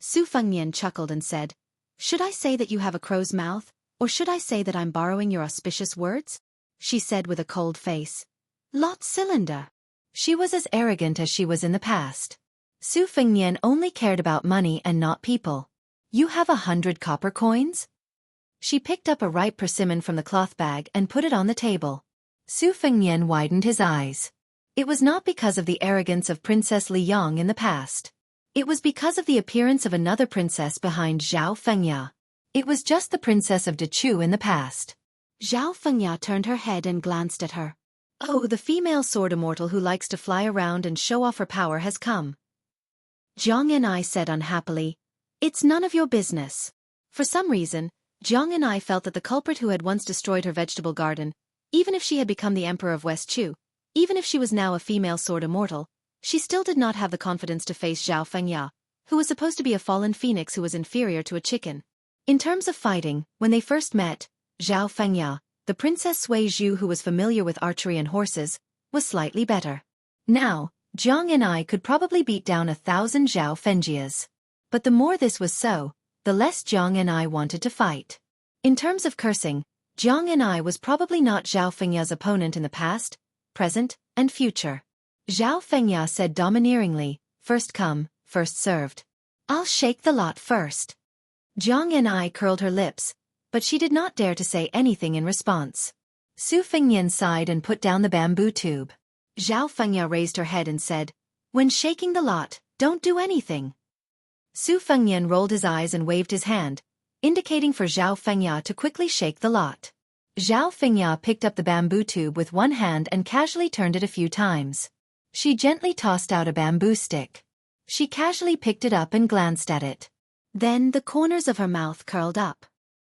Su Fengnian chuckled and said, "Should I say that you have a crow's mouth, or should I say that I'm borrowing your auspicious words?" She said with a cold face. "Lot cylinder." She was as arrogant as she was in the past. Su Fengnian only cared about money and not people. "You have 100 copper coins?" She picked up a ripe persimmon from the cloth bag and put it on the table. Su Fengnian widened his eyes. It was not because of the arrogance of Princess Liang in the past. It was because of the appearance of another princess behind Zhao Fengya. It was just the princess of Dechu in the past. Zhao Fengya turned her head and glanced at her. "Oh, the female sword immortal who likes to fly around and show off her power has come." Jiang and I said unhappily, "It's none of your business." For some reason, Jiang and I felt that the culprit who had once destroyed her vegetable garden, even if she had become the emperor of West Chu, even if she was now a female sword immortal, she still did not have the confidence to face Zhao Fengya, who was supposed to be a fallen phoenix who was inferior to a chicken. In terms of fighting, when they first met, Xianxia, the Princess Sui Zhu who was familiar with archery and horses, was slightly better. Now, Jiang and I could probably beat down 1,000 Xianxias. But the more this was so, the less Jiang and I wanted to fight. In terms of cursing, Jiang and I was probably not Zhao Fengya's opponent in the past, present, and future. Zhao Fengya said domineeringly, "First come, first served. I'll shake the lot first." Jiang and I curled her lips, but she did not dare to say anything in response. Su Fengyan sighed and put down the bamboo tube. Zhao Fengya raised her head and said, "When shaking the lot, don't do anything." Su Fengyan rolled his eyes and waved his hand, indicating for Zhao Fengya to quickly shake the lot. Zhao Fengya picked up the bamboo tube with one hand and casually turned it a few times. She gently tossed out a bamboo stick. She casually picked it up and glanced at it. Then the corners of her mouth curled up.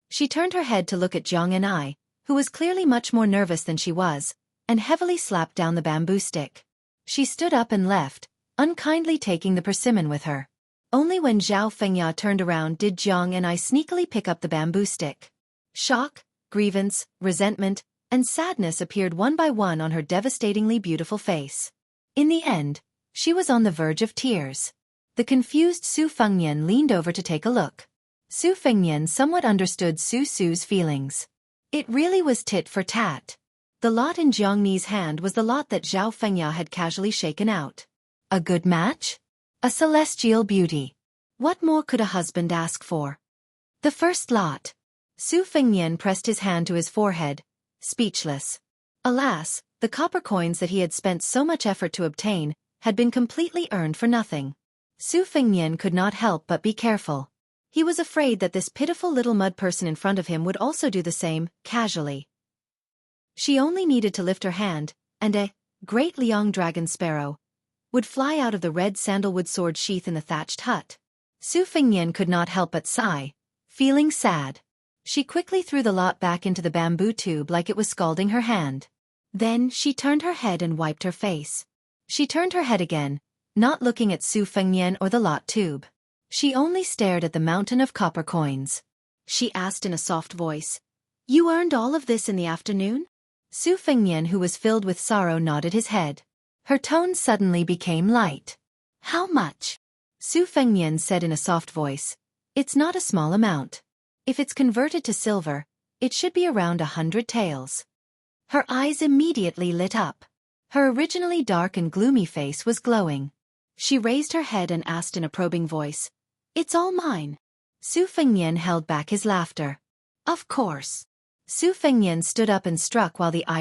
She turned her head to look at Jiang and I, who was clearly much more nervous than she was, and heavily slapped down the bamboo stick. She stood up and left, unkindly taking the persimmon with her. Only when Zhao Fengya turned around did Jiang and I sneakily pick up the bamboo stick. Shock, grievance, resentment, and sadness appeared one by one on her devastatingly beautiful face. In the end, she was on the verge of tears. The confused Su Fengyan leaned over to take a look. Su Fengyan somewhat understood Su Su's feelings. It really was tit for tat. The lot in Jiang Ni's hand was the lot that Zhao Fengya had casually shaken out. A good match? A celestial beauty. What more could a husband ask for? The first lot. Su Fengyan pressed his hand to his forehead, speechless. Alas, the copper coins that he had spent so much effort to obtain had been completely earned for nothing. Su Fengyan could not help but be careful. He was afraid that this pitiful little mud person in front of him would also do the same, casually. She only needed to lift her hand, and a great Liang dragon sparrow would fly out of the red sandalwood sword sheath in the thatched hut. Su Fengyan could not help but sigh, feeling sad. She quickly threw the lot back into the bamboo tube like it was scalding her hand. Then she turned her head and wiped her face. She turned her head again, not looking at Su Fengyan or the lot tube. She only stared at the mountain of copper coins. She asked in a soft voice, "You earned all of this in the afternoon?" Su Fengyan, who was filled with sorrow, nodded his head. Her tone suddenly became light. "How much?" Su Fengyan said in a soft voice, "It's not a small amount. If it's converted to silver, it should be around 100 taels." Her eyes immediately lit up. Her originally dark and gloomy face was glowing. She raised her head and asked in a probing voice, "It's all mine?" Su Fengyan held back his laughter. "Of course." Su Fengyan stood up and struck while the iron